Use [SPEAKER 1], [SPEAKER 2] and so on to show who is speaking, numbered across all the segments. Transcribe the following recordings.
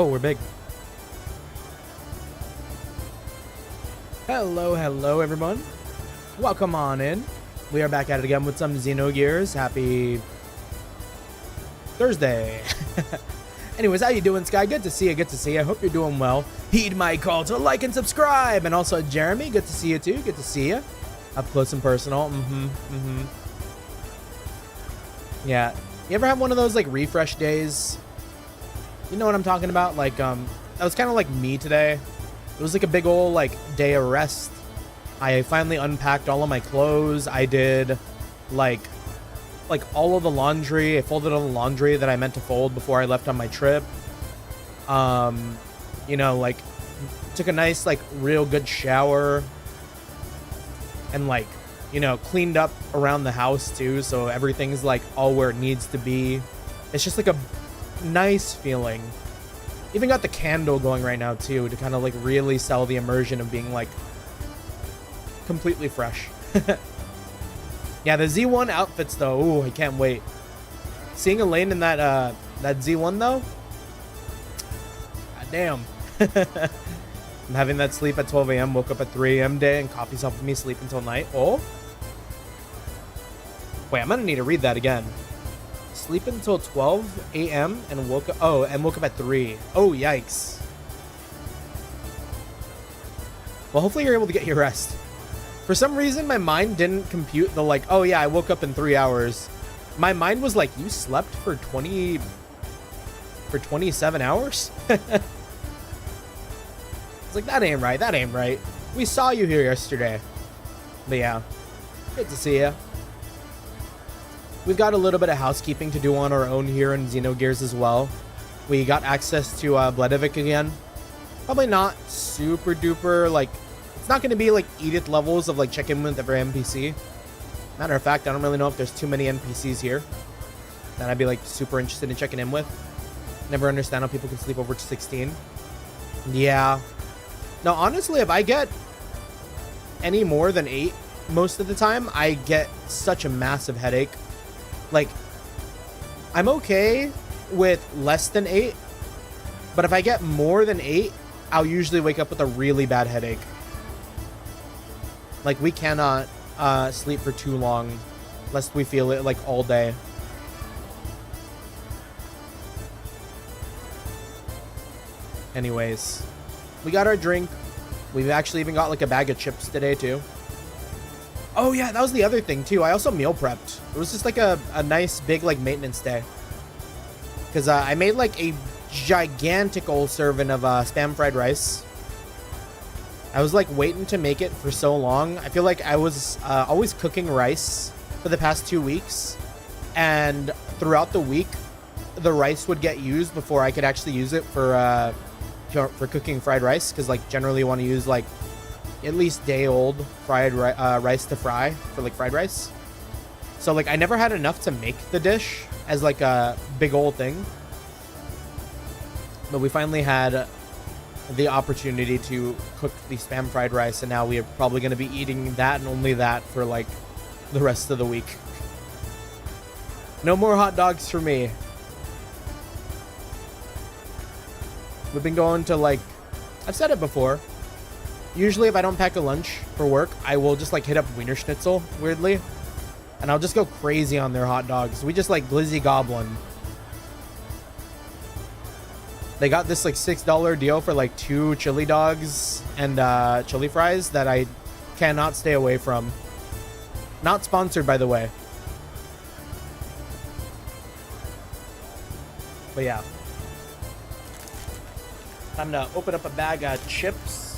[SPEAKER 1] Oh, we're big. Hello, everyone. Welcome on in. We are back at it again with some Xenogears. Happy Thursday. Anyways, how you doing, Sky? Good to see you. Good to see you. I hope you're doing well. Heed my call to like and subscribe. And also, Jeremy, good to see you too. Good to see you. Up close and personal. Yeah. You ever have one of those like refresh days? You know what I'm talking about? Like, that was kind of like me today. It was like a big old like day of rest. I finally unpacked all of my clothes. I did like all of the laundry. I folded all the laundry that I meant to fold before I left on my trip. You know, like took a nice like real good shower and like, you know, cleaned up around the house too, so everything's like all where it needs to be. It's just like a nice feeling. Even got the candle going right now too to kind of like really sell the immersion of being like completely fresh. Yeah, the Z1 outfits though, ooh, I can't wait. Seeing Elaine in that that Z1 though, god damn. I'm having that sleep at 12 a.m. woke up at 3 a.m. day, and coffee's helping me sleep until night. Oh, wait, I'm gonna need to read that again. Sleep until 12 a.m. and woke up. Oh, and woke up at 3. Oh, yikes. Well, hopefully you're able to get your rest. For some reason, my mind didn't compute the like, oh yeah, I woke up in 3 hours. My mind was like, you slept for 27 hours? It's like, that ain't right. That ain't right. We saw you here yesterday. But yeah, good to see ya. We've got a little bit of housekeeping to do on our own here in Xenogears as well. We got access to Bledevik again. Probably not super duper, like, it's not going to be like Edith levels of like check in with every NPC. Matter of fact, I don't really know if there's too many NPCs here that I'd be like super interested in checking in with. Never understand how people can sleep over to 16. Yeah. No, honestly, if I get any more than 8 most of the time, I get such a massive headache. Like, I'm okay with less than 8, but if I get more than 8, I'll usually wake up with a really bad headache. Like, we cannot sleep for too long lest we feel it like all day. Anyways, we got our drink. We've actually even got like a bag of chips today too. Oh yeah, that was the other thing too. I also meal prepped. It was just like a nice big like maintenance day. Because I made like a gigantic old serving of Spam fried rice. I was like waiting to make it for so long. I feel like I was always cooking rice for the past 2 weeks. And throughout the week, the rice would get used before I could actually use it for cooking fried rice. Because like generally you want to use like at least day old fried rice to fry for like fried rice. So like I never had enough to make the dish as like a big old thing, but we finally had the opportunity to cook the Spam fried rice, and now we are probably going to be eating that and only that for like the rest of the week. No more hot dogs for me. We've been going to like, I've said it before, usually if I don't pack a lunch for work, I will just like hit up Wiener Schnitzel, weirdly. And I'll just go crazy on their hot dogs. We just like glizzy goblin. They got this like $6 deal for like 2 chili dogs and chili fries that I cannot stay away from. Not sponsored, by the way. But yeah. Time to open up a bag of chips.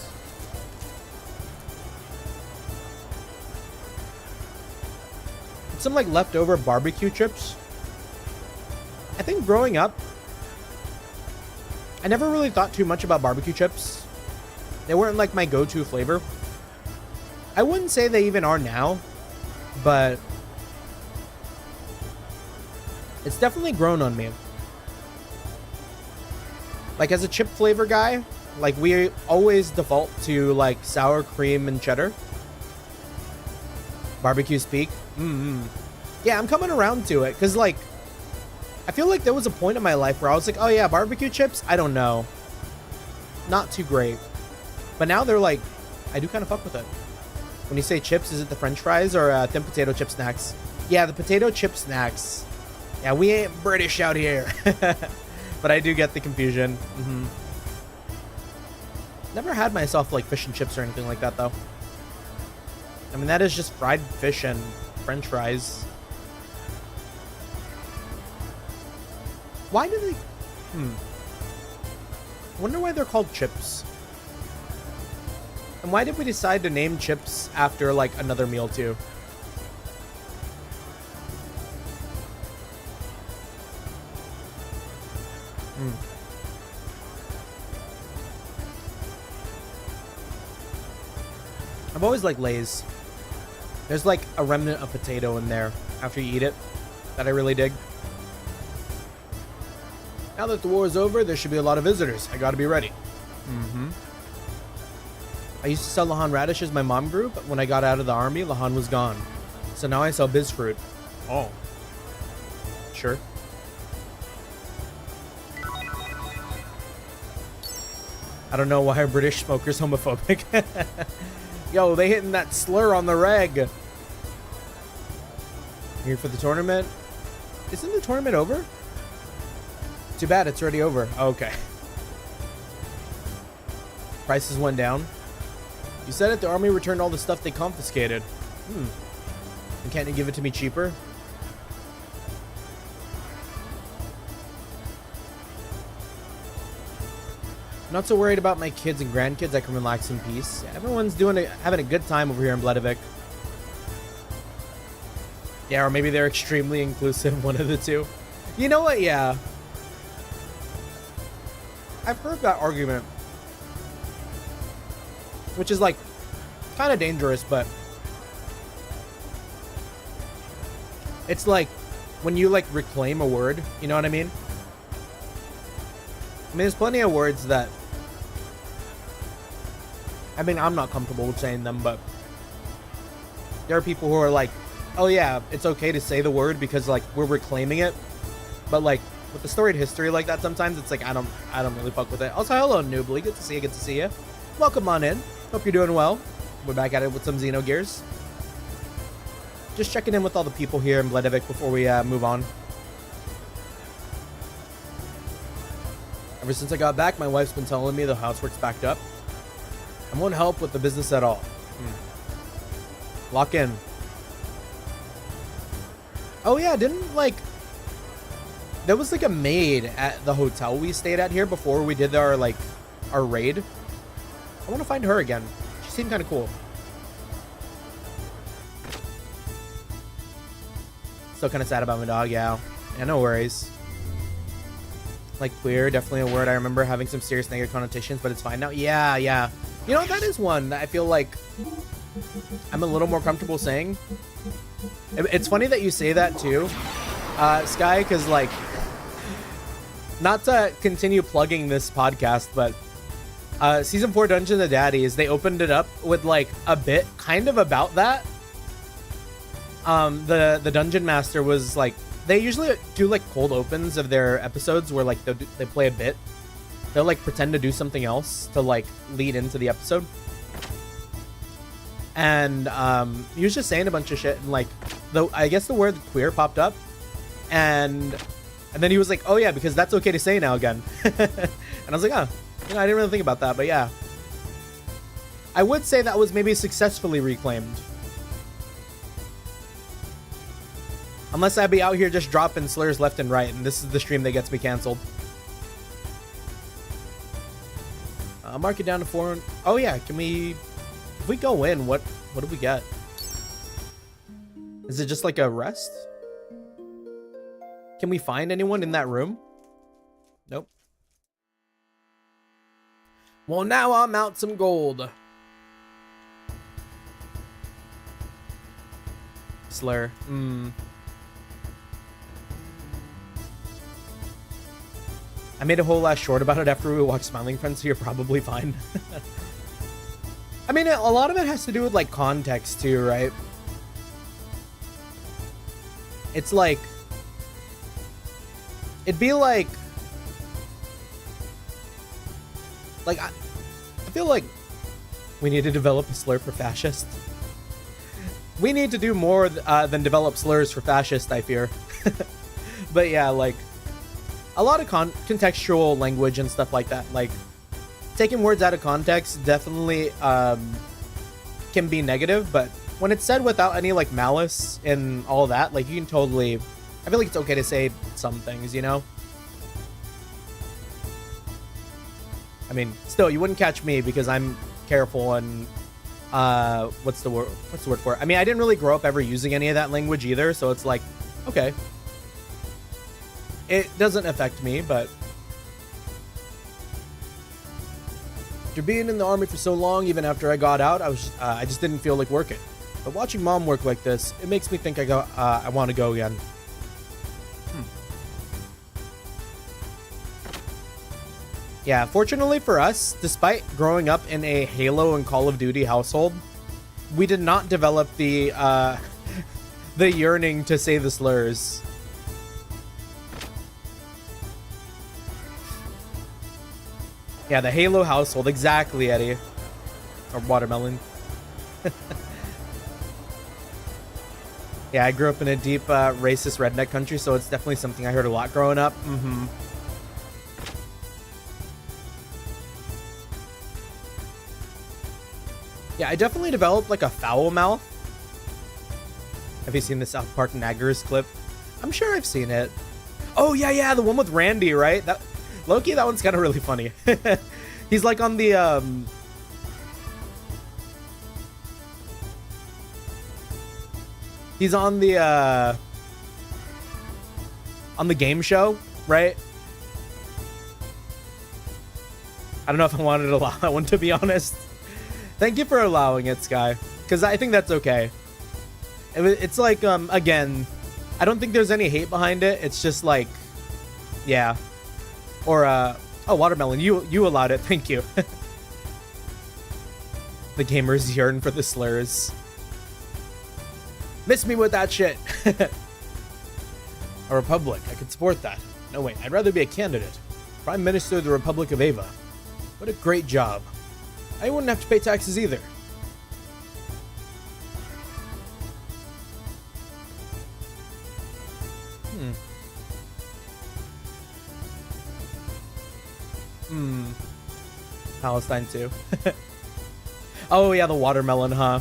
[SPEAKER 1] Some like leftover barbecue chips. I think growing up, I never really thought too much about barbecue chips. They weren't like my go-to flavor. I wouldn't say they even are now, but it's definitely grown on me. Like as a chip flavor guy, like we always default to like sour cream and cheddar. Barbecue speak. Yeah, I'm coming around to it because like I feel like there was a point in my life where I was like, oh yeah, barbecue chips, I don't know. not too great. But now they're like, I do kind of fuck with it. When you say chips, is it the French fries or thin potato chip snacks? Yeah, the potato chip snacks. Yeah, we ain't British out here. But I do get the confusion. Never had myself like fish and chips or anything like that though. I mean, that is just fried fish and French fries. Why do they... I wonder why they're called chips. And why did we decide to name chips after like another meal too? I've always liked Lay's. There's like a remnant of potato in there after you eat it that I really dig. Now that the war is over, there should be a lot of visitors. I gotta be ready. I used to sell Lahan radishes my mom grew, but when I got out of the army, Lahan was gone. So now I sell biz fruit. Oh. Sure. I don't know why a British smoker's homophobic. Yo, they hitting that slur on the reg. Here for the tournament. Isn't the tournament over? Too bad, it's already over. Oh, okay. Prices went down. You said it, the army returned all the stuff they confiscated. And can't you give it to me cheaper? I'm not so worried about my kids and grandkids. I can relax in peace. Yeah, everyone's having a good time over here in Bledavik. Yeah, or maybe they're extremely inclusive, one of the two. You know what? Yeah. I've heard that argument. Which is like kind of dangerous, but it's like when you like reclaim a word, you know what I mean? I mean, there's plenty of words that, I mean, I'm not comfortable with saying them, but there are people who are like, oh yeah, it's okay to say the word because like we're reclaiming it. But like with the storied history like that, sometimes it's like I don't really fuck with it. Also, hello Noobly, good to see you. Welcome on in. Hope you're doing well. We're back at it with some Xenogears. Just checking in with all the people here in Bledavik before we move on. Ever since I got back, my wife's been telling me the housework's backed up. I won't help with the business at all. Lock in. Oh yeah, didn't like... There was like a maid at the hotel we stayed at here before we did our raid. I want to find her again. She seemed kind of cool. Still kind of sad about my dog, yeah. Yeah, no worries. Like queer, definitely a word I remember having some serious negative connotations, but it's fine now. Yeah, yeah. You know, that is one that I feel like I'm a little more comfortable saying. It's funny that you say that too, Sky, because like, not to continue plugging this podcast, but season 4 Dungeon of Daddies, they opened it up with like a bit kind of about that. The dungeon master was like, they usually do like cold opens of their episodes where like they play a bit. They'll like pretend to do something else to like lead into the episode. And he was just saying a bunch of shit, and like I guess the word queer popped up, and then he was like, oh yeah, because that's okay to say now again. And I was like, oh, you know, I didn't really think about that, but yeah, I would say that was maybe successfully reclaimed. Unless I'd be out here just dropping slurs left and right, and this is the stream that gets me canceled. I'll mark it down to 4. Oh yeah, can we... If we go in, what do we get? Is it just like a rest? Can we find anyone in that room? Nope. Well, now I'm out some gold. Slur. I made a whole last short about it after we watched Smiling Friends, so you're probably fine. I mean, a lot of it has to do with like context too, right? It's like, it'd be like, Like, I feel like we need to develop a slur for fascist. We need to do more than develop slurs for fascist, I fear. But yeah, like, a lot of contextual language and stuff like that. Like, taking words out of context definitely can be negative, but when it's said without any, like, malice and all that, like, you can totally... I feel like it's okay to say some things, you know? I mean, still, you wouldn't catch me because I'm careful and... what's the word for it? I mean, I didn't really grow up ever using any of that language either, so it's like, okay. It doesn't affect me, but... After being in the army for so long, even after I got out, I just didn't feel like working. But watching mom work like this, it makes me think I want to go again. Yeah, fortunately for us, despite growing up in a Halo and Call of Duty household, we did not develop the the yearning to say the slurs. Yeah, the Halo household, exactly, Eddie. Or watermelon. Yeah, I grew up in a deep racist redneck country, so it's definitely something I heard a lot growing up. Yeah, I definitely developed like a foul mouth. Have you seen the South Park Naggers clip? I'm sure I've seen it. Oh yeah, the one with Randy, right? That Loki, that one's kind of really funny. He's like on the he's on the game show, right? I don't know if I wanted to allow that one, to be honest. Thank you for allowing it, Sky, because I think that's okay. It's like, again, I don't think there's any hate behind it. It's just like, yeah. Or, oh, watermelon, you allowed it. Thank you. The gamers yearn for the slurs. Miss me with that shit. A republic, I could support that. No, wait, I'd rather be a candidate. Prime Minister of the Republic of Ava. What a great job. I wouldn't have to pay taxes either. Palestine too. Oh yeah, the watermelon, huh?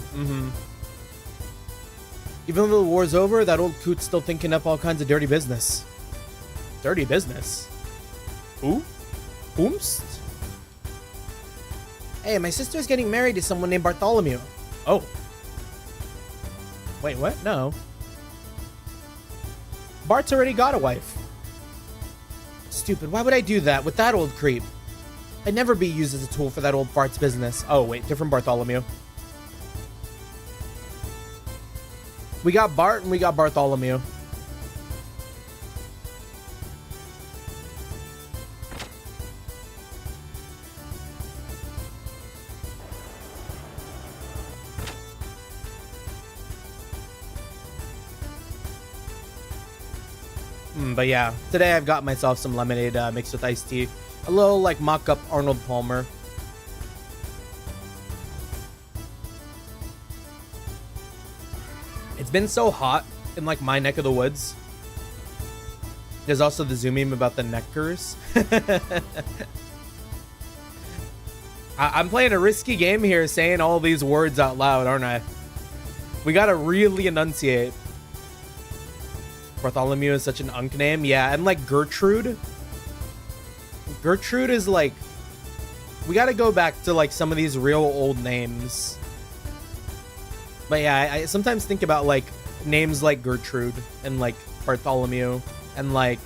[SPEAKER 1] Even though the war's over, that old coot's still thinking up all kinds of dirty business. Dirty business? Who? Whomst? Hey, my sister's getting married to someone named Bartholomew. Oh. Wait, what? No. Bart's already got a wife. Stupid, why would I do that with that old creep? I'd never be used as a tool for that old fart's business. Oh, wait, different Bartholomew. We got Bart and we got Bartholomew. But yeah, today I've got myself some lemonade mixed with iced tea. A little like mock-up Arnold Palmer. It's been so hot in like my neck of the woods. There's also the zoom meme about the neckers. I'm playing a risky game here saying all these words out loud, aren't I? We gotta really enunciate. Bartholomew is such an unk name. Yeah, and like Gertrude. Gertrude is like... We gotta go back to like some of these real old names. But yeah, I sometimes think about like names like Gertrude and like Bartholomew and like...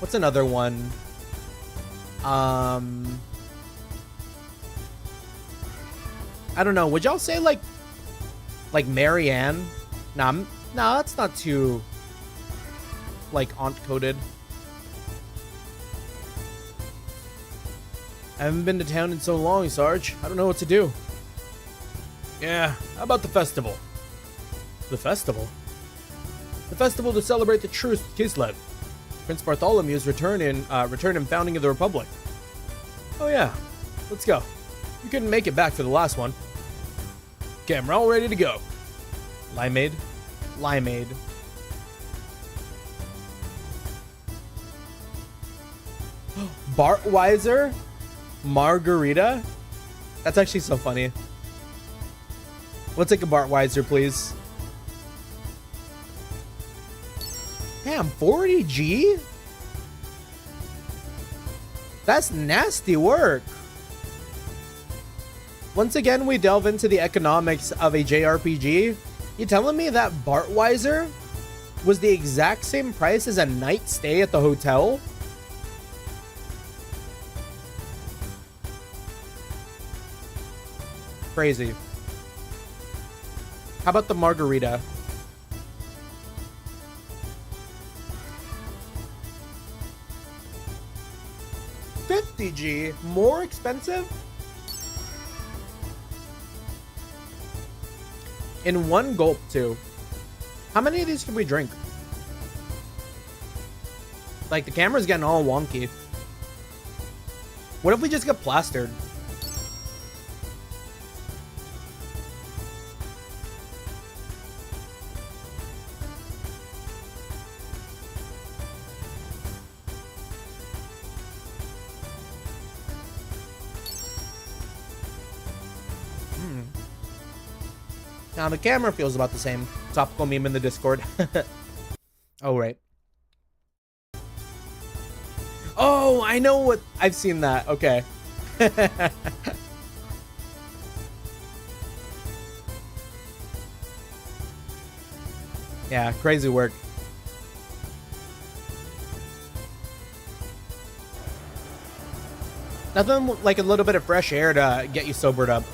[SPEAKER 1] What's another one? I don't know. Would y'all say like Marianne? Nah, that's not too... like aunt coded. I haven't been to town in so long, Sarge. I don't know what to do. Yeah, how about the festival? The festival? The festival to celebrate the truce with Kislev. Prince Bartholomew's return and founding of the Republic. Oh yeah. Let's go. You couldn't make it back for the last one. Camera all ready to go. Limeade. Limeade. Bartweiser? Margarita? That's actually so funny. We'll take a Bartweiser, please. Damn, 40G? That's nasty work. Once again, we delve into the economics of a JRPG. You telling me that Bartweiser was the exact same price as a night stay at the hotel? Crazy. How about the margarita? $50G? More expensive? In one gulp, too. How many of these can we drink? Like, the camera's getting all wonky. What if we just get plastered? Now the camera feels about the same. Topical meme in the Discord. Oh, right. Oh, I know what... I've seen that. Okay. Yeah, crazy work. Nothing like a little bit of fresh air to get you sobered up.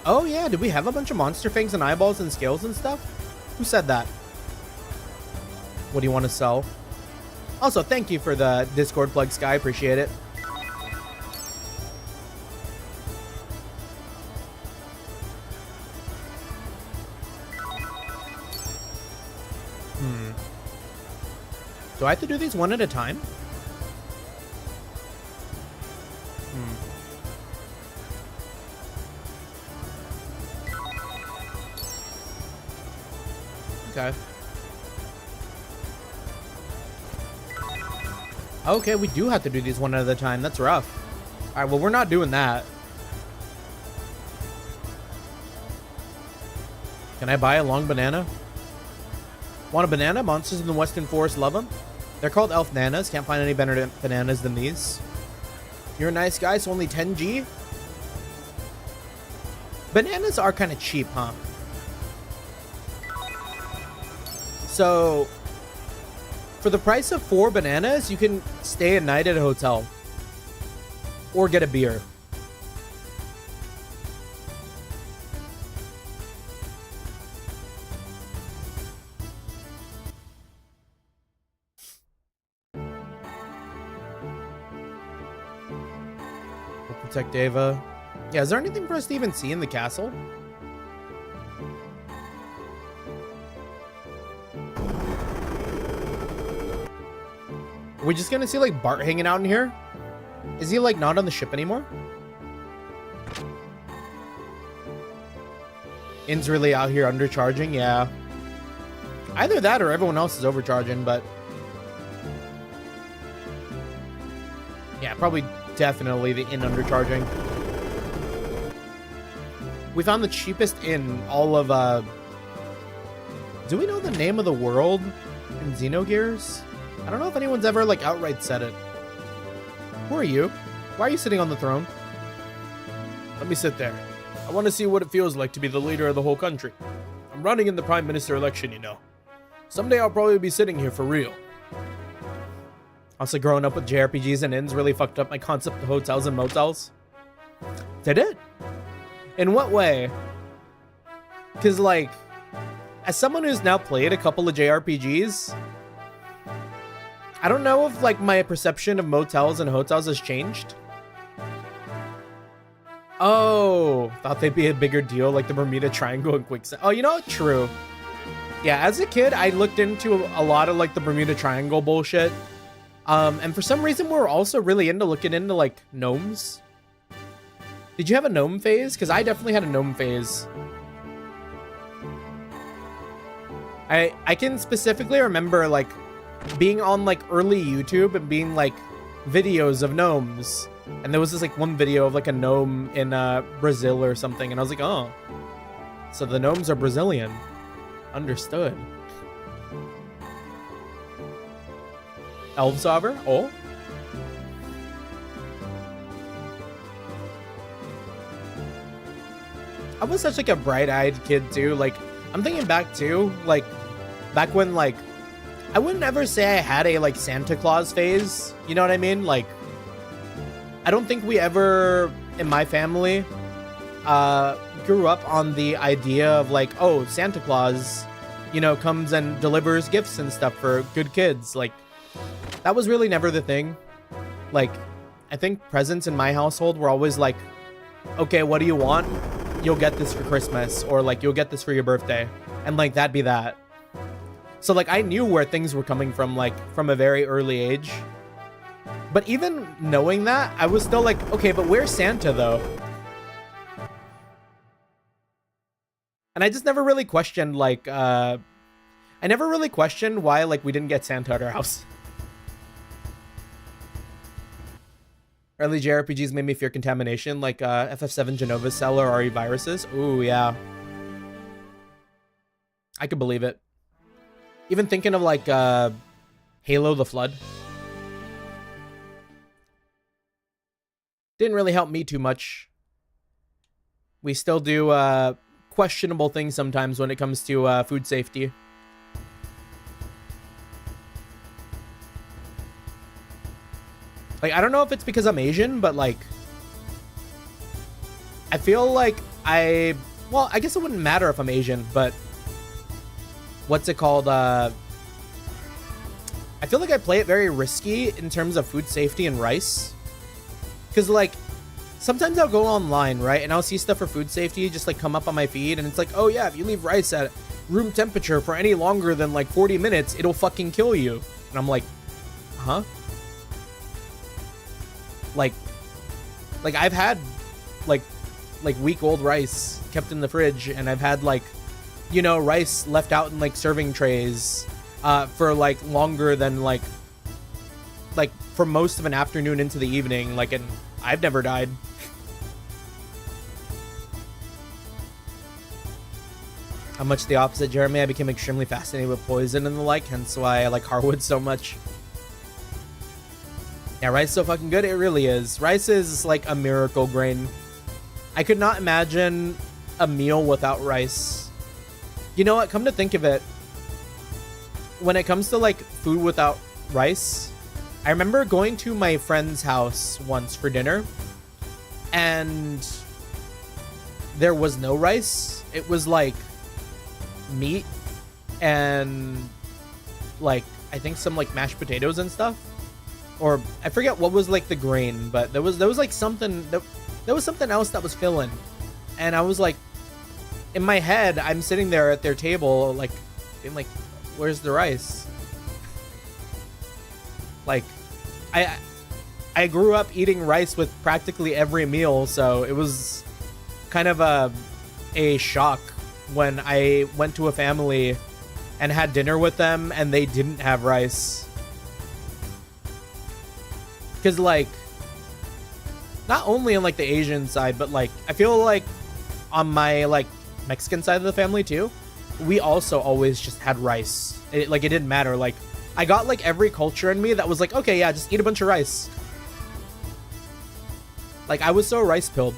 [SPEAKER 1] Oh yeah, did we have a bunch of monster fangs and eyeballs and scales and stuff? Who said that? What do you want to sell? Also, thank you for the Discord plug, Sky. Appreciate it. Do I have to do these one at a time? Okay. Okay, we do have to do these one at a time. That's rough. All right, well, we're not doing that. Can I buy a long banana? Want a banana? Monsters in the Western Forest love them. They're called elf nanas. Can't find any better bananas than these. You're a nice guy, so only 10G? Bananas are kind of cheap, huh? So, for the price of 4 bananas, you can stay a night at a hotel. Or get a beer. We'll protect Ava. Yeah, is there anything for us to even see in the castle? Are we just gonna see like Bart hanging out in here? Is he like not on the ship anymore? In's really out here undercharging, yeah. Either that or everyone else is overcharging, but yeah, probably definitely the inn undercharging. We found the cheapest inn all of do we know the name of the world in Xenogears? I don't know if anyone's ever like outright said it. Who are you? Why are you sitting on the throne? Let me sit there. I want to see what it feels like to be the leader of the whole country. I'm running in the prime minister election, you know. Someday I'll probably be sitting here for real. Also, growing up with JRPGs and inns really fucked up my concept of hotels and motels. Did it? In what way? Because like, as someone who's now played a couple of JRPGs, I don't know if like my perception of motels and hotels has changed. Oh, thought they'd be a bigger deal like the Bermuda Triangle and Quicksand. Oh, you know what? True. Yeah, as a kid, I looked into a lot of like the Bermuda Triangle bullshit. And for some reason, we're also really into looking into like gnomes. Did you have a gnome phase? Because I definitely had a gnome phase. I can specifically remember like being on like early YouTube and being like videos of gnomes. And there was this like one video of like a gnome in Brazil or something. And I was like, oh, so the gnomes are Brazilian. Understood. Elf Solver? Oh. I was such like a bright-eyed kid too. Like, I'm thinking back too, like back when like I wouldn't ever say I had a like Santa Claus phase. You know what I mean? Like, I don't think we ever in my family grew up on the idea of like, oh, Santa Claus, you know, comes and delivers gifts and stuff for good kids. Like, that was really never the thing. Like, I think presents in my household were always like, okay, what do you want? You'll get this for Christmas, or like you'll get this for your birthday, and like that'd be that. So like I knew where things were coming from, like from a very early age. But even knowing that, I was still like, okay, but where's Santa though? And I just never really questioned like I never really questioned why like we didn't get Santa at our house. Early JRPGs made me fear contamination, like FF7 Genova Cell or RE viruses. Ooh, yeah. I could believe it. Even thinking of like Halo the Flood. Didn't really help me too much. We still do questionable things sometimes when it comes to food safety. Like, I don't know if it's because I'm Asian, but like, I feel like well, I guess it wouldn't matter if I'm Asian, but what's it called? I feel like I play it very risky in terms of food safety and rice. Because like, sometimes I'll go online, right? And I'll see stuff for food safety just like come up on my feed. And it's like, oh yeah, if you leave rice at room temperature for any longer than like 40 minutes, it'll fucking kill you. And I'm like, huh? Like I've had like week-old rice kept in the fridge, and I've had like, you know, rice left out in like serving trays for like longer than like for most of an afternoon into the evening, like, and I've never died. I'm much the opposite, Jeremy. I became extremely fascinated with poison and the like, hence why I like hardwood so much. Yeah, rice is so fucking good. It really is. Rice is like a miracle grain. I could not imagine a meal without rice. You know what? Come to think of it, when it comes to like food without rice, I remember going to my friend's house once for dinner, and there was no rice. It was like meat and like I think some like mashed potatoes and stuff. Or I forget what was like the grain, but there was like something there was something else that was filling. And I was like, in my head, I'm sitting there at their table like being like, where's the rice? Like I grew up eating rice with practically every meal, so it was kind of a shock when I went to a family and had dinner with them and they didn't have rice. Because like, not only on like the Asian side, but like I feel like on my like Mexican side of the family too, we also always just had rice. It didn't matter. Like, I got like every culture in me that was like, okay, yeah, just eat a bunch of rice. Like, I was so rice pilled.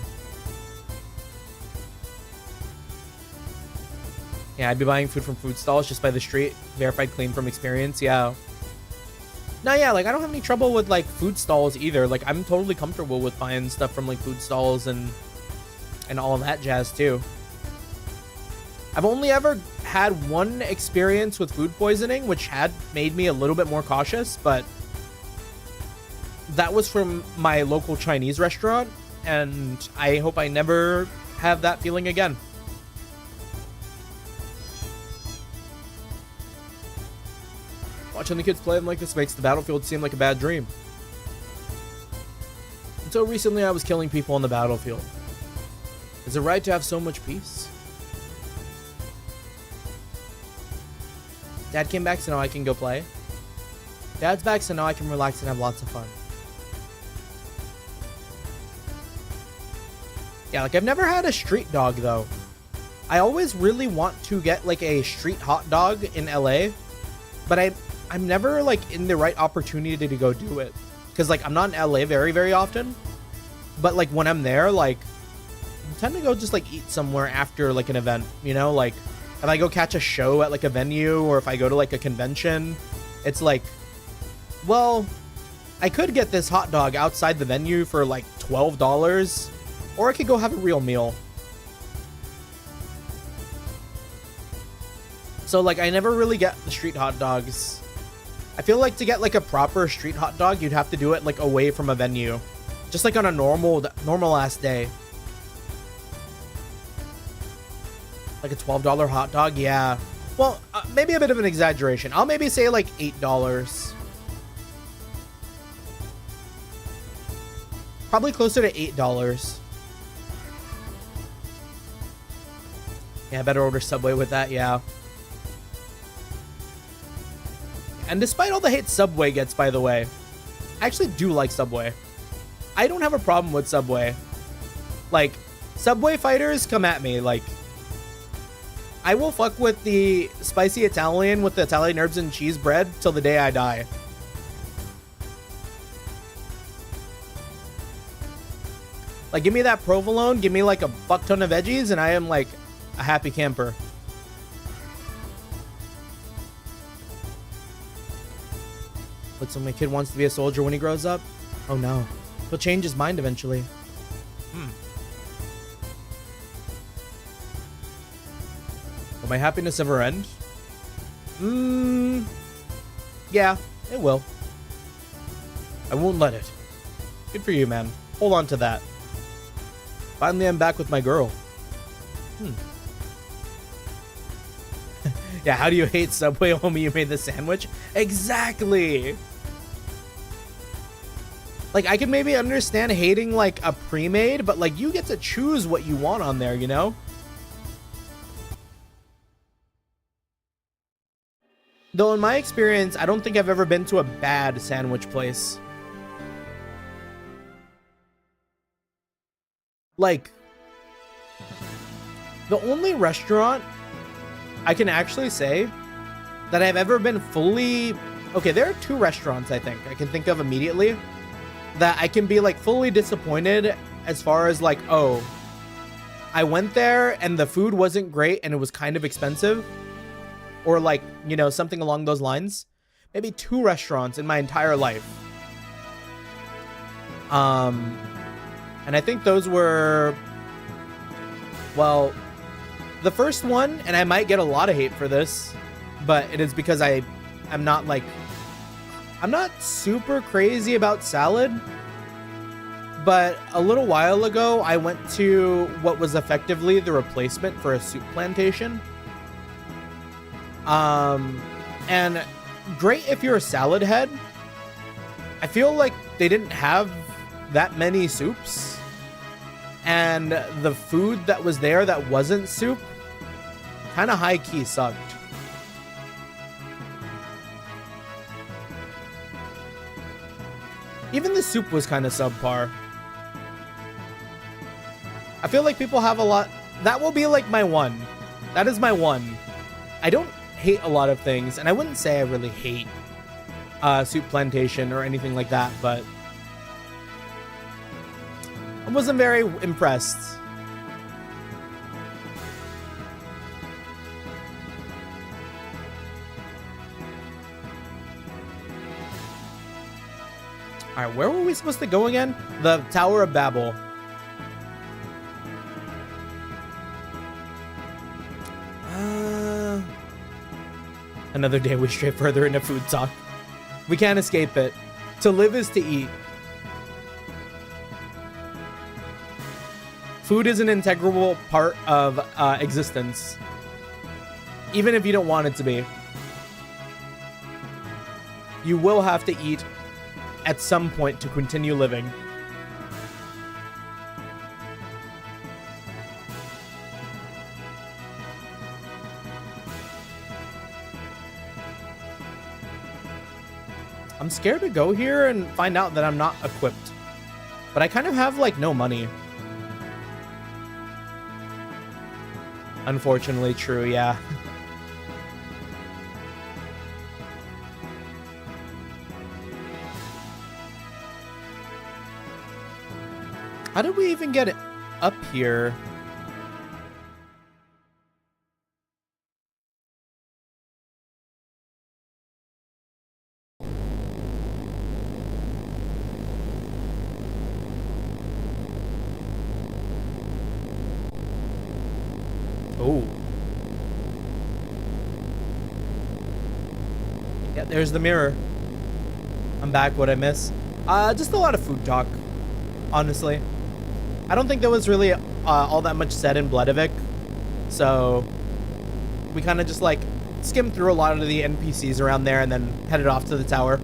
[SPEAKER 1] Yeah, I'd be buying food from food stalls just by the street, verified clean from experience. Yeah. No, yeah, like I don't have any trouble with like food stalls either. Like, I'm totally comfortable with buying stuff from like food stalls and all of that jazz too. I've only ever had one experience with food poisoning, which had made me a little bit more cautious, but that was from my local Chinese restaurant, and I hope I never have that feeling again. Watching the kids play them like this makes the battlefield seem like a bad dream. Until recently, I was killing people on the battlefield. Is it right to have so much peace? Dad came back, so now I can go play. Dad's back, so now I can relax and have lots of fun. Yeah, like I've never had a street dog though. I always really want to get like a street hot dog in LA, but I'm never like in the right opportunity to go do it. Cause like I'm not in LA very, very often, but like when I'm there, like I tend to go just like eat somewhere after like an event, you know, like if I go catch a show at like a venue or if I go to like a convention, it's like, well, I could get this hot dog outside the venue for like $12, or I could go have a real meal. So like I never really get the street hot dogs. I feel like to get like a proper street hot dog, you'd have to do it like away from a venue. Just like on a normal ass day. Like a $12 hot dog, yeah. Well, maybe a bit of an exaggeration. I'll maybe say like $8. Probably closer to $8. Yeah, I better order Subway with that, yeah. And despite all the hate Subway gets, by the way, I actually do like Subway. I don't have a problem with Subway. Like, Subway fighters, come at me. Like, I will fuck with the spicy Italian with the Italian herbs and cheese bread till the day I die. Like, give me that provolone, give me like a fuck ton of veggies, and I am like a happy camper. But so my kid wants to be a soldier when he grows up? Oh no. He'll change his mind eventually. Will my happiness ever end? Yeah, it will. I won't let it. Good for you, man. Hold on to that. Finally, I'm back with my girl. Yeah, how do you hate Subway, homie? You made the sandwich? Exactly! Like, I could maybe understand hating, like, a pre-made, but, like, you get to choose what you want on there, you know? Though, in my experience, I don't think I've ever been to a bad sandwich place. Like, the only restaurant I can actually say that I've ever been fully... Okay, there are two restaurants, I think, I can think of immediately that I can be, like, fully disappointed as far as, like, oh, I went there and the food wasn't great and it was kind of expensive. Or, like, you know, something along those lines. Maybe two restaurants in my entire life. And I think those were... Well... The first one, and I might get a lot of hate for this, but it is because I'm not like... I'm not super crazy about salad, but a little while ago, I went to what was effectively the replacement for a soup plantation. And great if you're a salad head. I feel like they didn't have that many soups. And the food that was there that wasn't soup kind of high-key sucked. Even the soup was kind of subpar. I feel like people have a lot... That will be like my one. That is my one. I don't hate a lot of things, and I wouldn't say I really hate Soup Plantation or anything like that, but I wasn't very impressed. Alright, where were we supposed to go again? The Tower of Babel. Another day we stray further into food talk. We can't escape it. To live is to eat. Food is an integral part of existence. Even if you don't want it to be. you will have to eat at some point to continue living. I'm scared to go here and find out that I'm not equipped. But I kind of have, like, no money. Unfortunately, true, yeah. How did we even get it up here? Oh. Yeah, there's the mirror. I'm back. What'd I miss? Just a lot of food talk, honestly. I don't think there was really all that much said in Bloodivik, so we kind of just like skimmed through a lot of the NPCs around there and then headed off to the tower.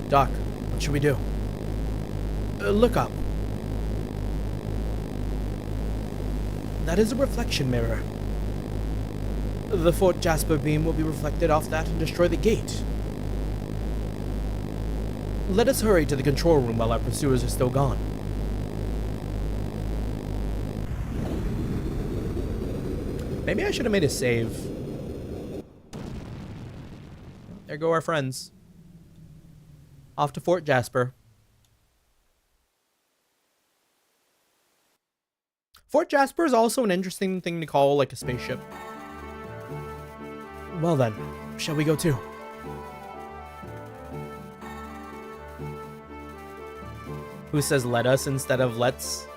[SPEAKER 1] Doc, what should we do? Look up. That is a reflection mirror. The Fort Jasper beam will be reflected off that and destroy the gate. Let us hurry to the control room while our pursuers are still gone. Maybe I should have made a save. There go our friends. Off to Fort Jasper. Fort Jasper is also an interesting thing to call like a spaceship. Well then, shall we go too? Who says let us instead of let's?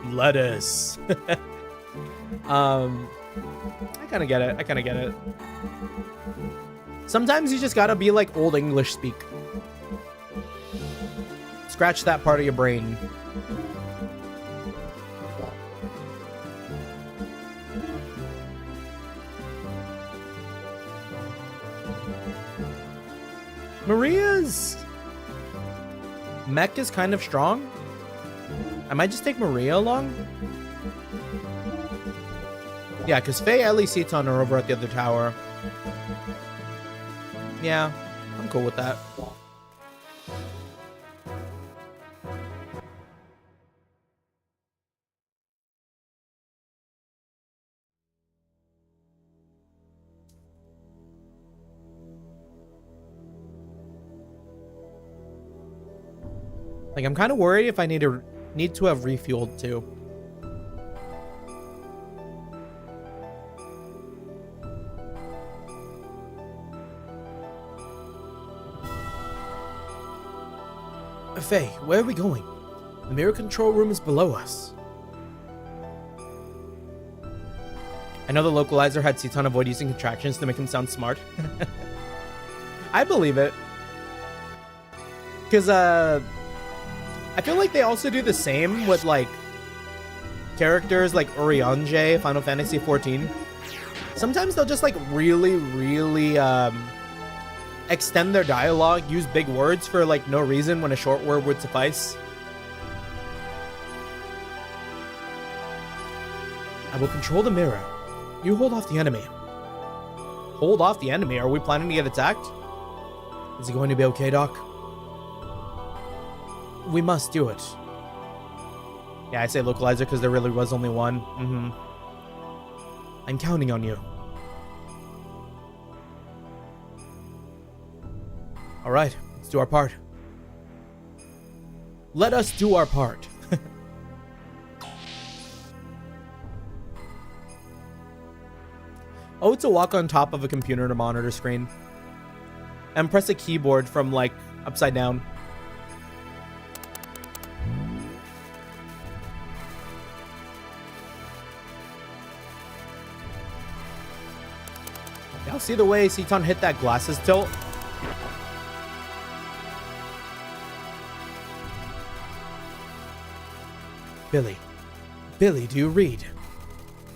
[SPEAKER 1] Lettuce. I kind of get it. I kind of get it. Sometimes you just gotta be like old English speak. Scratch that part of your brain. Maria's mech is kind of strong. I might just take Maria along. Yeah, because Fei, Ellie, Seton are over at the other tower. Yeah, I'm cool with that. Like, I'm kind of worried if I need to have refueled too. Fei, where are we going? The mirror control room is below us. I know the localizer had Seton avoid using contractions to make him sound smart. I believe it. Because, I feel like they also do the same with, like, characters like Urianger, Final Fantasy XIV. Sometimes they'll just, like, really, extend their dialogue, use big words for, like, no reason when a short word would suffice. I will control the mirror. You hold off the enemy. Hold off the enemy? Are we planning to get attacked? Is he going to be okay, Doc? We must do it. Yeah, I say localizer because there really was only one. I'm counting on you. All right, let's do our part. Let us do our part. Oh, to walk on top of a computer to monitor screen. And press a keyboard from, like, upside down. Y'all see the way Seton hit that glasses tilt? Billy. Billy, do you read?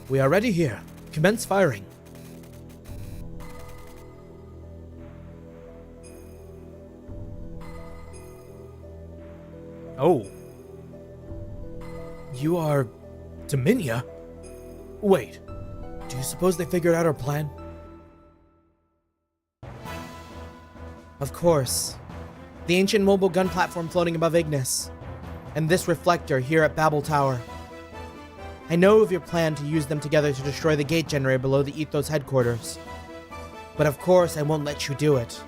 [SPEAKER 1] We are ready here. Commence firing. Oh. You are Dominia? Wait, do you suppose they figured out our plan? Of course. The ancient mobile gun platform floating above Ignis, and this reflector here at Babel Tower. I know of your plan to use them together to destroy the gate generator below the Ethos headquarters. But of course I won't let you do it.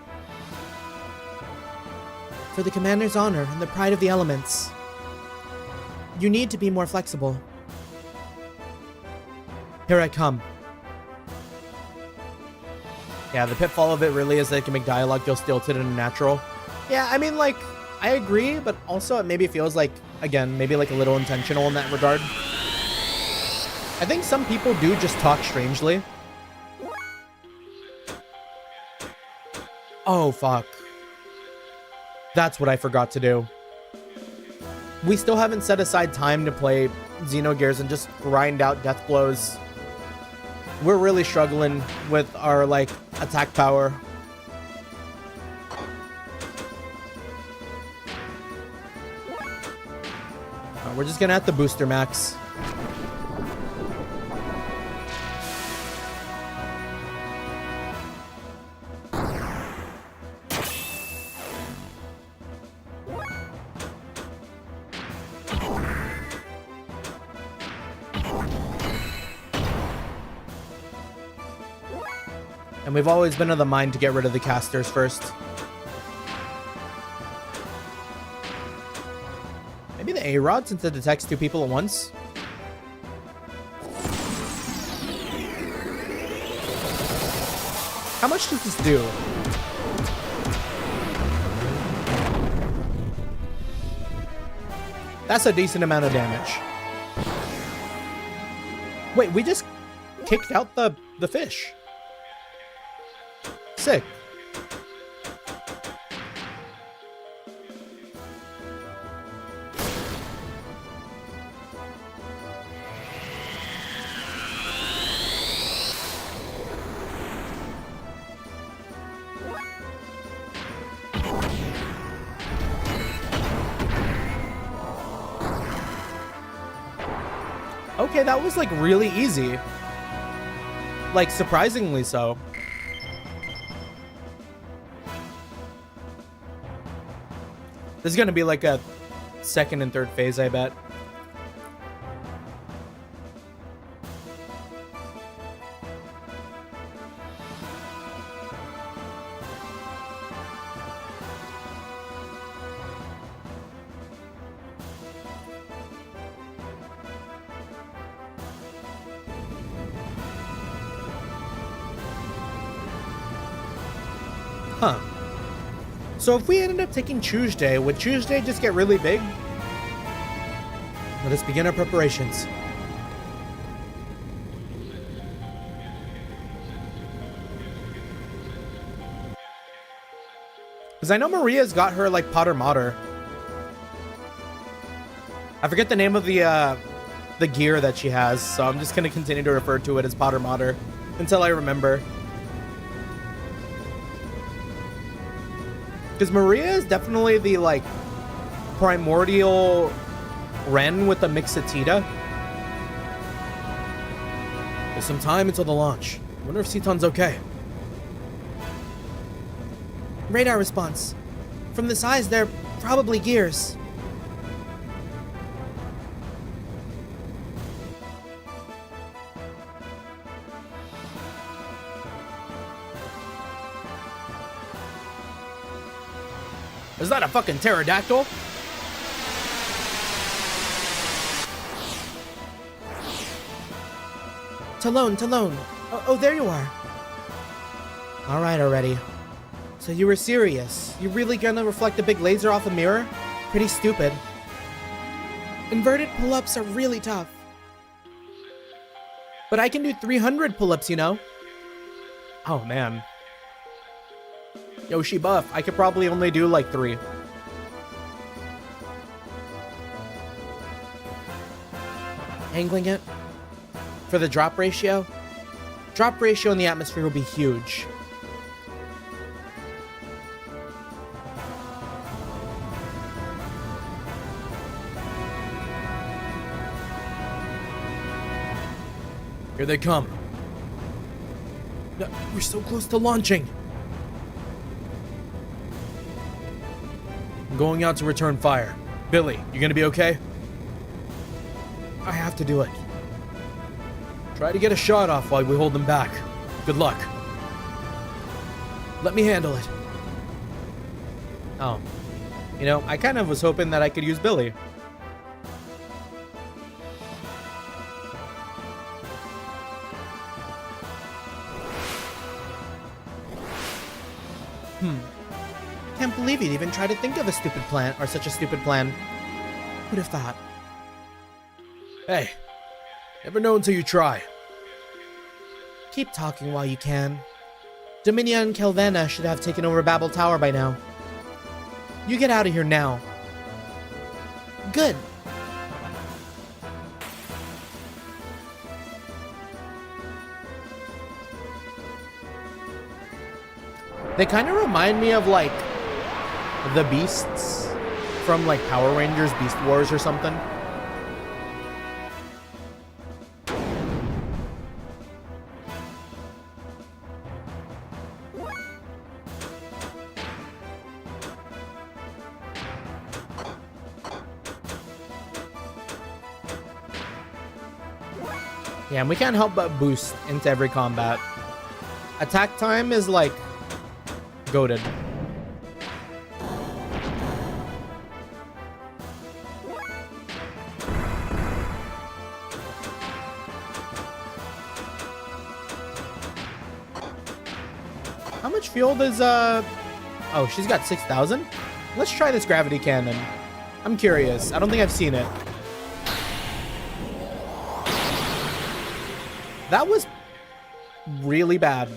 [SPEAKER 1] For the commander's honor and the pride of the elements, you need to be more flexible. Here I come. Yeah, the pitfall of it really is that it can make dialogue feel stilted and unnatural. Yeah, I mean, like, I agree, but also it maybe feels like, again, maybe like a little intentional in that regard. I think some people do just talk strangely. Oh, fuck. That's what I forgot to do. We still haven't set aside time to play Xenogears and just grind out death blows. We're really struggling with our, like, attack power. We're just gonna have to booster max. And we've always been of the mind to get rid of the casters first. Maybe the A-Rod, since it detects two people at once. How much does this do? That's a decent amount of damage. Wait, we just kicked out the fish. Sick. Okay, that was like really easy. Like surprisingly so. This is gonna be like a second and third phase, I bet. Huh. So if we ended up taking Tuesday, would Tuesday just get really big? Let us begin our preparations. Because I know Maria's got her, like, Potter Mater. I forget the name of the gear that she has, so I'm just going to continue to refer to it as Potter Mater until I remember. Because Maria is definitely the, like, primordial Ren with the Mixitita. There's some time until the launch. I wonder if Ceton's okay. Radar response. From the size, they're probably gears. Is that a fucking pterodactyl? Talon. Oh, there you are. All right already. So you were serious. You really gonna reflect a big laser off a mirror? Pretty stupid. Inverted pull-ups are really tough. But I can do 300 pull-ups, you know? Oh, man. Yo, she buff. I could probably only do like 3. Angling it. For the drop ratio. Drop ratio in the atmosphere will be huge. Here they come. No, we're so close to launching. I'm going out to return fire. Billy, you gonna be okay? I have to do it. Try to get a shot off while we hold them back. Good luck. Let me handle it. Oh. You know, I kind of was hoping that I could use Billy. Can't believe he'd even try to think of a stupid plan, or such a stupid plan. Who'd have thought? Hey, never know until you try. Keep talking while you can. Dominia and Kelvana should have taken over Babel Tower by now. You get out of here now. Good. They kind of remind me of, like, the beasts from, like, Power Rangers Beast Wars or something. Yeah, and we can't help but boost into every combat. Attack time is, like, goated. How much fuel does, oh, she's got 6,000? Let's try this gravity cannon. I'm curious. I don't think I've seen it. That was really bad.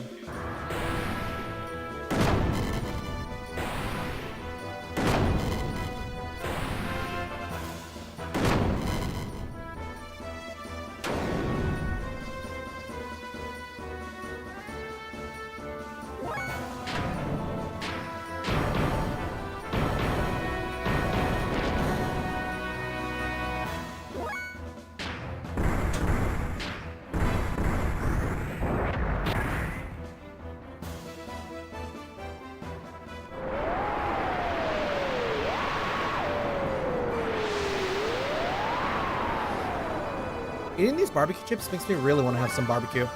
[SPEAKER 1] Eating these barbecue chips makes me really want to have some barbecue.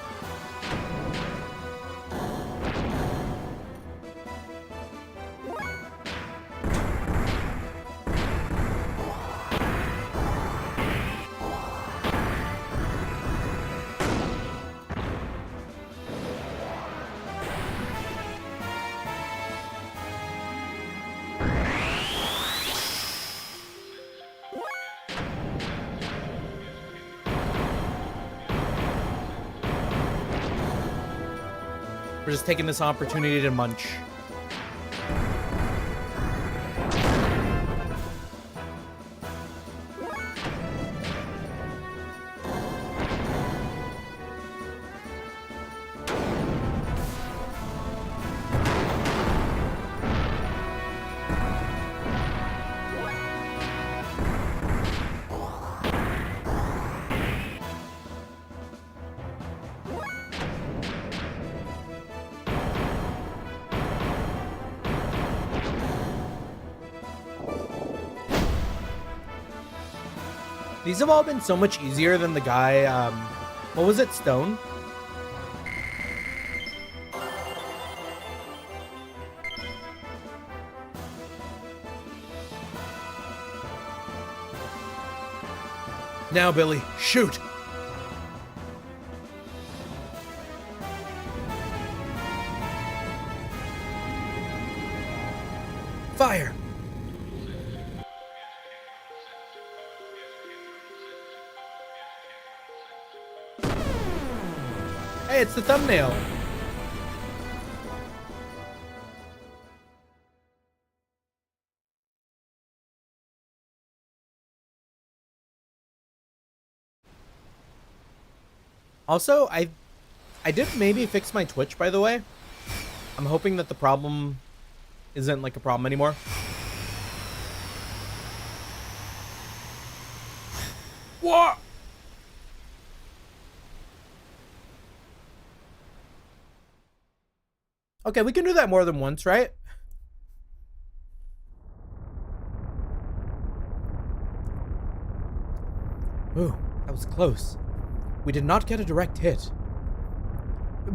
[SPEAKER 1] We're just taking this opportunity to munch. These have all been so much easier than the guy, what was it, Stone? Now, Billy, shoot! Fire! Hey, it's the thumbnail. Also, I did maybe fix my Twitch, by the way. I'm hoping that the problem isn't like a problem anymore. What? Okay, we can do that more than once, right? Ooh, that was close. We did not get a direct hit.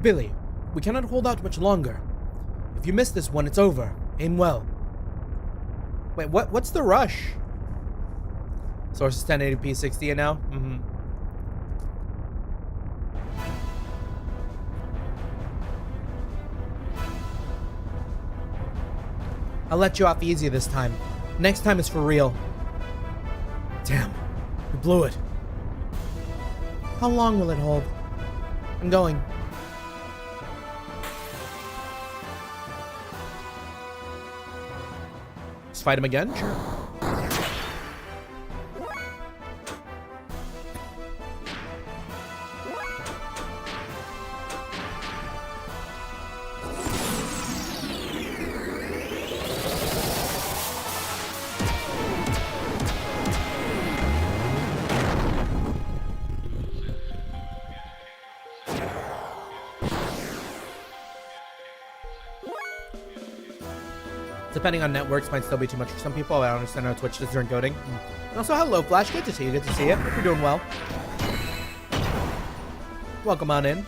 [SPEAKER 1] Billy, we cannot hold out much longer. If you miss this one, it's over. Aim well. Wait, what's the rush? Source is 1080p 60 now? Mm-hmm. I'll let you off easy this time. Next time is for real. Damn, we blew it. How long will it hold? I'm going. Let's fight him again? Sure. Depending on networks, might still be too much for some people. I don't understand how Twitch does during coding. And also, hello, Flash. Good to see you. Good to see you. Hope you're doing well. Welcome on in.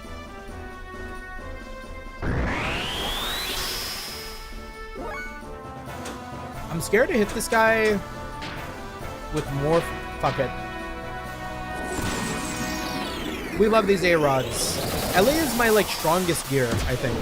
[SPEAKER 1] I'm scared to hit this guy with more. Fuck it. We love these A-rods. LA is my, like, strongest gear, I think.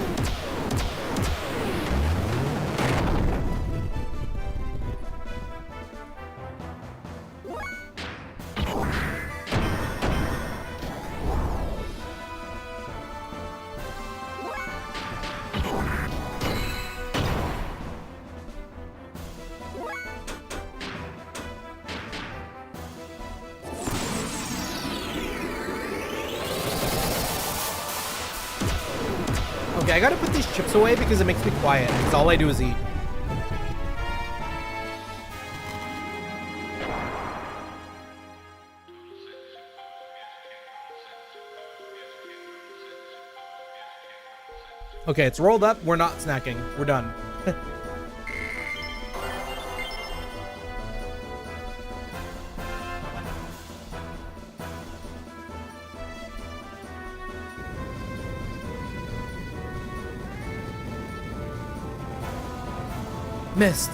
[SPEAKER 1] Okay, I gotta put these chips away because it makes me quiet. Because all I do is eat. Okay, it's rolled up. We're not snacking. We're done. Missed.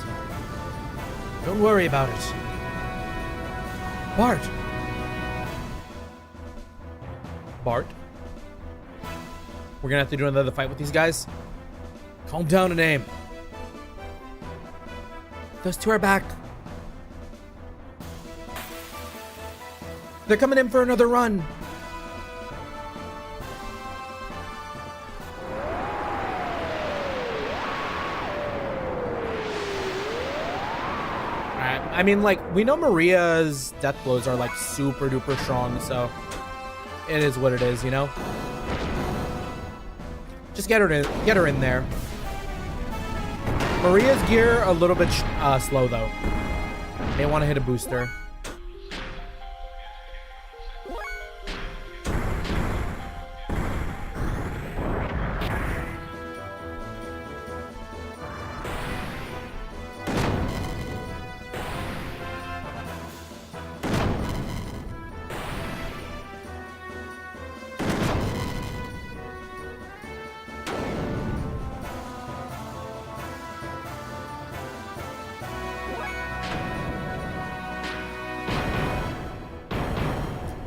[SPEAKER 1] Don't worry about it. Bart. Bart? We're gonna have to do another fight with these guys? Calm down and aim. Those two are back. They're coming in for another run. I mean, like, we know Maria's death blows are, like, super duper strong, so it is what it is, you know? Just get her in there. Maria's gear a little bit slow, though. They want to hit a booster.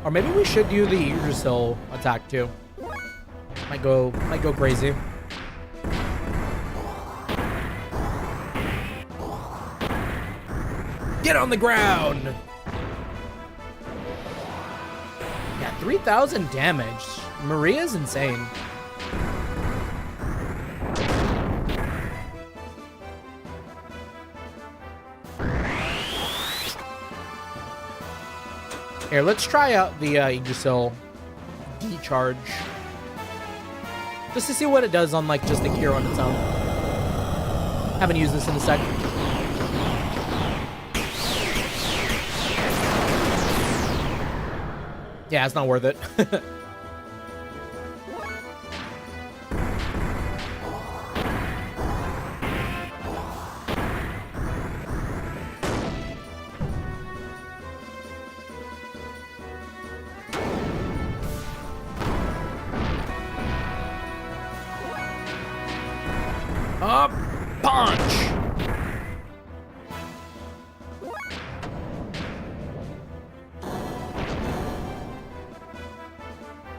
[SPEAKER 1] Or maybe we should do the Yggdrasil attack too. Might go crazy. Get on the ground! Yeah, 3,000 damage. Maria's insane. Here, let's try out the Yggdrasil decharge. Just to see what it does on, like, just the gear on its own. Haven't used this in a sec. Yeah, it's not worth it.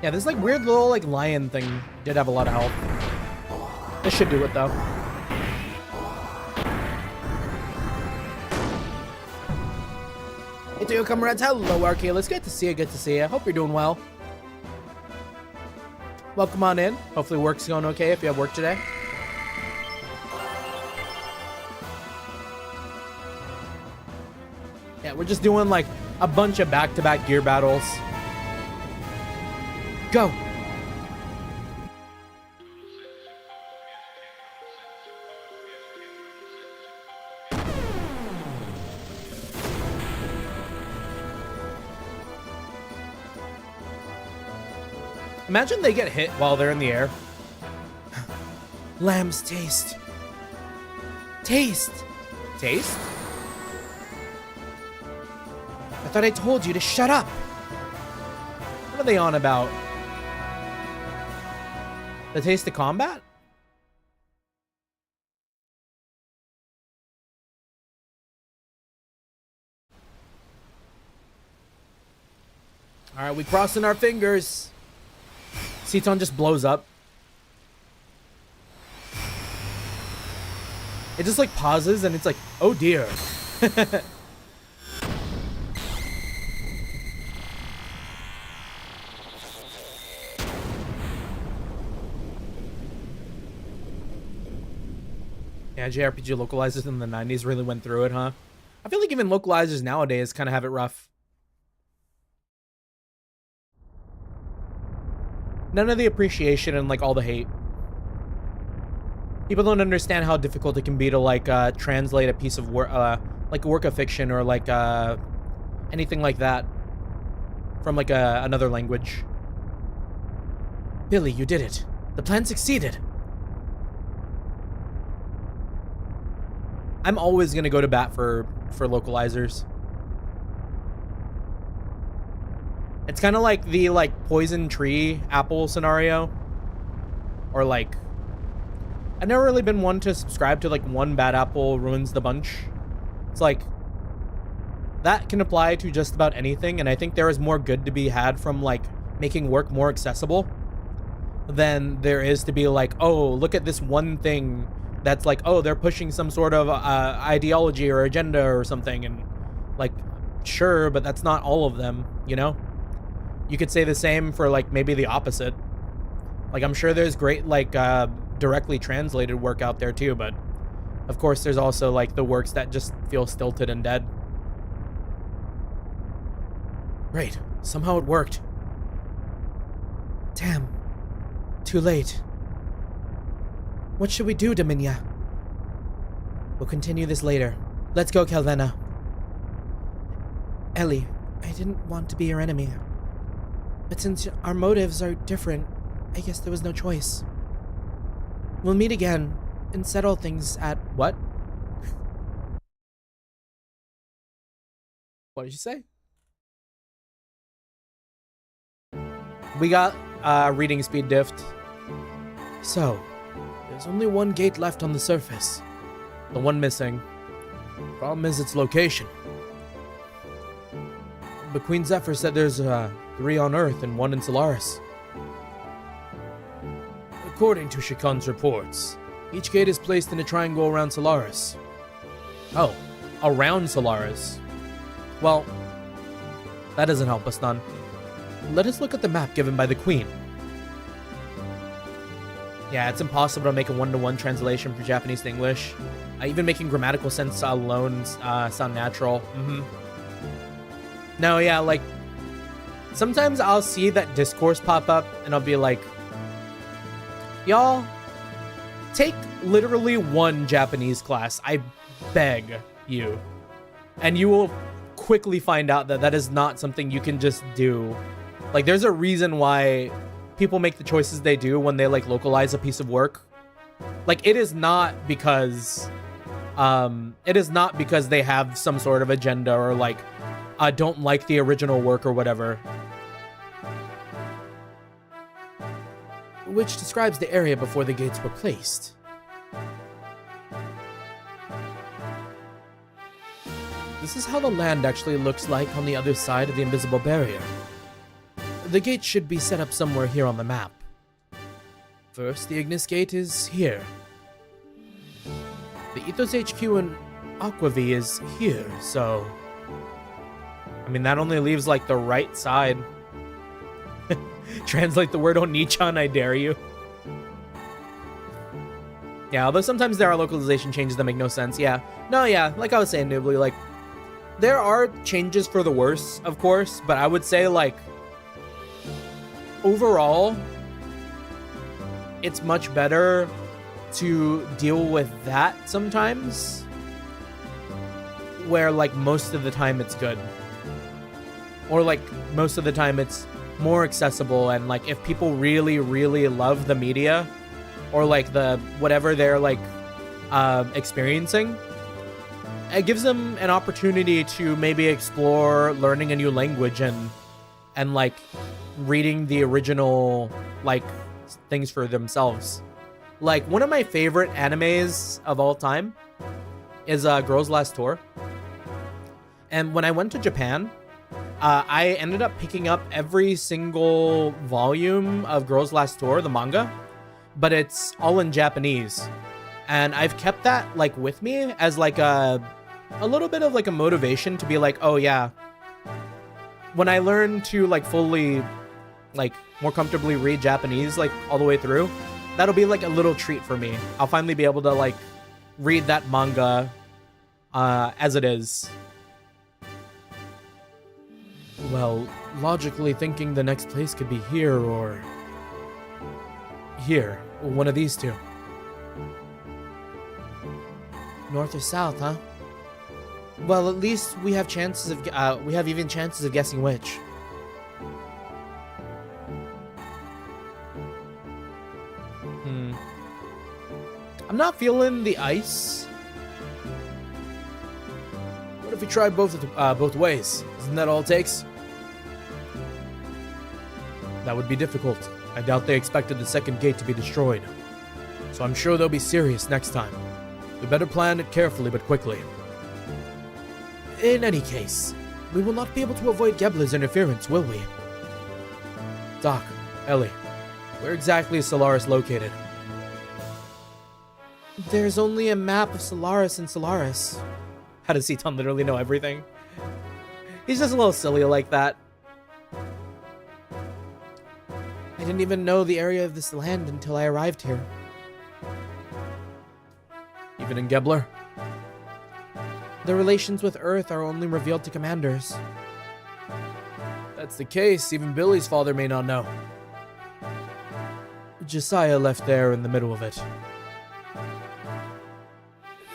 [SPEAKER 1] Yeah, this like weird little like lion thing did have a lot of health. This should do it though. Hey to your comrades, hello Archaeolus, good to see you, good to see you. Hope you're doing well. Welcome on in. Hopefully work's going okay if you have work today. Yeah, we're just doing like a bunch of back-to-back gear battles. Go! Imagine they get hit while they're in the air. Lamb's taste. Taste! Taste? I thought I told you to shut up. What are they on about? The taste of combat? All right, we crossing our fingers. Seaton just blows up. It just like pauses and it's like, oh dear. Yeah, JRPG localizers in the 90s really went through it, huh? I feel like even localizers nowadays kind of have it rough. None of the appreciation and like all the hate. People don't understand how difficult it can be to like translate a piece of work, like a work of fiction or like anything like that from like another language. Billy, you did it. The plan succeeded. I'm always gonna go to bat for localizers. It's kind of like the like poison tree apple scenario, or like I've never really been one to subscribe to like one bad apple ruins the bunch. It's like that can apply to just about anything, and I think there is more good to be had from like making work more accessible than there is to be like, oh, look at this one thing that's like, oh, they're pushing some sort of ideology or agenda or something, and like, sure, but that's not all of them, you know? You could say the same for like maybe the opposite. Like, I'm sure there's great like directly translated work out there too, but of course there's also like the works that just feel stilted and dead. Great, somehow it worked. Damn, too late. What should we do, Dominia? We'll continue this later. Let's go, Calvena. Ellie, I didn't want to be your enemy. But since our motives are different, I guess there was no choice. We'll meet again and settle things at what? What did you say? We got reading speed diffed. So, there's only one gate left on the surface. The one missing. Problem is its location. But Queen Zephyr said there's 3 on Earth and 1 in Solaris. According to Shikan's reports, each gate is placed in a triangle around Solaris. Oh, around Solaris. Well, that doesn't help us none. Let us look at the map given by the Queen. Yeah, it's impossible to make a one-to-one translation from Japanese to English. Even making grammatical sense alone sound natural. No, yeah, like, sometimes I'll see that discourse pop up, and I'll be like, y'all, take literally one Japanese class, I beg you. And you will quickly find out that that is not something you can just do. Like, there's a reason why people make the choices they do when they like localize a piece of work. Like, it is not because they have some sort of agenda or like don't like the original work or whatever. Which describes the area before the gates were placed. This is how the land actually looks like on the other side of the invisible barrier. The gate should be set up somewhere here on the map. First, the Ignis Gate is here. The Ethos HQ in Aquavi is here, so... I mean, that only leaves, like, the right side. Translate the word Onichan, I dare you. Yeah, although sometimes there are localization changes that make no sense, yeah. No, yeah, like I was saying, Noobly, like, there are changes for the worse, of course, but I would say, like, overall, it's much better to deal with that sometimes, where, like, most of the time it's good. Or, like, most of the time it's more accessible, and, like, if people really, really love the media, or, like, the whatever they're, like, experiencing, it gives them an opportunity to maybe explore learning a new language and like, reading the original, like, things for themselves. Like, one of my favorite animes of all time is Girls Last Tour. And when I went to Japan, I ended up picking up every single volume of Girls Last Tour, the manga, but it's all in Japanese. And I've kept that, like, with me as, like, a little bit of, like, a motivation to be like, oh, yeah, when I learn to, like, fully, like, more comfortably read Japanese, like, all the way through, that'll be, like, a little treat for me. I'll finally be able to, like, read that manga as it is. Well, logically thinking the next place could be here or here. One of these two. North or south, huh? Well, at least we have chances of we have even chances of guessing which. I'm not feeling the ice. What if we try both ways? Isn't that all it takes? That would be difficult. I doubt they expected the second gate to be destroyed. So I'm sure they'll be serious next time. We better plan it carefully but quickly. In any case, we will not be able to avoid Gebler's interference, will we? Doc, Ellie, where exactly is Solaris located? There's only a map of Solaris in Solaris. How does Seaton literally know everything? He's just a little silly like that. I didn't even know the area of this land until I arrived here. Even in Gebler? The relations with Earth are only revealed to commanders. If that's the case, even Billy's father may not know. Josiah left there in the middle of it.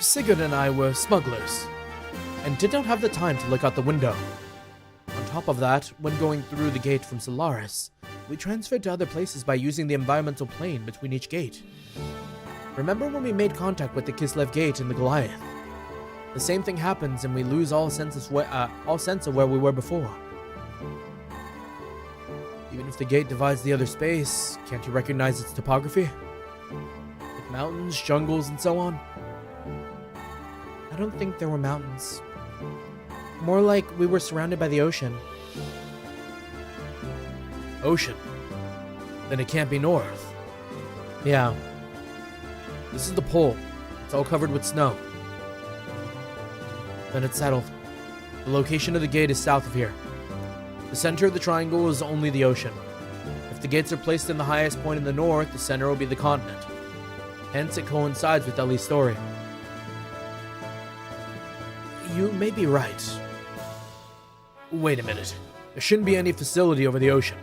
[SPEAKER 1] Sigurd and I were smugglers, and did not have the time to look out the window. On top of that, when going through the gate from Solaris, we transferred to other places by using the environmental plane between each gate. Remember when we made contact with the Kislev Gate in the Goliath? The same thing happens and we lose all sense of where we were before. Even if the gate divides the other space, can't you recognize its topography? With mountains, jungles, and so on? I don't think there were mountains. More like we were surrounded by the ocean. Ocean? Then it can't be north. Yeah. This is the pole. It's all covered with snow. Then it's settled. The location of the gate is south of here. The center of the triangle is only the ocean. If the gates are placed in the highest point in the north, the center will be the continent. Hence, it coincides with Ellie's story. You may be right. Wait a minute. There shouldn't be any facility over the ocean.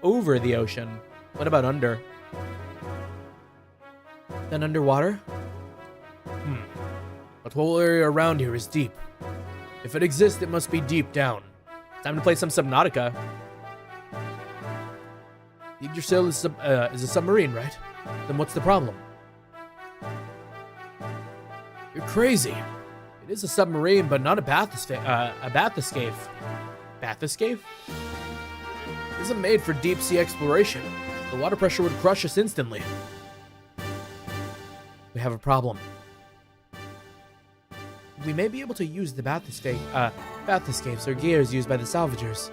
[SPEAKER 1] Over the ocean? What about under? Then underwater? The whole area around here is deep. If it exists, it must be deep down. Time to play some Subnautica. Yggdrasil is a submarine, right? Then what's the problem? You're crazy. It is a submarine, but not a bathyscaphe. Bathyscaphe? It isn't made for deep sea exploration. The water pressure would crush us instantly. We have a problem. We may be able to use the bathyscapes or gears used by the salvagers.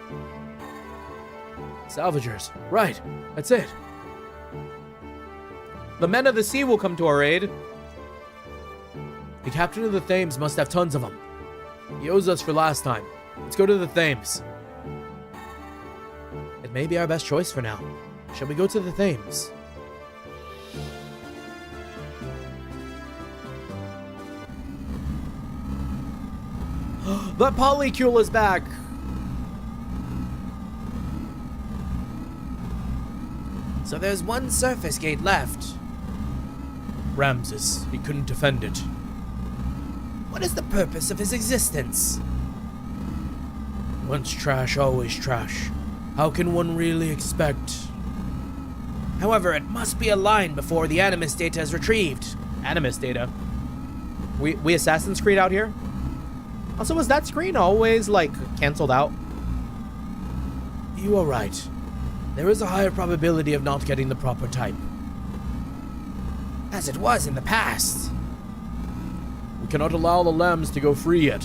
[SPEAKER 1] Salvagers. Right. That's it. The men of the sea will come to our aid. The captain of the Thames must have tons of them. He owes us for last time. Let's go to the Thames. It may be our best choice for now. Shall we go to the Thames? The polycule is back! So there's one surface gate left. Ramses, he couldn't defend it. What is the purpose of his existence? Once trash, always trash. How can one really expect? However, it must be a line before the Animus data is retrieved. Animus data? We Assassin's Creed out here? Also, was that screen always, like, cancelled out? You are right. There is a higher probability of not getting the proper type. As it was in the past. We cannot allow the lambs to go free yet.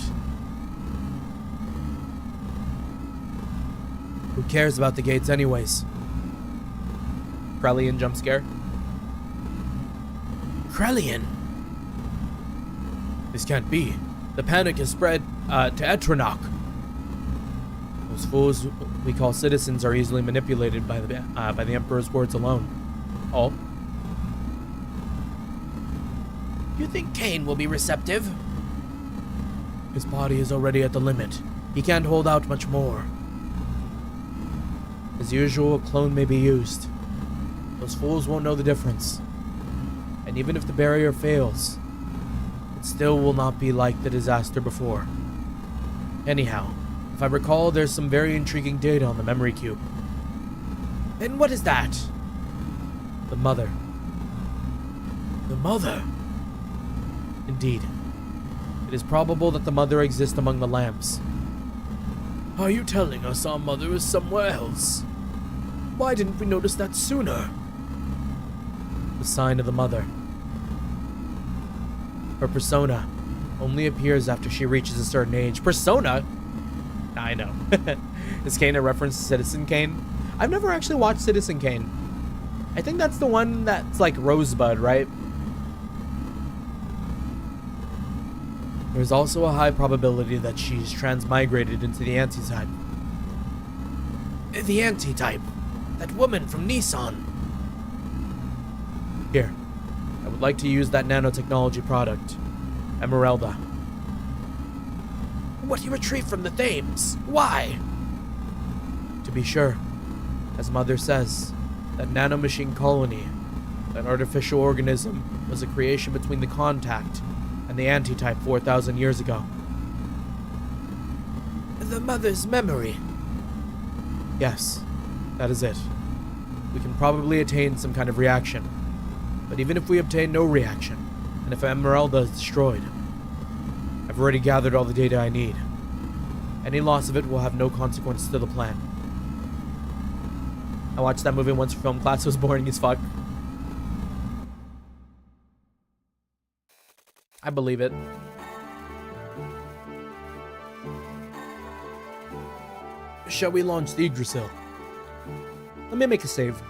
[SPEAKER 1] Who cares about the gates anyways? Krellian jump scare. Krellian? This can't be. The panic has spread to Etranok. Those fools we call citizens are easily manipulated by the Emperor's words alone. Oh? You think Cain will be receptive? His body is already at the limit. He can't hold out much more. As usual, a clone may be used. Those fools won't know the difference. And even if the barrier fails, it still will not be like the disaster before. Anyhow, if I recall, there's some very intriguing data on the memory cube. And what is that? The mother. The mother? Indeed. It is probable that the mother exists among the lambs. Are you telling us our mother is somewhere else? Why didn't we notice that sooner? The sign of the mother. Her persona only appears after she reaches a certain age. Persona? I know. Is Kane a reference to Citizen Kane? I've never actually watched Citizen Kane. I think that's the one that's like Rosebud, right? There's also a high probability that she's transmigrated into the anti-type. The anti-type? That woman from Nissan? Here. I would like to use that nanotechnology product. Emeralda. What you retrieved from the Thames? Why? To be sure. As Mother says, that nanomachine colony, that artificial organism, was a creation between the Contact and the Anti-type 4,000 years ago. The Mother's memory? Yes, that is it. We can probably attain some kind of reaction. But even if we obtain no reaction, and if Emeralda is destroyed, I've already gathered all the data I need. Any loss of it will have no consequence to the plan. I watched that movie once for film class. It was boring as fuck. I believe it. Shall we launch the Yggdrasil? Let me make a save.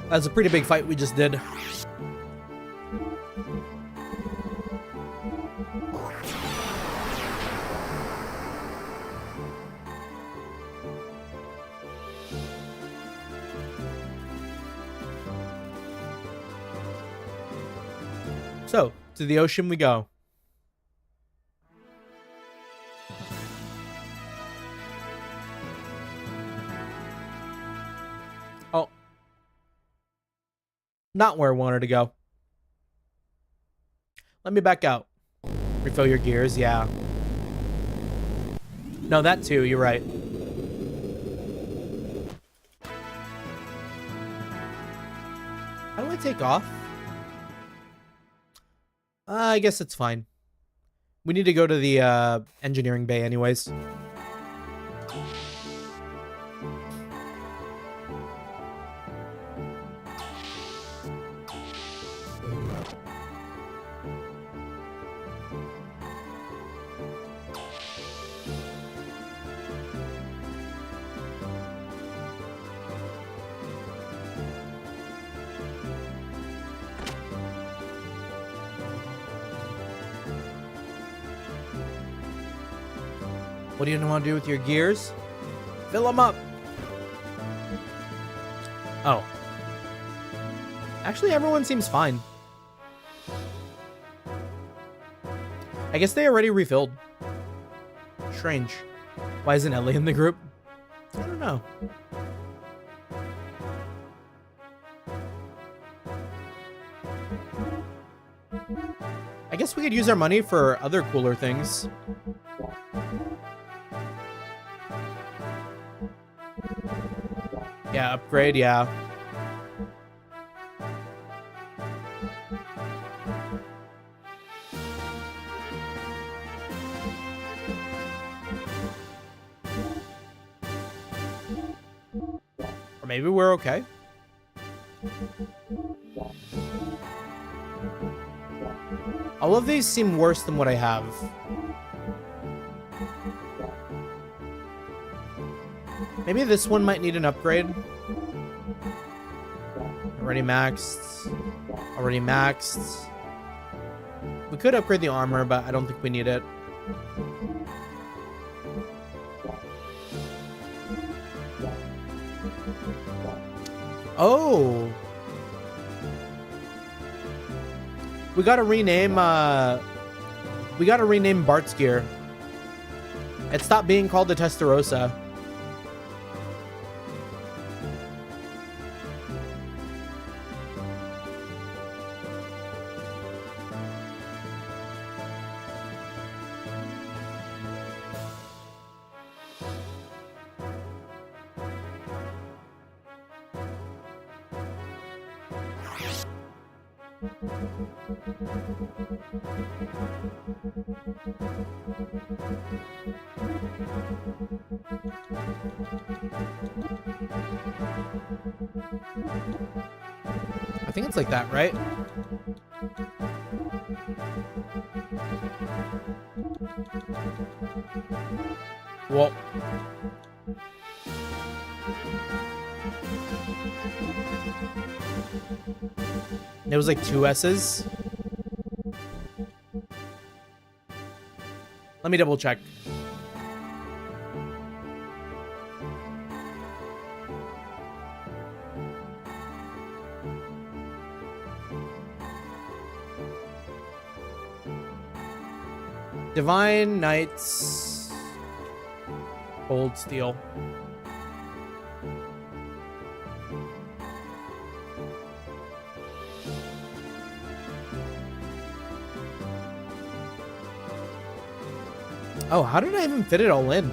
[SPEAKER 1] That's a pretty big fight we just did. So, to the ocean we go. Oh. Not where I wanted to go. Let me back out. Refill your gears, yeah. No, that too, you're right. How do I take off? I guess it's fine. We need to go to the engineering bay anyways. What do you want to do with your gears? Fill them up. Oh. Actually, everyone seems fine. I guess they already refilled. Strange. Why isn't Ellie in the group? I don't know. I guess we could use our money for other cooler things. Yeah, upgrade, yeah. Or maybe we're okay. All of these seem worse than what I have. Maybe this one might need an upgrade. Already maxed. Already maxed. We could upgrade the armor, but I don't think we need it. Oh. We gotta rename Bart's gear. It stopped being called the Testarossa. I think it's like that, right? Well, it was like 2 S's. Let me double check. Divine Knights. Cold Steel. Oh, how did I even fit it all in?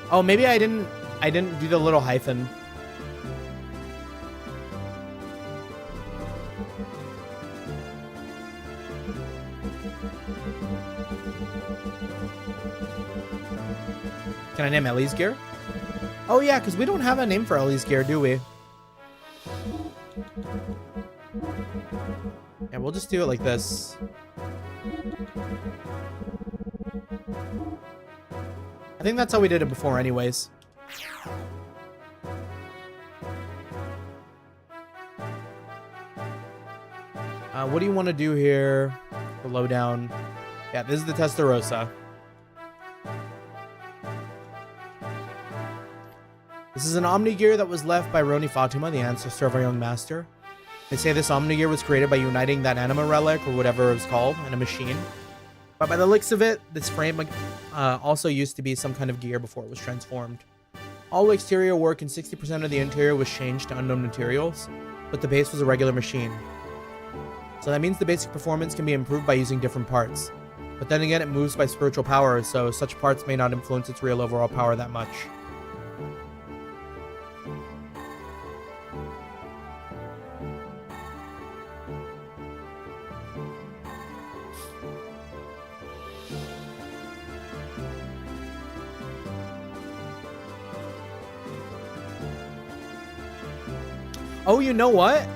[SPEAKER 1] Oh, maybe I didn't do the little hyphen. Can I name Ellie's gear? Oh yeah, because we don't have a name for Ellie's gear, do we? Yeah, we'll just do it like this. I think that's how we did it before anyways. What do you want to do here? The lowdown. Yeah, this is the Testarossa. This is an Omni gear that was left by Roni Fatima, the ancestor of our young master. They say this Omni gear was created by uniting that anima relic, or whatever it was called, in a machine. But by the looks of it, this frame also used to be some kind of gear before it was transformed. All exterior work and 60% of the interior was changed to unknown materials, but the base was a regular machine. So that means the basic performance can be improved by using different parts. But then again, it moves by spiritual power, so such parts may not influence its real overall power that much. Oh, you know what?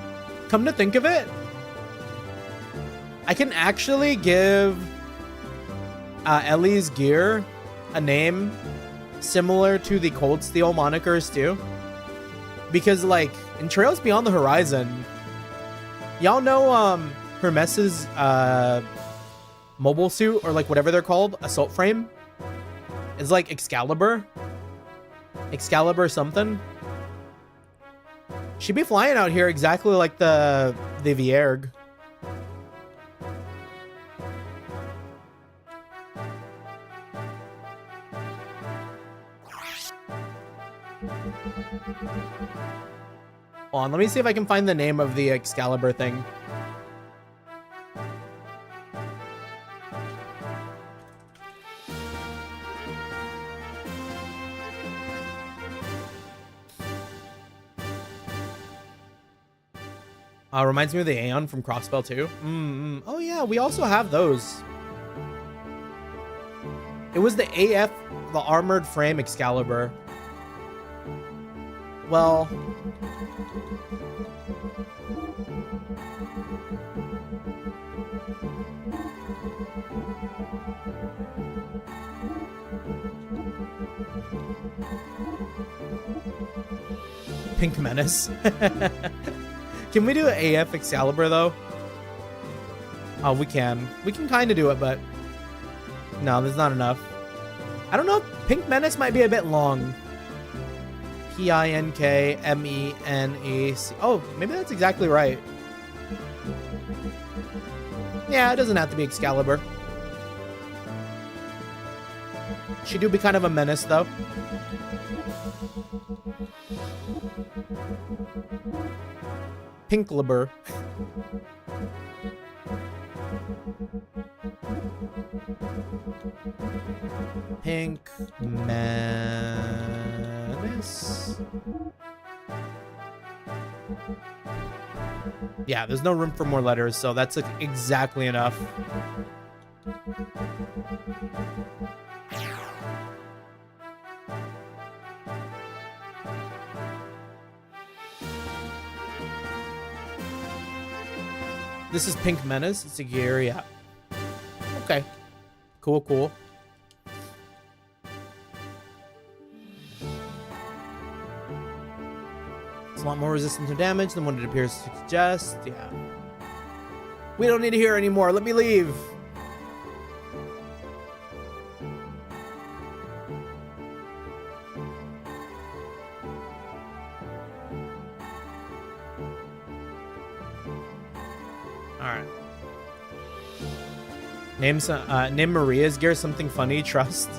[SPEAKER 1] Come to think of it, I can actually give Ellie's gear a name similar to the Cold Steel monikers too. Because like in Trails Beyond the Horizon, y'all know Hermes's mobile suit, or like whatever they're called, assault frame, is like Excalibur. Excalibur something. She'd be flying out here exactly like the Vierg. Hold on, let me see if I can find the name of the Excalibur thing. Reminds me of the Aeon from Crossbell 2. Oh yeah, we also have those. It was the AF, the armored frame Excalibur. Well, Pink Menace. Can we do an AF Excalibur though? Oh, we can. We can kind of do it, but no, there's not enough. I don't know. Pink Menace might be a bit long. Pinkmenace. Oh, maybe that's exactly right. Yeah, it doesn't have to be Excalibur. She do be kind of a menace though. Pinklibur. Pink Menace. Yeah, there's no room for more letters, so that's like exactly enough. This is Pink Menace. It's a gear, yeah. Okay. Cool, cool. It's a lot more resistant to damage than what it appears to suggest. Yeah. We don't need to hear anymore. Let me leave. Alright. Name Maria's gear something funny, trust.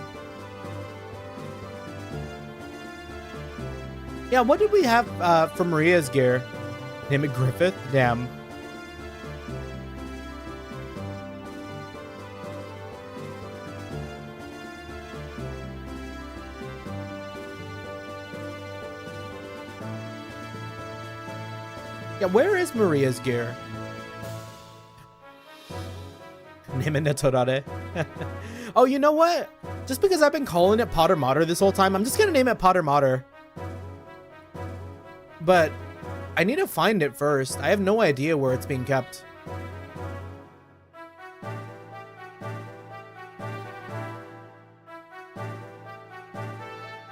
[SPEAKER 1] Yeah, what did we have for Maria's gear? Name it Griffith? Damn. Yeah, where is Maria's gear? Name it Netorare. Oh, you know what? Just because I've been calling it Potter Mater this whole time, I'm just gonna name it Potter Mater. But I need to find it first. I have no idea where it's being kept.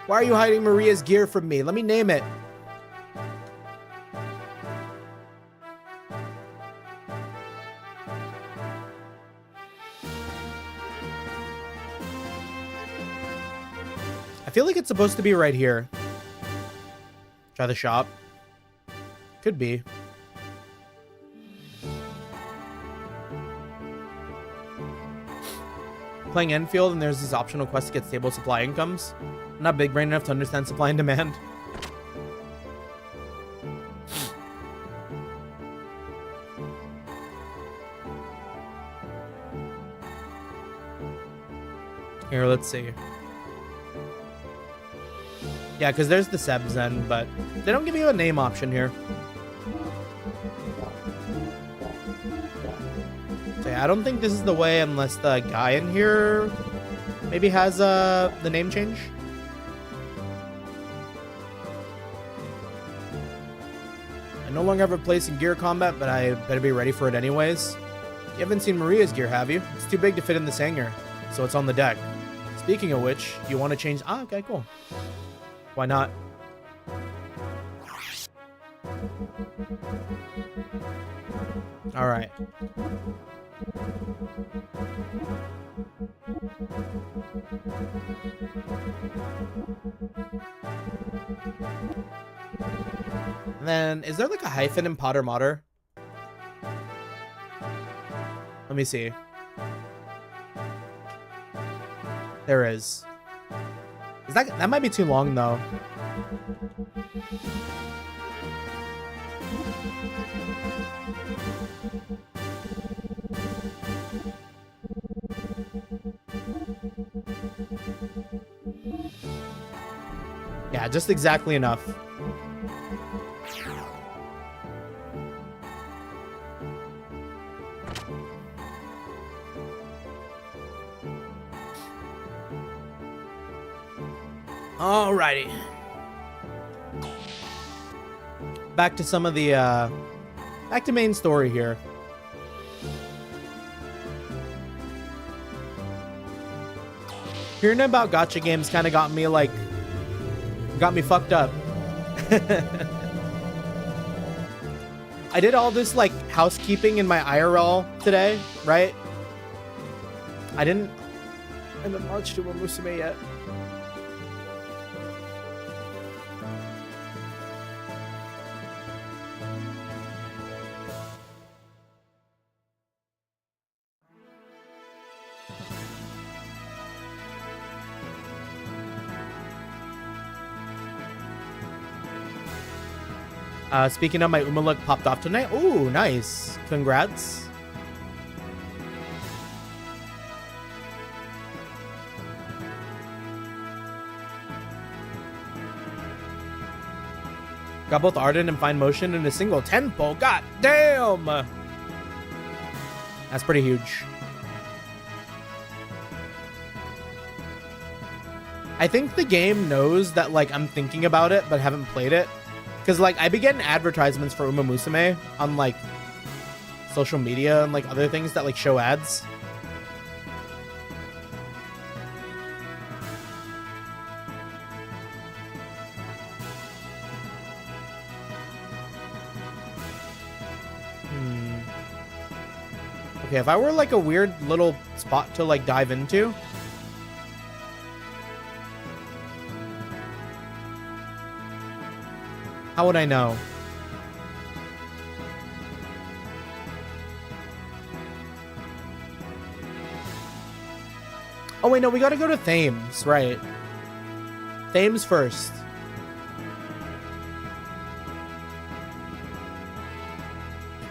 [SPEAKER 1] Why are you hiding Maria's gear from me? Let me name it. I feel like it's supposed to be right here. Try the shop. Could be. Playing Enfield and there's this optional quest to get stable supply incomes. I'm not big brain enough to understand supply and demand. Here, let's see. Yeah, because there's the Sebs then, but they don't give you a name option here. So yeah, I don't think this is the way unless the guy in here maybe has the name change. I no longer have a place in gear combat, but I better be ready for it anyways. You haven't seen Maria's gear, have you? It's too big to fit in this hangar, so it's on the deck. Speaking of which, you want to change... Ah, okay, cool. Why not? All right. And then, is there like a hyphen in Potter Modder? Let me see. There is. That might be too long though. Yeah, just exactly enough. Alrighty. Back to some of the, back to main story here. Hearing about gacha games kind of got me, like, got me fucked up. I did all this, like, housekeeping in my IRL today, right? I haven't marched to a Musume yet. Speaking of, my Uma look popped off tonight. Ooh, nice. Congrats. Got both Ardent and Fine Motion in a single tempo. God damn! That's pretty huge. I think the game knows that, like, I'm thinking about it, but haven't played it. Because, like, I be getting advertisements for Uma Musume on, like, social media and, like, other things that, like, show ads. Okay, if I were, like, a weird little spot to, like, dive into... How would I know? Oh wait, no, we gotta go to Thames, right? Thames first.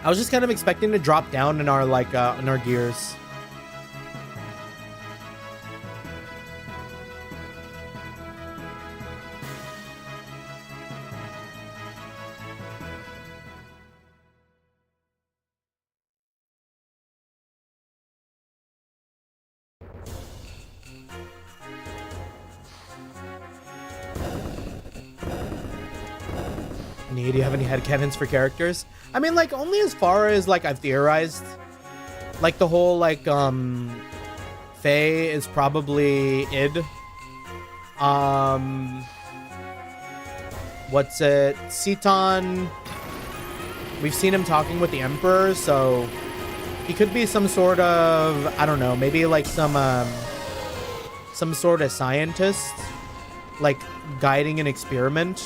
[SPEAKER 1] I was just kind of expecting to drop down in our, like, in our gears. Do you have any headcanons for characters? I mean, like, only as far as, like, I've theorized. Like, the whole, like, Fei is probably id. What's it? Citan. We've seen him talking with the Emperor, so he could be some sort of, I don't know, maybe, like, some sort of scientist, like, guiding an experiment.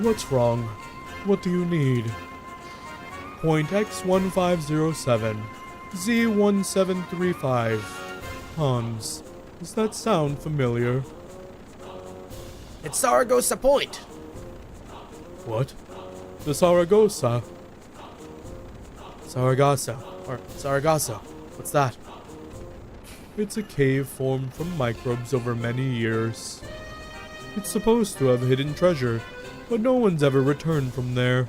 [SPEAKER 1] What's wrong? What do you need? Point X1507, Z1735. Hans, does that sound familiar? It's Saragossa Point. What? The Saragossa? Saragassa. Or Saragassa. What's that? It's a cave formed from microbes over many years. It's supposed to have hidden treasure, but no one's ever returned from there.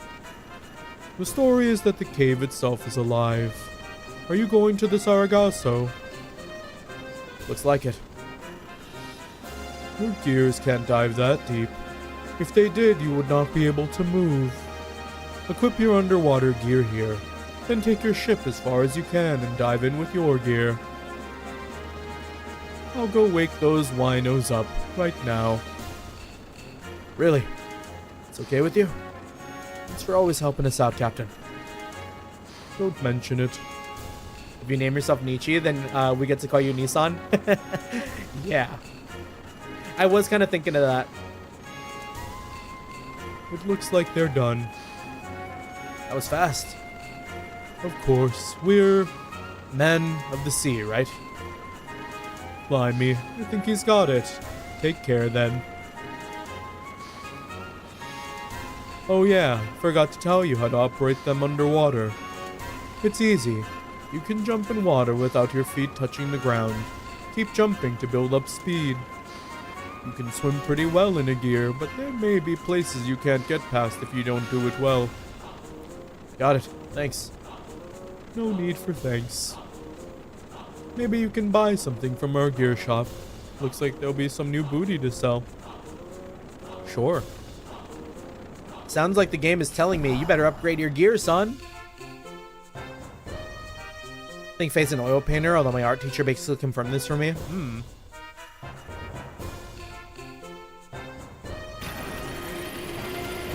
[SPEAKER 1] The story is that the cave itself is alive. Are you going to the Sargasso? Looks like it. Your gears can't dive that deep. If they did, you would not be able to move. Equip your underwater gear here, then take your ship as far as you can and dive in with your gear. I'll go wake those winos up right now. Really? It's okay with you? Thanks for always helping us out, Captain. Don't mention it. If you name yourself Nietzsche, then we get to call you Nissan. Yeah. I was kind of thinking of that. It looks like they're done. That was fast. Of course, we're men of the sea, right? Blimey, I think he's got it. Take care then. Oh yeah, forgot to tell you how to operate them underwater. It's easy. You can jump in water without your feet touching the ground. Keep jumping to build up speed. You can swim pretty well in a gear, but there may be places you can't get past if you don't do it well. Got it. Thanks. No need for thanks. Maybe you can buy something from our gear shop. Looks like there'll be some new booty to sell. Sure. Sounds like the game is telling me you better upgrade your gear, son. I think Fei's an oil painter, although my art teacher basically confirmed this for me.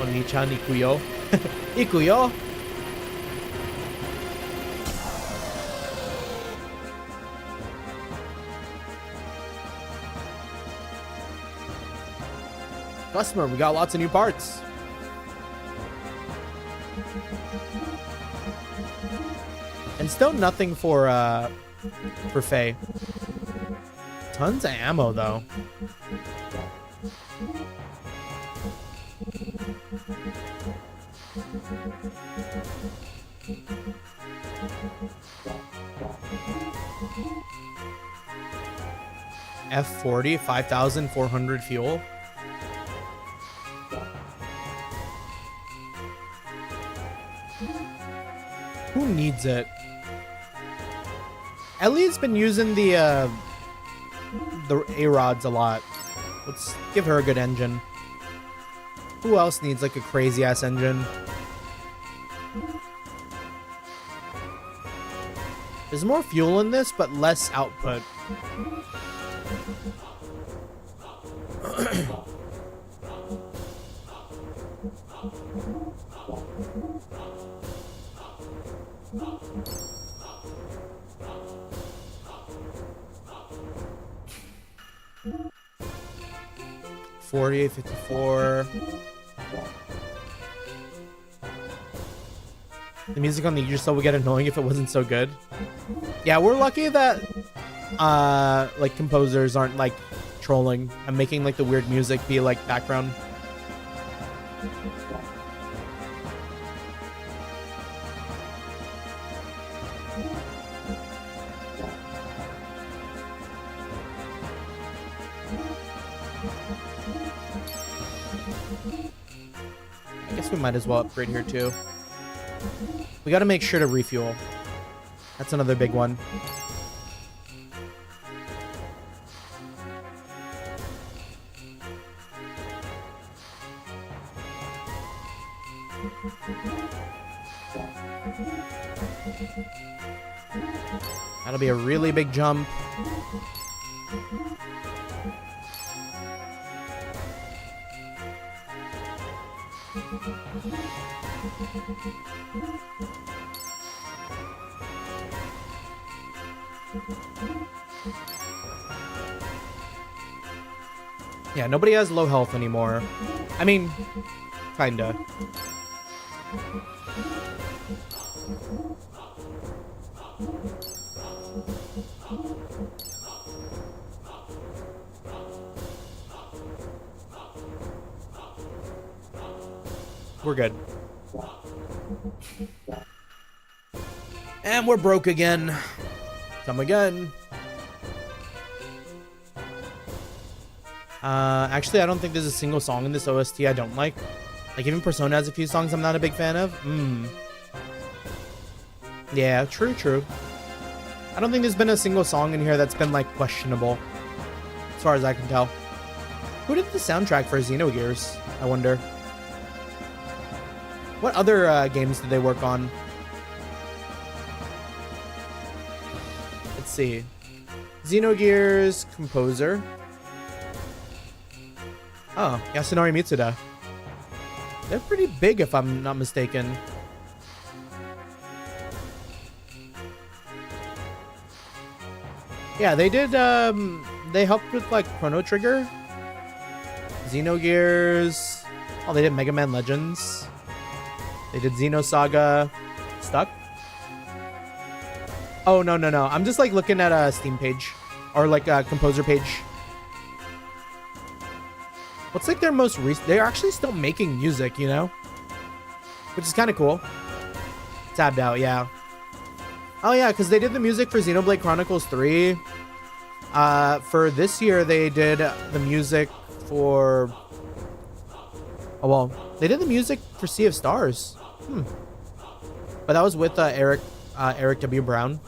[SPEAKER 1] Oni-chan ikuyo. Ikuyo? Customer, we got lots of new parts. And still nothing for Fei. Tons of ammo though. F40, 5,400 fuel. Who needs it? Ellie's been using the A-rods a lot. Let's give her a good engine. Who else needs like a crazy ass engine? There's more fuel in this, but less output. $48, $54. The music on the Aegis would get annoying if it wasn't so good. Yeah, we're lucky that like composers aren't like trolling and making like the weird music be like background. I guess we might as well upgrade here too. We got to make sure to refuel. That's another big one. That'll be a really big jump. Yeah, nobody has low health anymore. I mean, kinda. We're good. And we're broke again. Come again. Actually, I don't think there's a single song in this OST I don't like. Like, even Persona has a few songs I'm not a big fan of. Yeah, true. I don't think there's been a single song in here that's been, like, questionable. As far as I can tell. Who did the soundtrack for Xenogears, I wonder? What other games did they work on? Let's see. Xenogears composer. Oh, Yasunori Mitsuda. They're pretty big if I'm not mistaken. Yeah, they did, they helped with like Chrono Trigger, Xenogears. Oh, they did Mega Man Legends. They did Xenosaga. Stuck? Oh, no. I'm just like looking at a Steam page or like a composer page. What's like their most recent? They're actually still making music, you know, which is kind of cool. Tabbed out, yeah. Oh yeah, because they did the music for Xenoblade Chronicles 3. For this year, they did the music for... Oh, well, they did the music for Sea of Stars. But that was with Eric W. Brown.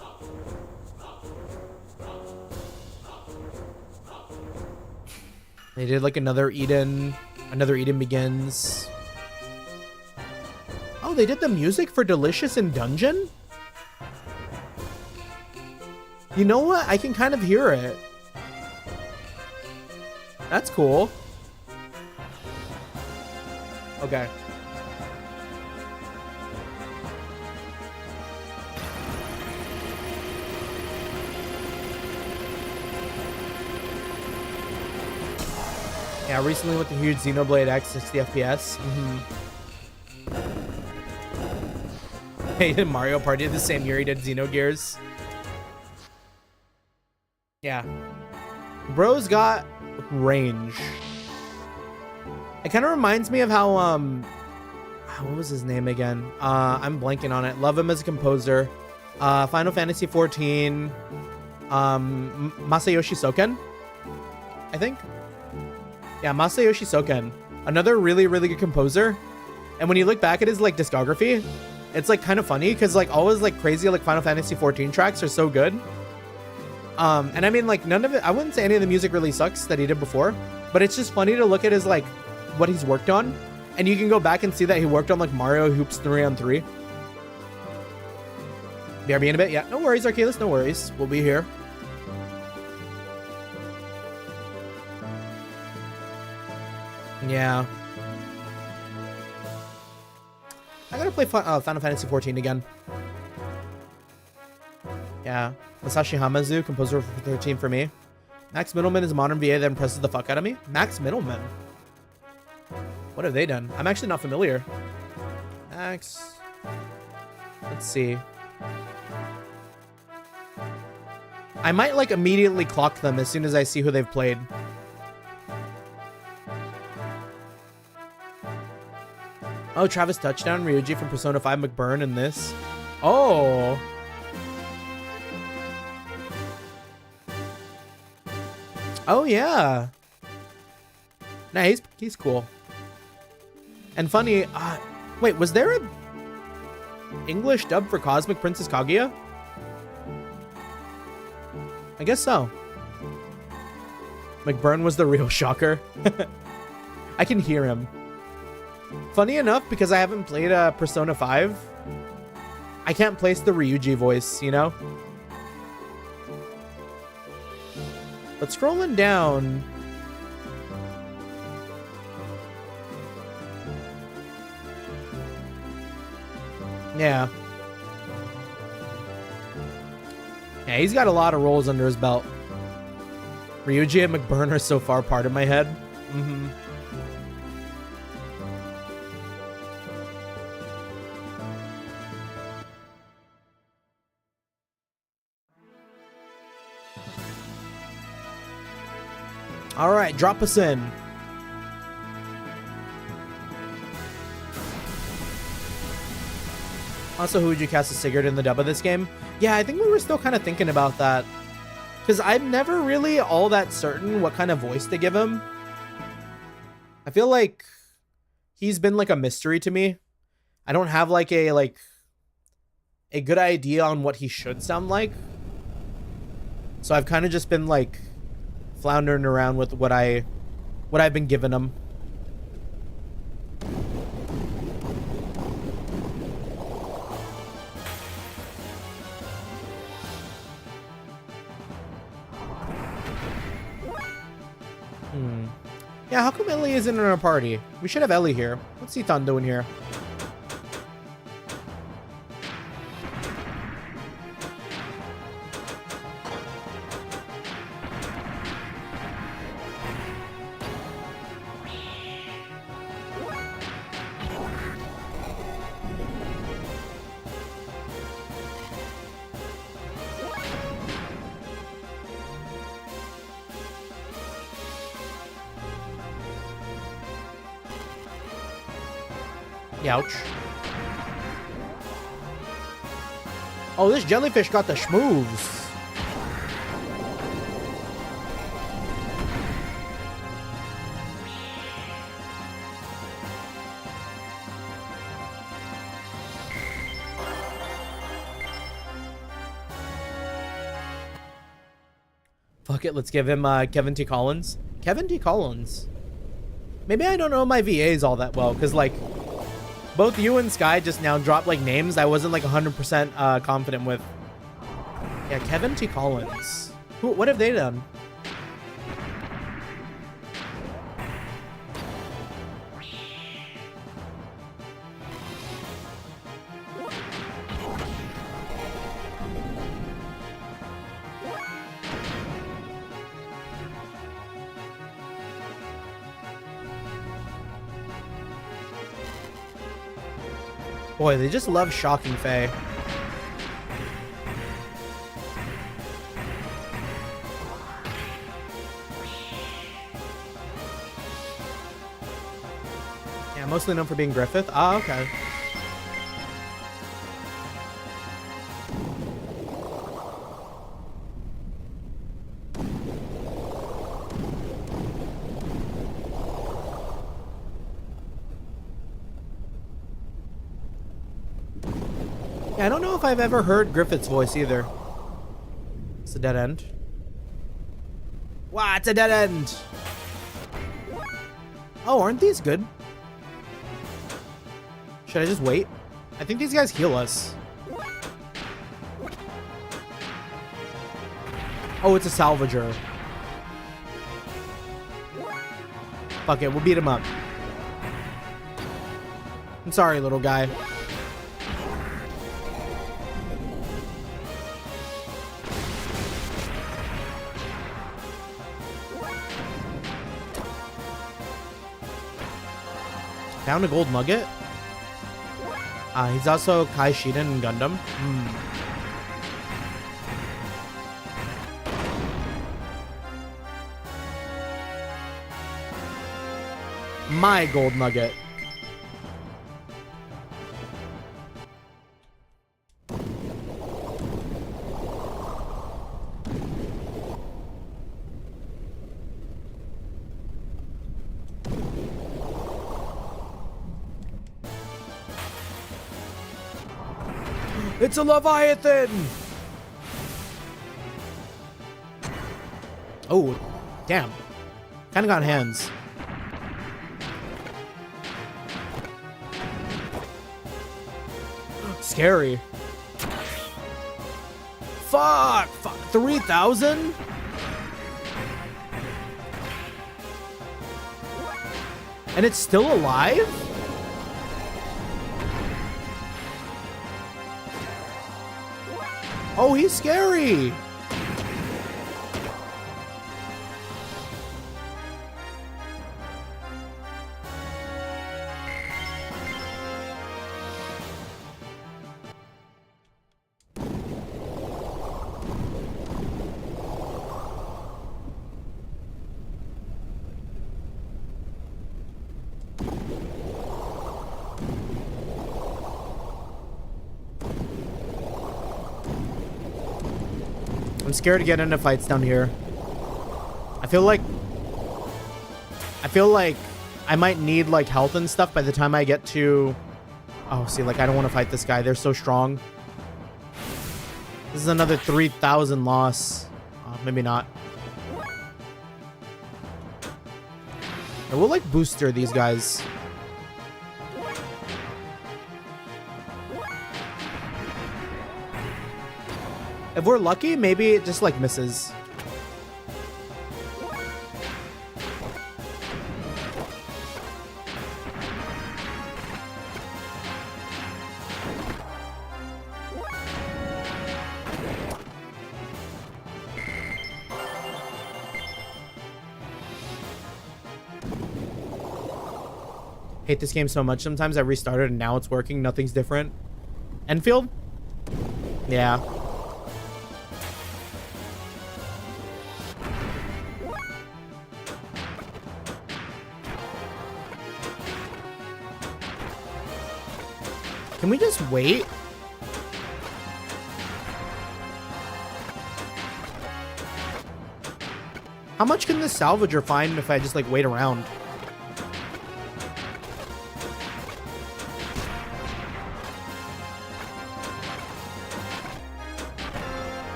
[SPEAKER 1] They did like another Eden Begins. Oh, they did the music for Delicious in Dungeon? You know what? I can kind of hear it. That's cool. Okay. Yeah, recently with the huge Xenoblade X 60 FPS. Hey, did Mario Party the same year he did Xenogears? Yeah. Bro's got range. It kind of reminds me of how, what was his name again? I'm blanking on it. Love him as a composer. Final Fantasy 14. Masayoshi Soken, I think. Yeah, Masayoshi Soken. Another really, really good composer. And when you look back at his, like, discography, it's, like, kind of funny because, like, all his, like, crazy, like, Final Fantasy 14 tracks are so good. And I mean, like, none of it, I wouldn't say any of the music really sucks that he did before, but it's just funny to look at his, like, what he's worked on. And you can go back and see that he worked on, like, Mario Hoops 3 on 3. BRB in a bit? Yeah, no worries, Arcalis, no worries. We'll be here. Yeah. I gotta play Final Fantasy 14 again. Yeah. Masashi Hamazu, composer for 13 for me. Max Middleman is a modern VA that impresses the fuck out of me. Max Middleman? What have they done? I'm actually not familiar. Max. Let's see. I might, like, immediately clock them as soon as I see who they've played. Oh, Travis Touchdown, Ryuji from Persona 5, McBurn in this. Oh. Oh, yeah. Nah, he's cool. And funny, wait, was there a English dub for Cosmic Princess Kaguya? I guess so. McBurn was the real shocker. I can hear him. Funny enough, because I haven't played Persona 5, I can't place the Ryuji voice, you know? But scrolling down... Yeah. Yeah, he's got a lot of roles under his belt. Ryuji and McBurn are so far part of my head. All right, drop us in. Also, who would you cast as Sigurd in the dub of this game? Yeah, I think we were still kind of thinking about that. Because I'm never really all that certain what kind of voice to give him. I feel like he's been like a mystery to me. I don't have like a good idea on what he should sound like. So I've kind of just been like floundering around with what I've been giving him. Yeah, how come Ellie isn't in our party? We should have Ellie here. What's Ethan doing here? Ouch. Oh, this jellyfish got the schmooves. Fuck it, let's give him Kevin T. Collins. Kevin T. Collins. Maybe I don't know my VAs all that well, because like both you and Sky just now dropped like names I wasn't like 100% confident with. Yeah, Kevin T. Collins. What have they done? Boy, they just love shocking Fei. Yeah, mostly known for being Griffith. Ah, okay. I don't know if I've ever heard Griffith's voice either. It's a dead end. Wow, it's a dead end. Oh, aren't these good? Should I just wait? I think these guys heal us. Oh, it's a salvager. Fuck it, we'll beat him up. I'm sorry, little guy. Found a gold nugget. He's also Kai Shiden in Gundam. My gold nugget. It's a Leviathan! Oh, damn. Kinda got hands. Scary. Fuck! 3,000? And it's still alive? Oh, he's scary. I'm scared to get into fights down here. I feel like I might need like health and stuff by the time I get to... Oh, see, like I don't want to fight this guy. They're so strong. This is another 3,000 loss. Maybe not. I will like booster these guys. If we're lucky, maybe it just like misses. Hate this game so much. Sometimes I restarted and now it's working. Nothing's different. Enfield? Yeah. Can we just wait? How much can this salvager find if I just like wait around?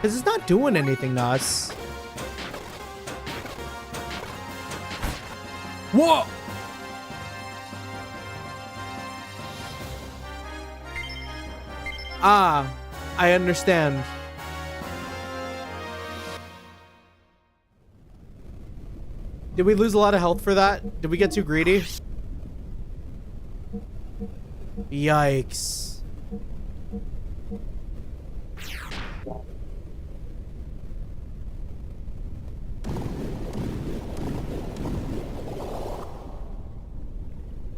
[SPEAKER 1] Because it's not doing anything to us. Whoa! Ah, I understand. Did we lose a lot of health for that? Did we get too greedy? Yikes.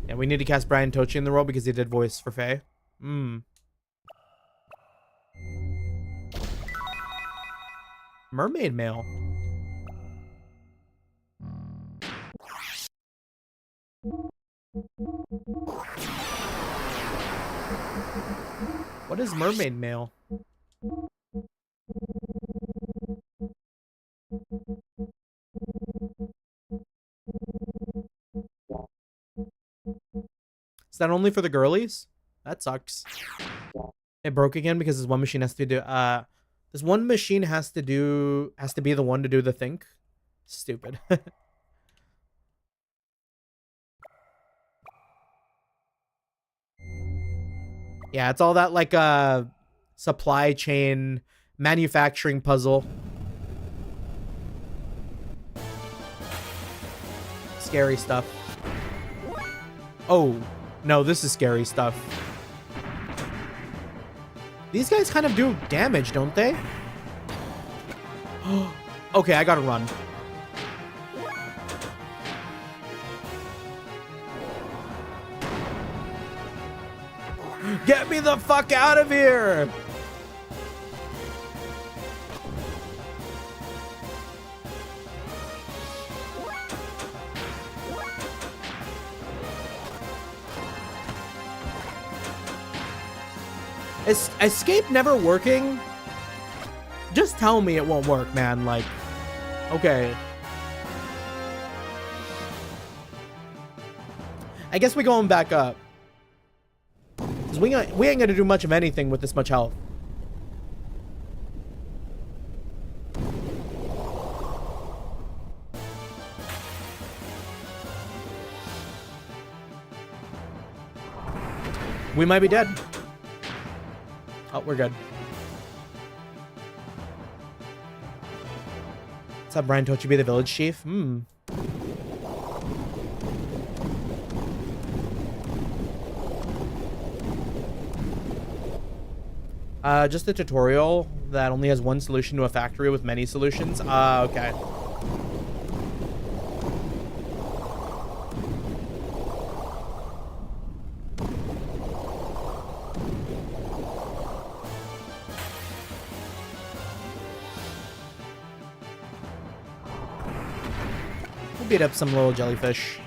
[SPEAKER 1] Yeah, we need to cast Brian Tochi in the role because he did voice for Fei. Mermaid mail. What is mermaid mail? Is that only for the girlies? That sucks. It broke again because this one machine has to do this one machine has to be the one to do the think. Stupid. Yeah, it's all that like supply chain manufacturing puzzle. Scary stuff. Oh, no, this is scary stuff. These guys kind of do damage, don't they? Okay, I gotta run. Get me the fuck out of here! Escape never working? Just tell me it won't work, man. Like, okay. I guess we're going back up. Because we ain't gonna do much of anything with this much health. We might be dead. Oh, we're good. Let's have Brian Tochi be the village chief. Just a tutorial that only has one solution to a factory with many solutions. Okay. We'll beat up some little jellyfish.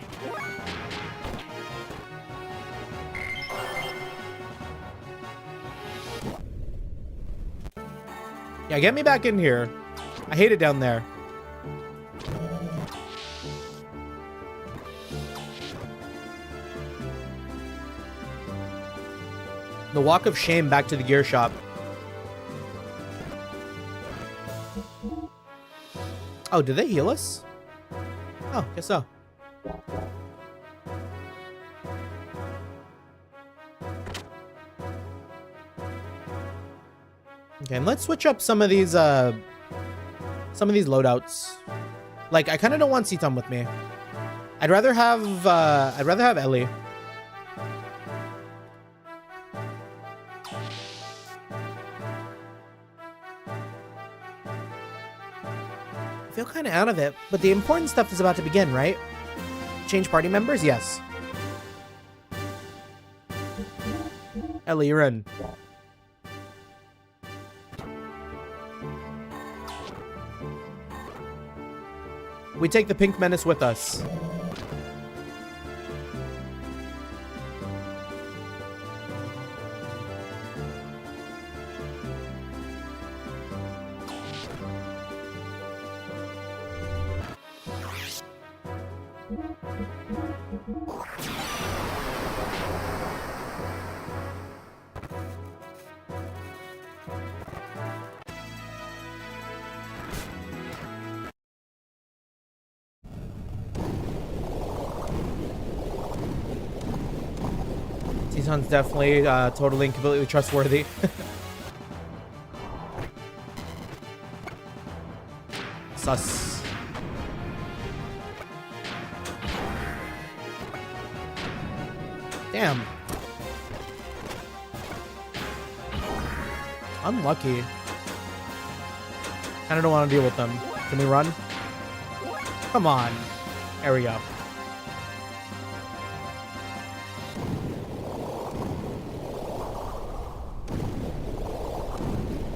[SPEAKER 1] Yeah, get me back in here. I hate it down there. The walk of shame back to the gear shop. Oh, did they heal us? Oh, guess so. Okay, and let's switch up some of these loadouts. Like, I kind of don't want Citan with me. I'd rather have Ellie. I Still kind of out of it, but the important stuff is about to begin, right? Change party members? Yes. Ellie, you're in. We take the pink menace with us. T-Son's definitely totally and completely trustworthy. Sus. Damn. Unlucky. Kinda don't want to deal with them. Can we run? Come on. There we go.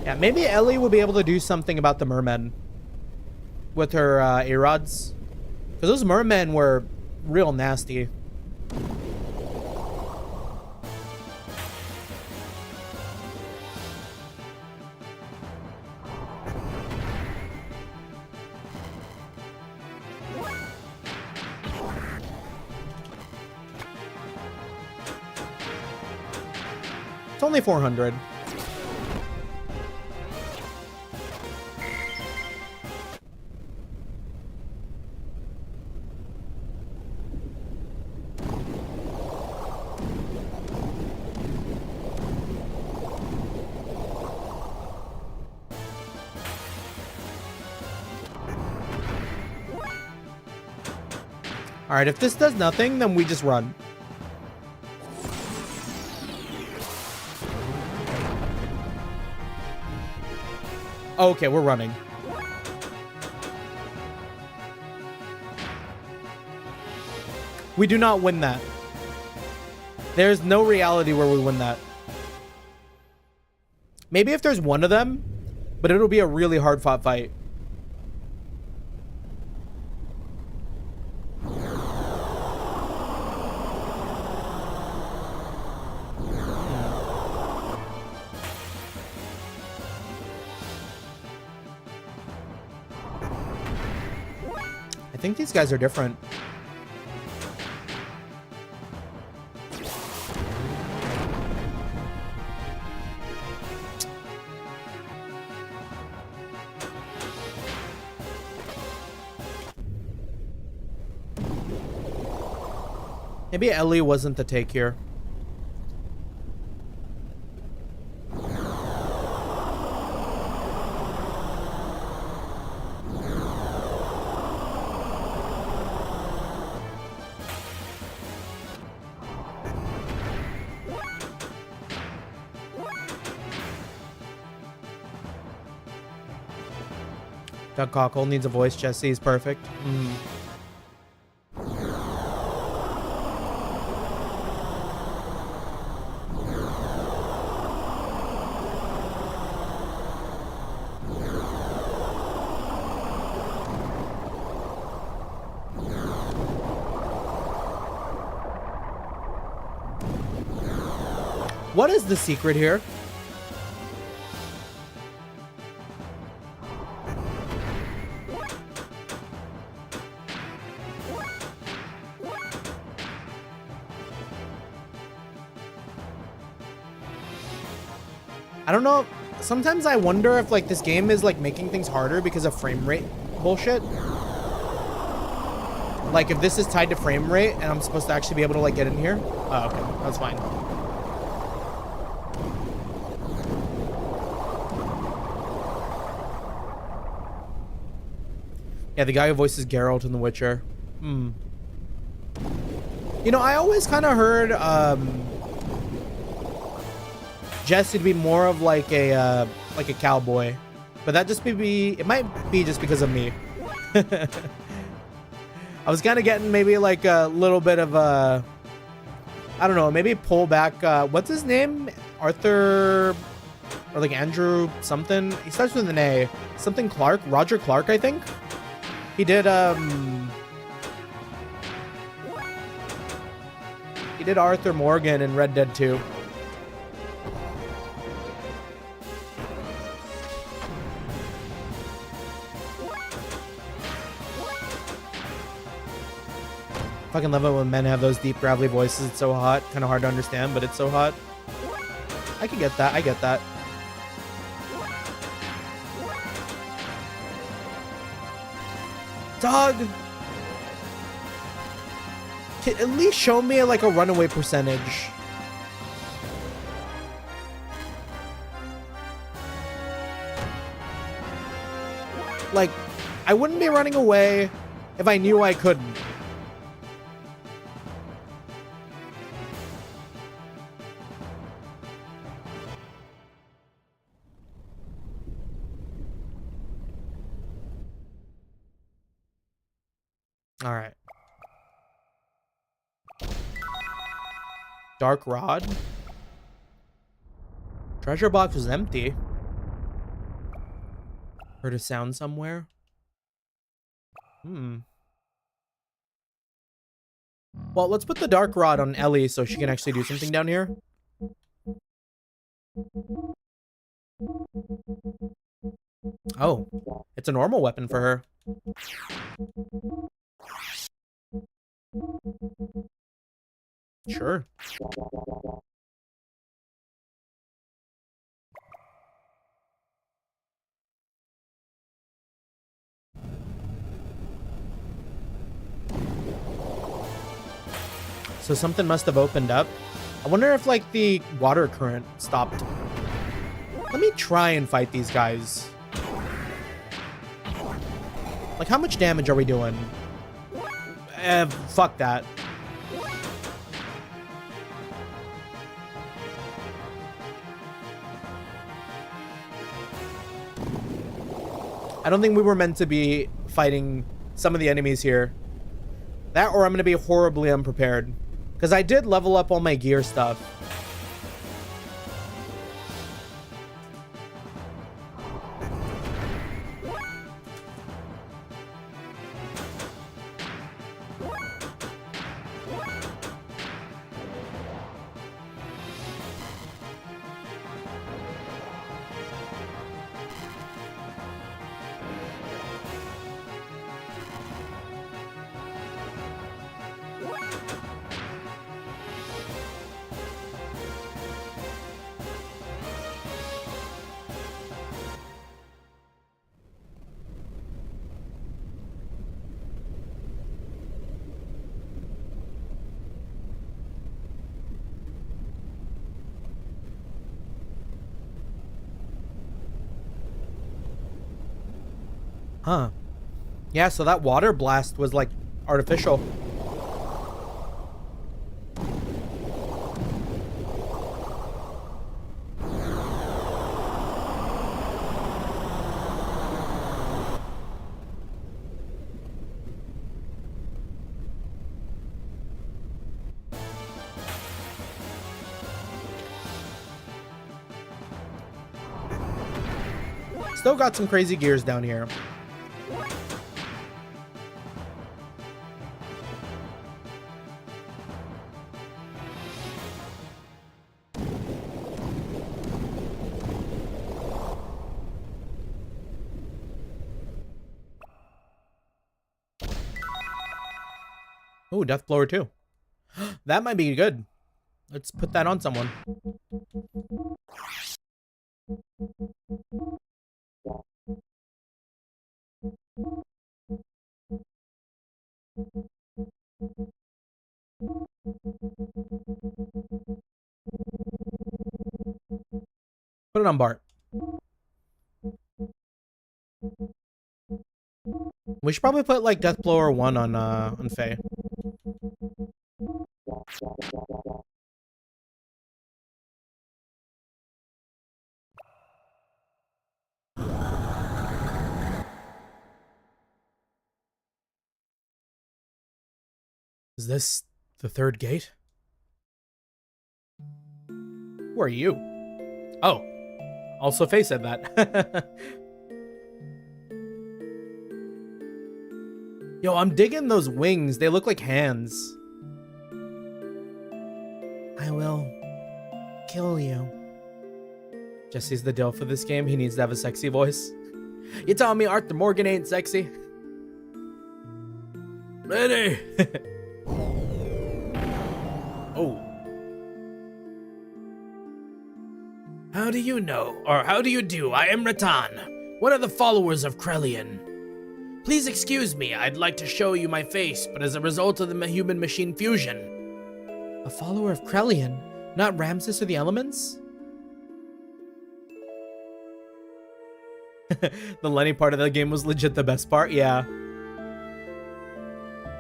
[SPEAKER 1] Yeah, maybe Ellie will be able to do something about the mermen with her A-rods. Because those mermen were real nasty. It's only 400. All right, if this does nothing, then we just run. Okay, we're running. We do not win that. There's no reality where we win that. Maybe if there's one of them, but it'll be a really hard fought fight. I think these guys are different. Maybe Ellie wasn't the take here. Doug Cockle needs a voice. Jesse is perfect. What is the secret here? I don't know. Sometimes I wonder if like this game is like making things harder because of frame rate bullshit. Like if this is tied to frame rate and I'm supposed to actually be able to like get in here. Oh, okay. That's fine. Yeah, the guy who voices Geralt in The Witcher. You know, I always kind of heard Jesse to be more of like a cowboy, but that just it might be just because of me. I was kind of getting maybe like a little bit of a, I don't know, maybe pull back. What's his name? Arthur or like Andrew something. He starts with an A. Something Clark. Roger Clark, I think. He did Arthur Morgan in Red Dead 2. Fucking love it when men have those deep gravelly voices. It's so hot. Kind of hard to understand, but it's so hot. I can get that. I get that. Dog. At least show me like a runaway percentage. Like, I wouldn't be running away if I knew I couldn't. All right. Dark rod. Treasure box was empty. Heard a sound somewhere. Well, let's put the dark rod on Ellie so she can actually do something down here. Oh, it's a normal weapon for her. Sure. So something must have opened up. I wonder if like the water current stopped. Let me try and fight these guys. Like, how much damage are we doing? Fuck that. I don't think we were meant to be fighting some of the enemies here. That or I'm going to be horribly unprepared. Because I did level up all my gear stuff. Huh. Yeah, so that water blast was like artificial. Still got some crazy gears down here. Oh, Death Blower too. That might be good. Let's put that on someone. Put it on Bart. We should probably put like Death Blower 1 on Fei. Is this the third gate? Who are you? Oh, also Fei said that. Yo, I'm digging those wings. They look like hands. I will kill you. Jesse's the deal for this game. He needs to have a sexy voice. You telling me Arthur Morgan ain't sexy? Ready? Oh. How do you know, or how do you do? I am Rattan, one of the followers of Krelian. Please excuse me, I'd like to show you my face, but as a result of the human-machine fusion. A follower of Krelian, not Ramses or the elements? The Lenny part of the game was legit the best part, yeah.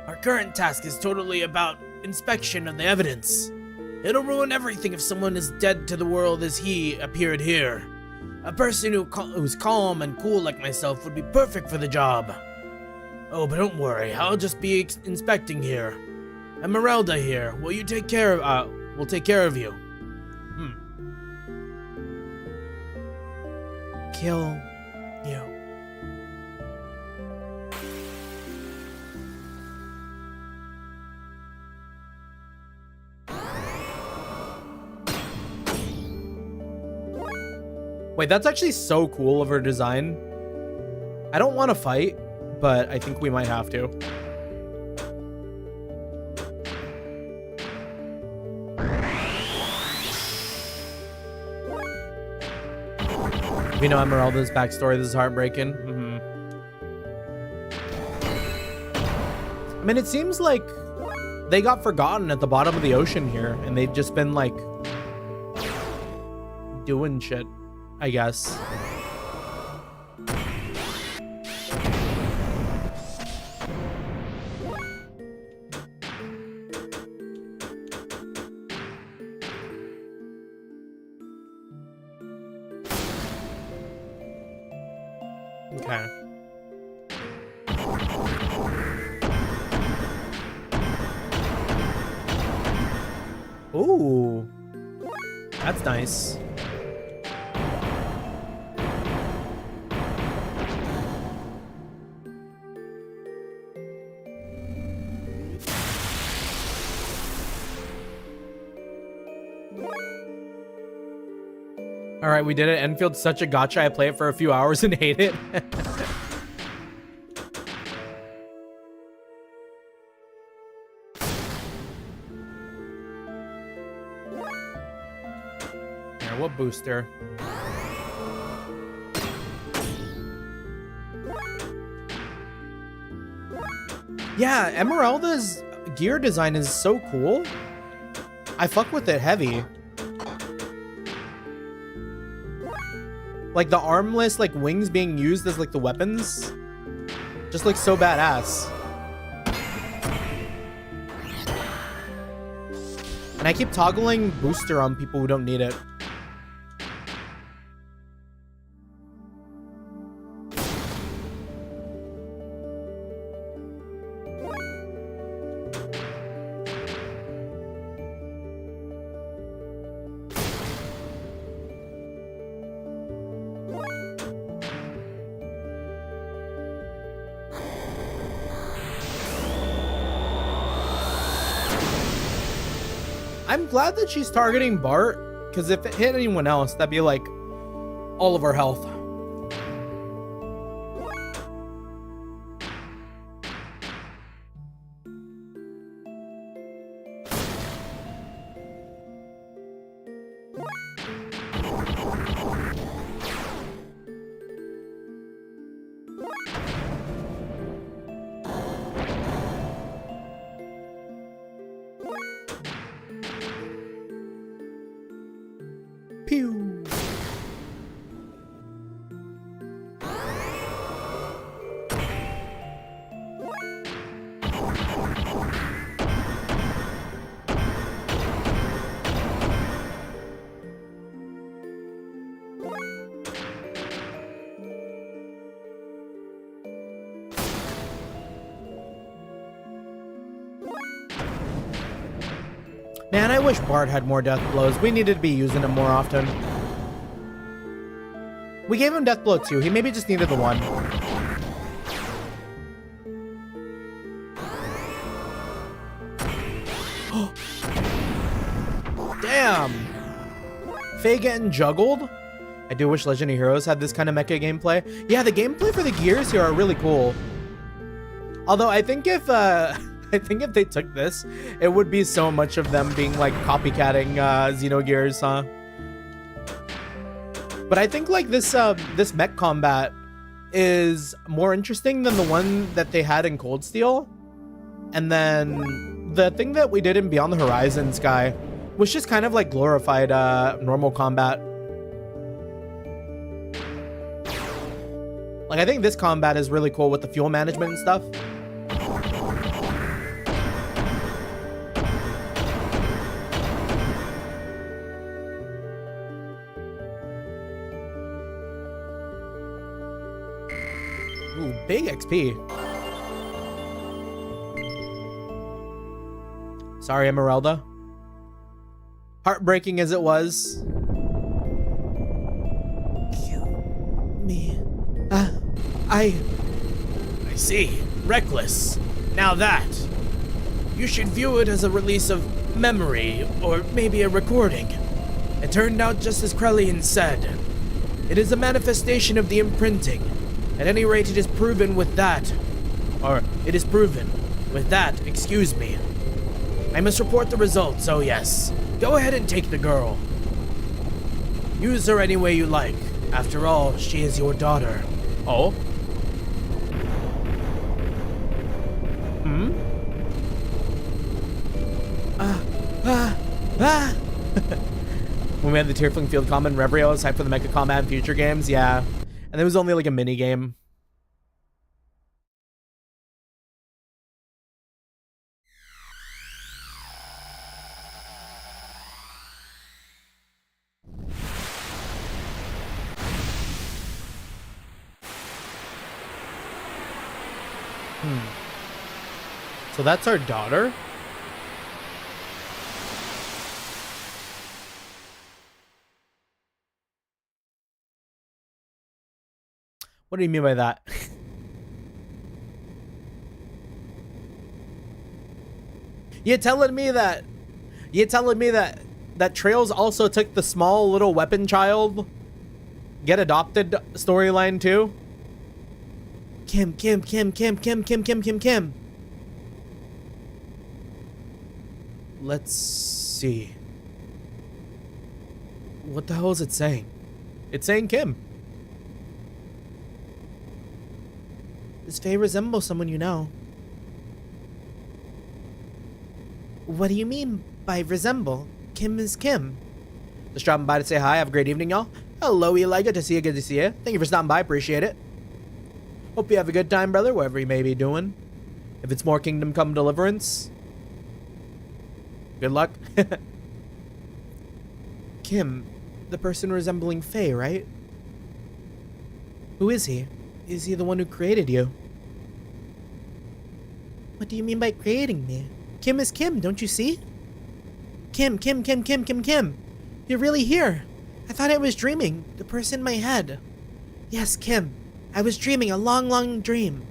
[SPEAKER 1] Our current task is totally about inspection of the evidence. It'll ruin everything if someone as dead to the world as he appeared here. A person who's calm and cool like myself would be perfect for the job. Oh, but don't worry, I'll just be inspecting here. Esmeralda here, will you take care of, we'll take care of you. Kill you. Wait, that's actually so cool of her design. I don't want to fight, but I think we might have to. We know Esmeralda's backstory. This is heartbreaking. I mean, it seems like they got forgotten at the bottom of the ocean here, and they've just been like doing shit, I guess. Okay. Ooh, that's nice. All right, we did it. Enfield's such a gotcha. I play it for a few hours and hate it. Here, what booster? Yeah, Esmeralda's gear design is so cool. I fuck with it heavy. Like the armless, like wings being used as like the weapons, just looks so badass. And I keep toggling booster on people who don't need it. I'm glad that she's targeting Bart, because if it hit anyone else, that'd be like all of our health. Pew. Man, I wish Bart had more death blows. We needed to be using him more often. We gave him death blow too. He maybe just needed the one. Damn. Fei getting juggled? I do wish Legend of Heroes had this kind of mecha gameplay. Yeah, the gameplay for the gears here are really cool. Although I think if they took this, it would be so much of them being like copycatting Xenogears, huh? But I think like this mech combat is more interesting than the one that they had in Cold Steel. And then the thing that we did in Beyond the Horizon Sky was just kind of like glorified normal combat. Like I think this combat is really cool with the fuel management and stuff. Ooh, big XP. Sorry, Emeralda. Heartbreaking as it was. Kill me. I see. Reckless. Now that. You should view it as a release of memory, or maybe a recording. It turned out just as Krellian said. It is a manifestation of the imprinting. At any rate, it is proven with that. Or, it is proven. With that, excuse me. I must report the results, oh yes. Go ahead and take the girl. Use her any way you like. After all, she is your daughter. Oh? Hmm? When we had the Tearfling Field Common Reverie, I was hyped for the Mecha Combat in future games, yeah. And it was only like a mini game. So that's our daughter? What do you mean by that? You're telling me that Trails also took the small little weapon child get adopted storyline too? Kim. Let's see. What the hell is it saying? It's saying Kim. Does Fei resemble someone you know? What do you mean by resemble? Kim is Kim. Just dropping by to say hi. Have a great evening, y'all. Hello, Eli. Good to see you. Good to see you. Thank you for stopping by. Appreciate it. Hope you have a good time, brother, wherever you may be doing. If it's more Kingdom Come Deliverance, good luck. Kim, the person resembling Fei, right? Who is he? Is he the one who created you? What do you mean by creating me? Kim is Kim, don't you see? Kim. You're really here. I thought I was dreaming. The person in my head. Yes, Kim. I was dreaming a long dream.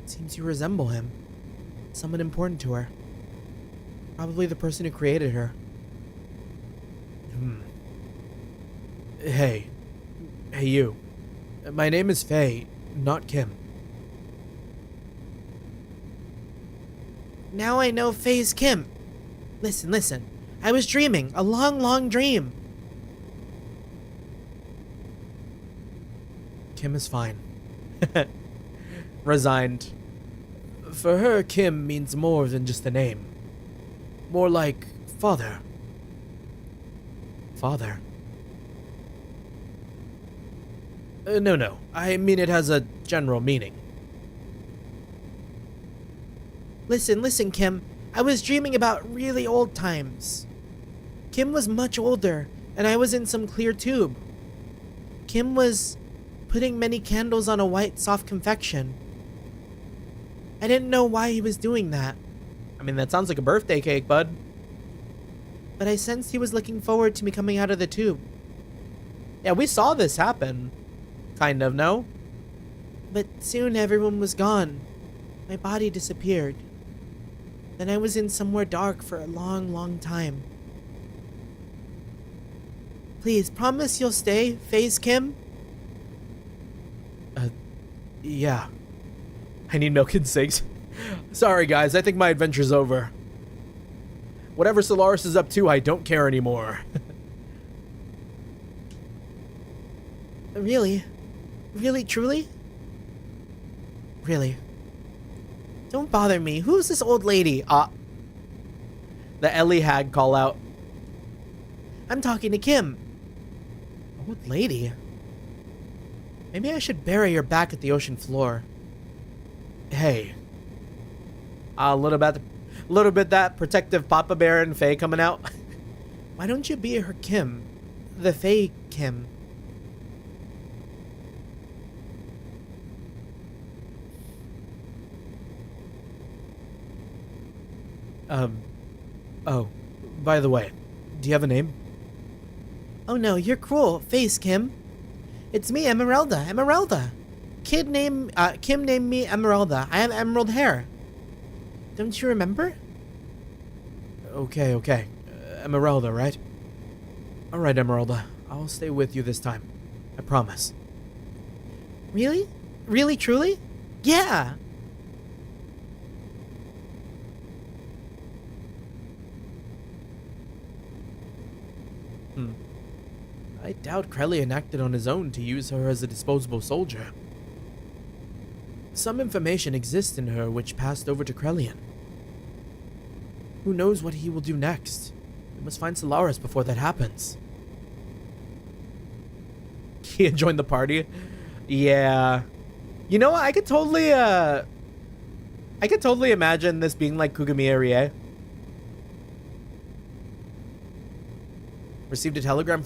[SPEAKER 1] It seems you resemble him. Someone important to her. Probably the person who created her. Hey you. My name is Fei, not Kim. Now I know Fei's Kim. Listen. I was dreaming, a long dream. Kim is fine. Resigned. For her, Kim means more than just a name. More like father. Father? No. I mean it has a general meaning. Listen, Kim. I was dreaming about really old times. Kim was much older, and I was in some clear tube. Kim was putting many candles on a white, soft confection. I didn't know why he was doing that. mean, that sounds like a birthday cake, bud. But I sensed he was looking forward to me coming out of the tube. Yeah, we saw this happen. Kind of, no? But soon everyone was gone. My body disappeared. Then I was in somewhere dark for a long, long time. Please, promise you'll stay, Phase Kim? Yeah. I need milk and cigs. Sorry, guys, I think my adventure's over. Whatever Solaris is up to, I don't care anymore. Really? Really, truly? Really? Don't bother me. Who's this old lady? The Ellie hag call out. I'm talking to Kim. Old lady? Maybe I should bury her back at the ocean floor. Hey. A little bit that protective Papa Bear and Fei coming out. Why don't you be her Kim? The Fei Kim. Oh, by the way, do you have a name? Oh no, you're cruel, Face Kim. It's me, Emeralda. Kim named me Emeralda. I have emerald hair. Don't you remember? Okay. Emeralda, right? Alright, Emeralda. I'll stay with you this time. I promise. Really? Really, truly? Yeah! I doubt Krelian acted on his own to use her as a disposable soldier. Some information exists in her which passed over to Krelian. Who knows what he will do next? We must find Solaris before that happens. He joined the party? Yeah. You know what? I could totally imagine this being like Kugamiya Rie. Received a telegram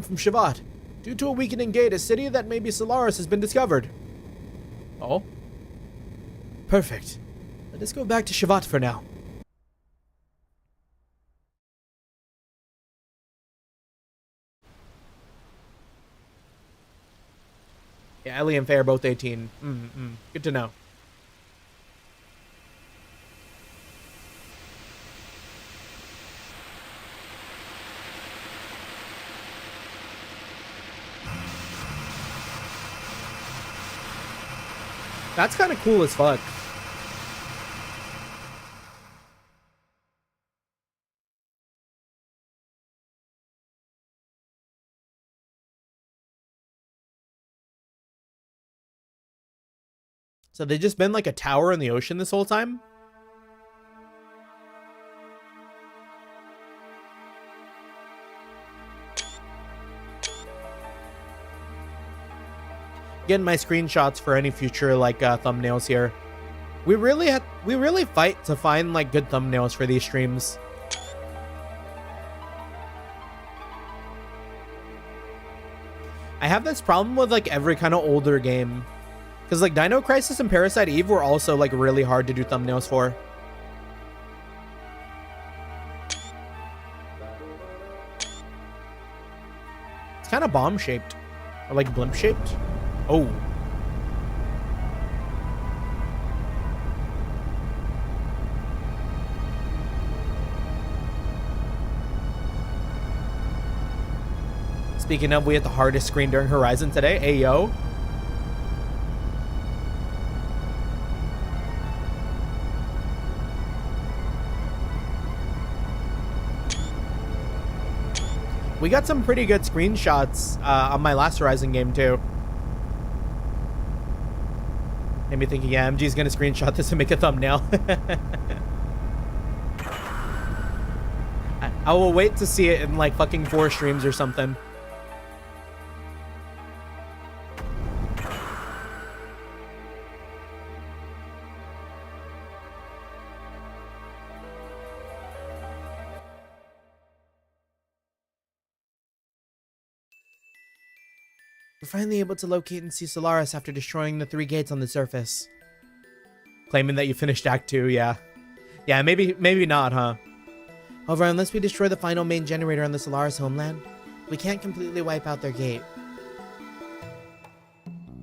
[SPEAKER 1] from Shivat. Due to a weakening gate, a city that may be Solaris has been discovered. Oh? Perfect. Let us go back to Shivat for now. Yeah, Ellie and Faye are both 18. Good to know. That's kind of cool as fuck. So they just been like a tower in the ocean this whole time? Getting my screenshots for any future like thumbnails here. We really fight to find like good thumbnails for these streams. I have this problem with like every kind of older game. Because like Dino Crisis and Parasite Eve were also like really hard to do thumbnails for. It's kind of bomb shaped. Or like blimp shaped. Oh. Speaking of, we had the hardest screen during Horizon today. Hey, yo. We got some pretty good screenshots on my last Horizon game, too. Made me thinking, yeah, MG's gonna screenshot this and make a thumbnail. I will wait to see it in like fucking 4 streams or something. We're finally able to locate and see Solaris after destroying the 3 gates on the surface. Claiming that you finished Act 2, yeah. Yeah, maybe not, huh? However, unless we destroy the final main generator on the Solaris homeland, we can't completely wipe out their gate.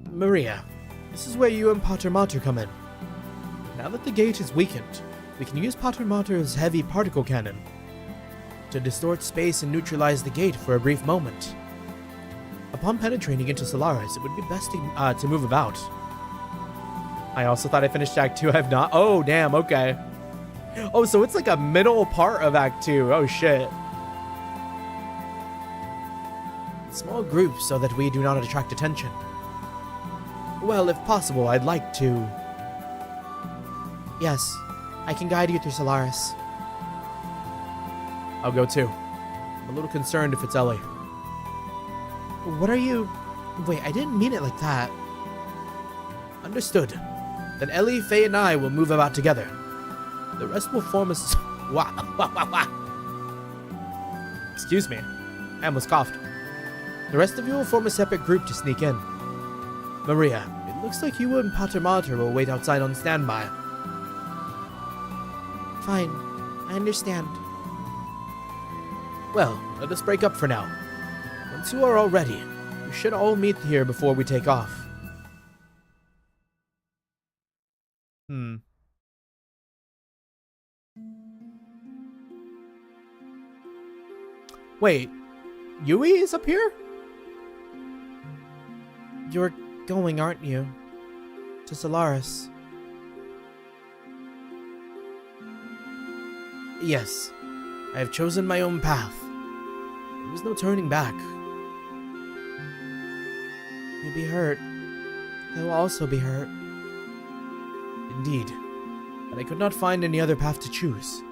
[SPEAKER 1] Maria, this is where you and Pater Mater come in. Now that the gate is weakened, we can use Pater Mater's heavy particle cannon to distort space and neutralize the gate for a brief moment. Upon penetrating into Solaris, it would be best to move about. I also thought I finished Act 2. I have not. Oh, damn, okay. Oh, so it's like a middle part of Act 2. Oh, shit. Small groups so that we do not attract attention. Well, if possible, I'd like to... Yes, I can guide you through Solaris. I'll go too. I'm a little concerned if it's Ellie. What are you... Wait, I didn't mean it like that. Understood. Then Ellie, Fei, and I will move about together. The rest will form a... Excuse me. I almost coughed. The rest of you will form a separate group to sneak in. Maria, it looks like you and Pater Mater will wait outside on standby. Fine. I understand. Well, let us break up for now. Once you are all ready, we should all meet here before we take off. Wait, Yui is up here? You're going, aren't you? To Solaris. Yes, I have chosen my own path. There is no turning back. You'll be hurt. I will also be hurt. Indeed, but I could not find any other path to choose.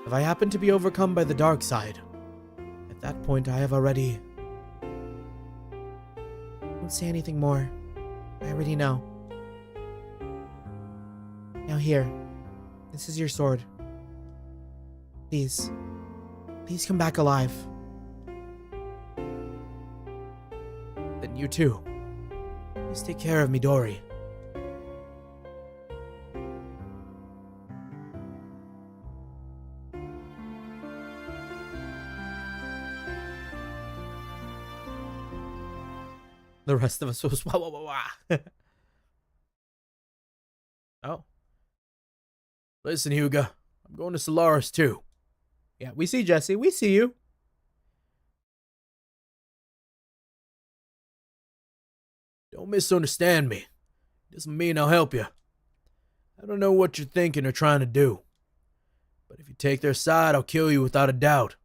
[SPEAKER 1] If I happen to be overcome by the dark side, at that point I have already... Don't say anything more. I already know. Now here, this is your sword. Please come back alive. Then you too. Please take care of Midori. The rest of us was wah wah wah wah. Oh. Listen, Hugo. I'm going to Solaris too. Yeah, we see Jesse. We see you. Don't misunderstand me. Doesn't mean I'll help you. I don't know what you're thinking or trying to do. But if you take their side, I'll kill you without a doubt.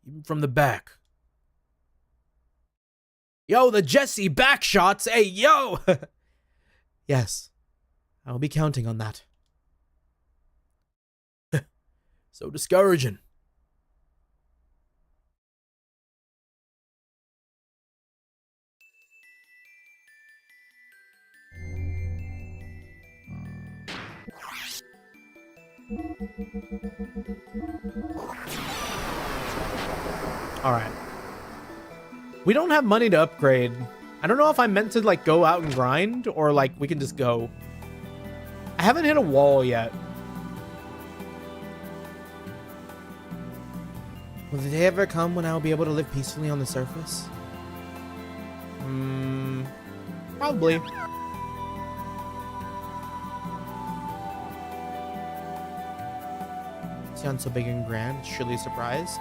[SPEAKER 1] Even from the back. Yo, the Jesse back shots. Hey, yo! Yes. I'll be counting on that. So discouraging. Alright. We don't have money to upgrade. I don't know if I'm meant to, like, go out and grind, or, like, we can just go. I haven't hit a wall yet. Will the day ever come when I'll be able to live peacefully on the surface? Probably. Sounds so big and grand, surely a surprise.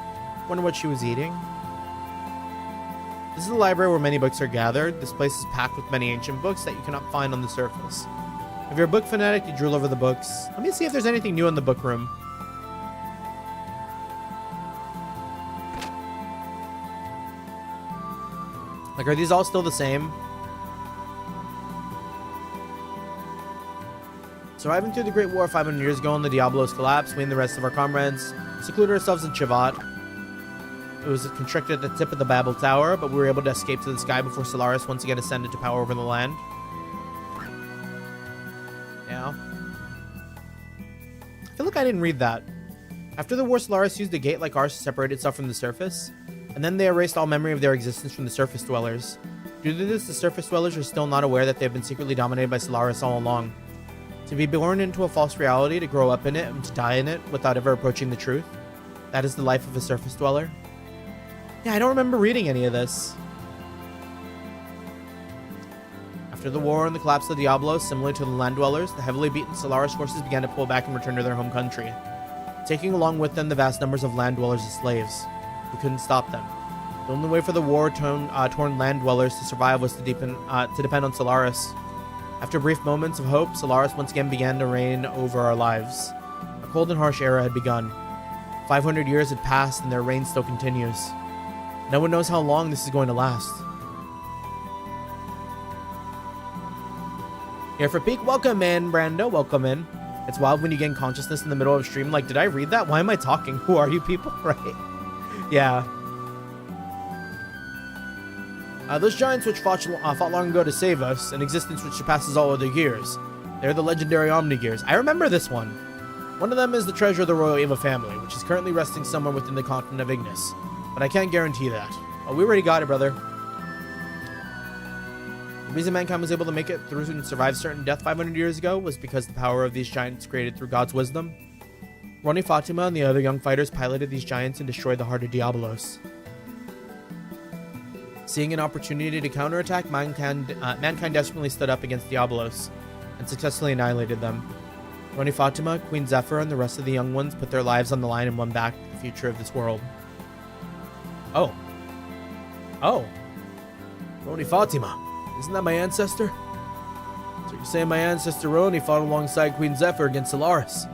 [SPEAKER 1] Wonder what she was eating. This is a library where many books are gathered. This place is packed with many ancient books that you cannot find on the surface. If you're a book fanatic, you drool over the books. Let me see if there's anything new in the book room. Like, are these all still the same? Surviving through the Great War 500 years ago and the Diablo's collapse, we and the rest of our comrades secluded ourselves in Chivat. It was constricted at the tip of the Babel Tower, but we were able to escape to the sky before Solaris once again ascended to power over the land. Yeah. I feel like I didn't read that. After the war, Solaris used a gate like ours to separate itself from the surface, and then they erased all memory of their existence from the surface dwellers. Due to this, the surface dwellers are still not aware that they have been secretly dominated by Solaris all along. To be born into a false reality, to grow up in it, and to die in it without ever approaching the truth. That is the life of a surface dweller. Yeah, I don't remember reading any of this. After the war and the collapse of Diablos, similar to the land dwellers, the heavily beaten Solaris forces began to pull back and return to their home country, taking along with them the vast numbers of land dwellers as slaves. We couldn't stop them. The only way for the war-torn land dwellers to survive was to depend on Solaris. After brief moments of hope, Solaris once again began to reign over our lives. A cold and harsh era had begun. 500 years had passed and their reign still continues. No one knows how long this is going to last. Here for Peak, welcome in, Brando, welcome in. It's wild when you gain consciousness in the middle of a stream. Like, did I read that? Why am I talking? Who are you people? Right? Yeah. Those giants which fought long ago to save us, an existence which surpasses all other gears. They're the legendary Omni-Gears. I remember this one. One of them is the treasure of the Royal Eva family, which is currently resting somewhere within the continent of Ignis. But I can't guarantee that. Oh, we already got it, brother. The reason mankind was able to make it through and survive certain death 500 years ago was because the power of these giants created through God's wisdom. Roni Fatima and the other young fighters piloted these giants and destroyed the heart of Diablos. Seeing an opportunity to counterattack, mankind desperately stood up against Diablos and successfully annihilated them. Roni Fatima, Queen Zephyr, and the rest of the young ones put their lives on the line and won back the future of this world. Oh. Oh. Roni Fatima. Isn't that my ancestor? So you're saying my ancestor Roni fought alongside Queen Zephyr against Solaris?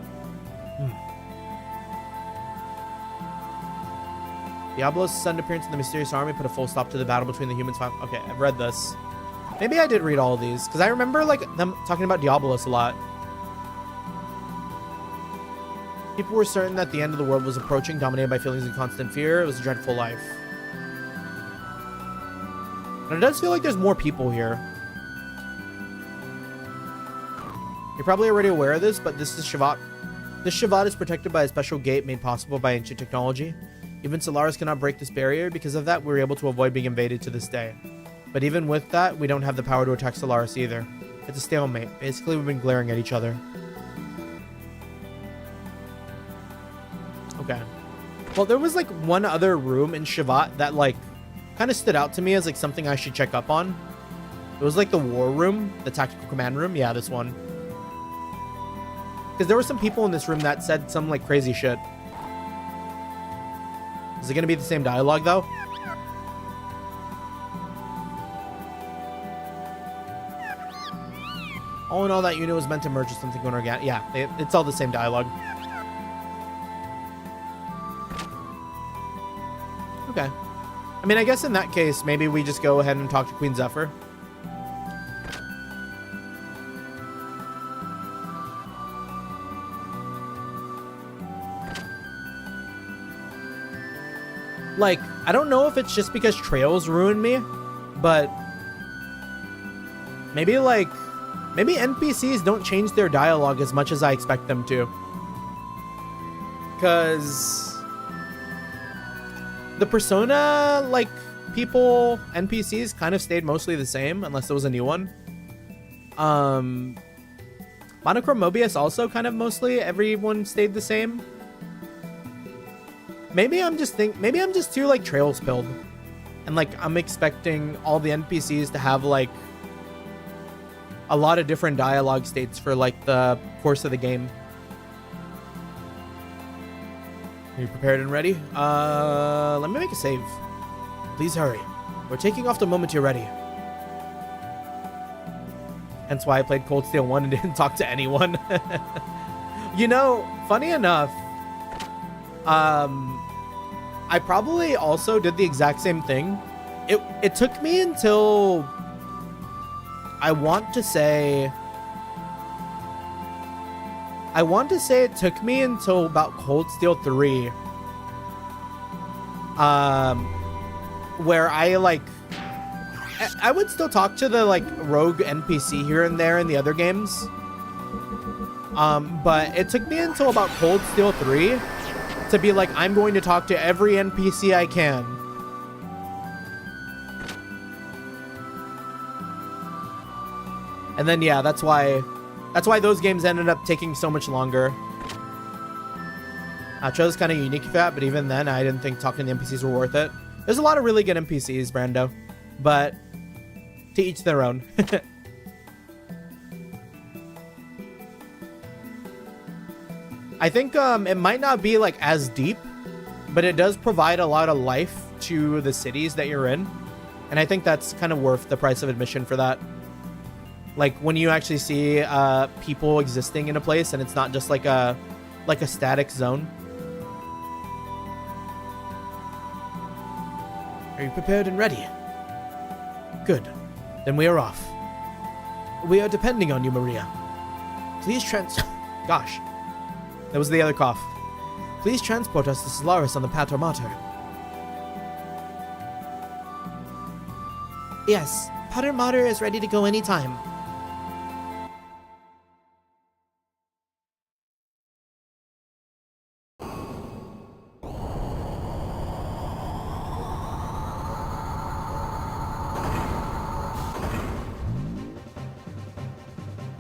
[SPEAKER 1] Diablos' sudden appearance in the mysterious army put a full stop to the battle between the humans. Okay, I've read this. Maybe I did read all of these, because I remember like them talking about Diablos a lot. People were certain that the end of the world was approaching, dominated by feelings of constant fear. It was a dreadful life. And it does feel like there's more people here. You're probably already aware of this, but this is Shavat. This Shavat is protected by a special gate made possible by ancient technology. Even Solaris cannot break this barrier. Because of that, we were able to avoid being invaded to this day. But even with that, we don't have the power to attack Solaris either. It's a stalemate. Basically, we've been glaring at each other. Okay. Well, there was like one other room in Shavat that like kind of stood out to me as like something I should check up on. It was like the war room, the tactical command room. Yeah, this one. Because there were some people in this room that said some like crazy shit. Is it going to be the same dialogue, though? All in all, that unit was meant to merge with something going organic. Yeah, it's all the same dialogue. Okay. I mean, I guess in that case, maybe we just go ahead and talk to Queen Zephyr. Like, I don't know if it's just because Trails ruined me, but maybe NPCs don't change their dialogue as much as I expect them to. Because the Persona, like, people, NPCs kind of stayed mostly the same, unless there was a new one. Monochrome Mobius also kind of mostly everyone stayed the same. Maybe I'm just too like Trails pilled, and like I'm expecting all the NPCs to have like a lot of different dialogue states for like the course of the game. Are you prepared and ready? Let me make a save. Please hurry. We're taking off the moment you're ready. Hence why I played Cold Steel 1 and didn't talk to anyone. You know, funny enough, I probably also did the exact same thing. It took me until I want to say it took me until about Cold Steel 3 where I would still talk to the like rogue NPC here and there in the other games, but it took me until about Cold Steel 3 to be like, I'm going to talk to every NPC I can. And then yeah, that's why That's why those games ended up taking so much longer. Cho's kind of unique for that, but even then, I didn't think talking to the NPCs were worth it. There's a lot of really good NPCs, Brando, but to each their own. I think it might not be like as deep, but it does provide a lot of life to the cities that you're in. And I think that's kind of worth the price of admission for that. Like when you actually see people existing in a place and it's not just like a static zone. Are you prepared and ready? Good. Then we are off. We are depending on you, Maria. Please Gosh. That was the other cough. Please transport us to Solaris on the Pater Mater. Yes, Pater Mater is ready to go anytime.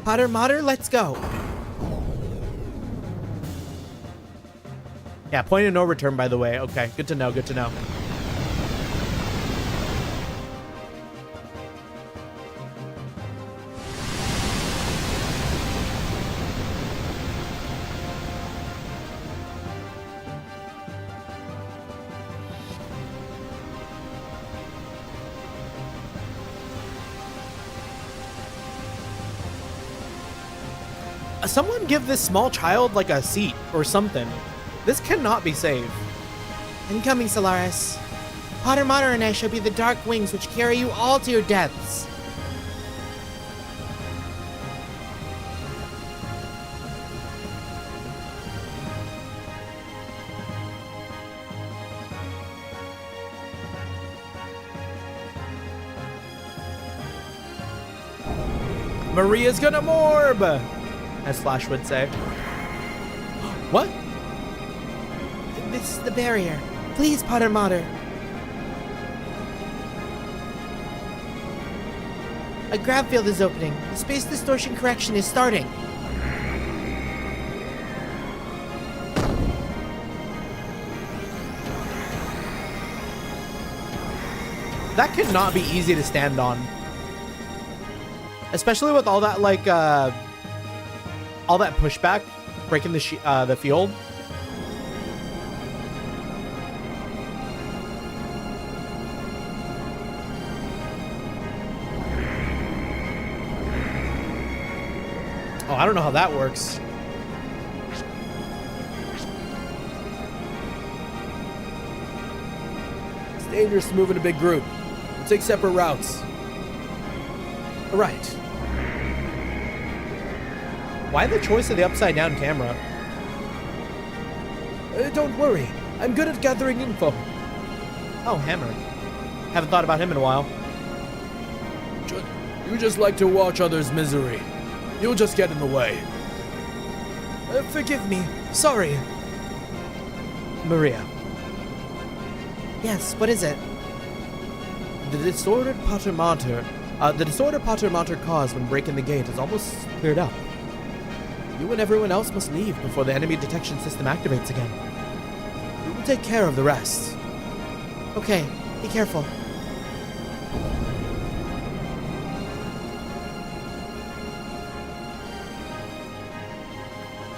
[SPEAKER 1] Pater Mater, let's go. Yeah, point of no return, by the way. Okay, good to know, good to know. Someone give this small child like a seat or something. This cannot be saved. Incoming, Solaris. Pater Mater and I shall be the dark wings which carry you all to your deaths. Maria's gonna morb, as Flash would say. What? This is the barrier. Please, Pater Mater. A grab field is opening. The space distortion correction is starting. That could not be easy to stand on. Especially with all that, like, all that pushback, breaking the field. Oh, I don't know how that works. It's dangerous to move in a big group. We'll take separate routes. All right. Why the choice of the upside down camera? Don't worry. I'm good at gathering info. Oh, Hammer. Haven't thought about him in a while. You just like to watch others' misery. You'll just get in the way. Forgive me. Sorry. Maria. Yes, what is it? The disordered Pater Mater caused when breaking the gate is almost cleared up. You and everyone else must leave before the enemy detection system activates again. We will take care of the rest. Okay, be careful.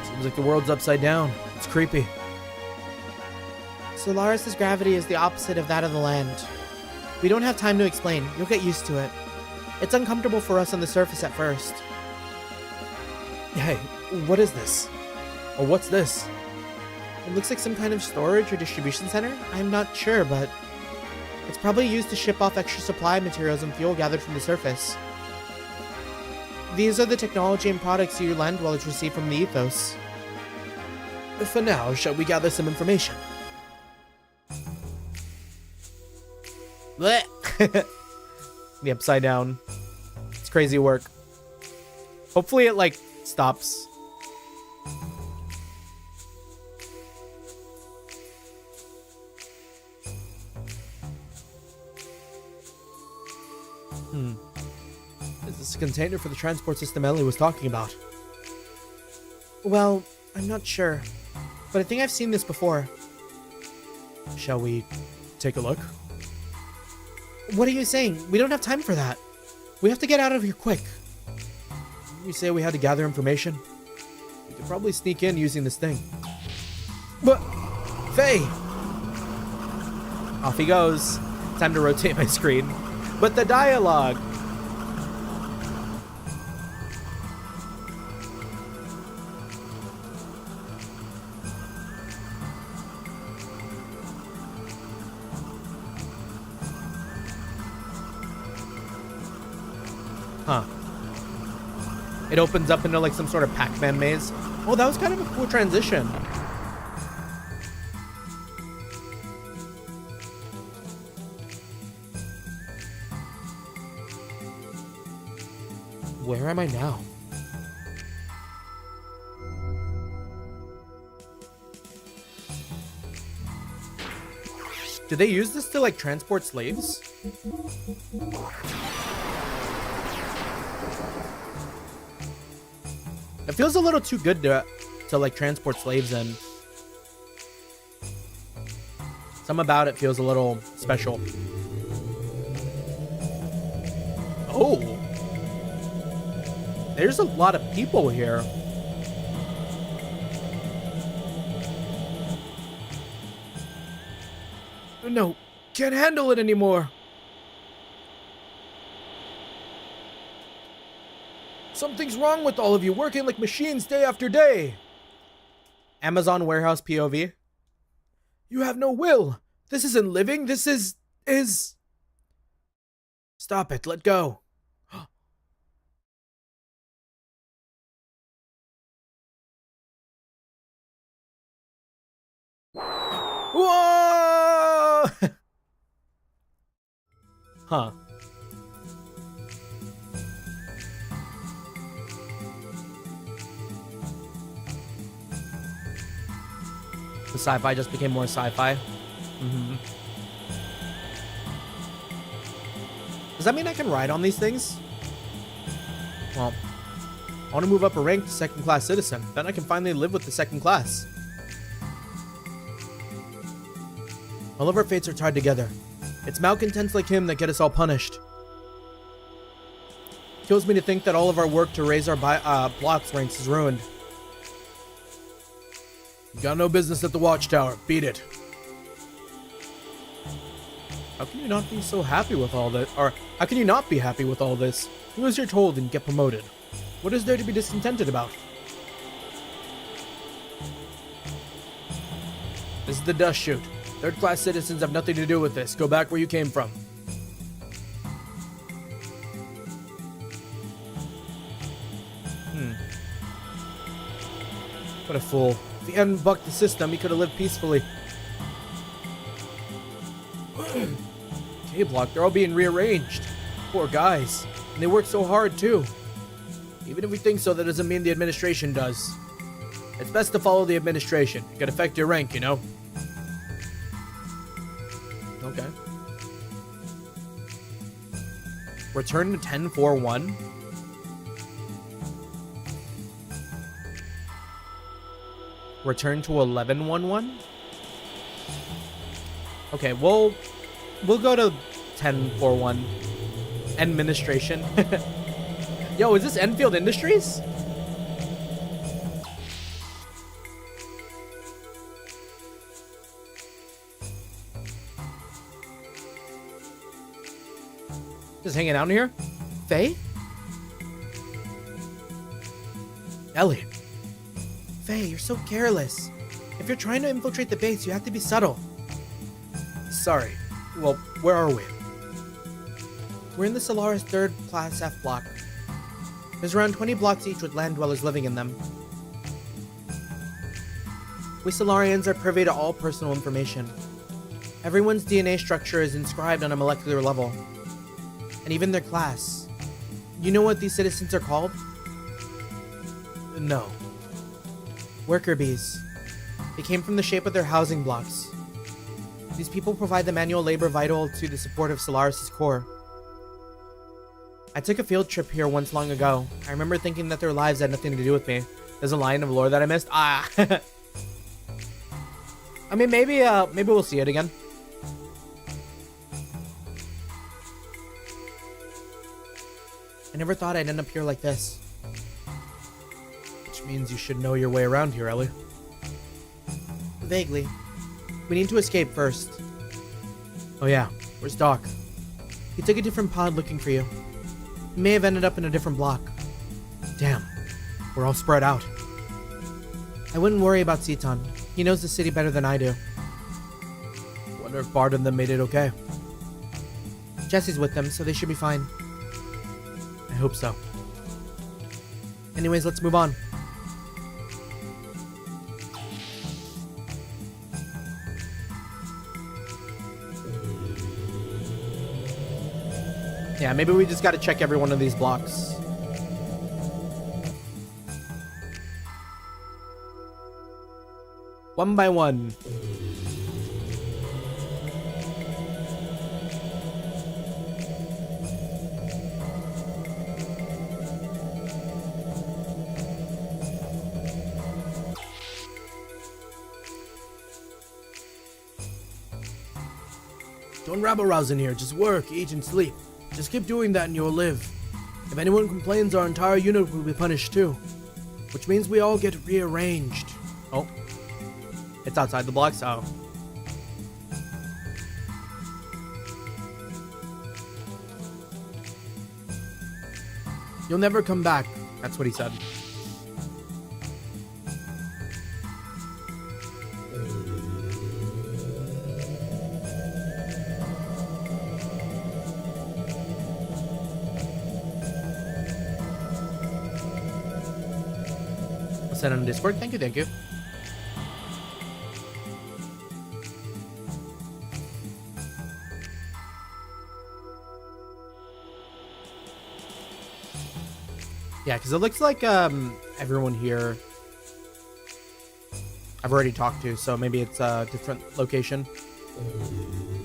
[SPEAKER 1] Seems like the world's upside down. It's creepy. Solaris' gravity is the opposite of that of the land. We don't have time to explain. You'll get used to it. It's uncomfortable for us on the surface at first. Hey, what is this? Or what's this? It looks like some kind of storage or distribution center. I'm not sure, but it's probably used to ship off extra supply materials and fuel gathered from the surface. These are the technology and products you land dwellers receive from the ethos. For now, shall we gather some information? Blech. The upside down. It's crazy work. Hopefully it, like, stops. Is this a container for the transport system Ellie was talking about? Well, I'm not sure, but I think I've seen this before. Shall we take a look? What are you saying? We don't have time for that. We have to get out of here quick. You say we had to gather information? We could probably sneak in using this thing. But, Fei! Off he goes. Time to rotate my screen. But the dialogue! Huh. It opens up into like some sort of Pac-Man maze. Oh, that was kind of a cool transition. Where am I now? Do they use this to like transport slaves? It feels a little too good to like transport slaves in. Something about it feels a little special. Oh. There's a lot of people here. No, can't handle it anymore. Something's wrong with all of you, working like machines day after day. Amazon warehouse POV. You have no will. This isn't living. This is... Stop it. Let go. Whoa! Huh. The sci-fi just became more sci-fi. Does that mean I can ride on these things? Well, I want to move up a rank to second class citizen. Then I can finally live with the second class. All of our fates are tied together. It's malcontents like him that get us all punished. Kills me to think that all of our work to raise our blocks ranks is ruined. You got no business at the watchtower. Beat it. How can you not be so happy with all this? Or how can you not be happy with all this? Do as you're told and get promoted. What is there to be discontented about? This is the dust chute. Third-class citizens have nothing to do with this. Go back where you came from. What a fool. If he hadn't bucked the system, he could have lived peacefully. K-Block, they're all being rearranged. Poor guys. And they work so hard, too. Even if we think so, that doesn't mean the administration does. It's best to follow the administration. It could affect your rank, you know? Okay. Return to 1041. Return to 1111. Okay, we'll go to 1041. Administration. Yo, is this Enfield Industries? Just hanging out here? Fei? Elliot. Fei, you're so careless. If you're trying to infiltrate the base, you have to be subtle. Sorry. Well, where are we? We're in the Solaris 3rd Class F block. There's around 20 blocks each with land dwellers living in them. We Solarians are privy to all personal information. Everyone's DNA structure is inscribed on a molecular level. And even their class. You know what these citizens are called? No. Worker bees. They came from the shape of their housing blocks. These people provide the manual labor vital to the support of Solaris' core. I took a field trip here once long ago. I remember thinking that their lives had nothing to do with me, There's a line of lore that I missed. I mean, maybe we'll see it again. I never thought I'd end up here like this. Which means you should know your way around here, Ellie. Vaguely. We need to escape first. Oh yeah, where's Doc? He took a different pod looking for you. He may have ended up in a different block. Damn, we're all spread out. I wouldn't worry about Seton. He knows the city better than I do. Wonder if Bard and them made it okay. Jesse's with them, so they should be fine. I hope so. Anyways, let's move on. Yeah, maybe we just gotta check every one of these blocks. One by one. Don't rabble-rouse in here, just work, eat, and sleep. Just keep doing that and you'll live. If anyone complains, our entire unit will be punished too. Which means we all get rearranged. Oh. It's outside the blocks? Oh. You'll never come back. That's what he said. Send on Discord. Thank you, thank you. Yeah, because it looks like everyone here I've already talked to, so maybe it's a different location.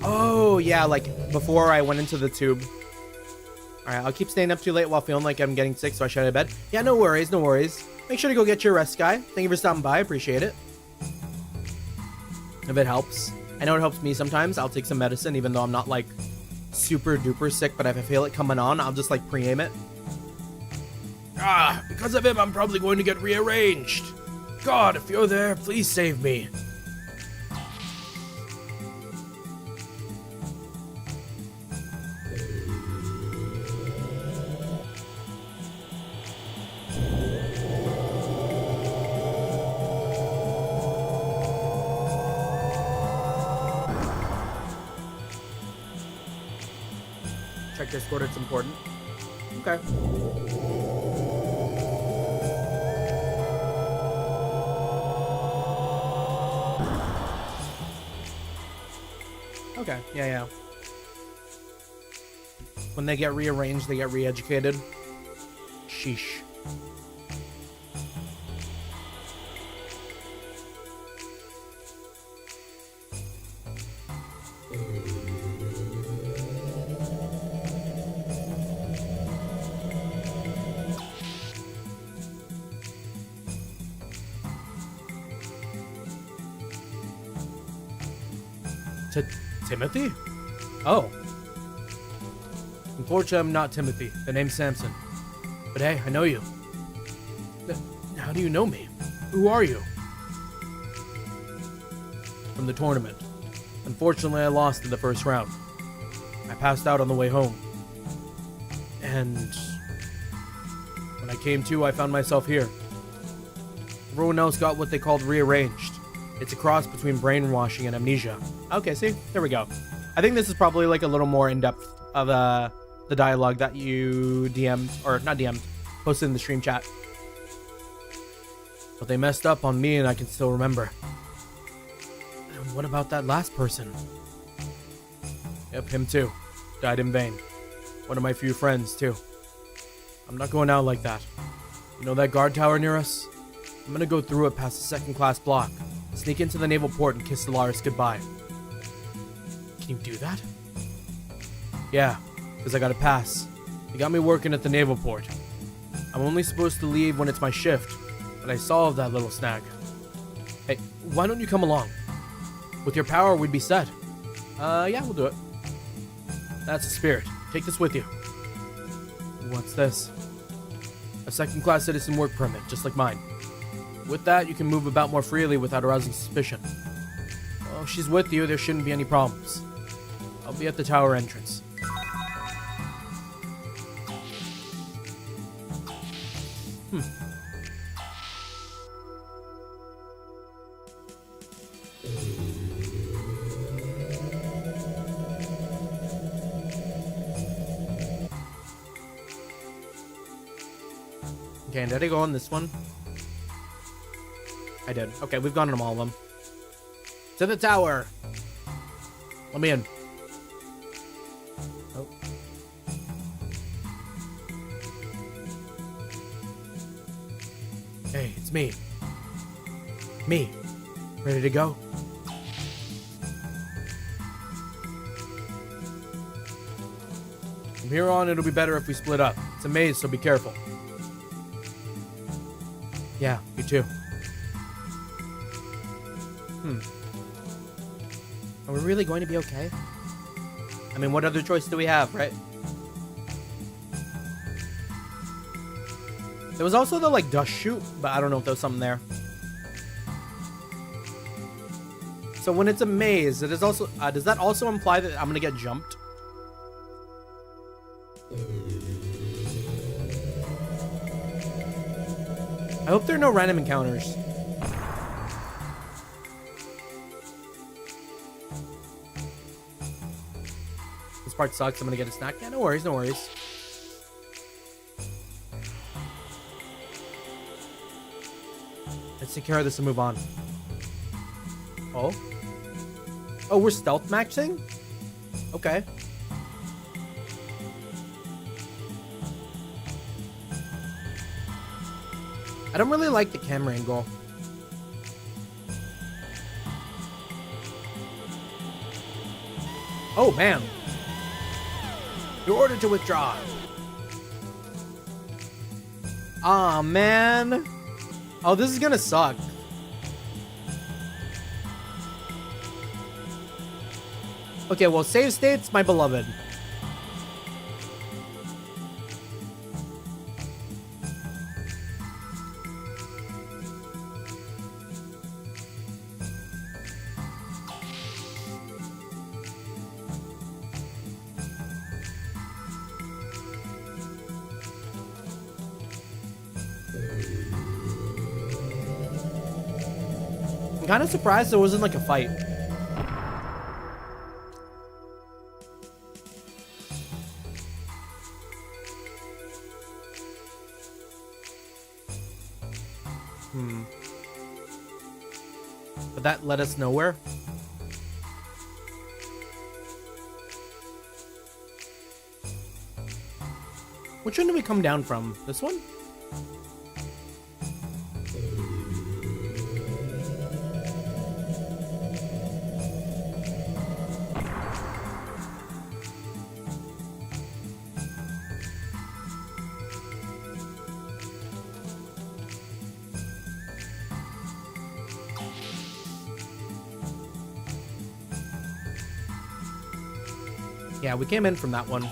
[SPEAKER 1] Oh, yeah, like before I went into the tube. Alright, I'll keep staying up too late while feeling like I'm getting sick, so I should head to bed. Yeah, no worries, no worries. Make sure to go get your rest, guy. Thank you for stopping by. I appreciate it. If it helps. I know it helps me sometimes. I'll take some medicine, even though I'm not, like, super duper sick, but if I feel it coming on, I'll just, like, pre-aim it. Ah, because of him, I'm probably going to get rearranged. God, if you're there, please save me. Check Discord, it's important. Okay. Okay, yeah. When they get rearranged, they get re-educated. Sheesh. Timothy? Oh. Unfortunately, I'm not Timothy. The name's Samson. But hey, I know you. How do you know me? Who are you? From the tournament. Unfortunately, I lost in the first round. I passed out on the way home. And when I came to, I found myself here. Everyone else got what they called rearranged. It's a cross between brainwashing and amnesia. Okay, see? There we go. I think this is probably like a little more in-depth of the dialogue that you DM'd, or not DM'd, posted in the stream chat. But they messed up on me and I can still remember. And what about that last person? Yep, him too. Died in vain. One of my few friends too. I'm not going out like that. You know that guard tower near us? I'm gonna go through it past the second-class block. Sneak into the naval port and kiss Solaris goodbye. Can you do that? Yeah, because I got a pass. They got me working at the naval port. I'm only supposed to leave when it's my shift, but I solved that little snag. Hey, why don't you come along? With your power, we'd be set. Yeah, we'll do it. That's the spirit. Take this with you. What's this? A second-class citizen work permit, just like mine. With that, you can move about more freely without arousing suspicion. Well, if she's with you, there shouldn't be any problems. I'll be at the tower entrance. Okay, did I go on this one? I did. Okay, we've gone on all of them. To the tower! Let me in. Oh. Hey, it's me. Me. Ready to go? From here on, it'll be better if we split up. It's a maze, so be careful. Yeah, you too. Are we really going to be okay? I mean, what other choice do we have, right? There was also the, like, dust chute, but I don't know if there was something there. So when it's a maze, it is also... does that also imply that I'm gonna get jumped? I hope there are no random encounters. This part sucks. I'm gonna get a snack. Yeah, no worries, no worries. Let's take care of this and move on. Oh? Oh, we're stealth matching? Okay. I don't really like the camera angle. Oh, man. You're ordered to withdraw. Aw, man. Oh, this is gonna suck. Okay, well, save states, my beloved. I'm kind of surprised there wasn't like a fight. But that led us nowhere. Which one did we come down from? This one? Yeah, we came in from that one.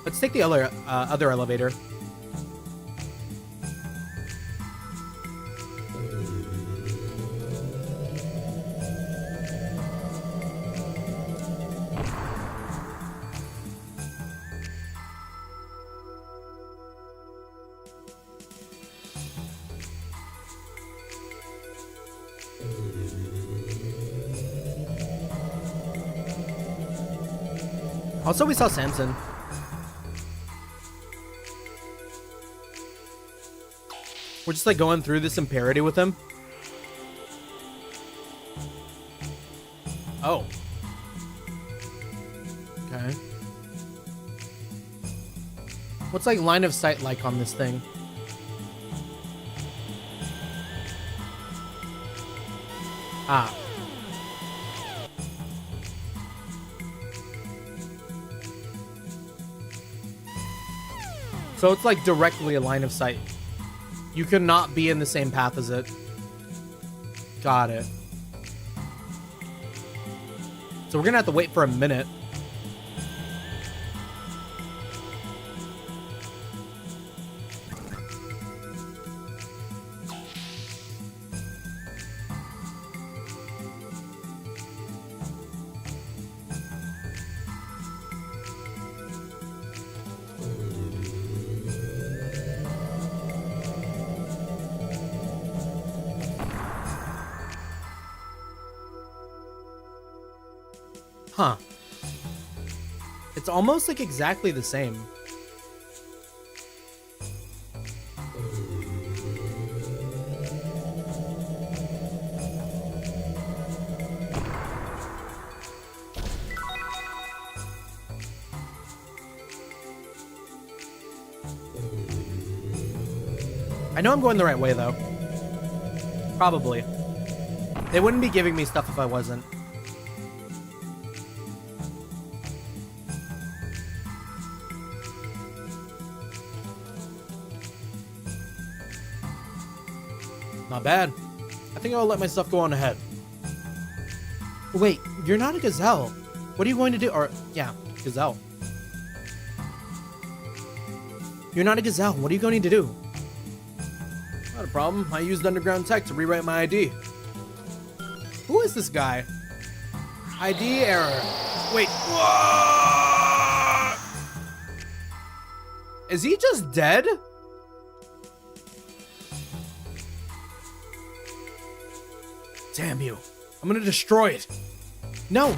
[SPEAKER 1] Let's take the other elevator. Also, we saw Samson. We're just like going through this in parody with him. Oh. Okay. What's like line of sight like on this thing? Ah. So it's like directly a line of sight. You cannot be in the same path as it. Got it. So we're gonna have to wait for a minute. Huh. It's almost like exactly the same. I know I'm going the right way, though. Probably. They wouldn't be giving me stuff if I wasn't. Not bad. I think I'll let myself go on ahead. Wait, you're not a gazelle. What are you going to do? Or, yeah, gazelle. You're not a gazelle. What are you going to do? Not a problem. I used underground tech to rewrite my ID. Who is this guy? ID error. Wait. Whoa! Is he just dead? Damn you. I'm gonna destroy it. No.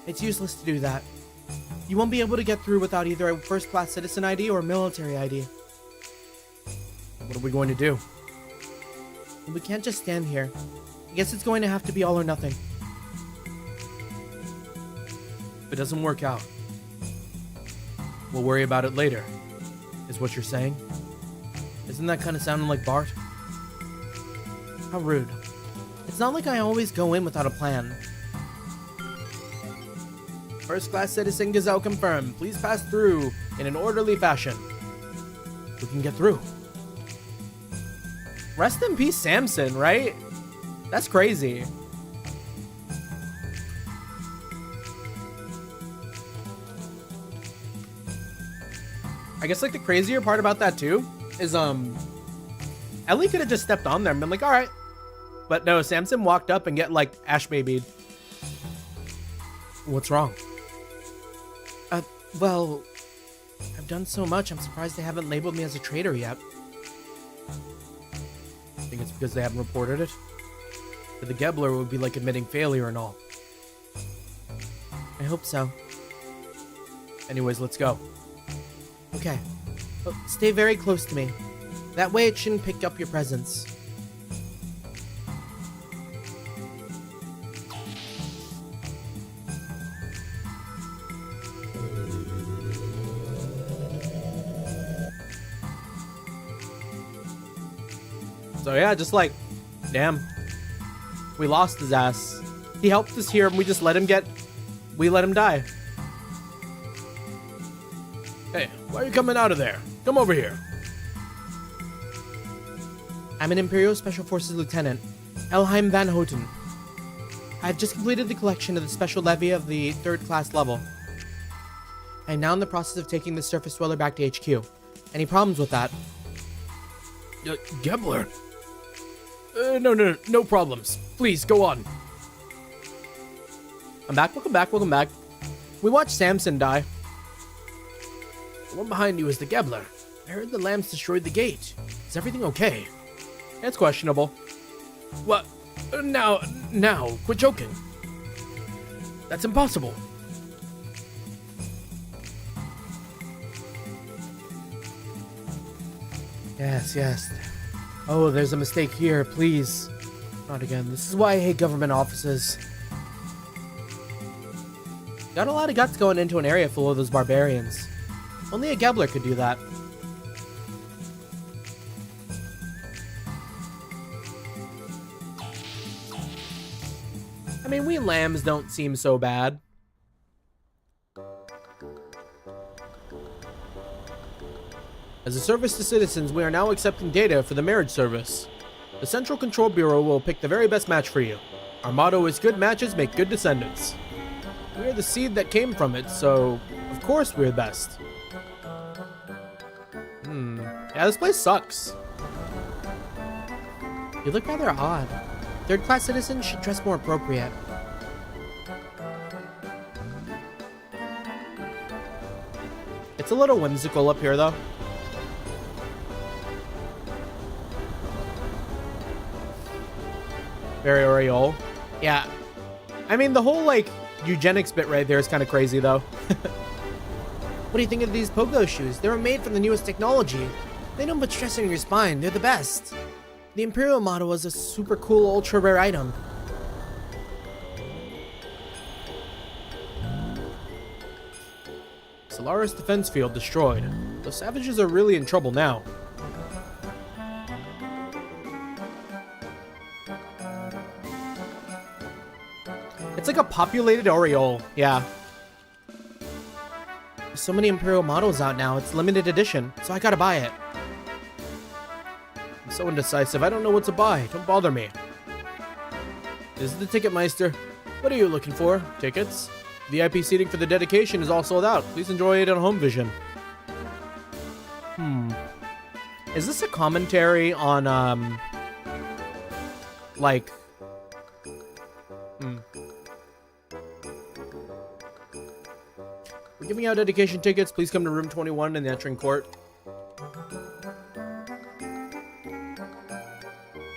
[SPEAKER 1] It's useless to do that. You won't be able to get through without either a first-class citizen ID or a military ID. What are we going to do? We can't just stand here. I guess it's going to have to be all or nothing. If it doesn't work out, we'll worry about it later, is what you're saying? Isn't that kind of sounding like Bart? How rude. It's not like I always go in without a plan. First class citizen Gazelle confirmed. Please pass through in an orderly fashion. We can get through. Rest in peace, Samson, right? That's crazy. I guess like the crazier part about that too is Ellie could have just stepped on there and been like, all right. But no, Samson walked up and get like ash babied. What's wrong? Well, I've done so much. I'm surprised they haven't labeled me as a traitor yet. I think it's because they haven't reported it. For the Gebler, it would be like admitting failure and all. I hope so. Anyways, let's go. Okay. But stay very close to me. That way it shouldn't pick up your presence. So yeah, just like, damn. We lost his ass. He helped us here and we just let him die. Hey, why are you coming out of there? Come over here. I'm an Imperial Special Forces Lieutenant, Elheim van Houten. I've just completed the collection of the special levy of the 3rd class level. I am now in the process of taking the surface dweller back to HQ. Any problems with that? Gebler? No problems. Please, go on. I'm back, welcome back. We watched Samson die. The one behind you is the Gebler. I heard the lambs destroyed the gate. Is everything okay? It's questionable. What? Now, quit joking. That's impossible. Yes. Oh, there's a mistake here, please. Not again. This is why I hate government offices. Got a lot of guts going into an area full of those barbarians. Only a Gebler could do that. I mean, we lambs don't seem so bad. As a service to citizens, we are now accepting data for the marriage service. The Central Control Bureau will pick the very best match for you. Our motto is good matches make good descendants. We are the seed that came from it, so of course we're the best. Yeah, this place sucks. You look rather odd. Third-class citizens should dress more appropriate. It's a little whimsical up here, though. Very Oriole. Yeah. I mean, the whole, like, eugenics bit right there is kind of crazy, though. What do you think of these pogo shoes? They were made from the newest technology. They don't put stress on your spine. They're the best. The Imperial model was a super cool, ultra rare item. Solaris defense field destroyed. The savages are really in trouble now. It's like a populated Oriole. Yeah. There's so many Imperial models out now. It's limited edition, so I gotta buy it. I'm so indecisive. I don't know what to buy. Don't bother me. This is the Ticketmeister. What are you looking for? Tickets? VIP seating for the dedication is all sold out. Please enjoy it on home vision. Is this a commentary on, like... We're giving out dedication tickets. Please come to room 21 in the entering court.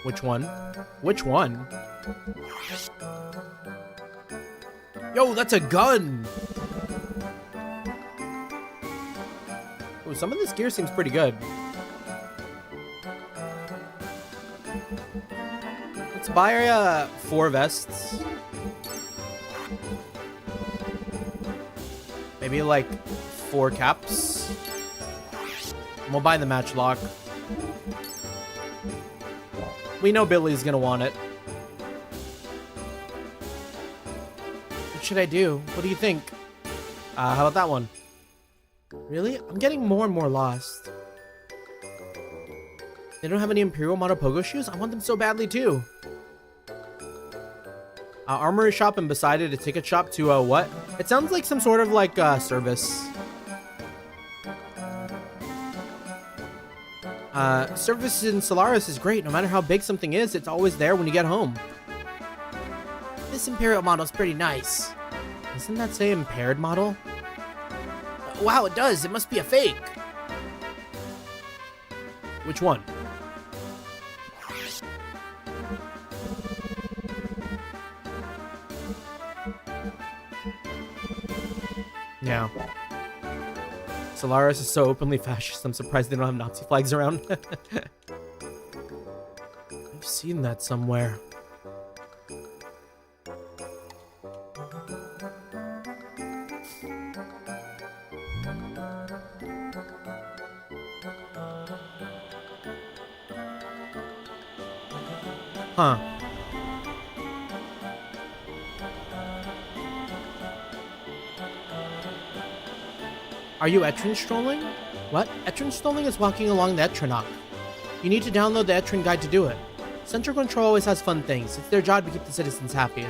[SPEAKER 1] Which one? Which one? Yo, that's a gun! Oh, some of this gear seems pretty good. Let's buy 4 vests. Maybe like 4 caps. And we'll buy the matchlock. We know Billy's gonna want it. What should I do? What do you think? How about that one? Really? I'm getting more and more lost. They don't have any Imperial model pogo shoes? I want them so badly too. Armory shop and beside it a ticket shop to what? It sounds like some sort of like service. Service in Solaris is great. No matter how big something is, it's always there when you get home. This Imperial model is pretty nice. Doesn't that say impaired model? Wow, it does. It must be a fake. Which one? Yeah. Solaris is so openly fascist, I'm surprised they don't have Nazi flags around. I've seen that somewhere. Huh. Are you Etrin strolling? What? Etrin strolling is walking along the Etrinok. You need to download the Etrin guide to do it. Central Control always has fun things. It's their job to keep the citizens happy.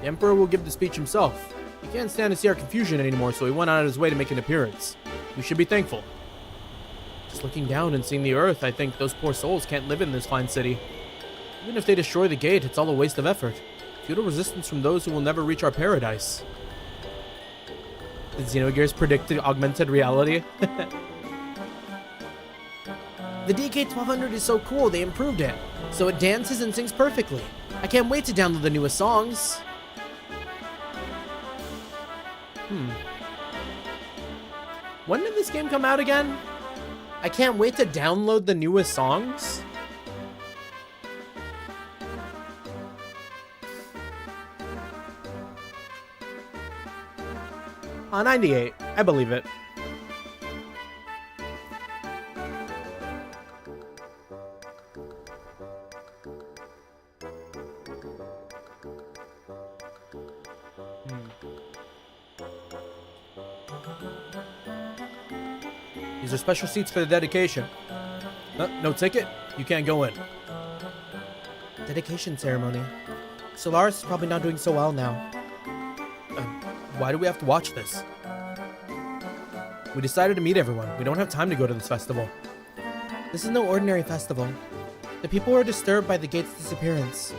[SPEAKER 1] The Emperor will give the speech himself. He can't stand to see our confusion anymore, so he went out of his way to make an appearance. We should be thankful. Just looking down and seeing the Earth, I think those poor souls can't live in this fine city. Even if they destroy the gate, it's all a waste of effort. Futile resistance from those who will never reach our paradise. Did Xenogears predict augmented reality? The DK1200 is so cool, they improved it. So it dances and sings perfectly. I can't wait to download the newest songs. When did this game come out again? I can't wait to download the newest songs. 98. I believe it. These are special seats for the dedication. No ticket? You can't go in. Dedication ceremony. Solaris is probably not doing so well now. Why do we have to watch this? We decided to meet everyone. We don't have time to go to this festival. This is no ordinary festival. The people were disturbed by the gate's disappearance.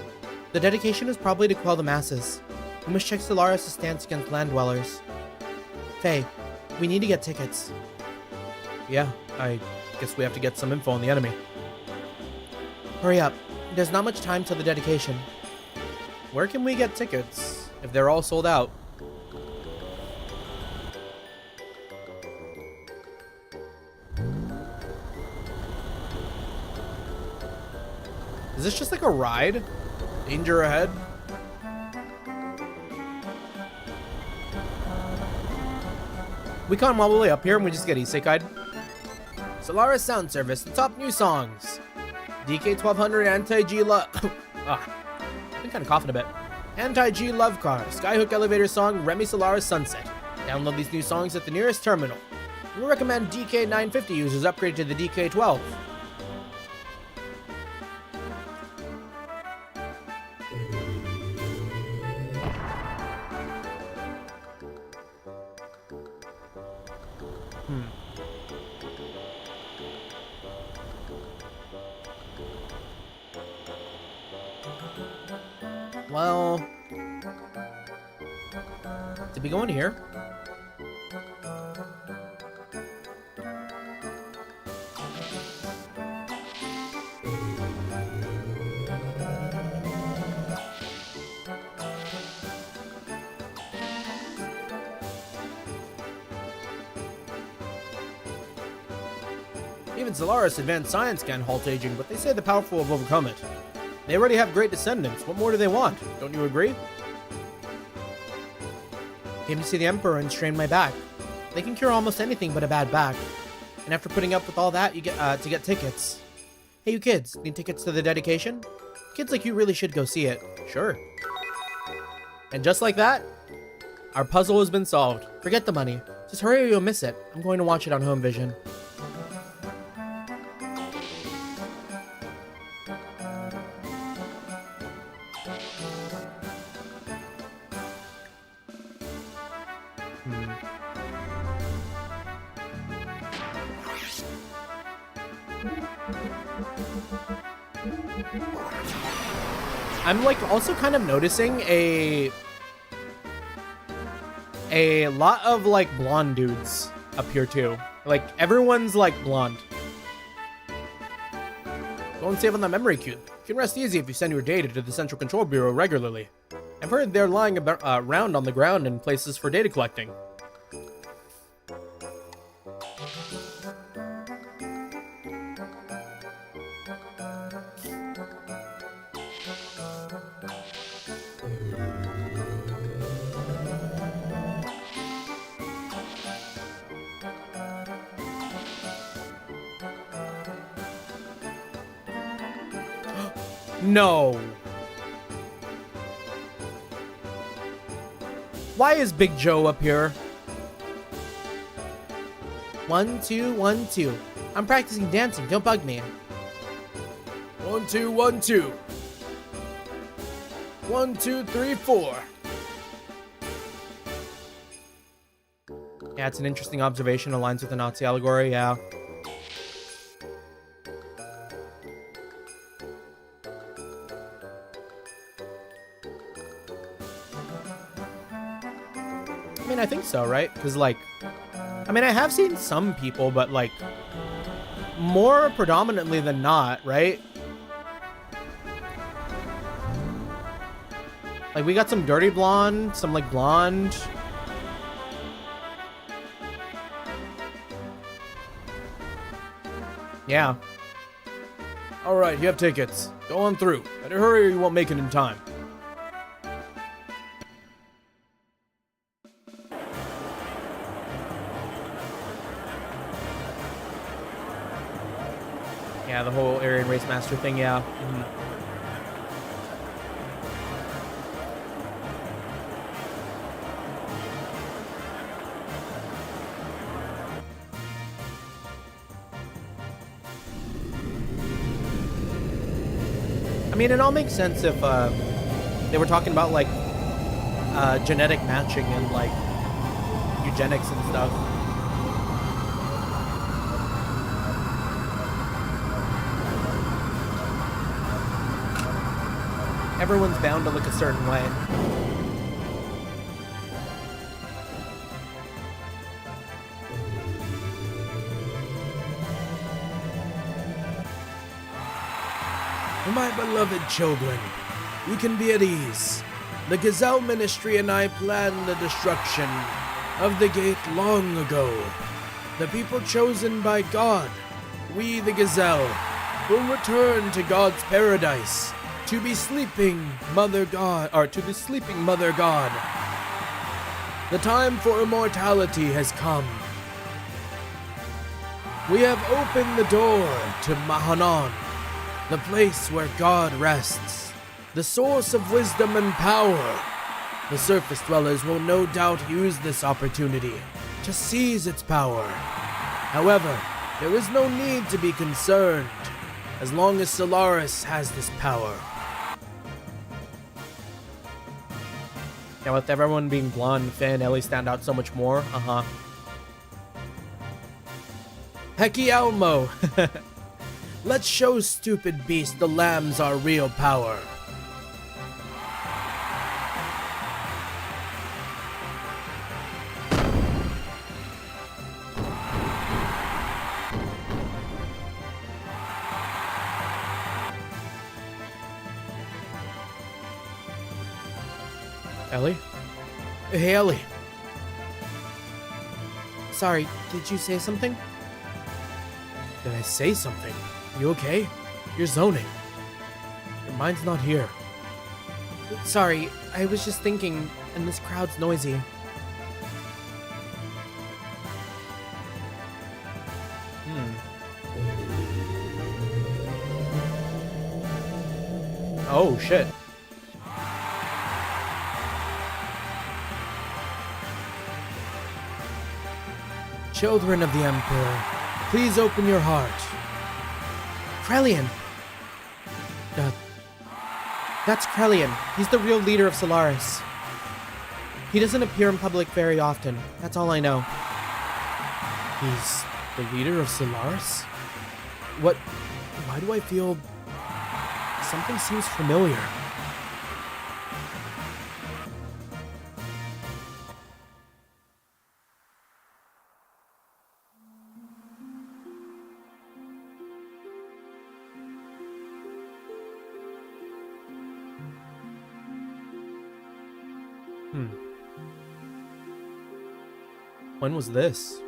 [SPEAKER 1] The dedication is probably to quell the masses. We must check Solaris' stance against land dwellers. Fei, we need to get tickets. Yeah, I guess we have to get some info on the enemy. Hurry up. There's not much time till the dedication. Where can we get tickets if they're all sold out? Is this just like a ride? Danger ahead? We come all the way up here and we just get isekai'd. Solaris Sound Service, the top new songs. DK 1200 Anti-G Love. I've been kind of coughing a bit. Anti-G Love Car, Skyhook Elevator Song, Remy Solaris Sunset. Download these new songs at the nearest terminal. We recommend DK 950 users upgrade to the DK 12. Well, did we go in here? Even Solaris Advanced Science can halt aging, but they say the powerful have overcome it. They already have great descendants. What more do they want? Don't you agree? Came to see the Emperor and strained my back. They can cure almost anything but a bad back. And after putting up with all that, you get to get tickets. Hey, you kids, need tickets to the dedication? Kids like you really should go see it. Sure. And just like that, our puzzle has been solved. Forget the money. Just hurry or you'll miss it. I'm going to watch it on home vision. I'm like also kind of noticing a lot of like blonde dudes up here too. Like everyone's like blonde. Go and save on the memory cube. You can rest easy if you send your data to the Central Control Bureau regularly. I've heard they're lying around on the ground in places for data collecting. No. Why is Big Joe up here? 1, 2, 1, 2. I'm practicing dancing. Don't bug me. 1, 2, 1, 2. 1, 2, 3, 4. Yeah, it's an interesting observation. Aligns with the Nazi allegory. Yeah. I mean, I think so, right? Because, like, I mean, I have seen some people, but, like, more predominantly than not, right? Like, we got some dirty blonde, some, like, blonde. Yeah. Alright, you have tickets. Go on through. Better hurry or you won't make it in time. Yeah, the whole Aryan Race Master thing, yeah. I mean, it all makes sense if they were talking about like genetic matching and like eugenics and stuff. Everyone's bound to look a certain way.
[SPEAKER 2] My beloved children, you can be at ease. The Gazelle Ministry and I planned the destruction of the gate long ago. The people chosen by God, we the Gazelle, will return to God's paradise to be sleeping Mother God, or to the sleeping Mother God. The time for immortality has come. We have opened the door to Mahanon, the place where God rests, the source of wisdom and power. The surface dwellers will no doubt use this opportunity to seize its power. However, there is no need to be concerned as long as Solaris has this power.
[SPEAKER 1] Yeah, with everyone being blonde, Fei and Ellie stand out so much more.
[SPEAKER 2] Hecky Elmo! Let's show stupid beast the lambs our real power.
[SPEAKER 1] Ellie?
[SPEAKER 2] Hey, Ellie.
[SPEAKER 1] Sorry, did you say something?
[SPEAKER 2] Did I say something? You okay? You're zoning. Your mind's not here.
[SPEAKER 1] Sorry, I was just thinking, and this crowd's noisy. Oh, shit.
[SPEAKER 2] Children of the Emperor, please open your heart.
[SPEAKER 1] Krelian! That's Krelian. He's the real leader of Solaris. He doesn't appear in public very often. That's all I know.
[SPEAKER 2] He's the leader of Solaris? What? Why do I feel... something seems familiar?
[SPEAKER 1] When was this?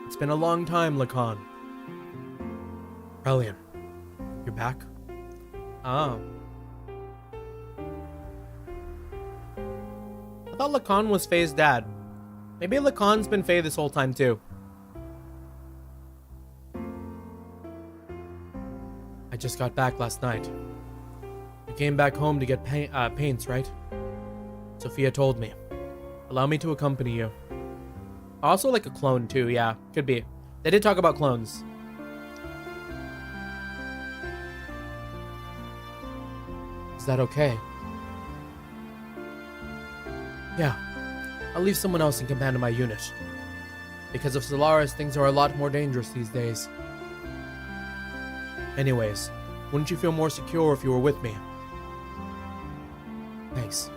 [SPEAKER 1] It's been a long time, Lacan.
[SPEAKER 2] Freudian, you're back?
[SPEAKER 1] Oh. I thought Lacan was Fei's dad. Maybe Lacan's been Fei this whole time too.
[SPEAKER 2] I just got back last night. You came back home to get paints, right? Sophia told me. Allow me to accompany you.
[SPEAKER 1] Also like a clone too, yeah. Could be. They did talk about clones.
[SPEAKER 2] Is that okay? Yeah. I'll leave someone else in command of my unit. Because of Solaris, things are a lot more dangerous these days. Anyways, wouldn't you feel more secure if you were with me? Thanks.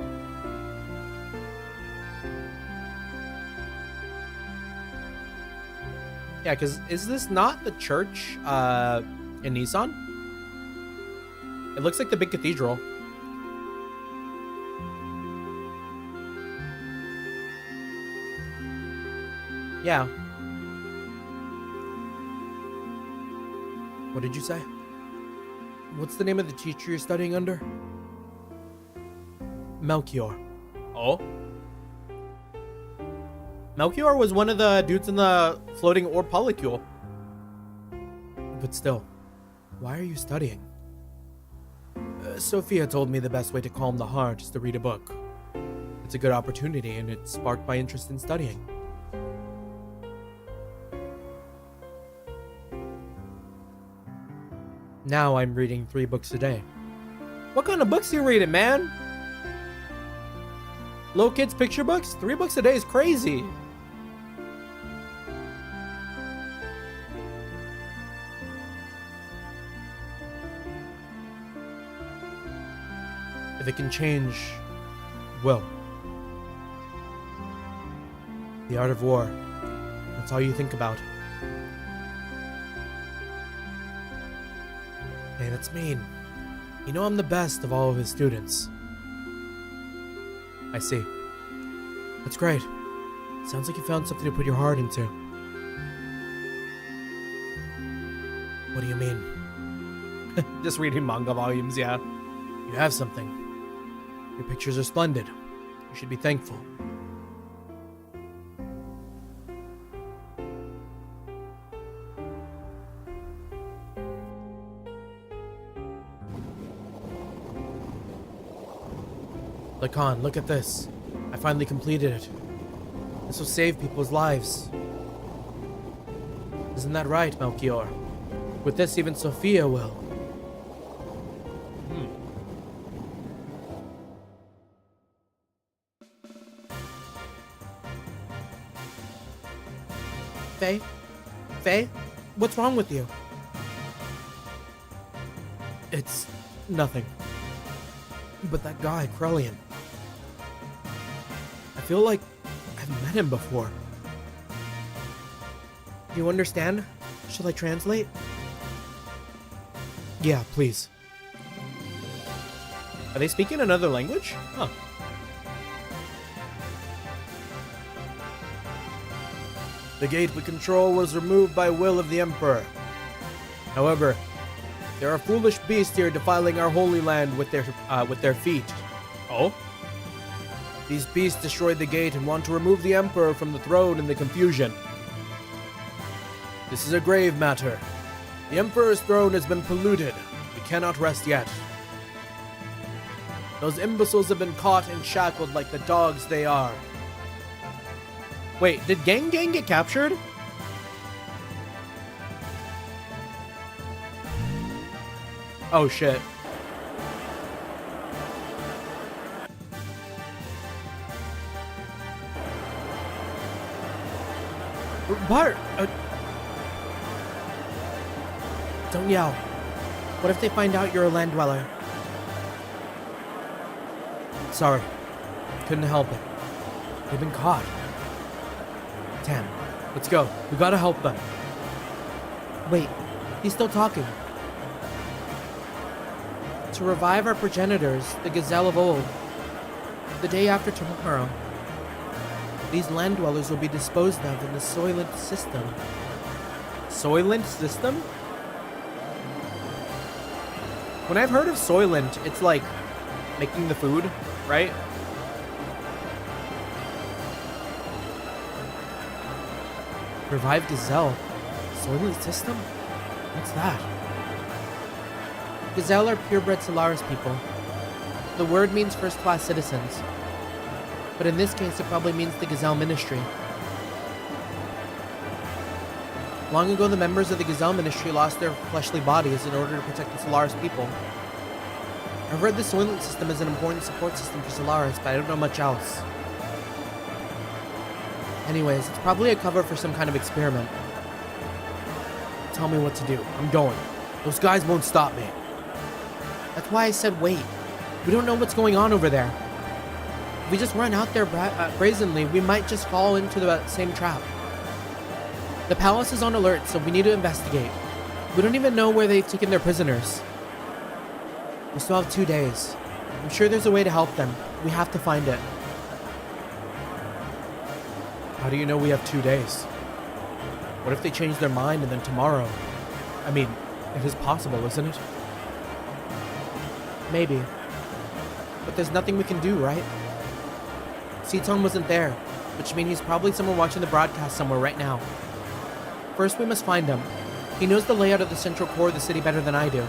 [SPEAKER 1] Yeah, because is this not the church in Nissan? It looks like the big cathedral. Yeah.
[SPEAKER 2] What did you say? What's the name of the teacher you're studying under? Melchior.
[SPEAKER 1] Oh? Melchior was one of the dudes in the floating orb polycule.
[SPEAKER 2] But still, why are you studying? Sophia told me the best way to calm the heart is to read a book. It's a good opportunity, and it sparked my interest in studying.
[SPEAKER 1] Now I'm reading 3 books a day. What kind of books are you reading, man? Little kids' picture books? 3 books a day is crazy. If it can change, will. The art of war. That's all you think about. Hey, that's mean. You know I'm the best of all of his students. I see. That's great. Sounds like you found something to put your heart into. What do you mean? Just reading manga volumes, yeah. You have something. Your pictures are splendid. You should be thankful. Lacan, look at this. I finally completed it. This will save people's lives. Isn't that right, Melchior? With this, even Sophia will. Fei? Fei? What's wrong with you? It's nothing. But that guy, Freudian. I feel like I've met him before. Do you understand? Shall I translate? Yeah, please. Are they speaking another language? Huh.
[SPEAKER 2] The gate we control was removed by will of the Emperor. However, there are foolish beasts here defiling our holy land with their feet.
[SPEAKER 1] Oh?
[SPEAKER 2] These beasts destroyed the gate and want to remove the Emperor from the throne in the confusion. This is a grave matter. The Emperor's throne has been polluted. We cannot rest yet. Those imbeciles have been caught and shackled like the dogs they are.
[SPEAKER 1] Wait, did Gang get captured? Oh shit. Bart! Don't yell. What if they find out you're a land dweller? Sorry. Couldn't help it. They've been caught. Damn. Let's go. We gotta help them. Wait. He's still talking. To revive our progenitors, the gazelle of old, the day after tomorrow, these land dwellers will be disposed of in the Soylent system. Soylent system? When I've heard of Soylent, it's like making the food, right? Revive gazelle. Soylent system? What's that? Gazelle are purebred Solaris people. The word means first-class citizens. But in this case, it probably means the Gazelle Ministry. Long ago, the members of the Gazelle Ministry lost their fleshly bodies in order to protect the Solaris people. I've read the Soylent system is an important support system for Solaris, but I don't know much else. Anyways, it's probably a cover for some kind of experiment. Tell me what to do. I'm going. Those guys won't stop me. That's why I said wait. We don't know what's going on over there. If we just run out there brazenly, we might just fall into the same trap. The palace is on alert, so we need to investigate. We don't even know where they've taken their prisoners. We still have 2 days. I'm sure there's a way to help them. We have to find it. How do you know we have 2 days? What if they change their mind and then tomorrow? I mean, it is possible, isn't it? Maybe. But there's nothing we can do, right? Seaton wasn't there, which means he's probably someone watching the broadcast somewhere right now. First, we must find him. He knows the layout of the central core of the city better than I do.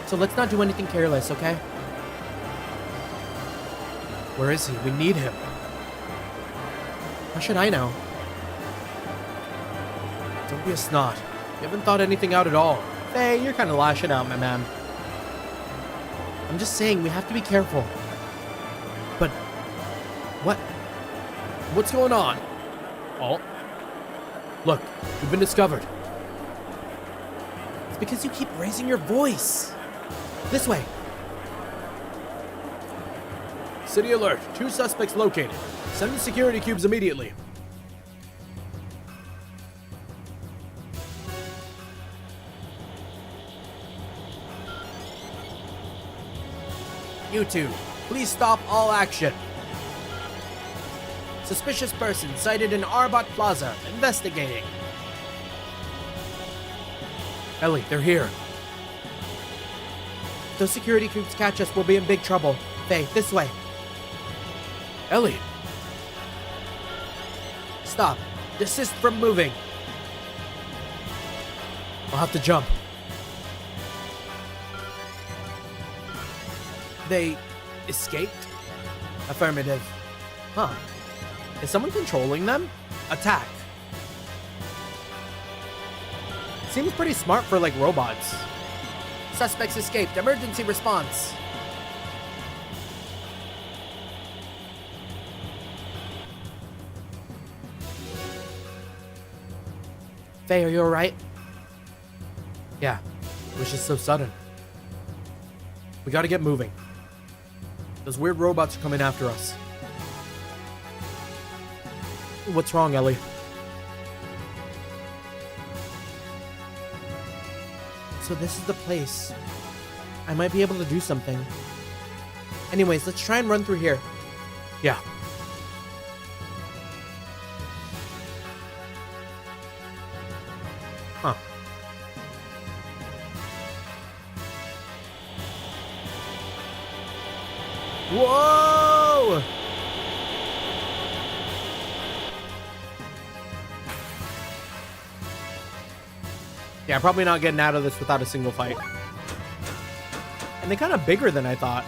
[SPEAKER 1] So let's not do anything careless, okay? Where is he? We need him. How should I know? Don't be a snot. You haven't thought anything out at all. Fei, you're kind of lashing out, my man. I'm just saying, we have to be careful. But... what? What's going on? Oh. Look, we've been discovered. It's because you keep raising your voice. This way.
[SPEAKER 2] City alert. 2 suspects located. Send the security cubes immediately.
[SPEAKER 1] You two, please stop all action. Suspicious person sighted in Arbot Plaza. Investigating.
[SPEAKER 2] Ellie, they're here.
[SPEAKER 1] If those security cubes catch us, we'll be in big trouble. Fei, this way.
[SPEAKER 2] Ellie.
[SPEAKER 1] Stop. Desist from moving.
[SPEAKER 2] I'll have to jump.
[SPEAKER 1] They escaped? Affirmative. Huh. Is someone controlling them? Attack. Seems pretty smart for, like, robots. Suspects escaped. Emergency response. Fei, are you alright?
[SPEAKER 2] Yeah. It was just so sudden. We gotta get moving. Those weird robots are coming after us. What's wrong, Ellie?
[SPEAKER 1] So this is the place. I might be able to do something. Anyways, let's try and run through here.
[SPEAKER 2] Yeah.
[SPEAKER 1] Huh. Whoa! Yeah, probably not getting out of this without a single fight. And they're kind of bigger than I thought.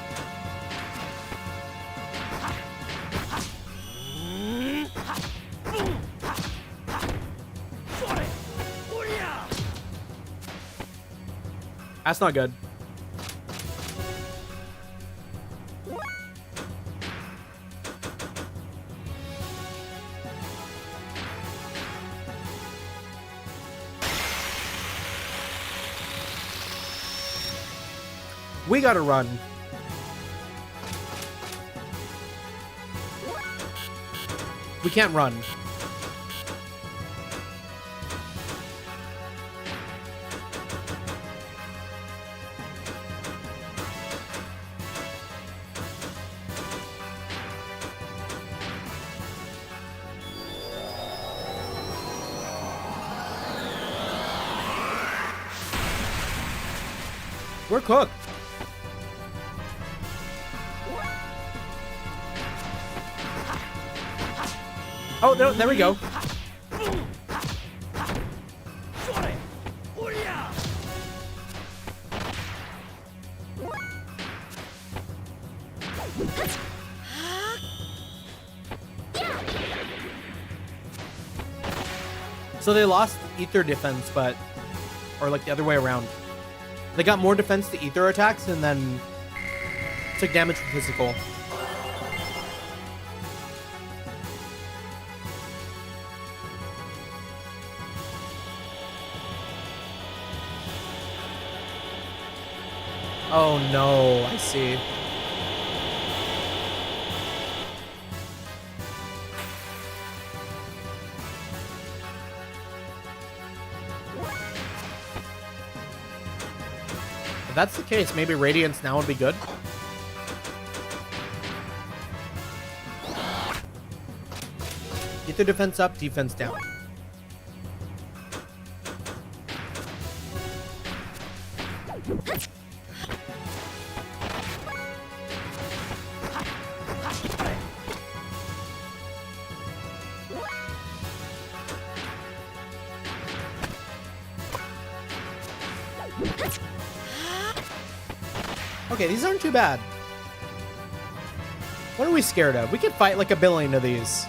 [SPEAKER 1] That's not good. We gotta run. We can't run. We're cooked. Oh, no, there we go. So they lost ether defense, but... or like the other way around. They got more defense to ether attacks and then took damage from physical. Oh no, I see. If that's the case, maybe Radiance now would be good. Ether defense up, defense down. Okay, these aren't too bad. What are we scared of? We could fight like a billion of these.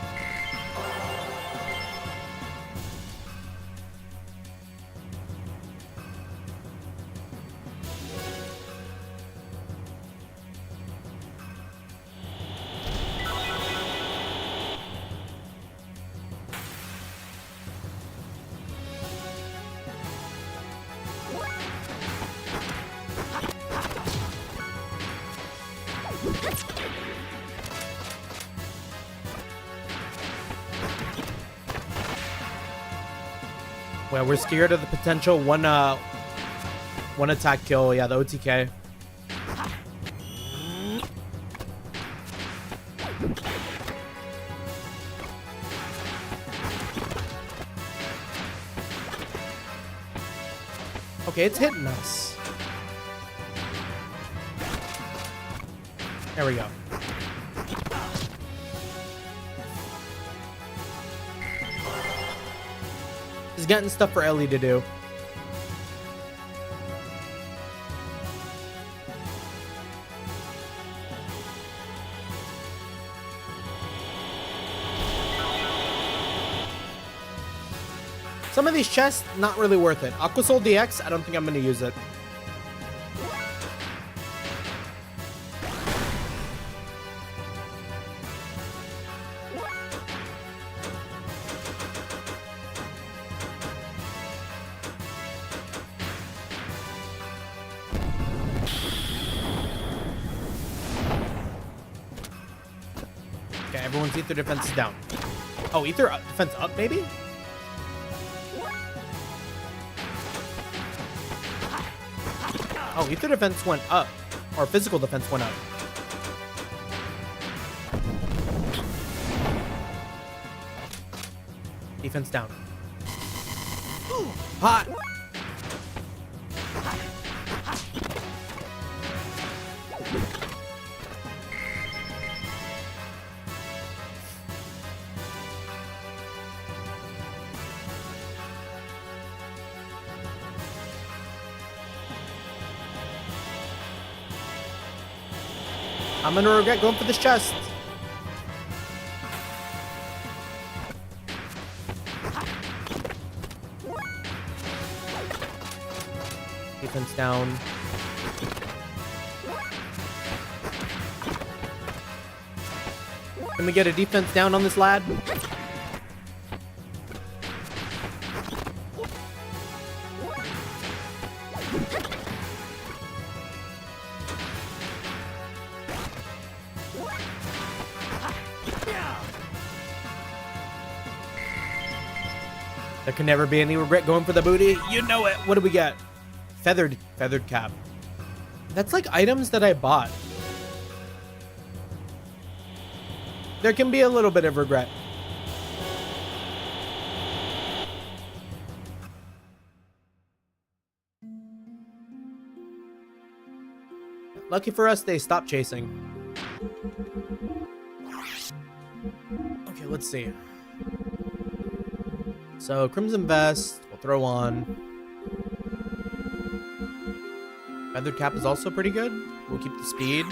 [SPEAKER 1] Well, we're scared of the potential one attack kill. Yeah, the OTK. Okay, it's hitting us. There we go. He's getting stuff for Ellie to do. Some of these chests, not really worth it. Aquasoul DX, I don't think I'm going to use it. Okay, everyone's ether defense is down. Oh, ether defense up, maybe? Oh, ether defense went up. Or physical defense went up. Defense down. Hot! I'm gonna regret going for this chest. Defense down. Can we get a defense down on this lad? There can never be any regret going for the booty. You know it. What do we get? Feathered cap. That's like items that I bought. There can be a little bit of regret. Lucky for us, they stopped chasing. Okay, let's see. So, Crimson Vest, we'll throw on. Feathered Cap is also pretty good. We'll keep the speed.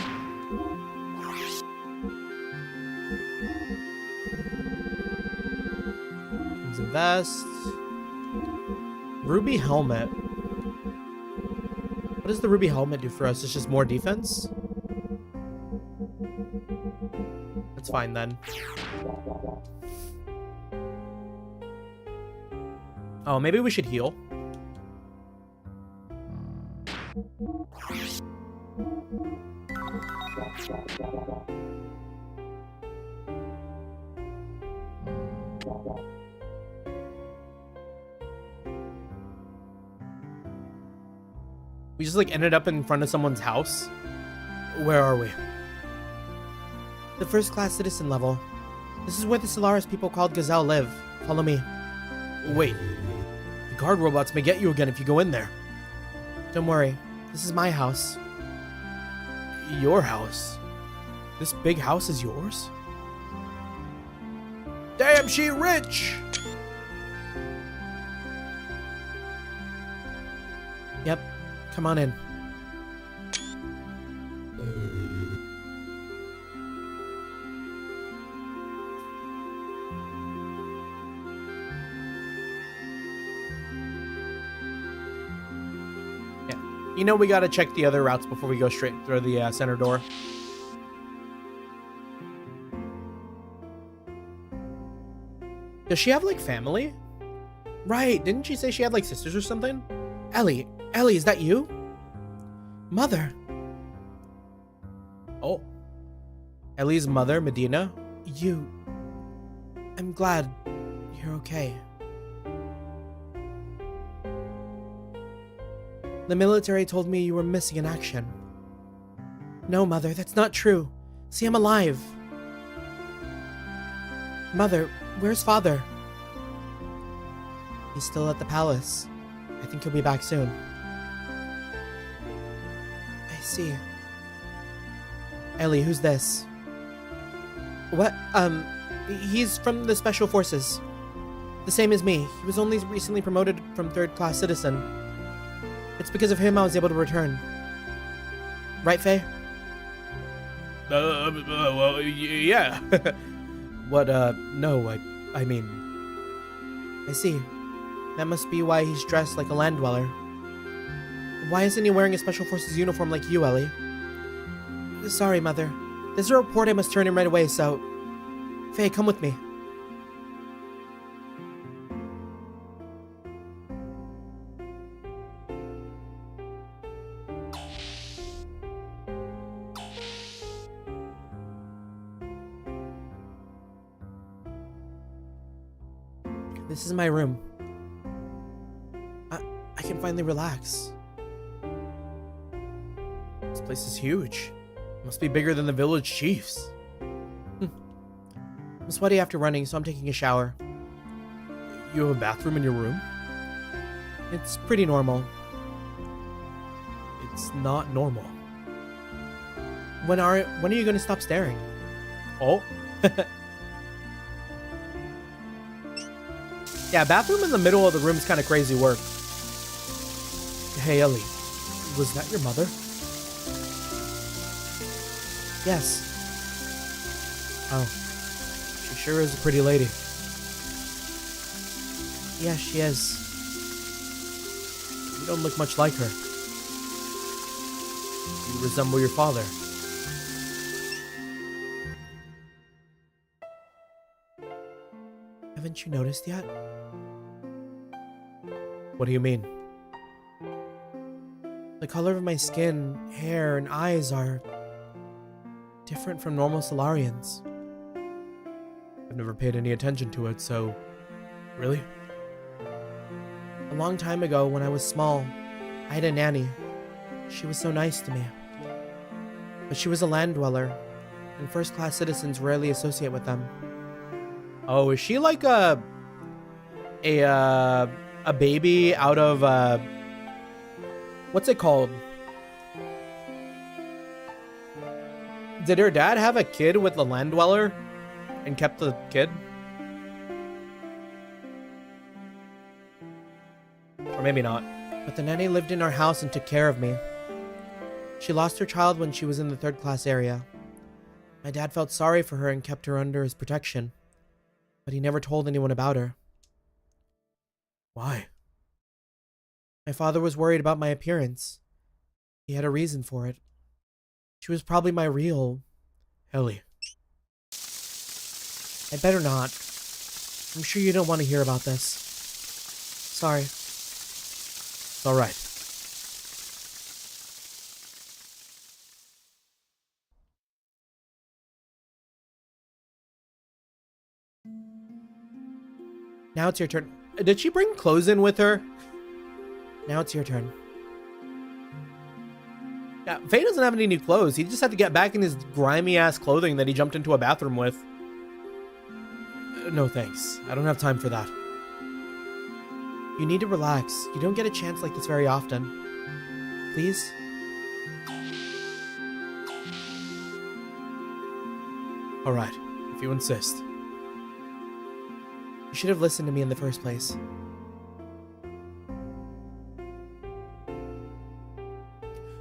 [SPEAKER 1] Crimson Vest. Ruby Helmet. What does the Ruby Helmet do for us? It's just more defense? That's fine then. Oh, maybe we should heal. We just like ended up in front of someone's house. Where are we? The first class citizen level. This is where the Solaris people called Gazelle live. Follow me. Wait. The guard robots may get you again if you go in there. Don't worry. This is my house. Your house? This big house is yours? Damn, she rich! Yep. Come on in. You know we gotta check the other routes before we go straight through the center door. Does she have, like, family? Right, didn't she say she had, like, sisters or something? Ellie, is that you? Mother. Oh. Ellie's mother, Medina? I'm glad you're okay. The military told me you were missing in action. No, Mother, that's not true. See, I'm alive. Mother, where's Father? He's still at the palace. I think he'll be back soon. I see. Ellie, who's this? What? He's from the Special Forces. The same as me. He was only recently promoted from third-class citizen. It's because of him I was able to return. Right, Fei?
[SPEAKER 2] Well, yeah.
[SPEAKER 1] What, no, I mean... I see. That must be why he's dressed like a land dweller. Why isn't he wearing a Special Forces uniform like you, Ellie? Sorry, Mother. There's a report I must turn in right away, so... Fei, come with me. This is my room. I can finally relax. This place is huge. It must be bigger than the village chief's. I'm sweaty after running, so I'm taking a shower. You have a bathroom in your room? It's pretty normal. It's not normal. When are you going to stop staring? Oh. Yeah, bathroom in the middle of the room is kind of crazy work. Hey, Ellie. Was that your mother? Yes. Oh. She sure is a pretty lady. Yes, she is. You don't look much like her. You resemble your father. Haven't you noticed yet? What do you mean? The color of my skin, hair, and eyes are different from normal Solarians. I've never paid any attention to it, so... Really? A long time ago, when I was small, I had a nanny. She was so nice to me. But she was a land dweller, and first-class citizens rarely associate with them. Oh, is she like a baby out of, what's it called? Did her dad have a kid with the land dweller and kept the kid? Or maybe not. But the nanny lived in our house and took care of me. She lost her child when she was in the third-class area. My dad felt sorry for her and kept her under his protection. But he never told anyone about her. Why? My father was worried about my appearance. He had a reason for it. She was probably my real... Ellie. I better not. I'm sure you don't want to hear about this. Sorry. It's alright. Now it's your turn. Did she bring clothes in with her? Now it's your turn. Yeah, Fei doesn't have any new clothes. He just had to get back in his grimy-ass clothing that he jumped into a bathroom with. No thanks. I don't have time for that. You need to relax. You don't get a chance like this very often. Please? Alright, if you insist. You should have listened to me in the first place.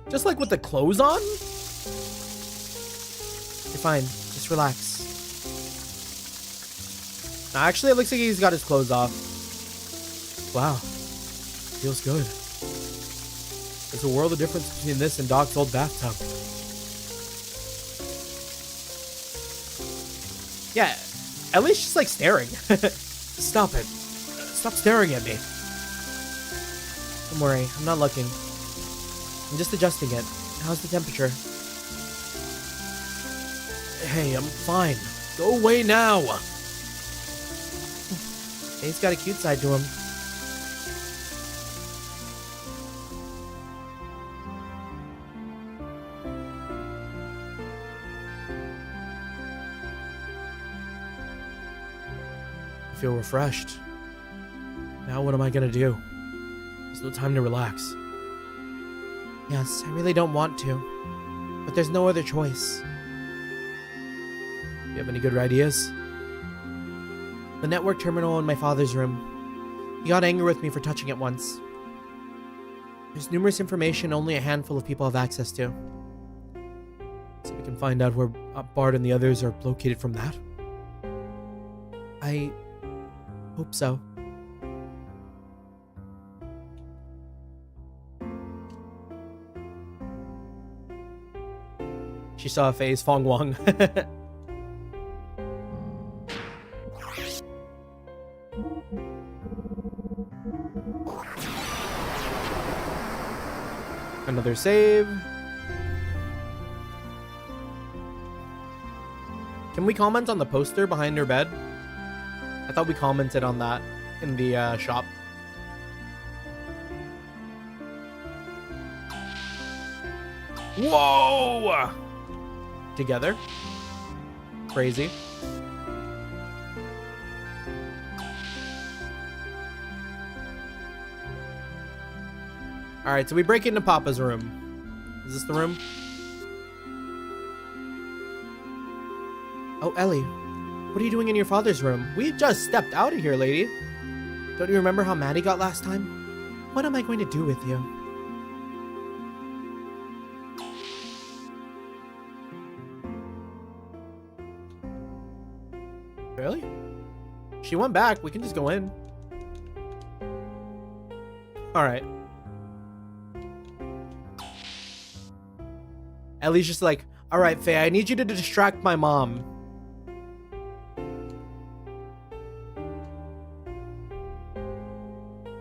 [SPEAKER 1] Just like with the clothes on? fine. Just relax. Actually, it looks like he's got his clothes off. Wow. Feels good. There's a world of difference between this and Doc's old bathtub. Yeah, at least she's like staring. Stop it. Stop staring at me. Don't worry, I'm not looking. I'm just adjusting it. How's the temperature? Hey, I'm fine. Go away now. He's got a cute side to him. I feel refreshed. Now what am I gonna do? There's no time to relax. Yes, I really don't want to, but there's no other choice. You have any good ideas? The network terminal in my father's room. He got angry with me for touching it once. There's numerous information only a handful of people have access to. So we can find out where Bard and the others are located from that. I hope so. She saw Fei Fong Wong. Another save. Can we comment on the poster behind her bed? I thought we commented on that in the shop. Whoa! Together. Crazy. Alright, so we break into Papa's room. Is this the room? Oh, Ellie. What are you doing in your father's room? We just stepped out of here, lady. Don't you remember how mad he got last time? What am I going to do with you? Really? She went back. We can just go in. Alright. Ellie's just like, alright, Faye, I need you to distract my mom.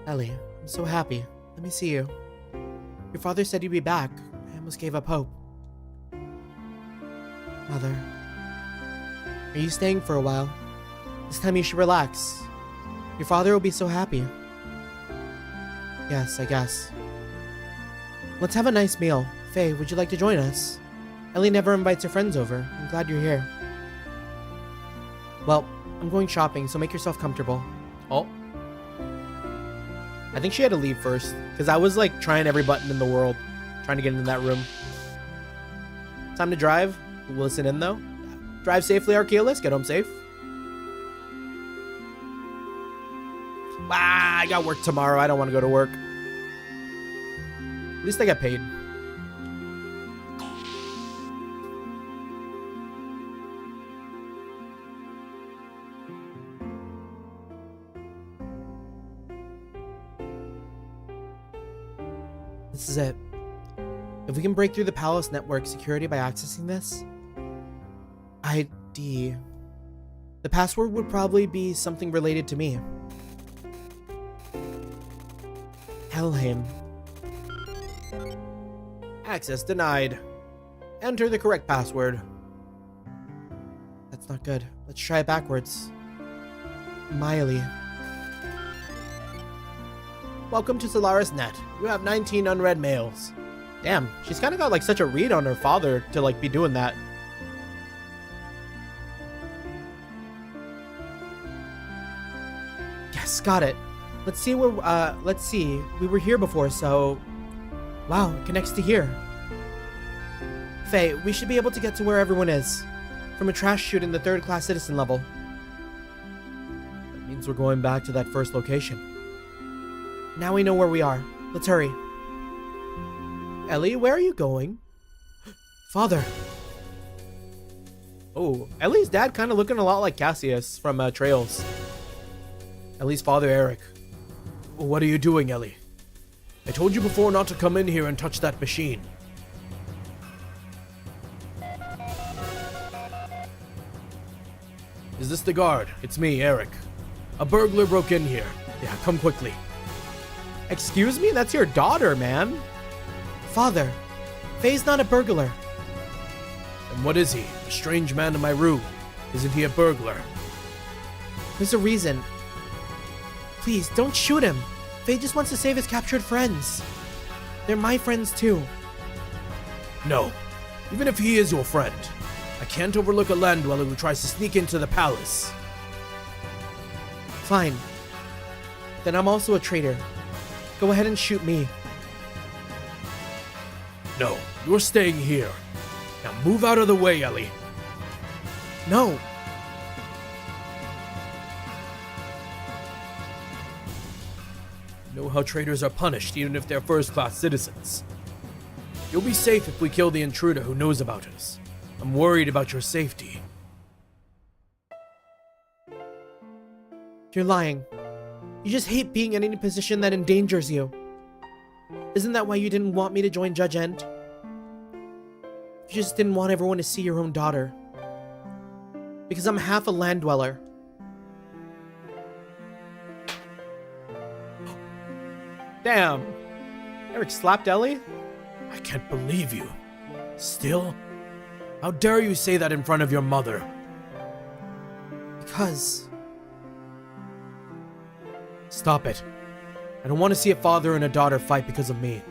[SPEAKER 1] Ellie, I'm so happy. Let me see you. Your father said you'd be back. I almost gave up hope. Mother, are you staying for a while? This time you should relax. Your father will be so happy. Yes, I guess. Let's have a nice meal. Faye, would you like to join us? Ellie never invites her friends over. I'm glad you're here. Well, I'm going shopping, so make yourself comfortable. Oh. I think she had to leave first, because I was like trying every button in the world, trying to get into that room. Time to drive. Listen in though. Drive safely, Archaeolus. Get home safe. Ah, I got work tomorrow. I don't want to go to work. At least I got paid. This is it. If we can break through the palace network security by accessing this... ID. The password would probably be something related to me. Helheim. Access denied. Enter the correct password. That's not good. Let's try it backwards. Miley. Welcome to Solaris Net. You have 19 unread mails. Damn, she's kind of got like such a read on her father to like be doing that. Yes, got it. Let's see where, let's see. We were here before, so... Wow, it connects to here. Faye, we should be able to get to where everyone is. From a trash chute in the 3rd class citizen level. That means we're going back to that first location. Now we know where we are. Let's hurry. Ellie, where are you going? Father! Oh, Ellie's dad kind of looking a lot like Cassius from Trails. Ellie's father, Eric.
[SPEAKER 2] What are you doing, Ellie? I told you before not to come in here and touch that machine. Is this the guard? It's me, Eric. A burglar broke in here. Yeah, come quickly.
[SPEAKER 1] Excuse me? That's your daughter, man.
[SPEAKER 3] Father, Fei's not a burglar.
[SPEAKER 2] And what is he? A strange man in my room. Isn't he a burglar?
[SPEAKER 3] There's a reason. Please, don't shoot him. Fei just wants to save his captured friends. They're my friends too.
[SPEAKER 2] No. Even if he is your friend, I can't overlook a land dweller who tries to sneak into the palace.
[SPEAKER 3] Fine. Then I'm also a traitor. Go ahead and shoot me.
[SPEAKER 2] No, you're staying here. Now move out of the way, Ellie.
[SPEAKER 3] No.
[SPEAKER 2] You know how traitors are punished even if they're first-class citizens. You'll be safe if we kill the intruder who knows about us. I'm worried about your safety.
[SPEAKER 3] You're lying. You just hate being in any position that endangers you. Isn't that why you didn't want me to join Judge End? You just didn't want everyone to see your own daughter. Because I'm half a land dweller.
[SPEAKER 1] Damn. Eric slapped Ellie?
[SPEAKER 2] I can't believe you. Still? How dare you say that in front of your mother?
[SPEAKER 3] Because...
[SPEAKER 2] Stop it. I don't want to see a father and a daughter fight because of me.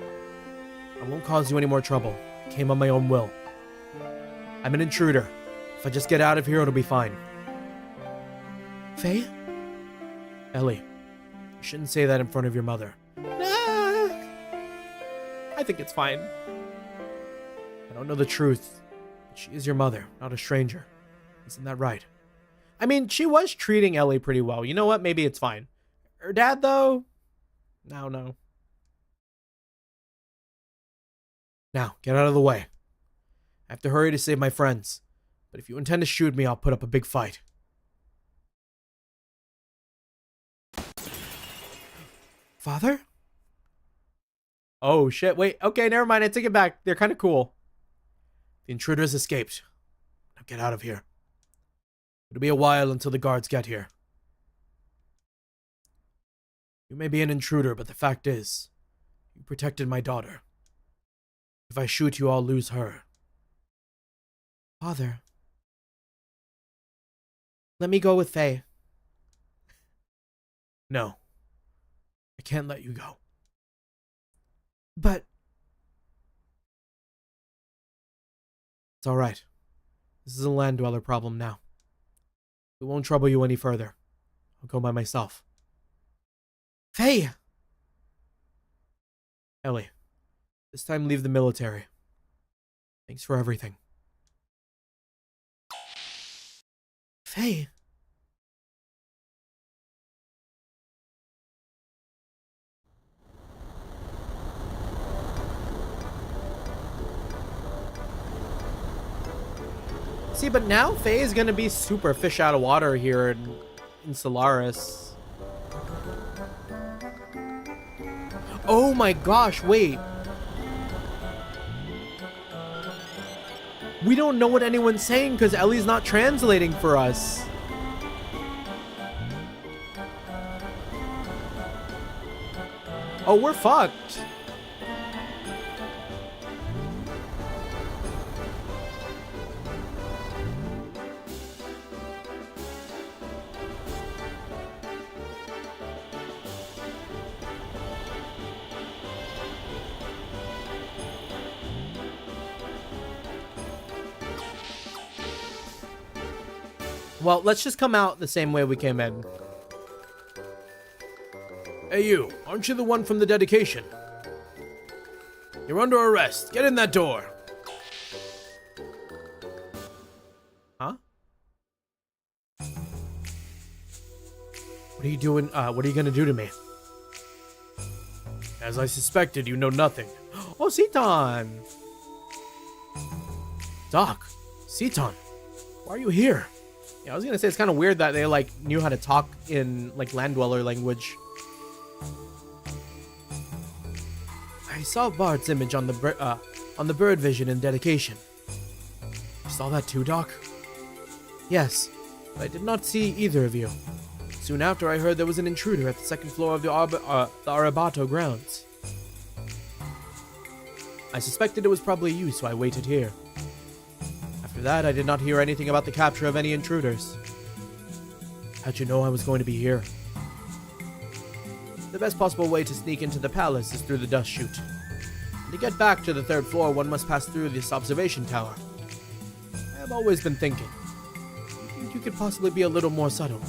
[SPEAKER 2] I won't cause you any more trouble. I came on my own will. I'm an intruder. If I just get out of here, it'll be fine.
[SPEAKER 3] Fei?
[SPEAKER 2] Ellie, you shouldn't say that in front of your mother.
[SPEAKER 1] I think it's fine.
[SPEAKER 2] I don't know the truth, but she is your mother, not a stranger. Isn't that right?
[SPEAKER 1] I mean, she was treating Ellie pretty well. You know what? Maybe it's fine. Her dad, though? I don't know.
[SPEAKER 2] Now, get out of the way. I have to hurry to save my friends. But if you intend to shoot me, I'll put up a big fight.
[SPEAKER 3] Father?
[SPEAKER 1] Oh, shit. Wait. Okay, never mind. I take it back. They're kind of cool.
[SPEAKER 2] The intruder has escaped. Now get out of here. It'll be a while until the guards get here. You may be an intruder, but the fact is, you protected my daughter. If I shoot you, I'll lose her.
[SPEAKER 3] Father. Let me go with Fei.
[SPEAKER 2] No. I can't let you go.
[SPEAKER 3] But...
[SPEAKER 2] It's alright. This is a land dweller problem now. We won't trouble you any further. I'll go by myself.
[SPEAKER 3] Fei!
[SPEAKER 2] Ellie, this time leave the military. Thanks for everything.
[SPEAKER 3] Fei!
[SPEAKER 1] See, but now Fei is gonna be super fish out of water here in Solaris. Oh my gosh, wait. We don't know what anyone's saying because Ellie's not translating for us. Oh, we're fucked. Well, let's just come out the same way we came in.
[SPEAKER 2] Hey you, aren't you the one from the dedication? You're under arrest. Get in that door.
[SPEAKER 1] Huh?
[SPEAKER 2] What are you doing? What are you gonna do to me? As I suspected, you know nothing.
[SPEAKER 1] Oh, Seaton!
[SPEAKER 2] Doc, Seaton. Why are you here?
[SPEAKER 1] Yeah, I was gonna say it's kind of weird that they like knew how to talk in like land dweller language.
[SPEAKER 3] I saw Bart's image on the bird vision in dedication.
[SPEAKER 2] You saw that too, Doc?
[SPEAKER 3] Yes, but I did not see either of you. Soon after, I heard there was an intruder at the second floor of the Arabato grounds. I suspected it was probably you, so I waited here. After that, I did not hear anything about the capture of any intruders.
[SPEAKER 2] How'd you know I was going to be here?
[SPEAKER 3] The best possible way to sneak into the palace is through the dust chute. To get back to the third floor, one must pass through this observation tower. I have always been thinking, I think you could possibly be a little more subtle.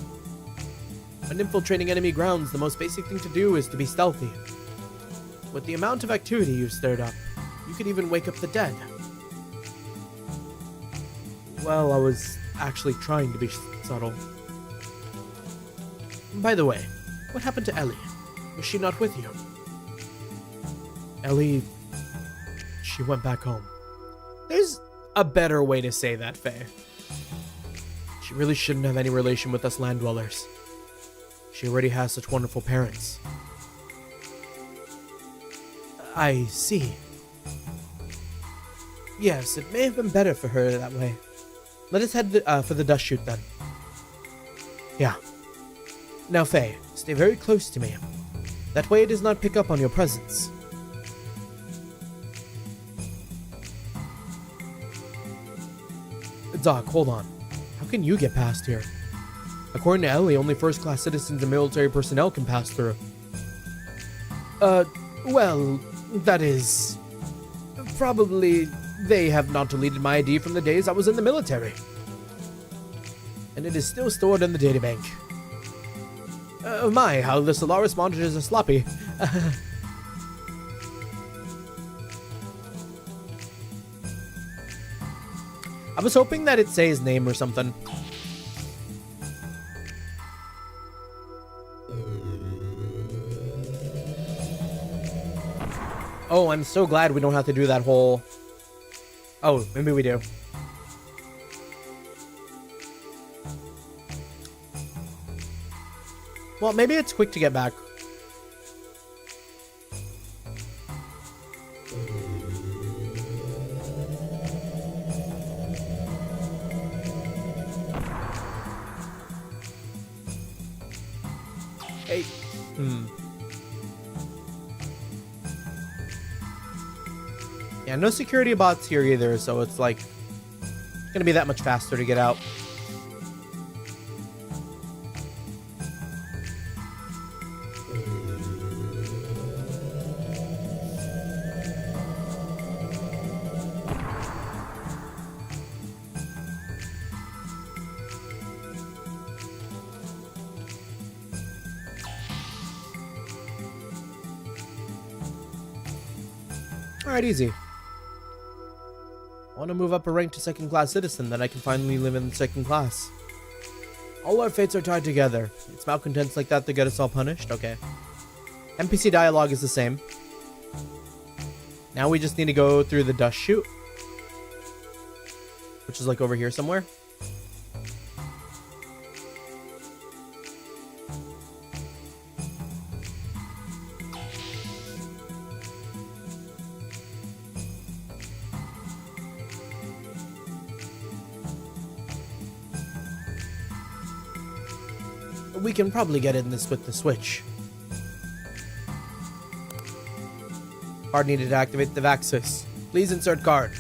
[SPEAKER 3] When infiltrating enemy grounds, the most basic thing to do is to be stealthy. With the amount of activity you've stirred up, you could even wake up the dead.
[SPEAKER 1] Well, I was actually trying to be subtle.
[SPEAKER 3] By the way, what happened to Ellie? Was she not with you?
[SPEAKER 2] Ellie... she went back home.
[SPEAKER 1] There's a better way to say that, Fei.
[SPEAKER 2] She really shouldn't have any relation with us land dwellers. She already has such wonderful parents.
[SPEAKER 3] I see. Yes, it may have been better for her that way. Let us head for the dust chute then.
[SPEAKER 2] Yeah.
[SPEAKER 3] Now, Fei, stay very close to me. That way it does not pick up on your presence.
[SPEAKER 2] Doc, hold on. How can you get past here? According to Ellie, only first-class citizens and military personnel can pass through.
[SPEAKER 3] Well, that is... Probably they have not deleted my ID from the days I was in the military. And it is still stored in the databank. My, how the Solaris monitors are sloppy. I was hoping that it'd say his name or something. Oh, I'm so glad we don't have to do that whole... Oh, maybe we do. Well, maybe it's quick to get back. Hey. Yeah, no security bots here either, so it's like gonna be that much faster to get out. Alright, easy. I want to move up a rank to second class citizen, then I can finally live in second class. All our fates are tied together. It's malcontents like that get us all punished? Okay. NPC dialogue is the same. Now we just need to go through the dust chute, which is like over here somewhere. We can probably get in this with the switch. Card needed to activate the Vaxis. Please insert card.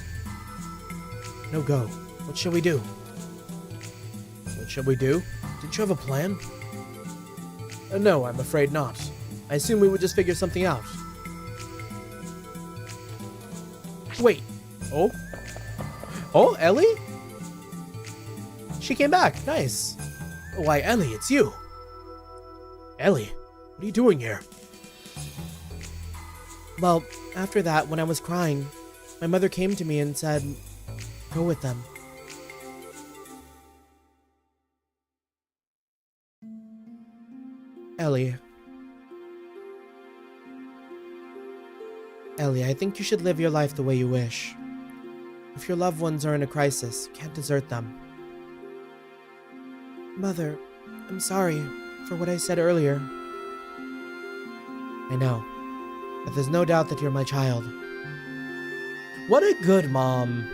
[SPEAKER 3] No go. What shall we do? What shall we do? Didn't you have a plan? No, I'm afraid not. I assume we would just figure something out. Wait. Oh? Oh, Ellie? She came back. Nice. Why, Ellie, it's you. Ellie, what are you doing here? Well, after that, when I was crying, my mother came to me and said, go with them. Ellie. Ellie, I think you should live your life the way you wish. If your loved ones are in a crisis, you can't desert them. Mother, I'm sorry for what I said earlier. I know, but there's no doubt that you're my child.
[SPEAKER 1] What a good mom.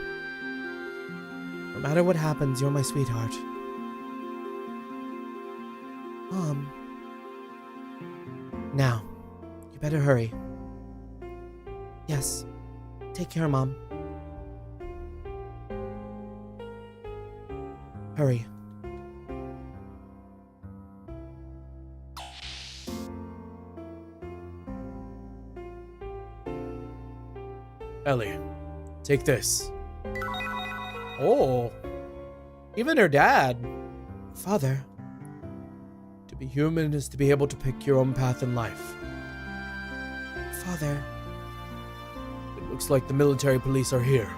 [SPEAKER 3] No matter what happens, you're my sweetheart. Mom. Now, you better hurry. Yes. Take care, Mom. Hurry.
[SPEAKER 2] Ellie, take this.
[SPEAKER 1] Oh. Even her dad.
[SPEAKER 3] Father.
[SPEAKER 2] To be human is to be able to pick your own path in life.
[SPEAKER 3] Father.
[SPEAKER 2] It looks like the military police are here.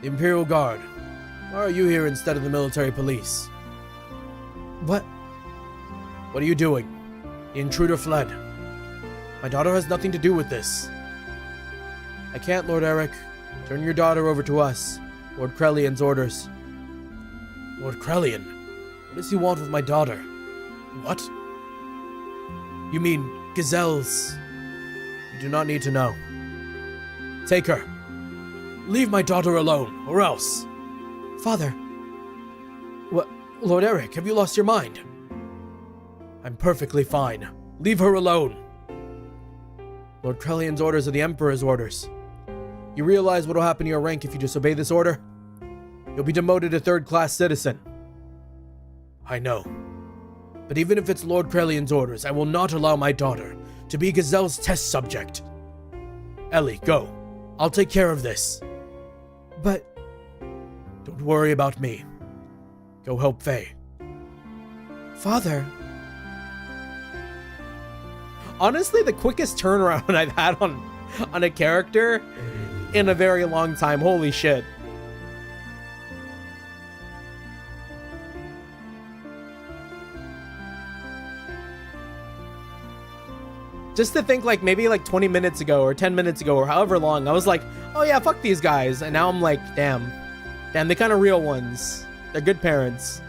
[SPEAKER 2] The Imperial Guard. Why are you here instead of the military police?
[SPEAKER 3] What?
[SPEAKER 2] What are you doing? The intruder fled. My daughter has nothing to do with this. I can't, Lord Eric. Turn your daughter over to us. Lord Krelian's orders. Lord Krelian? What does he want with my daughter? What? You mean gazelles? You do not need to know. Take her. Leave my daughter alone, or else.
[SPEAKER 3] Father.
[SPEAKER 2] What? Lord Eric, have you lost your mind? I'm perfectly fine. Leave her alone. Lord Krelian's orders are the Emperor's orders. You realize what will happen to your rank if you disobey this order? You'll be demoted to third-class citizen. I know. But even if it's Lord Krelian's orders, I will not allow my daughter to be Gazelle's test subject. Ellie, go. I'll take care of this.
[SPEAKER 3] But...
[SPEAKER 2] Don't worry about me. Go help Fei.
[SPEAKER 3] Father...
[SPEAKER 1] Honestly, the quickest turnaround I've had on a character in a very long time. Holy shit. Just to think, like, maybe like 20 minutes ago or 10 minutes ago or however long, I was like, oh yeah, fuck these guys. And now I'm like, damn, they're kind of real ones. They're good parents.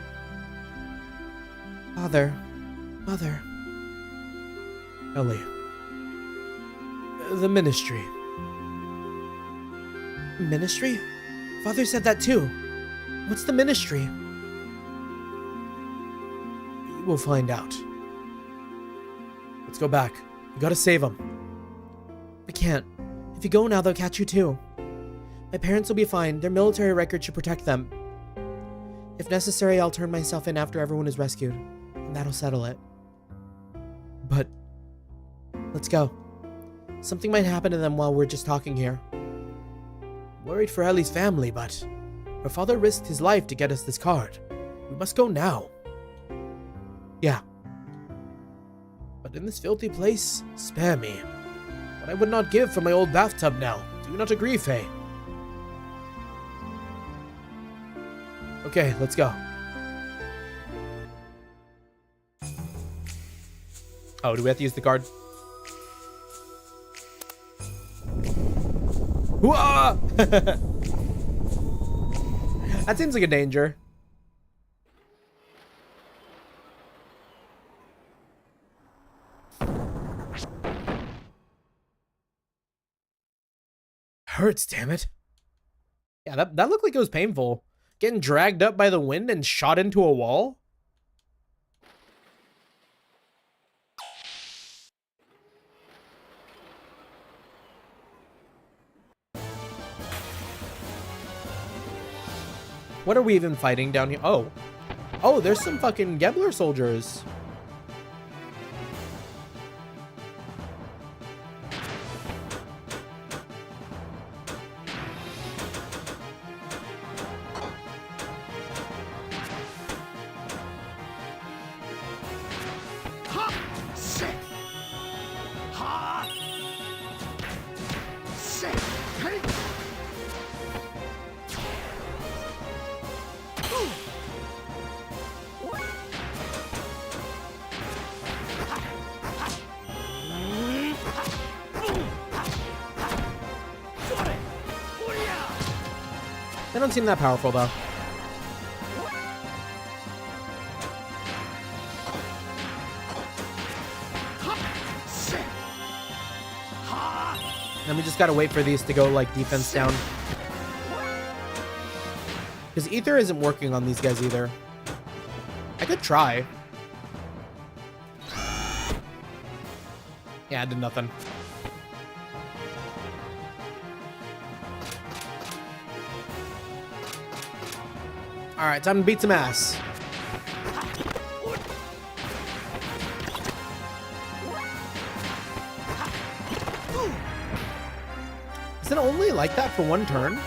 [SPEAKER 3] Father. Mother.
[SPEAKER 2] Ellie. The Ministry.
[SPEAKER 3] Ministry? Father said that too. What's the Ministry?
[SPEAKER 2] You will find out. Let's go back. You gotta save him.
[SPEAKER 3] I can't. If you go now, they'll catch you too. My parents will be fine. Their military record should protect them. If necessary, I'll turn myself in after everyone is rescued, and that'll settle it.
[SPEAKER 2] But...
[SPEAKER 3] Let's go. Something might happen to them while we're just talking here.
[SPEAKER 2] Worried for Ellie's family, but... Her father risked his life to get us this card. We must go now.
[SPEAKER 3] Yeah.
[SPEAKER 2] But in this filthy place, spare me. What I would not give for my old bathtub now. Do you not agree, Fei? Okay, let's go.
[SPEAKER 1] Oh, do we have to use the card? Whoa! That seems like a danger.
[SPEAKER 2] Hurts, damn it.
[SPEAKER 1] Yeah, that looked like it was painful. Getting dragged up by the wind and shot into a wall? What are we even fighting down here? Oh. Oh, there's some fucking Gebler soldiers. don't seem that powerful, though. And we just gotta wait for these to go, like, defense down. Because Ether isn't working on these guys either. I could try. Yeah, I did nothing. Alright, time to beat some ass. Is it only like that for one turn?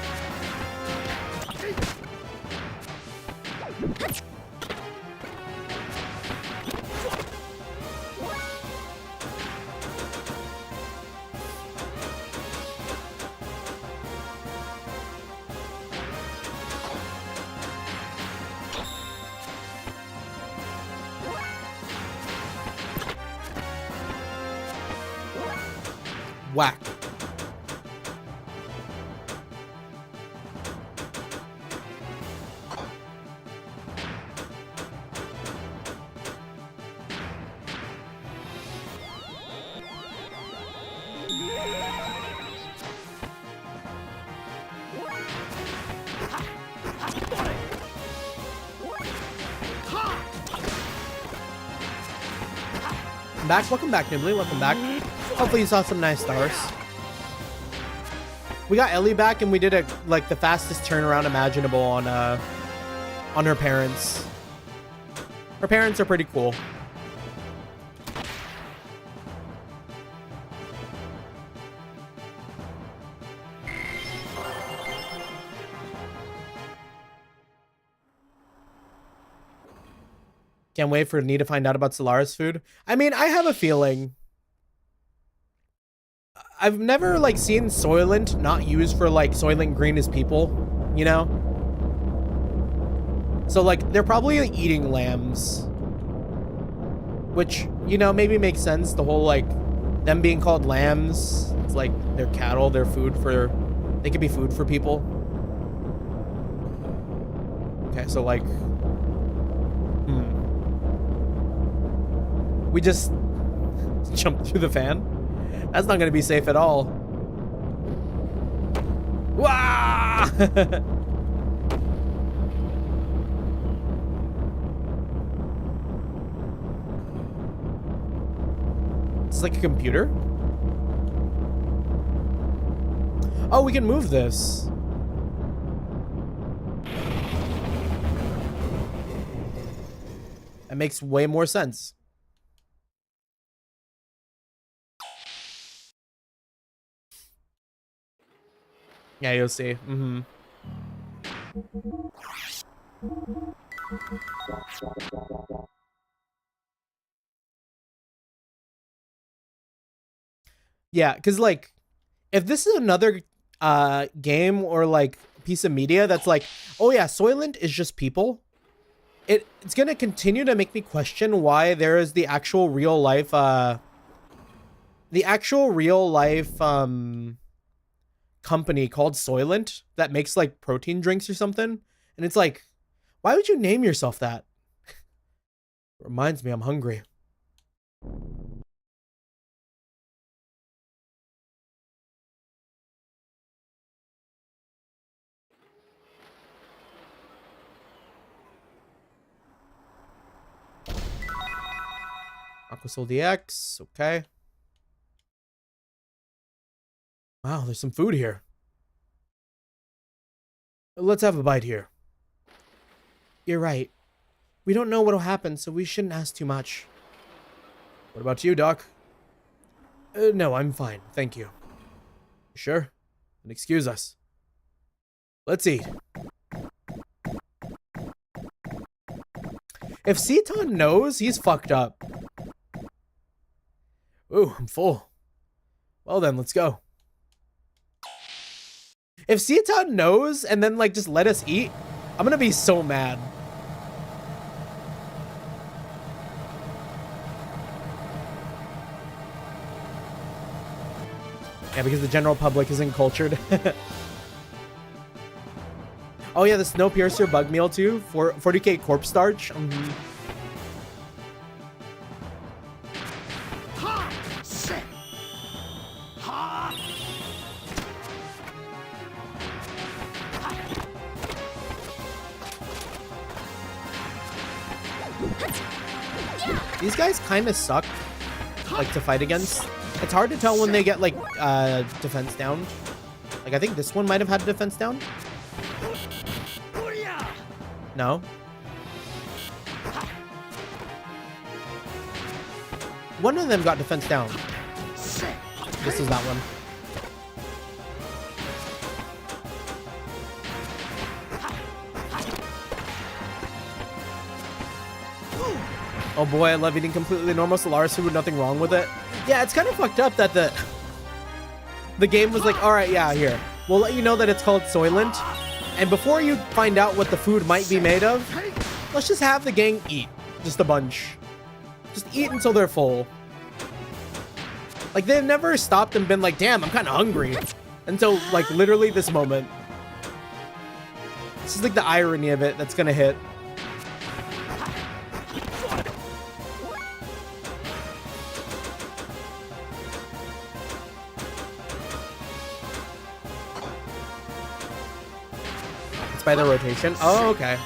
[SPEAKER 1] Whack. Back, welcome back, Nibbly, welcome back. Hopefully you saw some nice stars. We got Ellie back and we did a like the fastest turnaround imaginable on her parents. Her parents are pretty cool. Can't wait for me to find out about Solaris food. I mean, I have a feeling. I've never, like, seen Soylent not used for, like, Soylent Green as people, you know? So, like, they're probably like, eating lambs. Which, you know, maybe makes sense. The whole, like, them being called lambs. It's like, they're cattle, they're food for... They could be food for people. Okay, so, like... We just jumped through the fan? That's not going to be safe at all. Wah! It's like a computer? Oh, we can move this. That makes way more sense. Yeah, you'll see. Yeah, because, like, if this is another game or, like, piece of media that's like, oh yeah, Soylent is just people, it's going to continue to make me question why there is the actual real life, company called Soylent that makes like protein drinks or something. And it's like, why would you name yourself that? Reminds me, I'm hungry. Aquasol DX, okay. Wow, there's some food here. Let's have a bite here. You're right. We don't know what'll happen, so we shouldn't ask too much. What about you, Doc? No, I'm fine, thank you. Sure? Then excuse us. Let's eat. If Seton knows, he's fucked up. Ooh, I'm full. Well then, let's go. If Seton knows and then, like, just let us eat, I'm gonna be so mad. Yeah, because the general public isn't cultured. Oh yeah, the Snowpiercer bug meal too. 40k corpse starch. These guys kind of suck, like, to fight against. It's hard to tell when they get, like, defense down. Like, I think this one might have had a defense down. No. One of them got defense down. This is that one. Oh boy, I love eating completely normal Solaris food with nothing wrong with it. Yeah, it's kind of fucked up that the game was like, alright, yeah, here. We'll let you know that it's called Soylent. And before you find out what the food might be made of, let's just have the gang eat. Just a bunch. Just eat until they're full. Like, they've never stopped and been like, damn, I'm kind of hungry. Until, like, literally this moment. This is like the irony of it that's gonna hit. By the rotation. Oh, okay.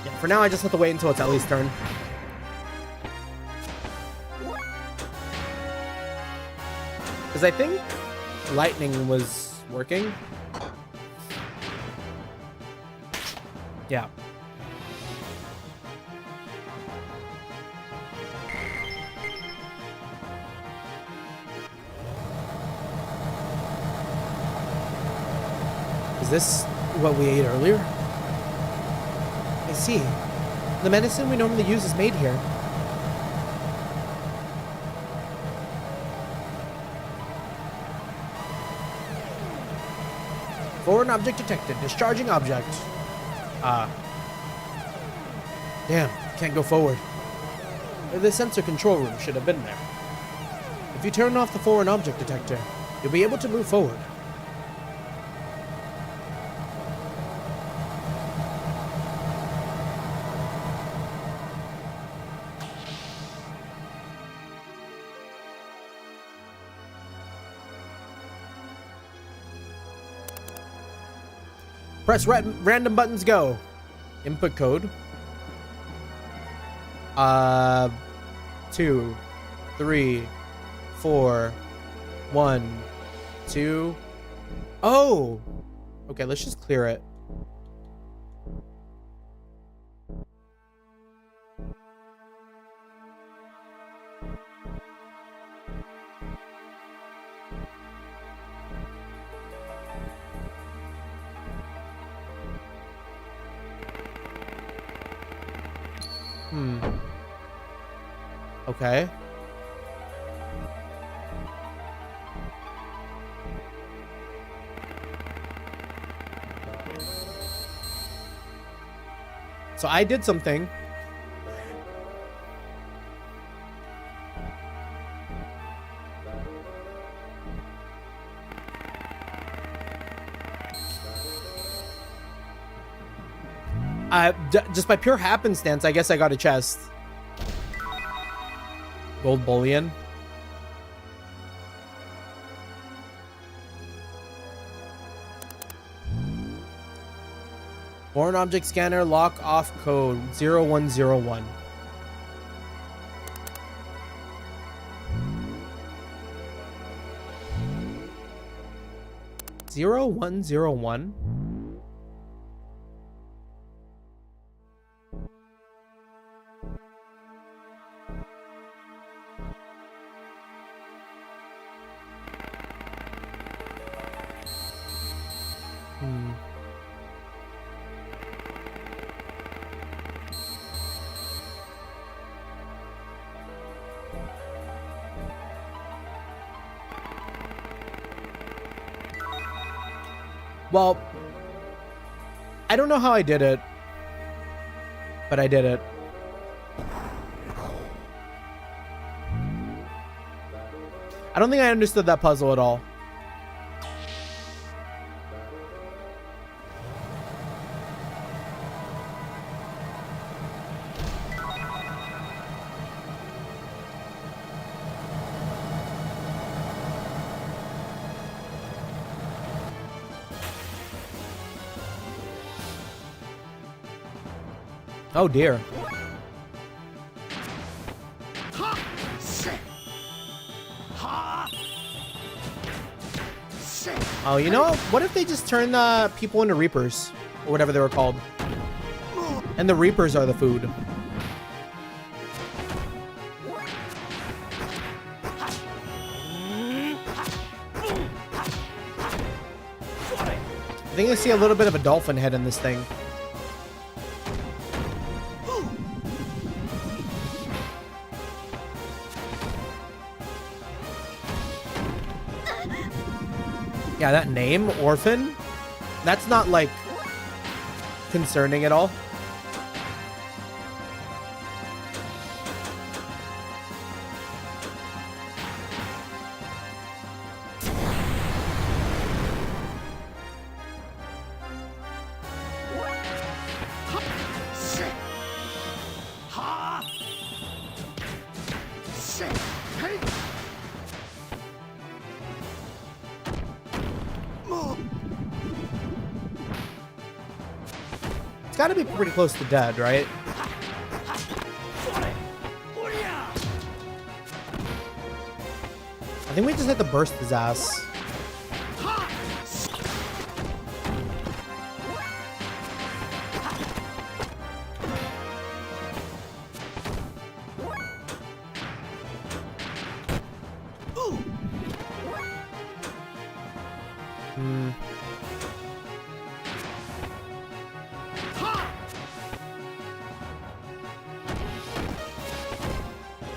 [SPEAKER 1] Yeah, for now I just have to wait until it's Ellie's turn. Because I think lightning was working. Yeah. Is this what we ate earlier? I see. The medicine we normally use is made here. Foreign object detected. Discharging object. Damn, can't go forward. The sensor control room should have been there. If you turn off the foreign object detector, you'll be able to move forward. Press random buttons, go. Input code. 2, 3, 4, 1, 2. Oh! Okay, let's just clear it. Okay. So I did something. Just by pure happenstance, I guess I got a chest. Gold bullion. Foreign object scanner lock off code 0101. 0101. Well, I don't know how I did it, but I did it. I don't think I understood that puzzle at all. Oh dear. Oh, you know, what if they just turn people into Reapers? Or whatever they were called. And the Reapers are the food. I think I see a little bit of a dolphin head in this thing. Yeah, that name, Orphan, that's not, like, concerning at all. It's gotta be pretty close to dead, right? I think we just have to burst his ass.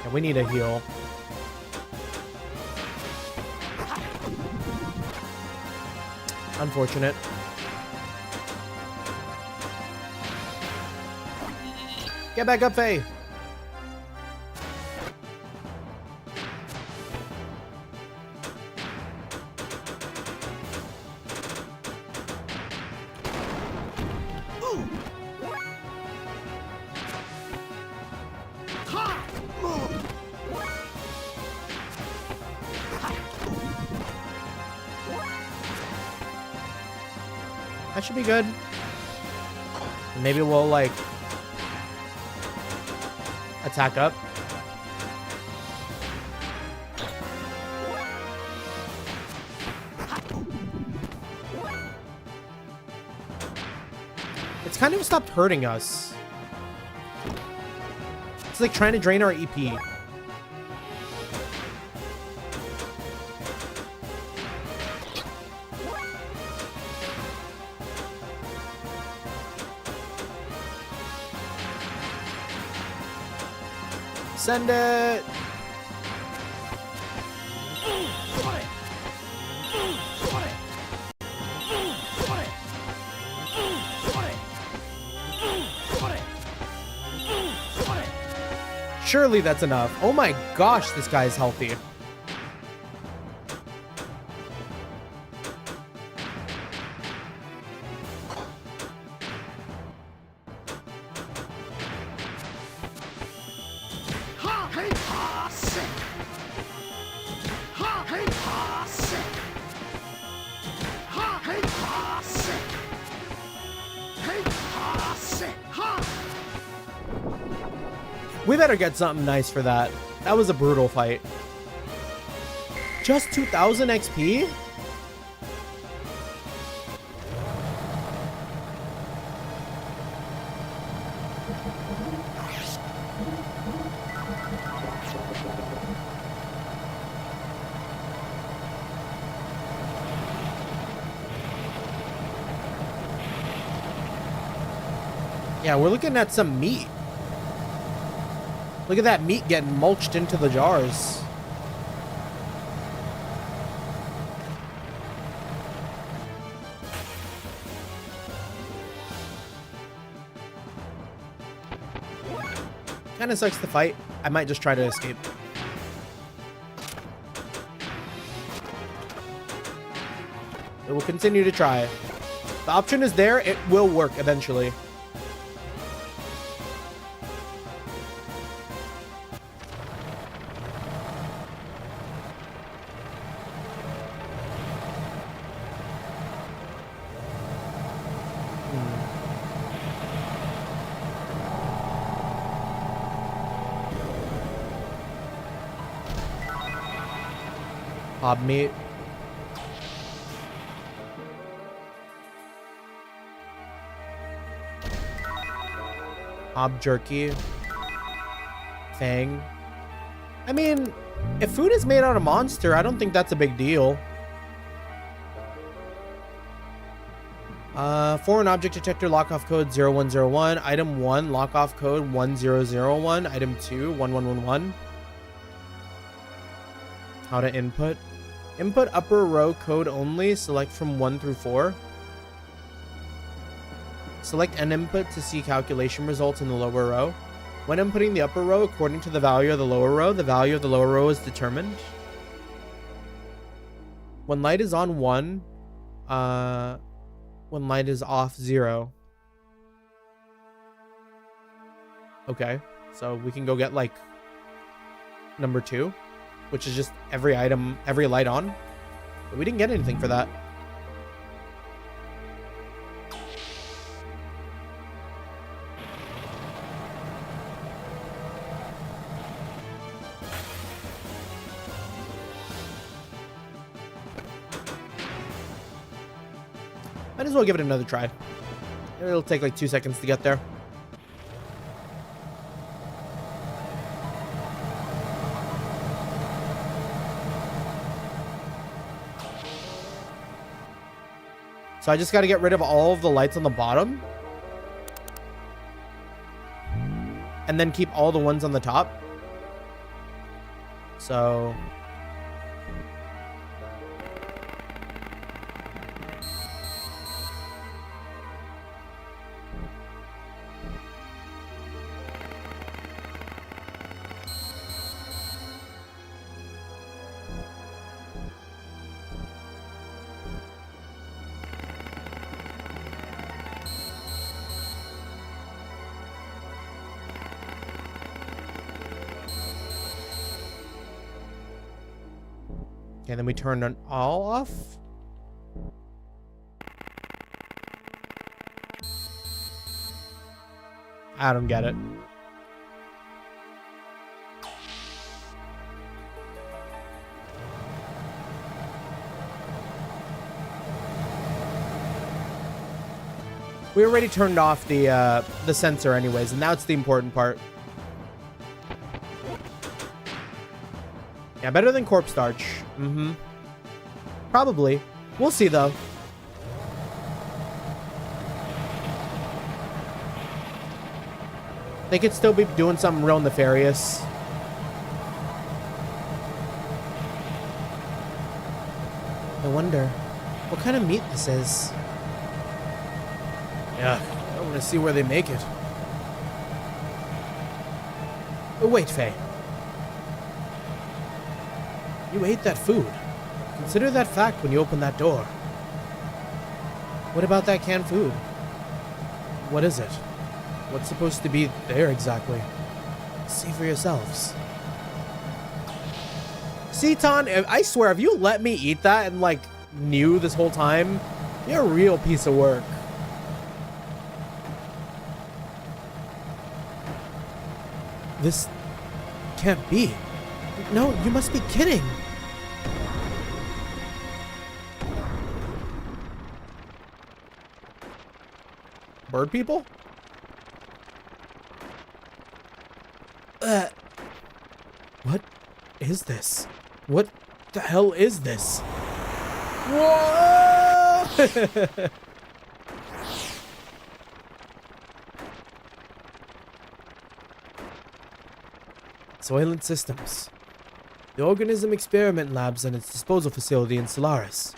[SPEAKER 1] Yeah, we need a heal. Unfortunate. Get back up, Fei. That should be good. Maybe we'll, like, attack up. It's kind of stopped hurting us. It's like trying to drain our EP. Send it. Surely that's enough. Oh my gosh, this guy is healthy. We better get something nice for that. That was a brutal fight. Just 2,000 XP? Yeah, we're looking at some meat. Look at that meat getting mulched into the jars. Kinda sucks to fight. I might just try to escape. We will continue to try. The option is there. It will work eventually. Hob meat. Hob jerky. Fang. I mean, if food is made out of monster, I don't think that's a big deal. Foreign object detector lockoff code 0101. Item 1 lockoff code 1001. Item 2 1111. How to input. Input upper row code only. Select from 1 through 4. Select an input to see calculation results in the lower row. When inputting the upper row, according to the value of the lower row is determined. When light is on 1, when light is off 0. Okay, so we can go get like number 2, which is just every item, every light on. But we didn't get anything for that. Might as well give it another try. It'll take like 2 seconds to get there. So I just got to get rid of all of the lights on the bottom. And then keep all the ones on the top. So... Okay, then we turn it all off. I don't get it. We already turned off the sensor anyways, and that's the important part. Yeah, better than corpse starch. Mm-hmm. Probably. We'll see, though. They could still be doing something real nefarious. I wonder what kind of meat this is. Yeah, I want to see where they make it. Oh, wait, Fei. You ate that food. Consider that fact when you open that door. What about that canned food? What is it? What's supposed to be there exactly? See for yourselves. Seaton, I swear, if you let me eat that and, like, knew this whole time, you're a real piece of work. This can't be. No, you must be kidding. Bird people? What is this? What the hell is this? Whoa! Soylent Systems. The organism experiment labs and its disposal facility in Solaris.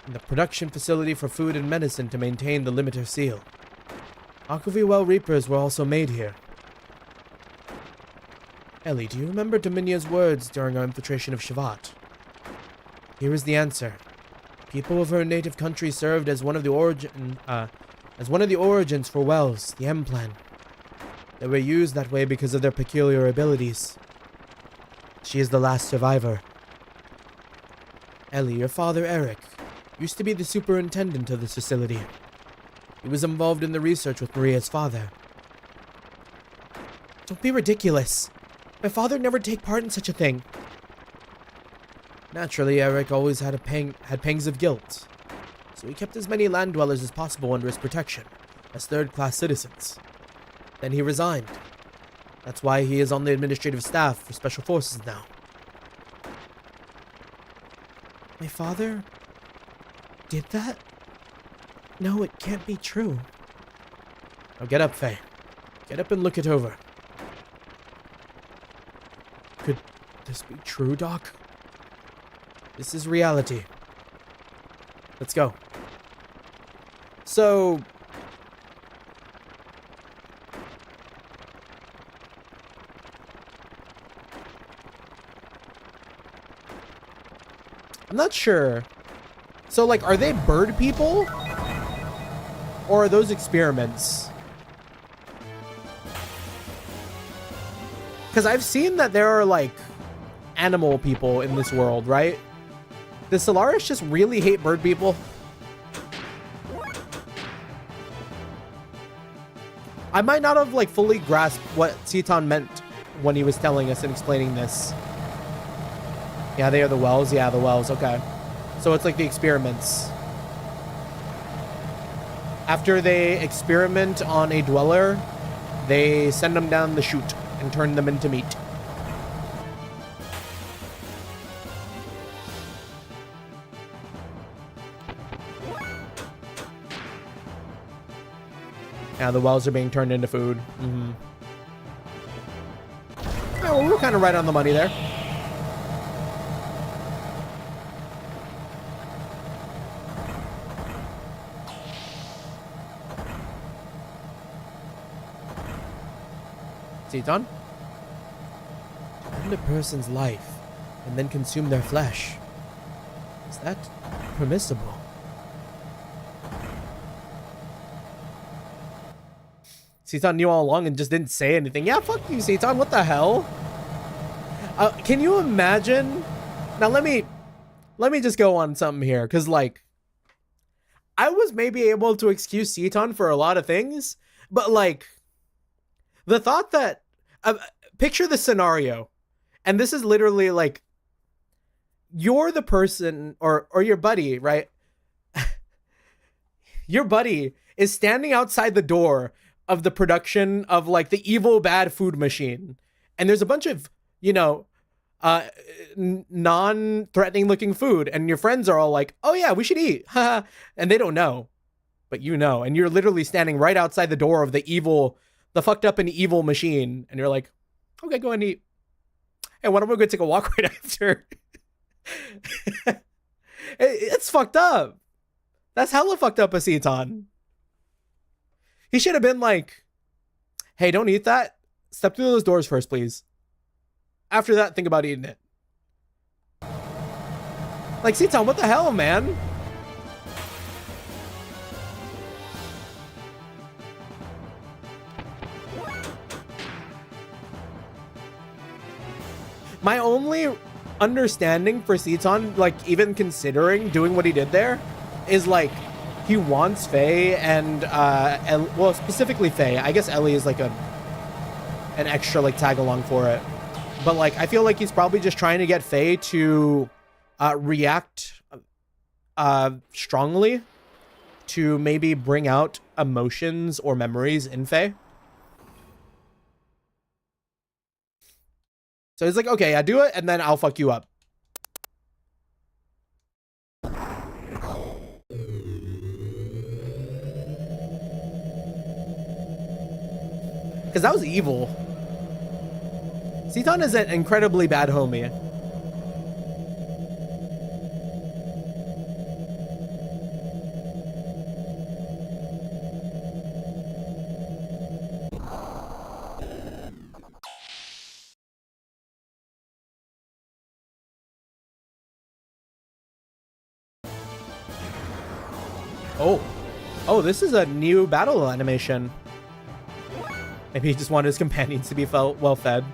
[SPEAKER 1] And the production facility for food and medicine to maintain the limiter seal. Aquavie well reapers were also made here. Ellie, do you remember Dominion's words during our infiltration of Shavat? Here is the answer. People of her native country served as one of the origins for wells, the M-plan. They were used that way because of their peculiar abilities. She is the last survivor. Ellie, your father Eric used to be the superintendent of this facility. He was involved in the research with Maria's father. Don't be ridiculous. My father would never take part in such a thing.
[SPEAKER 3] Naturally, Eric always had pangs of guilt, so he kept as many land dwellers as possible under his protection, as third-class citizens. Then he resigned. That's why he is on the administrative staff for Special Forces now. My father did that? No, it can't be true. Now get up, Fei. Get up and look it over. Could this be true, Doc? This is reality. Let's go. So... I'm not sure. So, like, are they bird people? Or are those experiments? Because I've seen that there are, like, animal people in this world, right? Does Solaris just really hate bird people? I might not have, like, fully grasped what Citan meant when he was telling us and explaining this. Yeah, they are the wells. Yeah, the wells. Okay. So it's like the experiments. After they experiment on a dweller, they send them down the chute and turn them into meat. Yeah, the wells are being turned into food. Mm-hmm. Yeah, well, we were kind of right on the money there. Citan? End a person's life and then consume their flesh. Is that permissible? Citan knew all along and just didn't say anything. Yeah, fuck you, Citan. What the hell? Can you imagine? Now let me just go on something here, because like I was maybe able to excuse Citan for a lot of things, but like the thought that picture the scenario, and this is literally like you're the person or your buddy, right? Your buddy is standing outside the door of the production of like the evil bad food machine, and there's a bunch of, you know, non-threatening looking food, and your friends are all like, oh yeah, we should eat, and they don't know, but you know, and you're literally standing right outside the door of the fucked up and evil machine, and you're like, okay, go and eat. Hey, why don't we go take a walk right after? It's fucked up. That's hella fucked up, Citan. He should have been like, hey, don't eat that. Step through those doors first, please. After that, think about eating it. Like, Citan, what the hell, man? My only understanding for Citan, like even considering doing what he did there, is like he wants Fei and well, specifically Fei. I guess Ellie is like an extra like tag along for it, but like I feel like he's probably just trying to get Fei to react strongly to maybe bring out emotions or memories in Fei. So he's like, okay, yeah, do it, and then I'll fuck you up. Because that was evil. Citan is an incredibly bad homie. Oh, this is a new battle animation. Maybe he just wanted his companions to be well fed.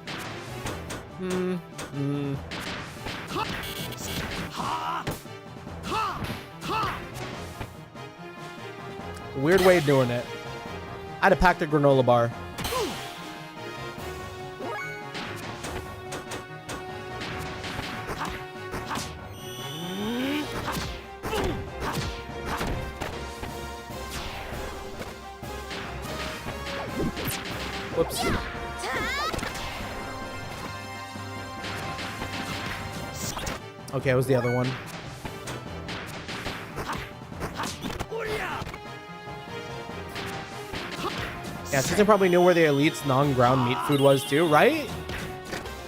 [SPEAKER 3] Weird way of doing it. I'd have packed a granola bar.
[SPEAKER 1] Whoops. Okay, it was the other one. Yeah, Susan probably knew where the elite's non-ground meat food was too, right?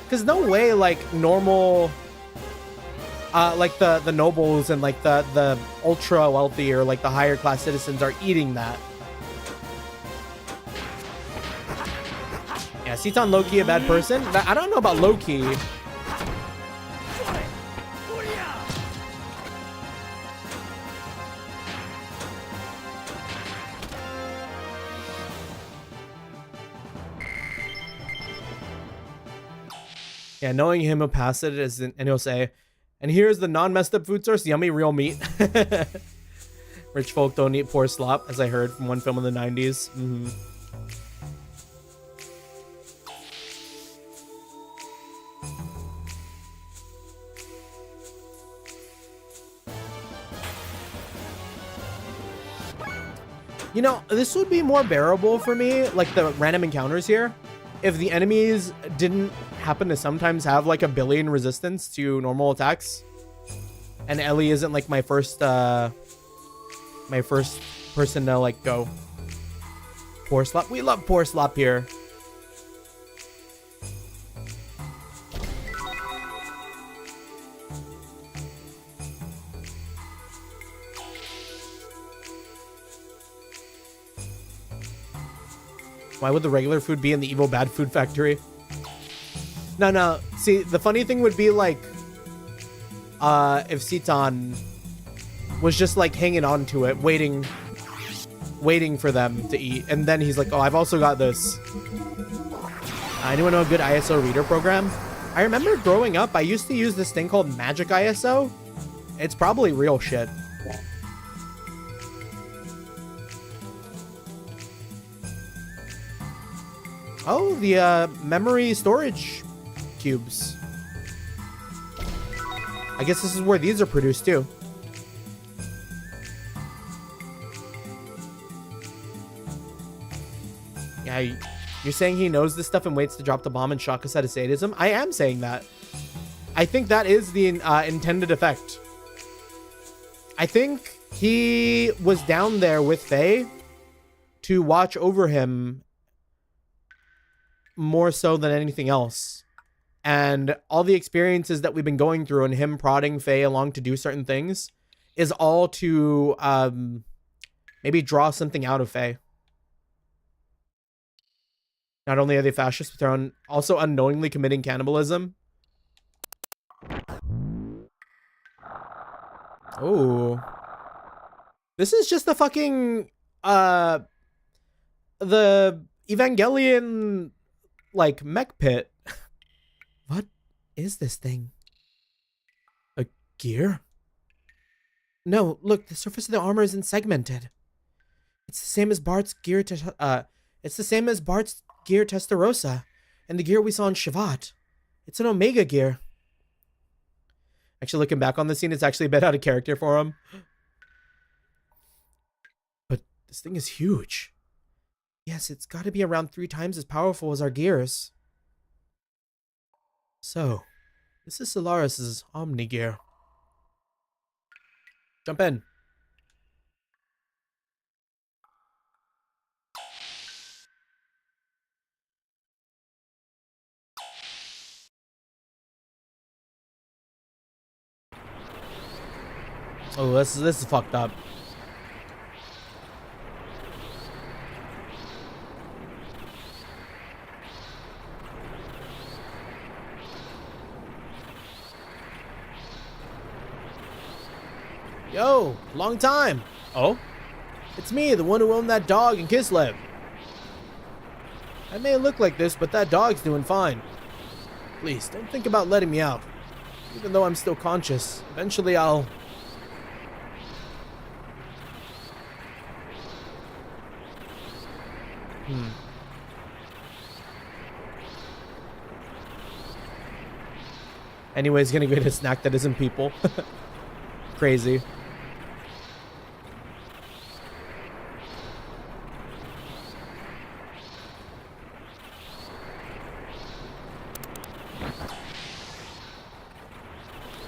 [SPEAKER 1] Because no way, like, normal... like the nobles and like the ultra wealthy or like the higher class citizens are eating that. Yeah, Seaton low-key a bad person. I don't know about low-key. Yeah, knowing him, he'll pass it as and he'll say, and here's the non-messed up food source, yummy real meat. Rich folk don't eat poor slop, as I heard from one film in the 90s. You know, this would be more bearable for me, like the random encounters here, if the enemies didn't happen to sometimes have like a billion resistance to normal attacks. And Ellie isn't like my first person to like go. Poor slop. We love poor slop here. Why would the regular food be in the evil bad food factory? No. See, the funny thing would be like, if Seaton was just like hanging on to it, waiting for them to eat, and then he's like, "Oh, I've also got this." Anyone know a good ISO reader program? I remember growing up, I used to use this thing called Magic ISO. It's probably real shit. Oh, the memory storage cubes. I guess this is where these are produced too. Yeah, you're saying he knows this stuff and waits to drop the bomb and shock us out of sadism? I am saying that. I think that is the intended effect. I think he was down there with Fei to watch over him more so than anything else. And all the experiences that we've been going through and him prodding Fei along to do certain things is all to maybe draw something out of Fei. Not only are they fascists, but they're also unknowingly committing cannibalism. Oh. This is just the fucking the Evangelion like mech pit. What is this thing? A gear? No, look, the surface of the armor isn't segmented. It's the same as Bart's gear Testarossa and the gear we saw in Shivat. It's an Omega gear. Actually, looking back on the scene, it's actually a bit out of character for him. But this thing is huge. Yes, it's got to be around 3 times as powerful as our gears. So, this is Solaris's Omni gear. Jump in. Oh, this is fucked up. Yo, long time. Oh? It's me, the one who owned that dog in Kislev. I may look like this, but that dog's doing fine. Please, don't think about letting me out. Even though I'm still conscious, eventually I'll... Anyways, gonna get a snack that isn't people. Crazy.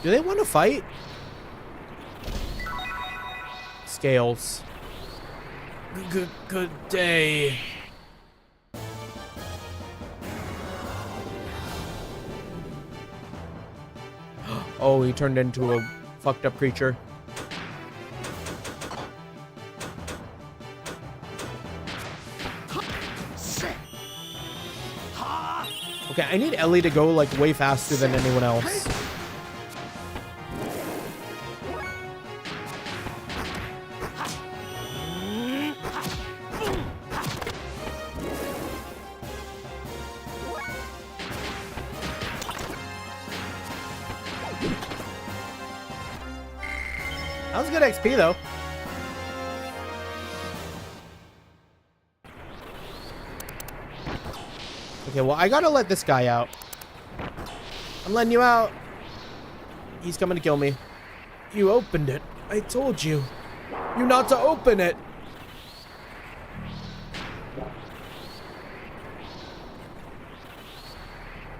[SPEAKER 1] Do they want to fight? Scales.
[SPEAKER 2] Good day.
[SPEAKER 1] Oh, he turned into a fucked up creature. Okay, I need Ellie to go like way faster than anyone else. That was good XP though. Okay, well, I gotta let this guy out. I'm letting you out. He's coming to kill me.
[SPEAKER 2] You opened it. I told you. You not to open it.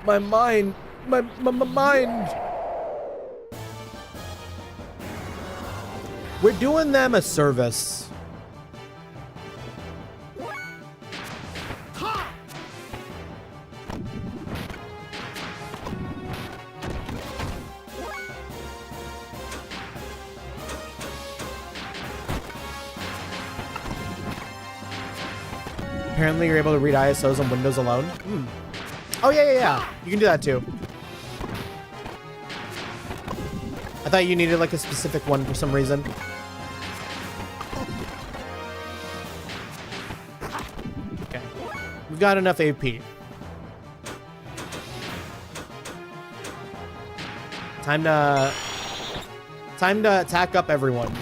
[SPEAKER 2] My mind. My mind.
[SPEAKER 1] We're doing them a service. Apparently you're able to read ISOs on Windows alone. Oh, yeah. You can do that too. I thought you needed like a specific one for some reason. Okay. We've got enough AP. Time to attack up everyone.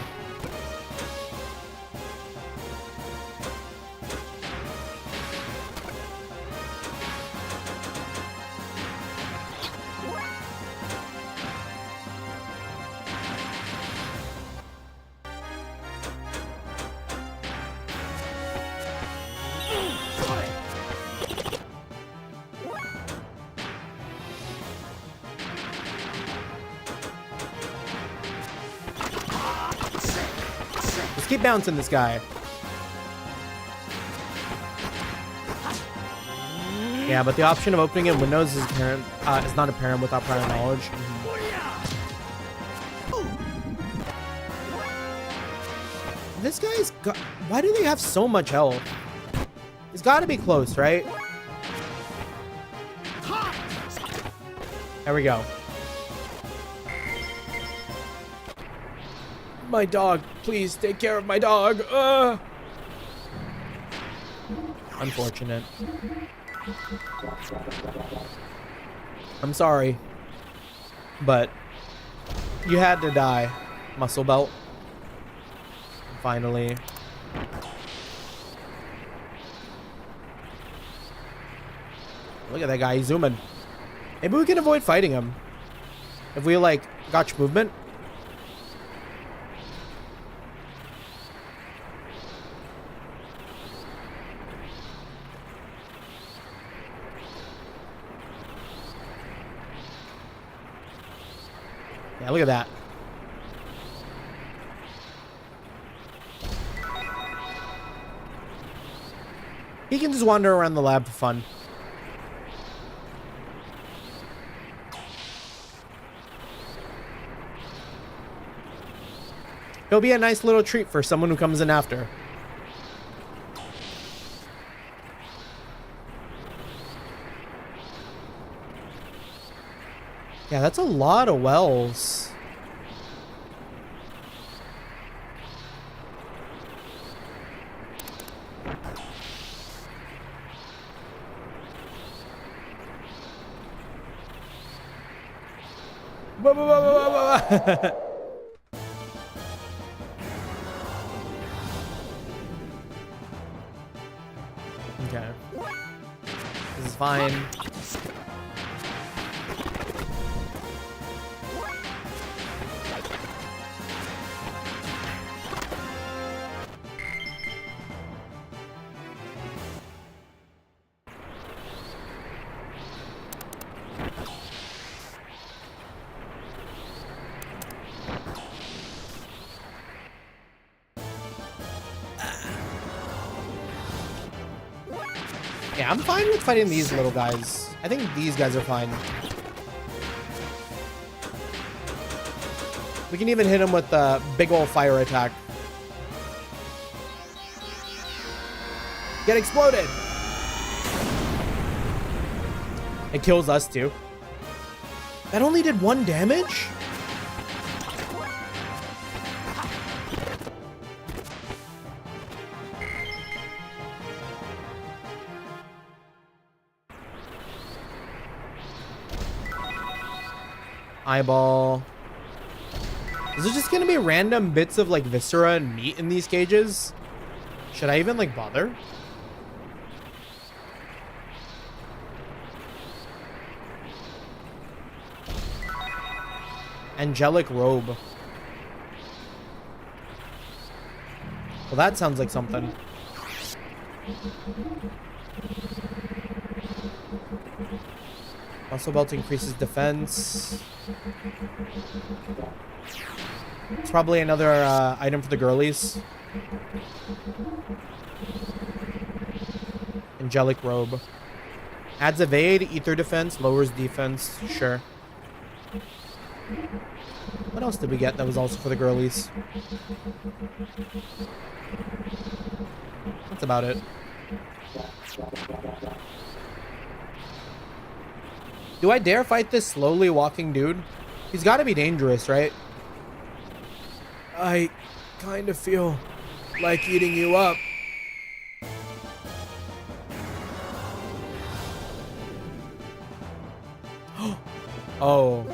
[SPEAKER 1] Just keep bouncing this guy. Yeah, but the option of opening in Windows is apparent. Is not apparent without prior knowledge. This guy's got. Why do they have so much health? He's got to be close, right? There we go.
[SPEAKER 2] My dog. Please take care of my dog.
[SPEAKER 1] Unfortunate. I'm sorry. But you had to die, Muscle Belt. Finally. Look at that guy, he's zooming. Maybe we can avoid fighting him. If we like gotch movement. Yeah, look at that. He can just wander around the lab for fun. He'll be a nice little treat for someone who comes in after. Yeah, that's a lot of wells. Okay. This is fine. Yeah, I'm fine with fighting these little guys. I think these guys are fine. We can even hit him with the big old fire attack. Get exploded! It kills us too. That only did 1 damage? Eyeball. Is it just gonna be random bits of like viscera and meat in these cages? Should I even like bother? Angelic robe. Well, that sounds like something. Muscle belt increases defense. It's probably another item for the girlies. Angelic robe. Adds evade, ether defense, lowers defense. Sure. What else did we get that was also for the girlies? That's about it. Do I dare fight this slowly walking dude? He's got to be dangerous, right?
[SPEAKER 2] I kind of feel like eating you up.
[SPEAKER 1] Oh.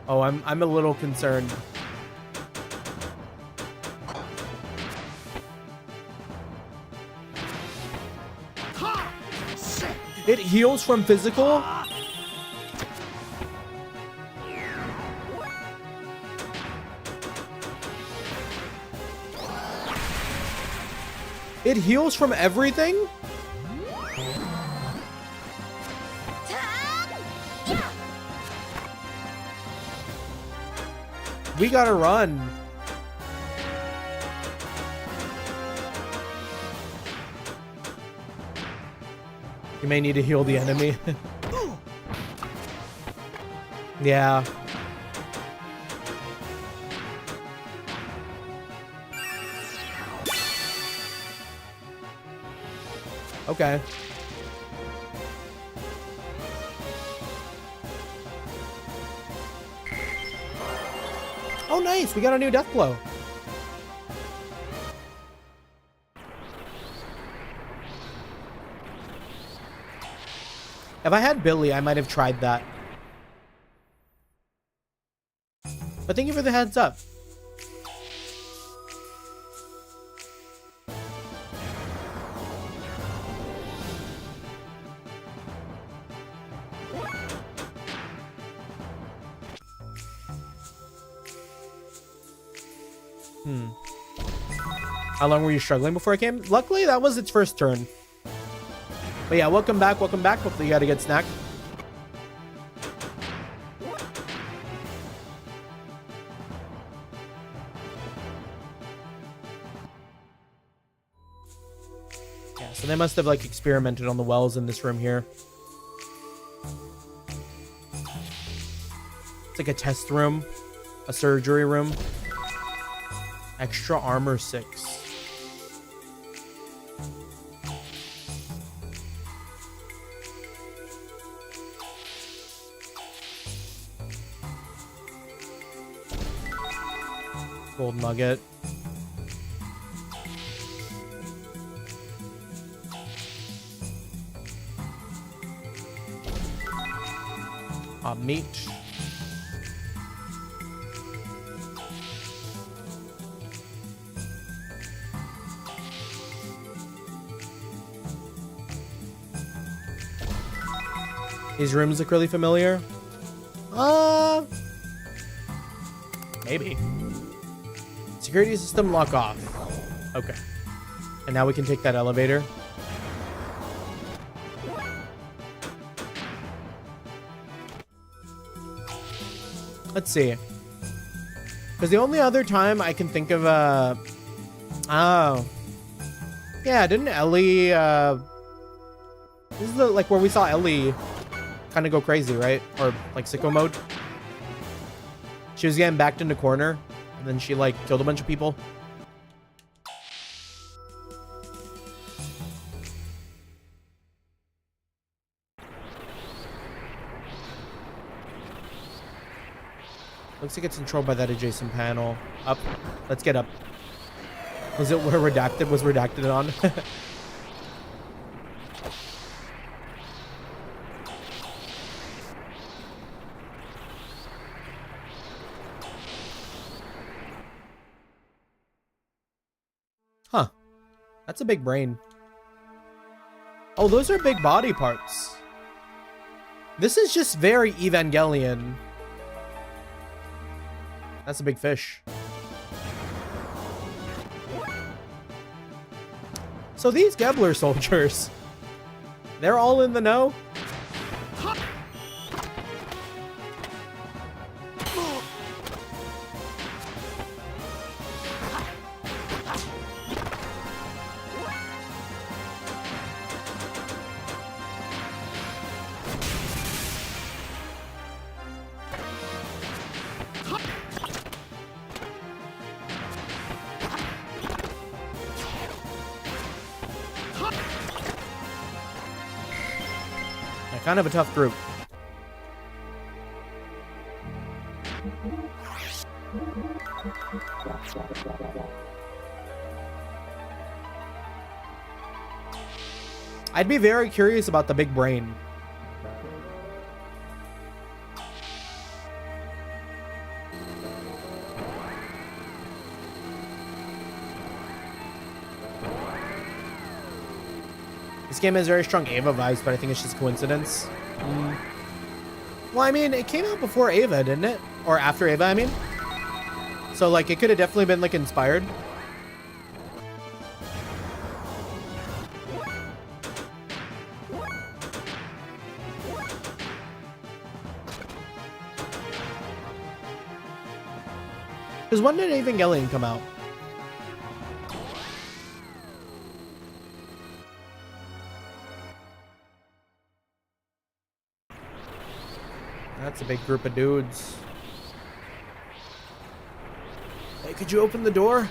[SPEAKER 1] Oh, I'm a little concerned. It heals from physical? It heals from everything? We gotta run. You may need to heal the enemy. Yeah. Okay. Oh, nice. We got a new death blow. If I had Billy, I might have tried that. But thank you for the heads up. How long were you struggling before I came? Luckily, that was its first turn. But yeah, welcome back, welcome back. Hopefully you had a good snack. Yeah, so they must have like experimented on the wells in this room here. It's like a test room, a surgery room. Extra armor 6. Gold nugget. Meat. These rooms look really familiar. Maybe. Security system lock off. Okay. And now we can take that elevator. Let's see. Because the only other time I can think of, oh. Yeah, didn't Ellie, This is the, like, where we saw Ellie kind of go crazy, right? Or, like, sicko mode. She was getting backed in the corner, and then she, like, killed a bunch of people. Looks like it's controlled by that adjacent panel. Up. Let's get up. Was it where redacted was redacted on? Huh. That's a big brain. Oh, those are big body parts. This is just very Evangelion. That's a big fish. So these Gebler soldiers, they're all in the know? Kind of a tough group. I'd be very curious about the big brain. This game has very strong Ava vibes, but I think it's just coincidence. Well, I mean, it came out before Ava, didn't it? Or after Ava, I mean. So, like, it could have definitely been, like, inspired. Because when did Evangelion come out? That's a big group of dudes. Hey, could you open the door?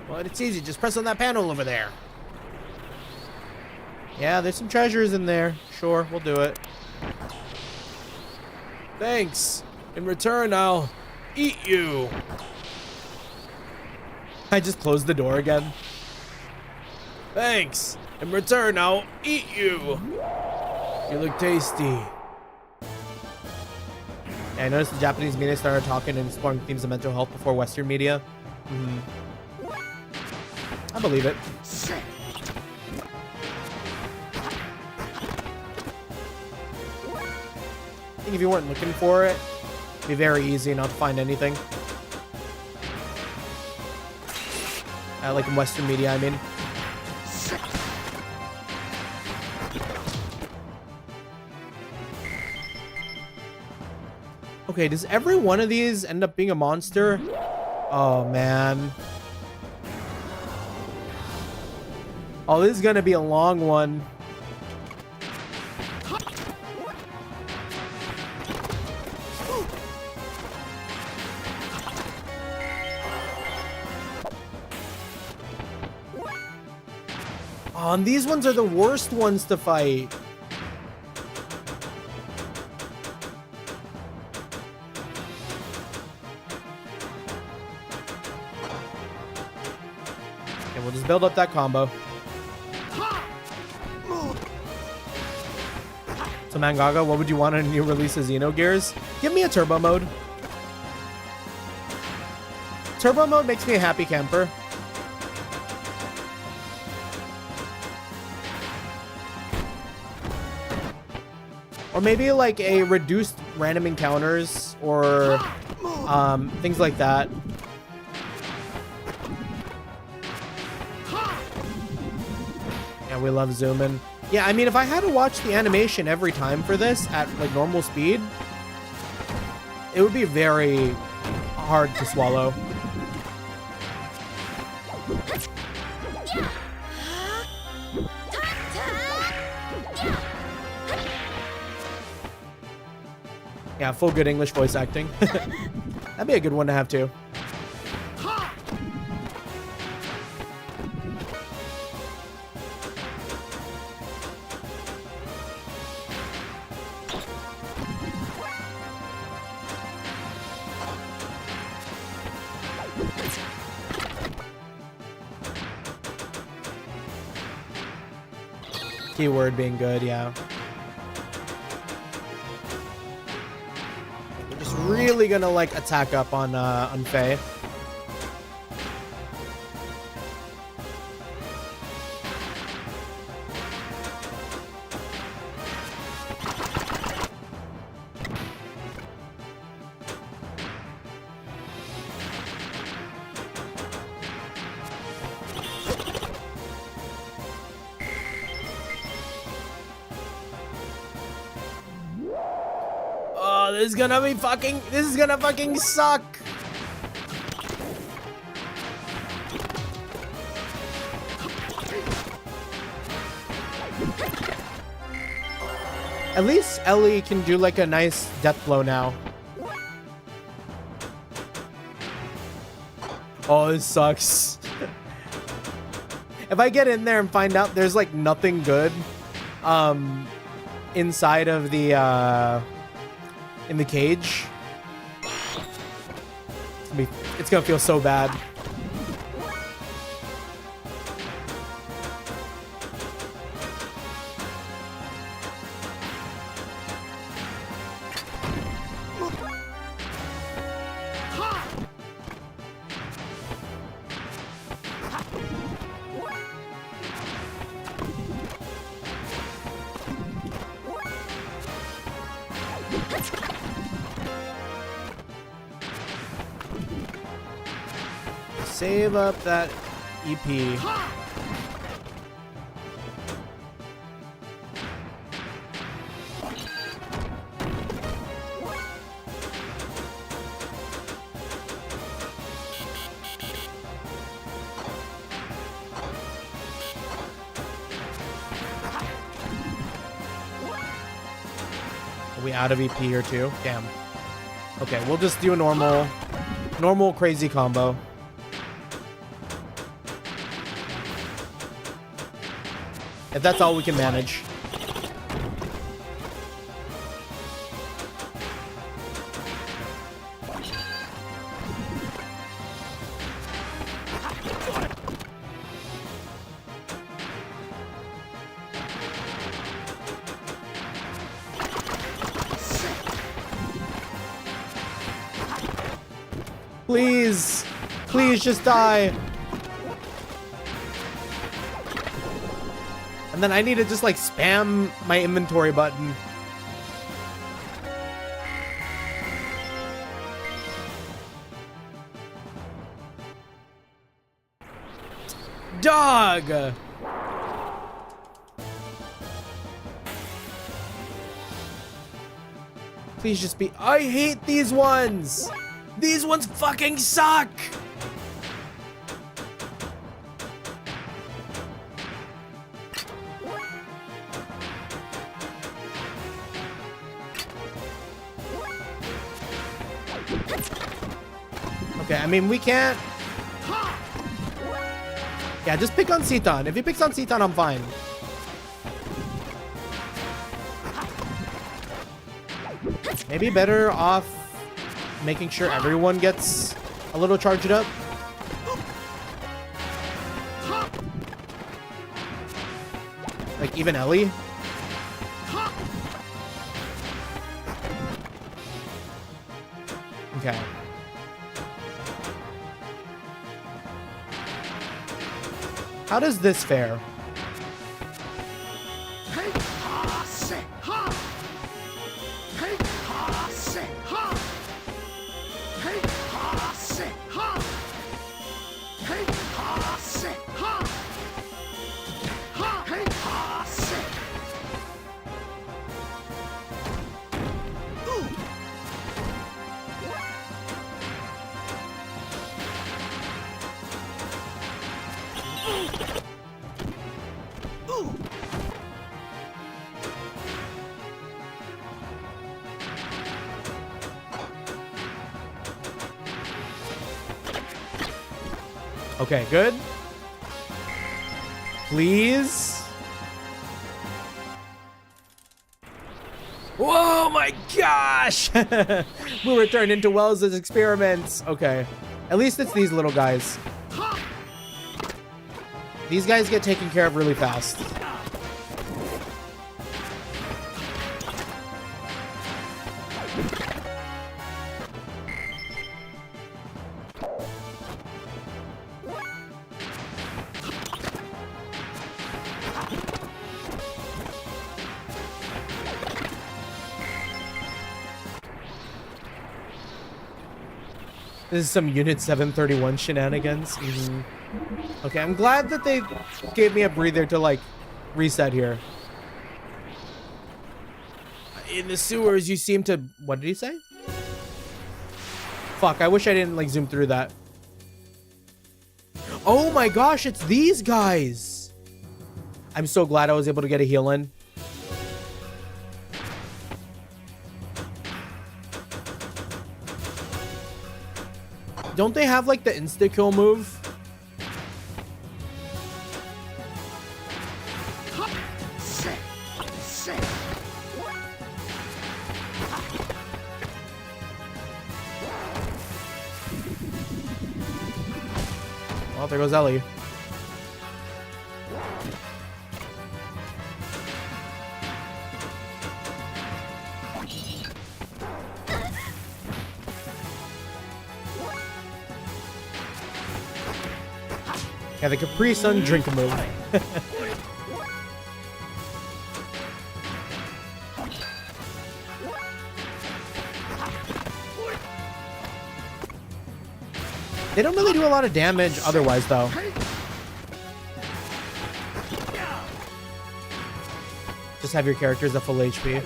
[SPEAKER 1] Well, it's easy. Just press on that panel over there. Yeah, there's some treasures in there. Sure, we'll do it.
[SPEAKER 2] Thanks. In return, I'll eat you.
[SPEAKER 1] I just closed the door again.
[SPEAKER 2] Thanks. In return, I'll eat you. You look tasty.
[SPEAKER 1] Yeah, I noticed the Japanese media started talking and exploring themes of mental health before Western media. I believe it. I think if you weren't looking for it, it'd be very easy not to find anything. Like in Western media, I mean. Okay, does every one of these end up being a monster? Oh, man. Oh, this is gonna be a long one. Oh, and these ones are the worst ones to fight. Okay, we'll just build up that combo. So Mangaga, what would you want in a new release of Xenogears? Give me a turbo mode. Turbo mode makes me a happy camper. Or maybe like a reduced random encounters or things like that. Yeah, we love zooming. Yeah, I mean, if I had to watch the animation every time for this at like normal speed, it would be very hard to swallow. Yeah, full good English voice acting. That'd be a good one to have too. Keyword being good, yeah. We're just really gonna like attack up on Fei. Oh, this is gonna fucking suck. At least Ellie can do like a nice death blow now. Oh, this sucks. If I get in there and find out there's like nothing good inside of the in the cage, it's gonna feel so bad. Save up that EP. Are we out of EP here too? Damn. Okay, we'll just do a normal crazy combo. If that's all we can manage. Please, please just die. And then I need to just like spam my inventory button. Dog! Please just be— I hate these ones! These ones fucking suck! Okay, I mean, we can't... Yeah, just pick on Citan. If he picks on Citan, I'm fine. Maybe better off making sure everyone gets a little charged up. Like, even Ellie. Okay. How does this fare? Okay, good. Please. Oh my gosh! We were turned into Wells's experiments. Okay. At least it's these little guys. These guys get taken care of really fast. This is some Unit 731 shenanigans. Okay, I'm glad that they gave me a breather to, like, reset here. In the sewers, you seem to... What did he say? Fuck, I wish I didn't, like, zoom through that. Oh my gosh, it's these guys! I'm so glad I was able to get a heal in. Don't they have, like, the insta-kill move? Well, there goes Ellie. Yeah, the Capri Sun drink move. They don't really do a lot of damage otherwise, though. Just have your characters at full HP.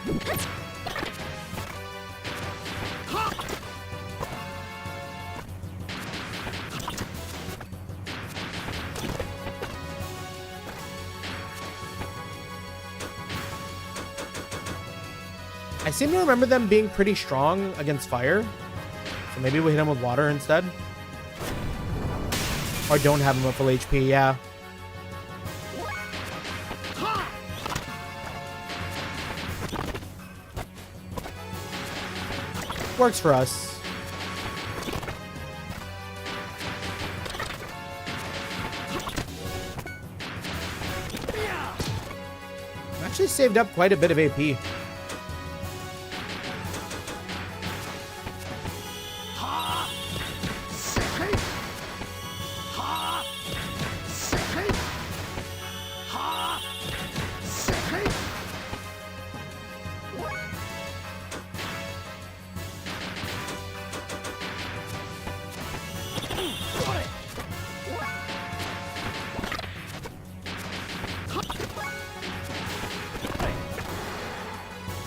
[SPEAKER 1] I seem to remember them being pretty strong against fire. So maybe we hit them with water instead. Or don't have them at full HP, yeah. Works for us. Actually saved up quite a bit of AP.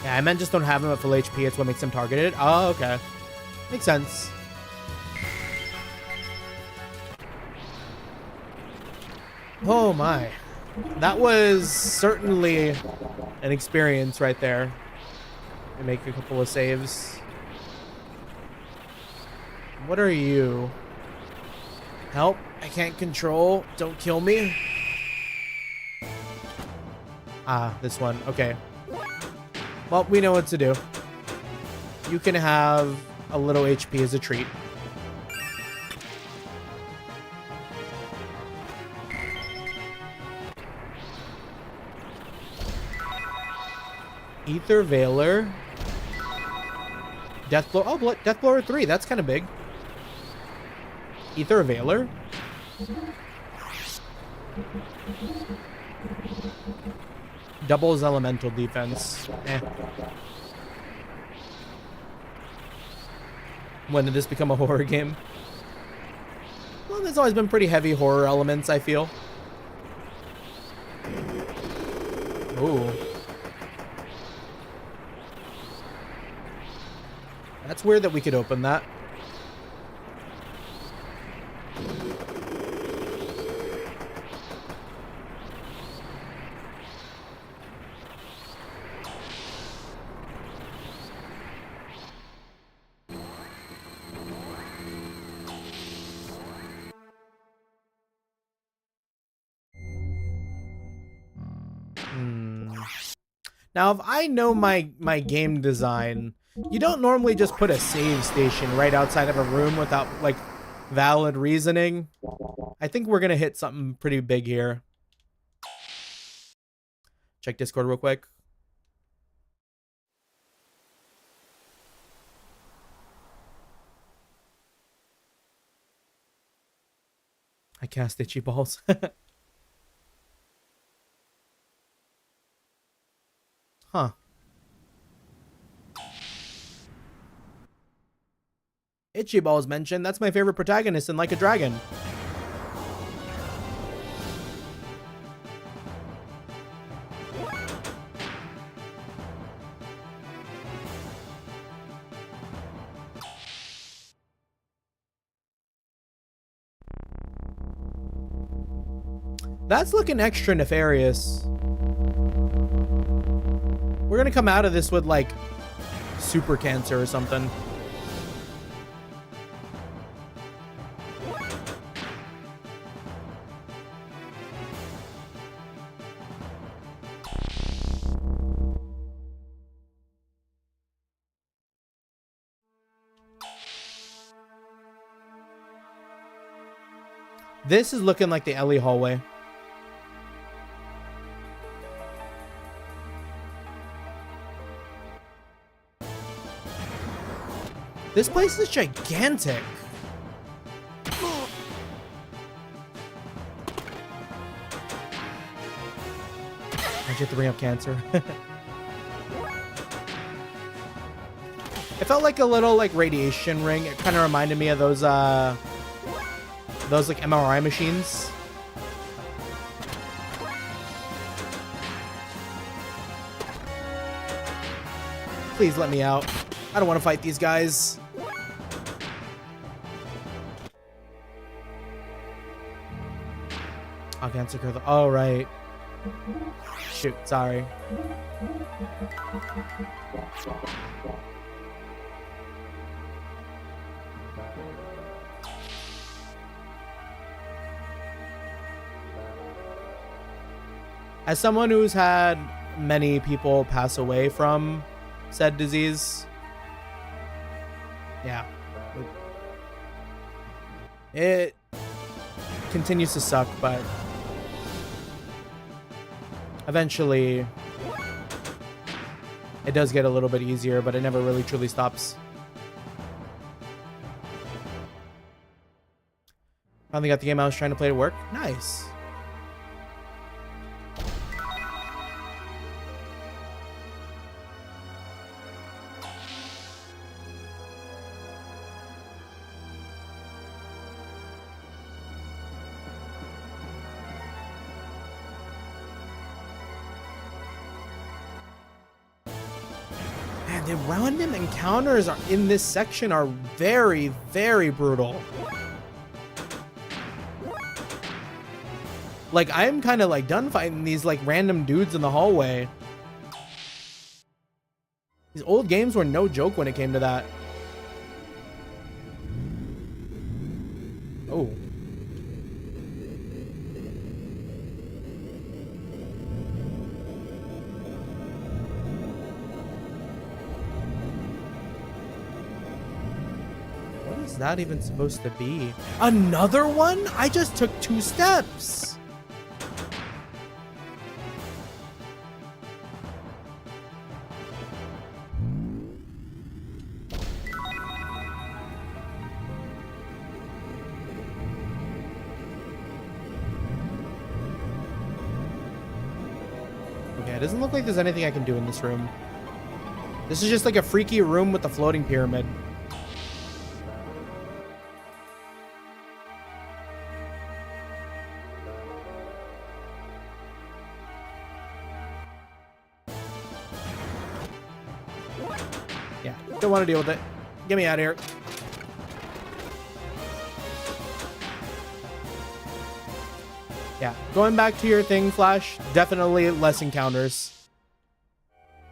[SPEAKER 1] Yeah, I meant just don't have him at full HP. It's what makes him targeted. Oh, okay. Makes sense. Oh my. That was certainly an experience right there. I make a couple of saves. What are you? Help. I can't control. Don't kill me. Ah, this one. Okay. Well, we know what to do. You can have a little HP as a treat. Ether Veiler. Death Blow. Oh, Death Blower 3. That's kind of big. Ether Veiler. Doubles elemental defense. Eh. When did this become a horror game? Well, there's always been pretty heavy horror elements, I feel. Ooh. That's weird that we could open that. Now, if I know my game design, you don't normally just put a save station right outside of a room without, like, valid reasoning. I think we're gonna hit something pretty big here. Check Discord real quick. I cast itchy balls. Huh. Itchy balls mentioned. That's my favorite protagonist in Like a Dragon. That's looking extra nefarious. We're gonna come out of this with, like, super cancer or something. This is looking like the Ellie hallway. This place is gigantic. I get to bring up cancer. It felt like a little, like, radiation ring. It kind of reminded me of those like MRI machines. Please let me out. I don't want to fight these guys. Oh, cancer curl. Oh, right. Shoot, sorry. As someone who's had many people pass away from said disease, yeah, it continues to suck, but eventually it does get a little bit easier, but it never really truly stops. Finally got the game I was trying to play to work. Nice. The random encounters are in this section are very, very brutal. Like, I'm kind of like done fighting these like random dudes in the hallway. These old games were no joke when it came to that. Oh. Is that even supposed to be? Another one? I just took 2 steps. Okay, it doesn't look like there's anything I can do in this room. This is just like a freaky room with a floating pyramid. Don't want to deal with it. Get me out of here. Yeah, going back to your thing, Flash, definitely less encounters.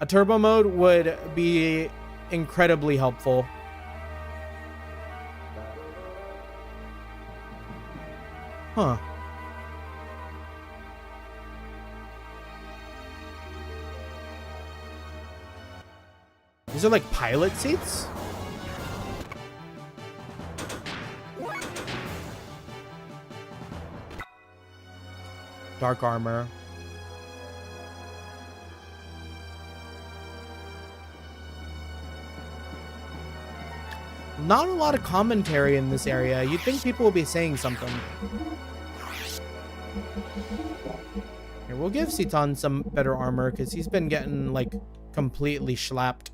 [SPEAKER 1] A turbo mode would be incredibly helpful. Huh. These are like pilot seats? Dark armor. Not a lot of commentary in this area. You'd think people will be saying something. Here, we'll give Citan some better armor because he's been getting like completely schlapped.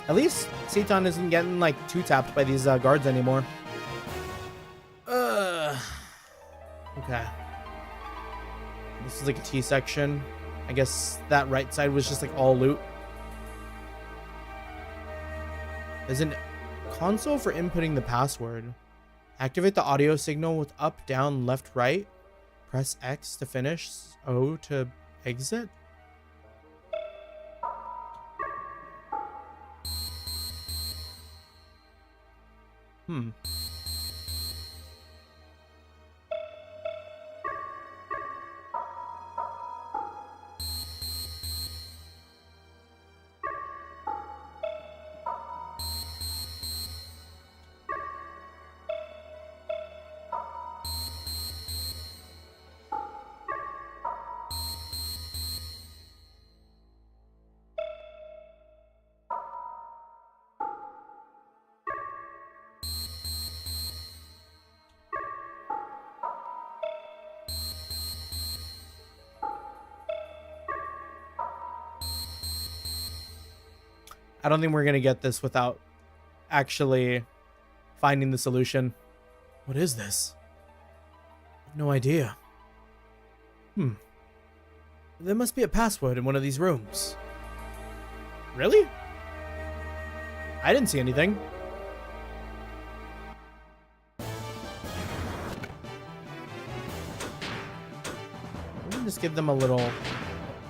[SPEAKER 1] At least Citan isn't getting like two tapped by these guards anymore. Okay. This is like a T section. I guess that right side was just like all loot. There's a console for inputting the password. Activate the audio signal with up, down, left, right. Press X to finish. O to exit. I don't think we're gonna get this without actually finding the solution.
[SPEAKER 3] What is this? I have no idea. There must be a password in one of these rooms.
[SPEAKER 1] Really? I didn't see anything. Let me just give them a little...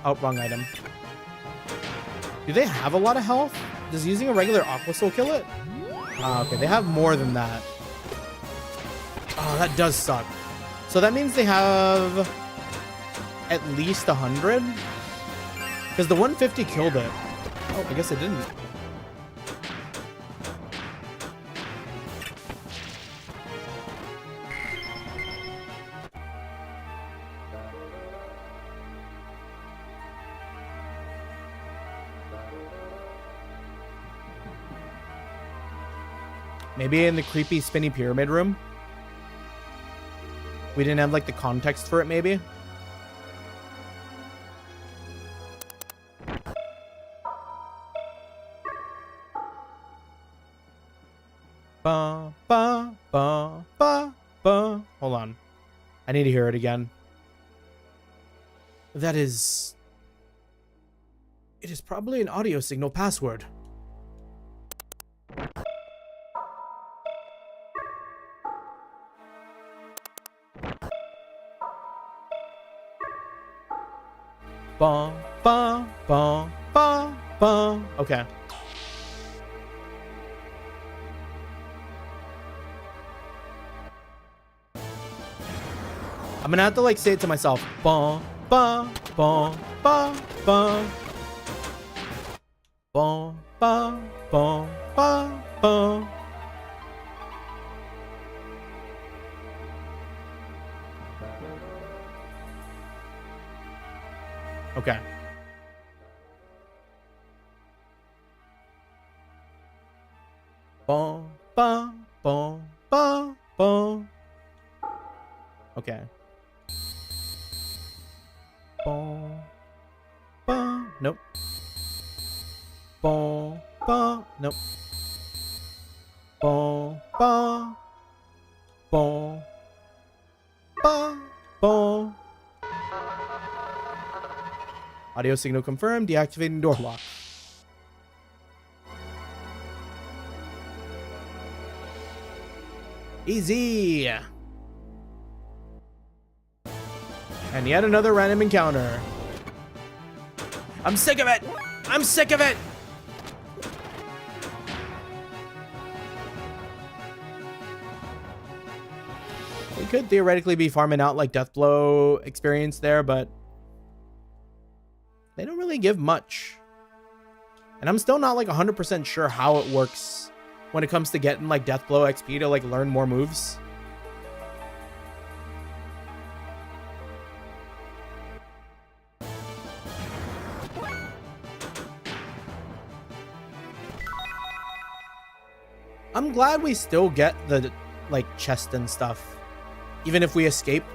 [SPEAKER 1] Oh, wrong item. Do they have a lot of health? Does using a regular Aqua Soul kill it? Okay, they have more than that. Oh, that does suck. So that means they have at least 100? Because the 150 killed it. Oh, I guess it didn't. Maybe in the creepy spinny pyramid room? We didn't have like the context for it, maybe? Ba, ba, ba, ba, ba. Hold on. I need to hear it again.
[SPEAKER 3] That is... It is probably an audio signal password.
[SPEAKER 1] Ba, ba, ba, ba, ba. Okay. I'm gonna have to like say it to myself. Ba, ba, ba, ba, ba. Ba, ba, ba, ba, ba. Okay. Ba, ba, ba, ba, ba. Okay. Ba, ba, nope. Ba, ba, nope. Ba, ba, ba, ba, ba. Audio signal confirmed. Deactivating door lock. Easy. And yet another random encounter.
[SPEAKER 3] I'm sick of it! I'm sick of it!
[SPEAKER 1] We could theoretically be farming out like Deathblow experience there, but they don't really give much. And I'm still not like 100% sure how it works when it comes to getting like Deathblow XP to like learn more moves. I'm glad we still get the like chest and stuff, even if we escape,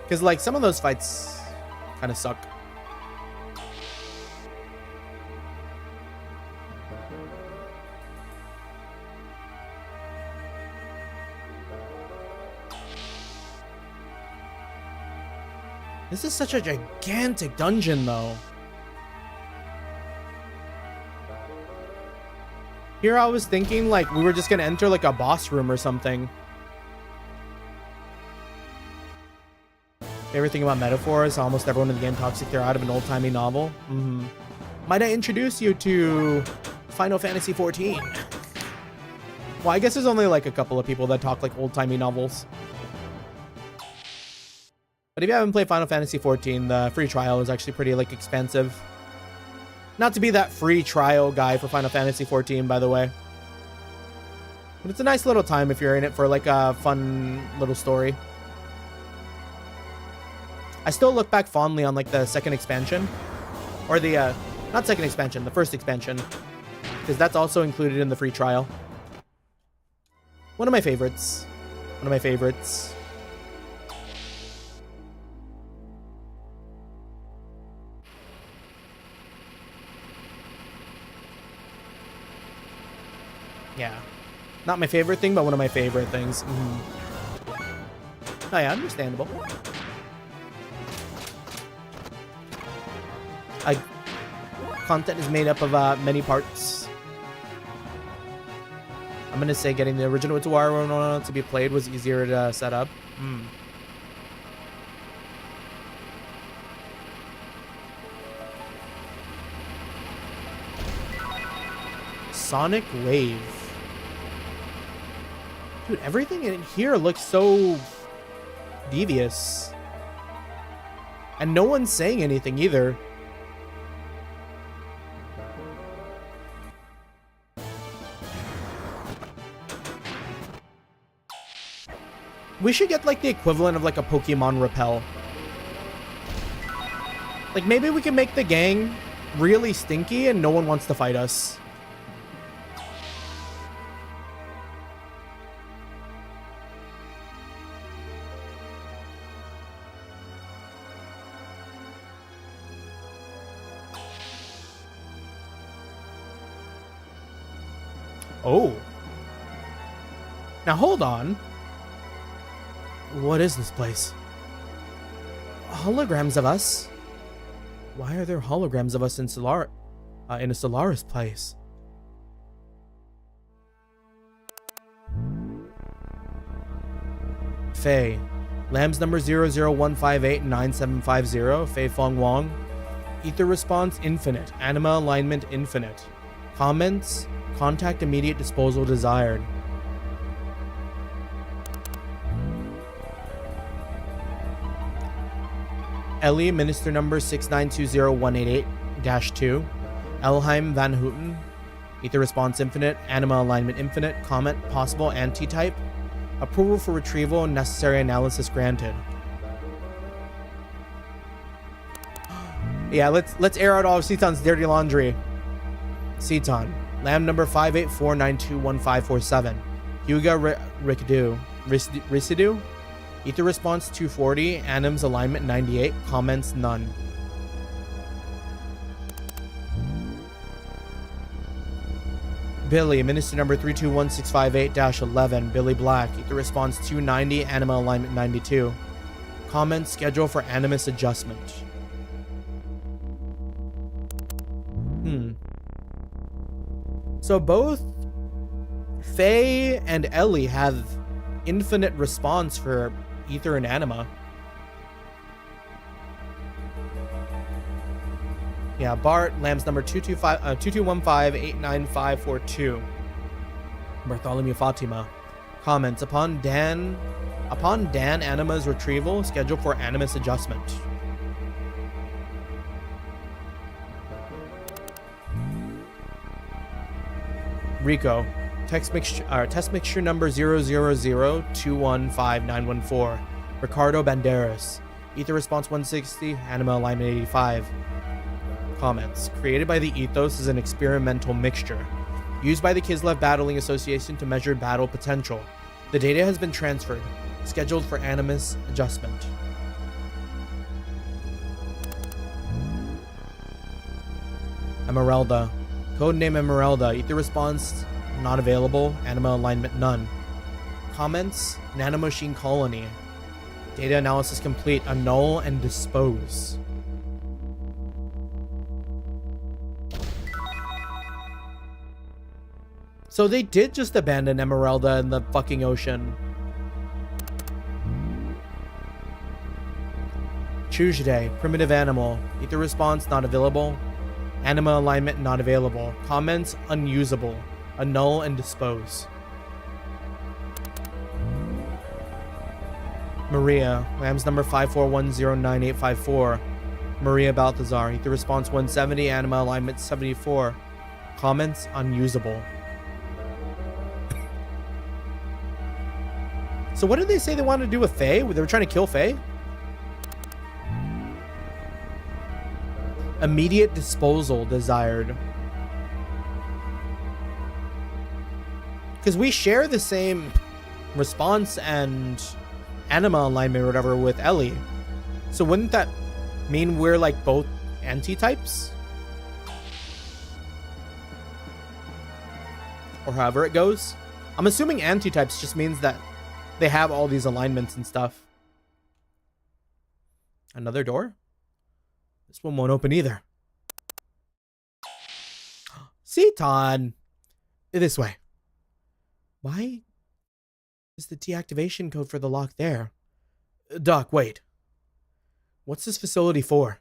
[SPEAKER 1] because like some of those fights kind of suck. This is such a gigantic dungeon though. Here I was thinking like we were just gonna enter like a boss room or something. Favorite thing about metaphors, almost everyone in the game talks like they're out of an old-timey novel. Might I introduce you to Final Fantasy 14? Well, I guess there's only like a couple of people that talk like old-timey novels. But if you haven't played Final Fantasy 14, the free trial is actually pretty like expansive. Not to be that free trial guy for Final Fantasy 14, by the way. But it's a nice little time if you're in it for like a fun little story. I still look back fondly on like the second expansion. Or the, not second expansion, the first expansion. Because that's also included in the free trial. One of my favorites. One of my favorites. Yeah. Not my favorite thing, but one of my favorite things. Oh yeah, understandable. Content is made up of many parts. I'm gonna say getting the original Tuaro to be played was easier to set up. Sonic Wave. Dude, everything in here looks so devious. And no one's saying anything either. We should get like the equivalent of like a Pokemon Repel. Like maybe we can make the gang really stinky and no one wants to fight us. Oh. Now hold on. What is this place? Holograms of us? Why are there holograms of us in in a Solaris place? Fei. Lambs number 001589750. Fei Fong Wong. Ether response infinite. Anima alignment infinite. Comments. Contact immediate disposal desired. Ellie, minister number 6920188-2. Elheim Van Houten. Ether response infinite. Anima alignment infinite. Comment possible anti-type. Approval for retrieval and necessary analysis granted. Yeah, let's air out all of Ceton's dirty laundry. Ceton. Lamb number 584921547. Hyuga Residue. Ether response 240. Anims alignment 98. Comments none. Billy, minister number 321658-11. Billy Black. Ether response 290. Anima alignment 92. Comments schedule for animus adjustment. So both Faye and Ellie have infinite response for ether and anima. Yeah, Bart, Lamb's number 2215-89542. Bartholomew Fatima comments, upon Dan Anima's retrieval, scheduled for animus adjustment. Rico, test mixture number 000215914. Ricardo Banderas, ether response 160, anima alignment 85. Comments, created by the ethos as an experimental mixture, used by the Kislev Battling Association to measure battle potential. The data has been transferred, scheduled for animus adjustment. Emeralda, codename Emeralda, ether response not available, anima alignment none. Comments, nanomachine colony, data analysis complete, annul and dispose. So they did just abandon Emeralda in the fucking ocean. Tuesday, primitive animal, ether response not available, anima alignment not available, comments unusable, annul and dispose. Maria, Lamb's number 541098854. Maria Balthazar, ether response 170, anima alignment 74, comments unusable. So what did they say they wanted to do with Fei? They were trying to kill Fei? Immediate disposal desired. Because we share the same response and anima alignment or whatever with Ellie. So wouldn't that mean we're like both anti-types? Or however it goes. I'm assuming anti-types just means that they have all these alignments and stuff. Another door? This one won't open either. Seaton! This way. Why is the deactivation code for the lock there? Doc, wait. What's this facility for?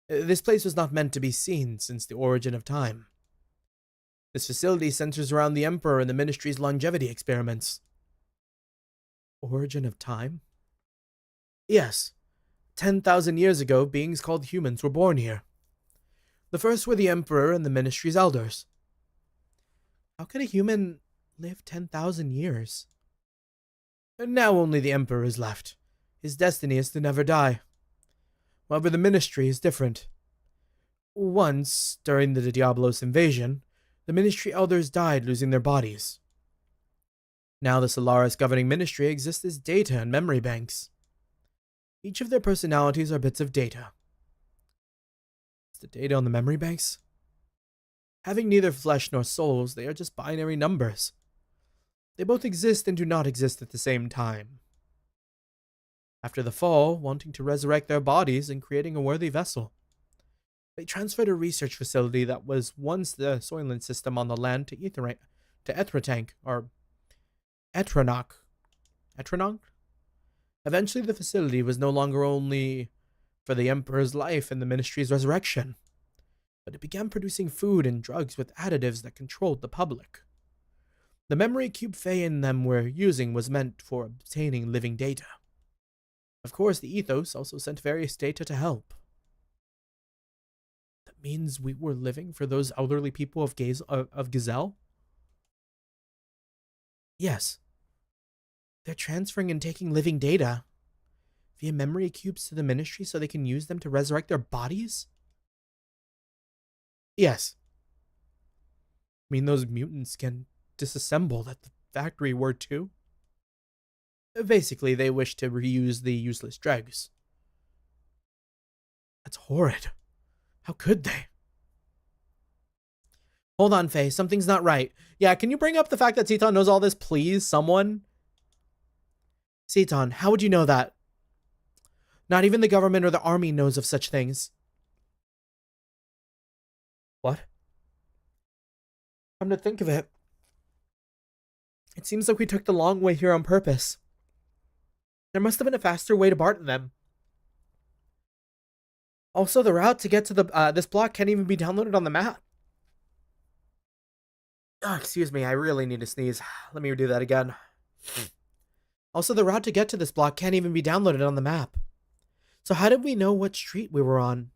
[SPEAKER 1] This place was not meant to be seen since the origin of time. This facility centers around the Emperor and the Ministry's longevity experiments. Origin of time? Yes. 10,000 years ago, beings called humans were born here. The first were the Emperor and the Ministry's elders. How could a human live 10,000 years? And now only the Emperor is left. His destiny is to never die. However, the Ministry is different. Once, during the Diablos invasion, the Ministry elders died, losing their bodies. Now the Solaris governing Ministry exists as data and memory banks. Each of their personalities are bits of data. Is the data on the memory banks? Having neither flesh nor souls, they are just binary numbers. They both exist and do not exist at the same time. After the fall, wanting to resurrect their bodies and creating a worthy vessel, they transferred a research facility that was once the Soylent system on the land to Etratank, or Etranok. Etranok? Eventually, the facility was no longer only for the Emperor's life and the Ministry's resurrection, but it began producing food and drugs with additives that controlled the public. The memory cube Fei and them were using was meant for obtaining living data. Of course, the ethos also sent various data to help. That means we were living for those elderly people of Gazelle? Yes. They're transferring and taking living data via memory cubes to the Ministry so they can use them to resurrect their bodies? Yes. I mean, those mutants can disassemble at the factory word too? Basically, they wish to reuse the useless dregs. That's horrid. How could they? Hold on, Faye. Something's not right. Yeah, can you bring up the fact that Seaton knows all this, please? Someone? Seaton, how would you know that? Not even the government or the army knows of such things. What? Come to think of it,
[SPEAKER 3] It seems like we took the long way here on purpose. There must have been a faster way to Barton them. Also, the route to get to this block can't even be downloaded on the map. Oh, excuse me, I really need to sneeze. Let me do that again. Also, the route to get to this block can't even be downloaded on the map. So how did we know what street we were on?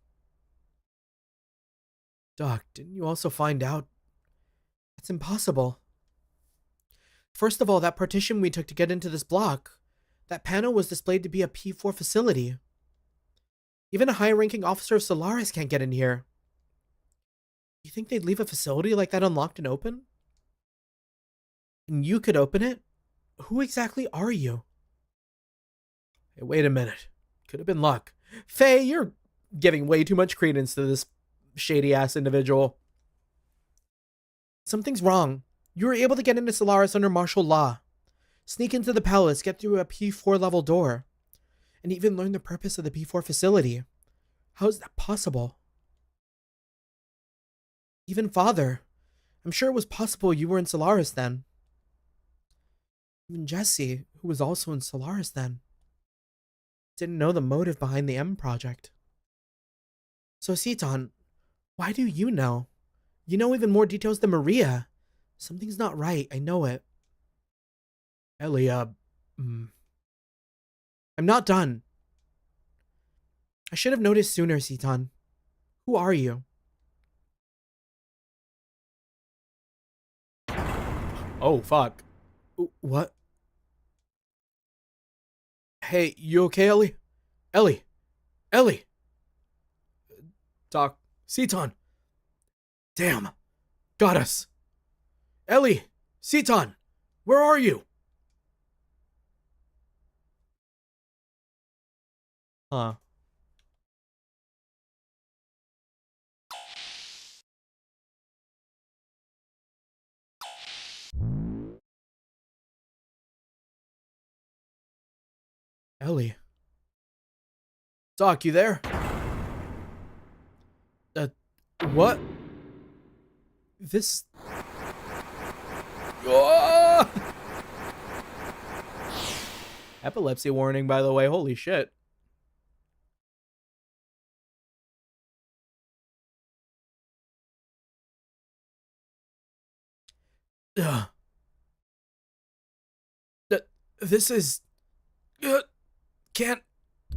[SPEAKER 3] Doc, didn't you also find out? It's impossible. First of all, that partition we took to get into this block, that panel was displayed to be a P4 facility. Even a high-ranking officer of Solaris can't get in here. You think they'd leave a facility like that unlocked and open? And you could open it? Who exactly are you?
[SPEAKER 2] Hey, wait a minute. Could have been luck.
[SPEAKER 3] Fei, you're giving way too much credence to this shady-ass individual. Something's wrong. You were able to get into Solaris under martial law, sneak into the palace, get through a P4 level door, and even learn the purpose of the P4 facility. How is that possible? Even Father, I'm sure it was possible you were in Solaris then. Even Jesse, who was also in Solaris then, didn't know the motive behind the M project. So Seton, why do you know? You know even more details than Maria. Something's not right, I know it.
[SPEAKER 2] Ellie,
[SPEAKER 3] I'm not done. I should have noticed sooner, Seton. Who are you?
[SPEAKER 1] Oh, fuck.
[SPEAKER 3] What?
[SPEAKER 2] Hey, you okay, Ellie? Ellie! Ellie!
[SPEAKER 1] Doc.
[SPEAKER 2] Seton! Damn. Got us. Ellie! Seton! Where are you?
[SPEAKER 1] Huh.
[SPEAKER 2] Ellie. Doc, you there? What?
[SPEAKER 3] This...
[SPEAKER 2] Oh!
[SPEAKER 1] Epilepsy warning, by the way. Holy shit.
[SPEAKER 2] This is... can't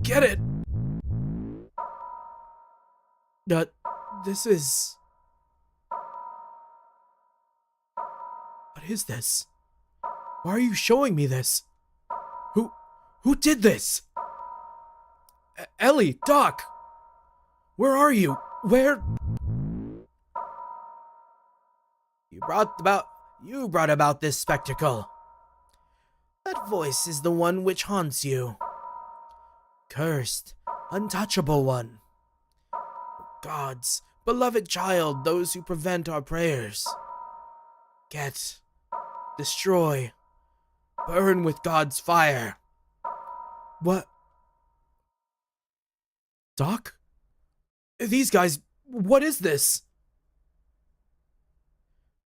[SPEAKER 2] get it. This is... What is this? Why are you showing me this? Who did this? Ellie, Doc! Where are you? Where... You brought about this spectacle. That voice is the one which haunts you. Cursed, untouchable one. God's beloved child, those who prevent our prayers. Get, destroy, burn with God's fire. What? Doc? These guys, what is this?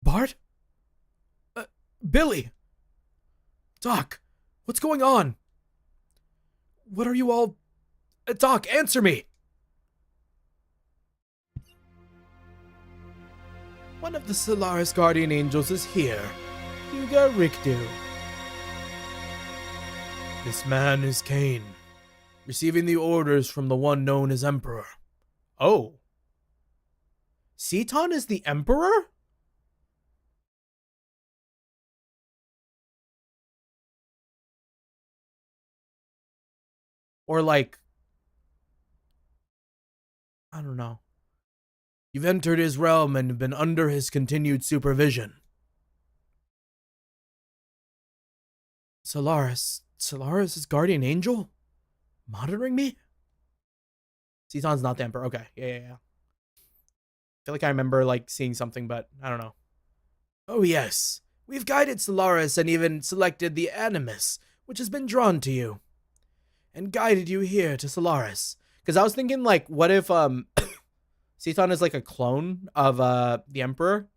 [SPEAKER 2] Bart? Billy? Doc, what's going on? What are you all... Doc, answer me! One of the Solaris Guardian Angels is here. Hugo Rikdu. This man is Cain, receiving the orders from the one known as Emperor.
[SPEAKER 1] Oh.
[SPEAKER 3] Seton is the Emperor? Or like... I don't know.
[SPEAKER 2] You've entered his realm and been under his continued supervision.
[SPEAKER 3] Solaris is guardian angel? Monitoring me?
[SPEAKER 1] Seton's not the Emperor. Okay. Yeah. I feel like I remember like seeing something, but I don't know.
[SPEAKER 2] Oh yes. We've guided Solaris and even selected the Animus, which has been drawn to you. And guided you here to Solaris.
[SPEAKER 1] Because I was thinking like, what if Seton is like a clone of the Emperor?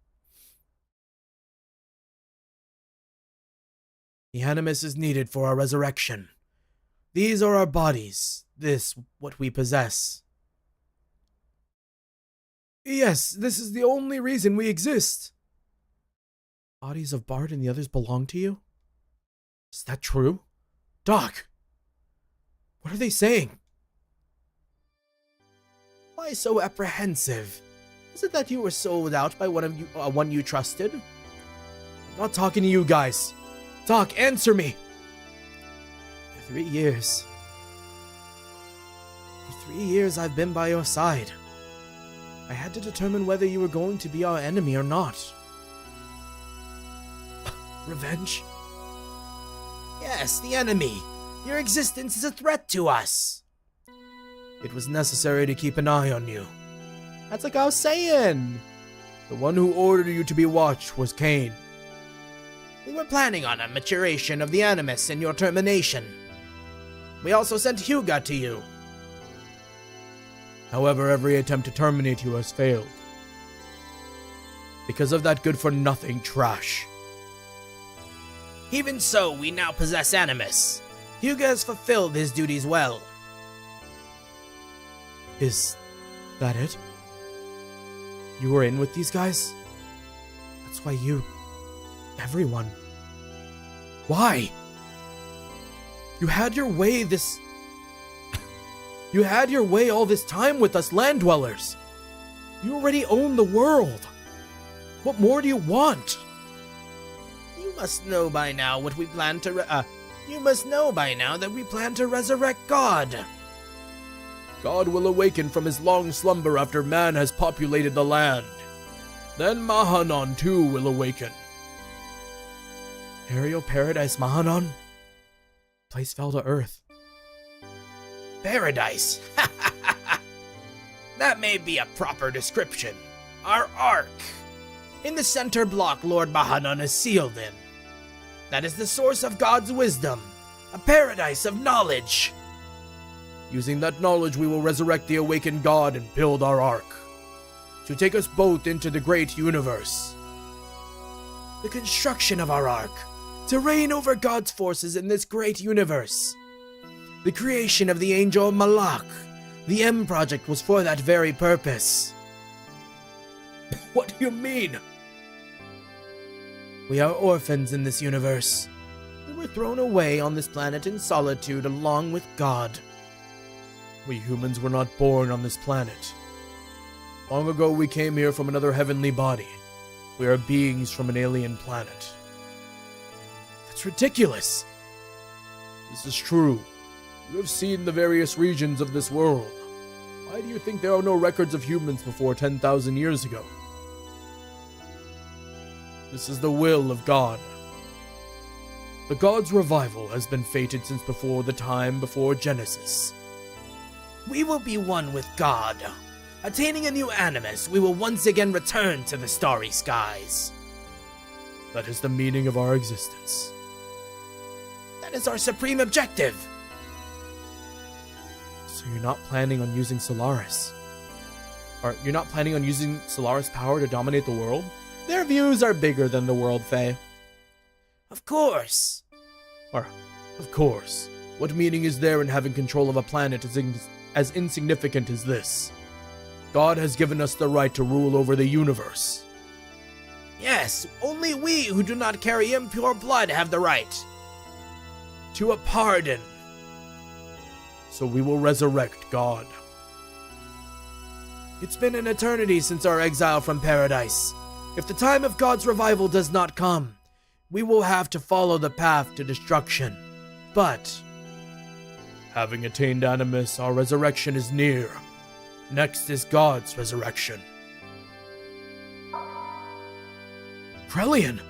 [SPEAKER 2] The animus is needed for our resurrection. These are our bodies, this what we possess. Yes, this is the only reason we exist.
[SPEAKER 3] Bodies of Bart and the others belong to you?
[SPEAKER 2] Is that true? Doc! What are they saying?
[SPEAKER 3] Why so apprehensive? Is it that you were sold out by one you trusted?
[SPEAKER 2] I'm not talking to you guys. Doc, answer me!
[SPEAKER 3] For 3 years. For 3 years I've been by your side. I had to determine whether you were going to be our enemy or not.
[SPEAKER 2] Revenge?
[SPEAKER 3] Yes, the enemy. Your existence is a threat to us.
[SPEAKER 2] It was necessary to keep an eye on you.
[SPEAKER 1] That's like I was saying.
[SPEAKER 2] The one who ordered you to be watched was Cain.
[SPEAKER 3] We were planning on a maturation of the animus and your termination. We also sent Hyuga to you.
[SPEAKER 2] However, every attempt to terminate you has failed. Because of that good-for-nothing trash.
[SPEAKER 3] Even so, we now possess animus. Hyuga has fulfilled his duties well.
[SPEAKER 2] Is that it? You were in with these guys?
[SPEAKER 3] That's why you... everyone...
[SPEAKER 2] Why? You had your way You had your way all this time with us land dwellers. You already own the world. What more do you want?
[SPEAKER 3] You must know by now what we plan to You must know by now that we plan to resurrect God.
[SPEAKER 2] God will awaken from his long slumber after man has populated the land. Then Mahanon too will awaken.
[SPEAKER 3] Aerial Paradise Mahanon? Place fell to earth. Paradise? That may be a proper description. Our Ark. In the center block Lord Mahanon is sealed in. That is the source of God's wisdom. A paradise of knowledge.
[SPEAKER 2] Using that knowledge, we will resurrect the awakened God and build our Ark. To take us both into the great universe.
[SPEAKER 3] The construction of our Ark. To reign over God's forces in this great universe. The creation of the angel Malak. The M project was for that very purpose.
[SPEAKER 2] What do you mean?
[SPEAKER 3] We are orphans in this universe. We were thrown away on this planet in solitude along with God.
[SPEAKER 2] We humans were not born on this planet. Long ago we came here from another heavenly body. We are beings from an alien planet.
[SPEAKER 3] That's ridiculous.
[SPEAKER 2] This is true. You have seen the various regions of this world. Why do you think there are no records of humans before 10,000 years ago? This is the will of God. The God's revival has been fated since before the time before Genesis.
[SPEAKER 3] We will be one with God. Attaining a new animus, we will once again return to the starry skies.
[SPEAKER 2] That is the meaning of our existence.
[SPEAKER 3] That is our supreme objective.
[SPEAKER 1] So you're not planning on using Solaris? Or you're not planning on using Solaris power to dominate the world? Their views are bigger than the world, Fei.
[SPEAKER 3] Of course.
[SPEAKER 2] Or, of course. What meaning is there in having control of a planet as insignificant as this? God has given us the right to rule over the universe.
[SPEAKER 3] Yes, only we who do not carry impure blood have the right. To a pardon.
[SPEAKER 2] So we will resurrect God.
[SPEAKER 3] It's been an eternity since our exile from paradise. If the time of God's revival does not come, we will have to follow the path to destruction. But,
[SPEAKER 2] having attained Animus, our resurrection is near. Next is God's resurrection.
[SPEAKER 3] Freudian!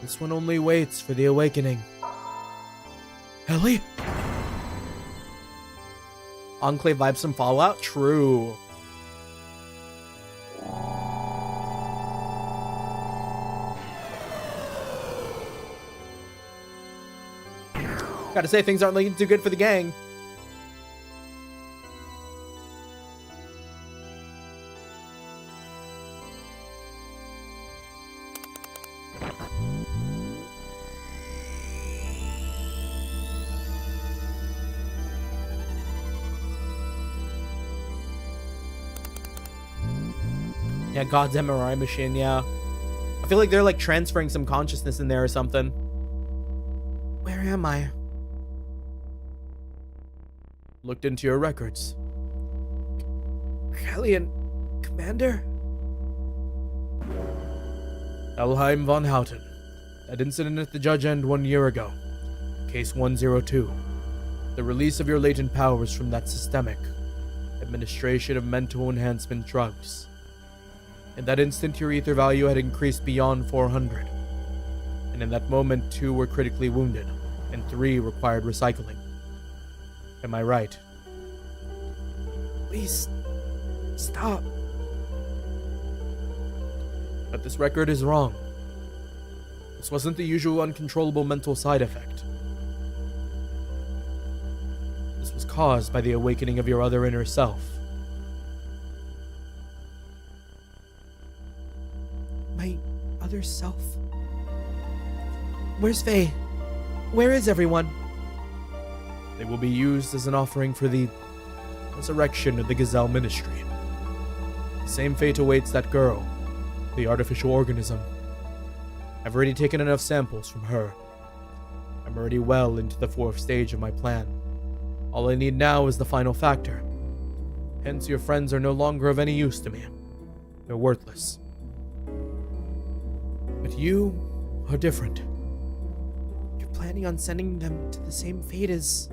[SPEAKER 1] This one only waits for the awakening.
[SPEAKER 3] Ellie?
[SPEAKER 1] Enclave vibes from Fallout? True. Gotta say, things aren't looking too good for the gang. Yeah, God's MRI machine, yeah. I feel like they're like transferring some consciousness in there or something.
[SPEAKER 3] Where am I?
[SPEAKER 2] Looked into your records.
[SPEAKER 3] Kellian, Commander?
[SPEAKER 2] Elheim von Houten. That incident at the Judge End 1 year ago. Case 102. The release of your latent powers from that systemic administration of mental enhancement drugs. In that instant, your ether value had increased beyond 400. And in that moment, 2 were critically wounded, and 3 required recycling. Am I right?
[SPEAKER 3] Please, stop.
[SPEAKER 2] But this record is wrong. This wasn't the usual uncontrollable mental side effect. This was caused by the awakening of your other inner self.
[SPEAKER 3] My other self? Where's Fei? Where is everyone?
[SPEAKER 2] They will be used as an offering for the resurrection of the Gazelle Ministry. The same fate awaits that girl, the artificial organism. I've already taken enough samples from her. I'm already well into the 4th stage of my plan. All I need now is the final factor. Hence, your friends are no longer of any use to me. They're worthless. But you are different.
[SPEAKER 3] You're planning on sending them to the same fate as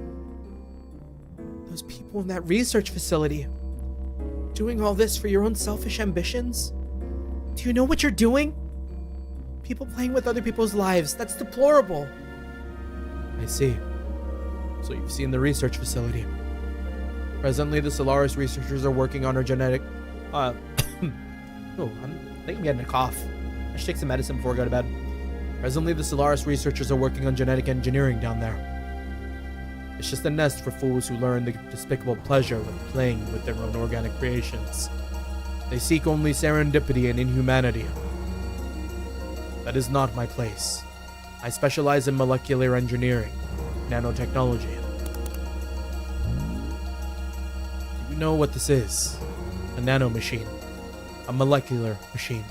[SPEAKER 3] those people in that research facility. Doing all this for your own selfish ambitions? Do you know what you're doing? People playing with other people's lives. That's deplorable.
[SPEAKER 2] I see. So you've seen the research facility. Presently, the Solaris researchers are working on our genetic...
[SPEAKER 1] Oh, I think I'm getting a cough. I should take some medicine before I go to bed.
[SPEAKER 2] Presently, the Solaris researchers are working on genetic engineering down there. It's just a nest for fools who learn the despicable pleasure of playing with their own organic creations. They seek only serendipity and inhumanity. That is not my place. I specialize in molecular engineering, nanotechnology. Do you know what this is? A nanomachine. A molecular machine.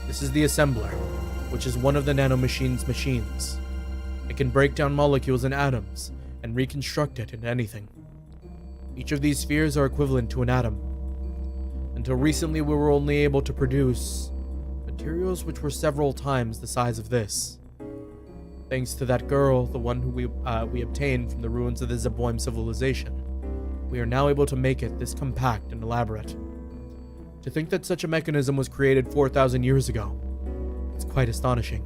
[SPEAKER 2] This is the assembler, which is one of the nanomachine's machines. It can break down molecules and atoms and reconstruct it into anything. Each of these spheres are equivalent to an atom. Until recently, we were only able to produce materials which were several times the size of this. Thanks to that girl, the one who we obtained from the ruins of the Zeboim civilization, we are now able to make it this compact and elaborate. To think that such a mechanism was created 4,000 years ago, it's quite astonishing.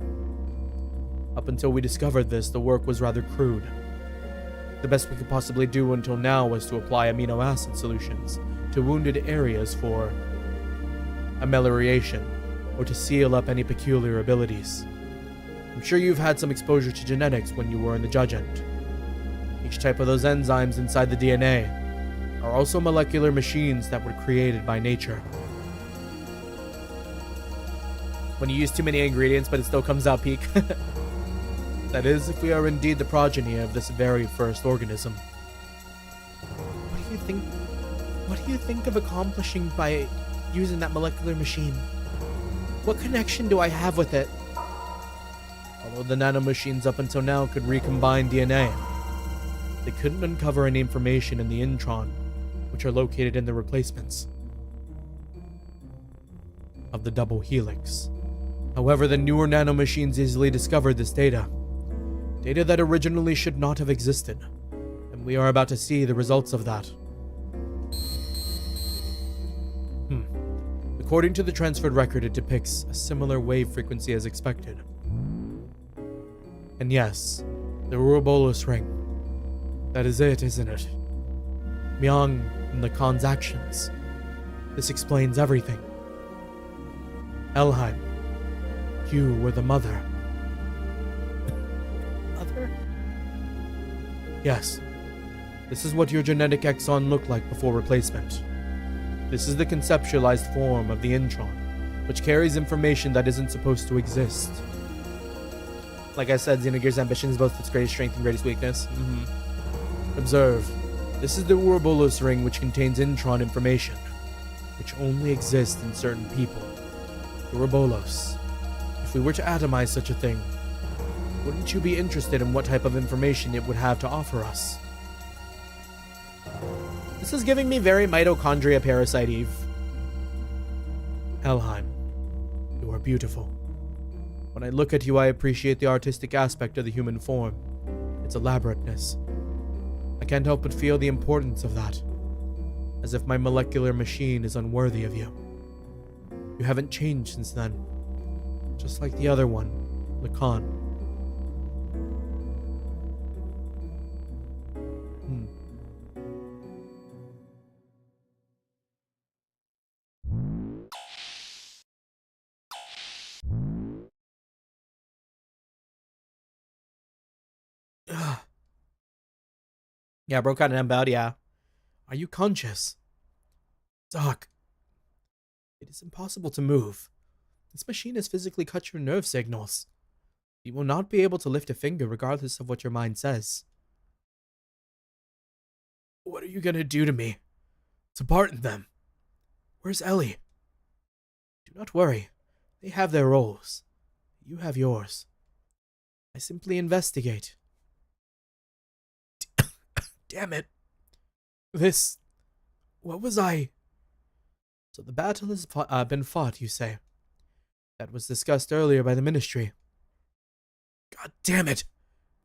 [SPEAKER 2] Up until we discovered this, the work was rather crude. The best we could possibly do until now was to apply amino acid solutions to wounded areas for amelioration, or to seal up any peculiar abilities. I'm sure you've had some exposure to genetics when you were in the Judge End. Each type of those enzymes inside the DNA are also molecular machines that were created by nature.
[SPEAKER 1] When you use too many ingredients, but it still comes out peak.
[SPEAKER 2] That is, if we are indeed the progeny of this very first organism.
[SPEAKER 3] What do you think of accomplishing by using that molecular machine? What connection do I have with it?
[SPEAKER 2] Although the nanomachines up until now could recombine DNA, they couldn't uncover any information in the intron, which are located in the replacements of the double helix. However, the newer nanomachines easily discovered this data that originally should not have existed, and we are about to see the results of that. According to the transferred record, it depicts a similar wave frequency as expected. And yes, the Ouroboros ring. That is it, isn't it? Myung and the Khan's actions. This explains everything. Elheim, you were the mother.
[SPEAKER 3] Mother?
[SPEAKER 2] Yes. This is what your genetic exon looked like before replacement. This is the conceptualized form of the intron, which carries information that isn't supposed to exist.
[SPEAKER 1] Like I said, Xenogears' ambition is both its greatest strength and greatest weakness.
[SPEAKER 2] Observe. This is the Ouroboros ring, which contains intron information. which only exist in certain people, the revolves. If we were to atomize such a thing, wouldn't you be interested in what type of information it would have to offer us?
[SPEAKER 1] This is giving me very mitochondria parasite Eve.
[SPEAKER 2] Helheim, you are beautiful. When I look at you, I appreciate the artistic aspect of the human form, its elaborateness. I can't help but feel the importance of that, as if my molecular machine is unworthy of you. You haven't changed since then, just like the other one, Lacan.
[SPEAKER 1] Yeah, broke out an about, yeah.
[SPEAKER 2] Are you conscious? Doc, it is impossible to move. This machine has physically cut your nerve signals. You will not be able to lift a finger regardless of what your mind says. What are you gonna do to me? To pardon them? Where's Ellie? Do not worry. They have their roles. You have yours. I simply investigate. Damn it. What was I? So the battle has been fought, you say? That was discussed earlier by the Ministry. God damn it.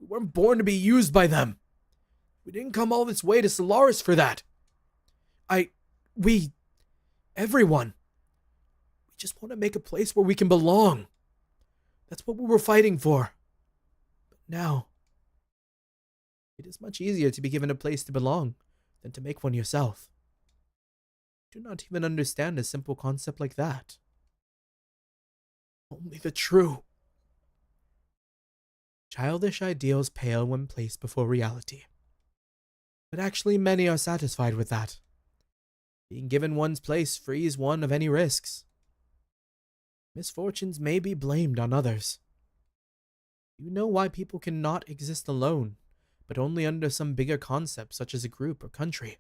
[SPEAKER 2] We weren't born to be used by them. We didn't come all this way to Solaris for that. Everyone. We just want to make a place where we can belong. That's what we were fighting for. But now, it is much easier to be given a place to belong than to make one yourself. I do not even understand a simple concept like that. Only the true. Childish ideals pale when placed before reality. But actually many are satisfied with that. Being given one's place frees one of any risks. Misfortunes may be blamed on others. You know why people cannot exist alone, but only under some bigger concept such as a group or country.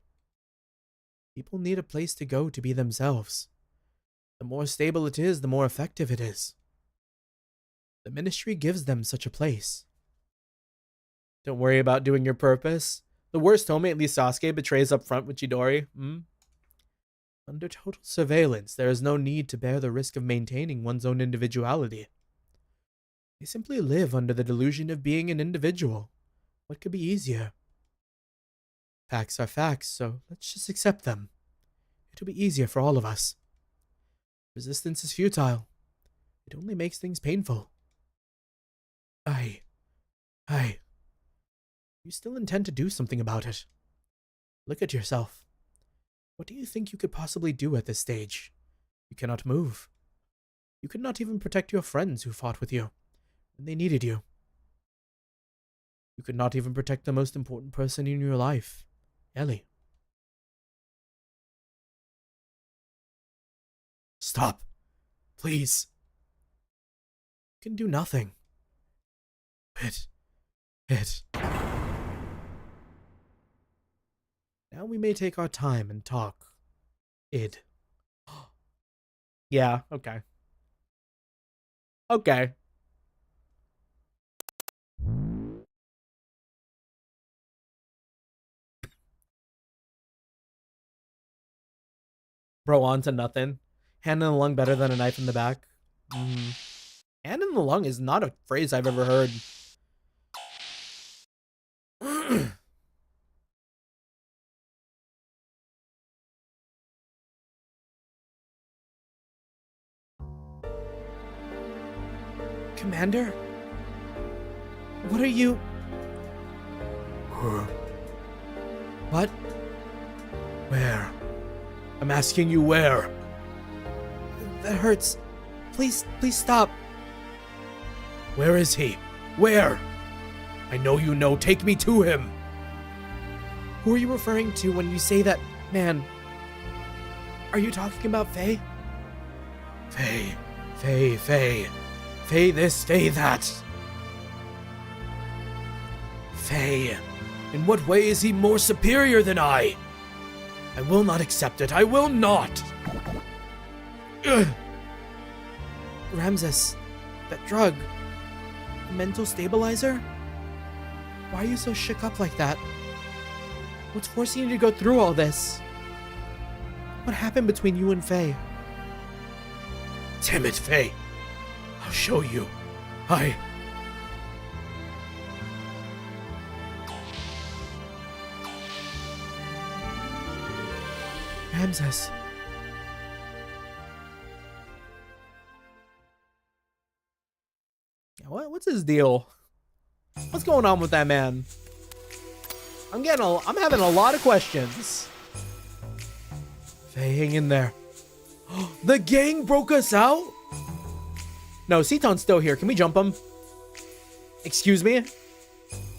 [SPEAKER 2] People need a place to go to be themselves. The more stable it is, the more effective it is. The Ministry gives them such a place.
[SPEAKER 1] Don't worry about doing your purpose. The worst homie, at least Sasuke, betrays up front with Chidori.
[SPEAKER 2] Under total surveillance, there is no need to bear the risk of maintaining one's own individuality. They simply live under the delusion of being an individual. What could be easier? Facts are facts, so let's just accept them. It'll be easier for all of us. Resistance is futile. It only makes things painful. You still intend to do something about it. Look at yourself. What do you think you could possibly do at this stage? You cannot move. You could not even protect your friends who fought with you when they needed you. You could not even protect the most important person in your life, Ellie. Stop. Please. You can do nothing. Hit. Now we may take our time and talk. Id.
[SPEAKER 1] Yeah, okay. Okay. Bro, on to nothing. Hand in the lung better than a knife in the back. Hand in the lung is not a phrase I've ever heard.
[SPEAKER 3] Commander? What are you...
[SPEAKER 2] What? Where? I'm asking you where?
[SPEAKER 3] That hurts. Please stop.
[SPEAKER 2] Where is he? Where? I know you know. Take me to him.
[SPEAKER 3] Who are you referring to when you say that, man? Are you talking about Fei?
[SPEAKER 2] Fei. Fei this, Fei that. Fei. In what way is he more superior than I? I will not accept it. I will not.
[SPEAKER 3] Ramses, that drug. Mental stabilizer? Why are you so shook up like that? What's forcing you to go through all this? What happened between you and Fei?
[SPEAKER 2] Damn it, Fei. I'll show you.
[SPEAKER 3] Ramses.
[SPEAKER 1] What's his deal? What's going on with that man? I'm having a lot of questions.
[SPEAKER 2] Fei, hang in there. The gang broke us out?
[SPEAKER 1] No, Seaton's still here. Can we jump him? Excuse me?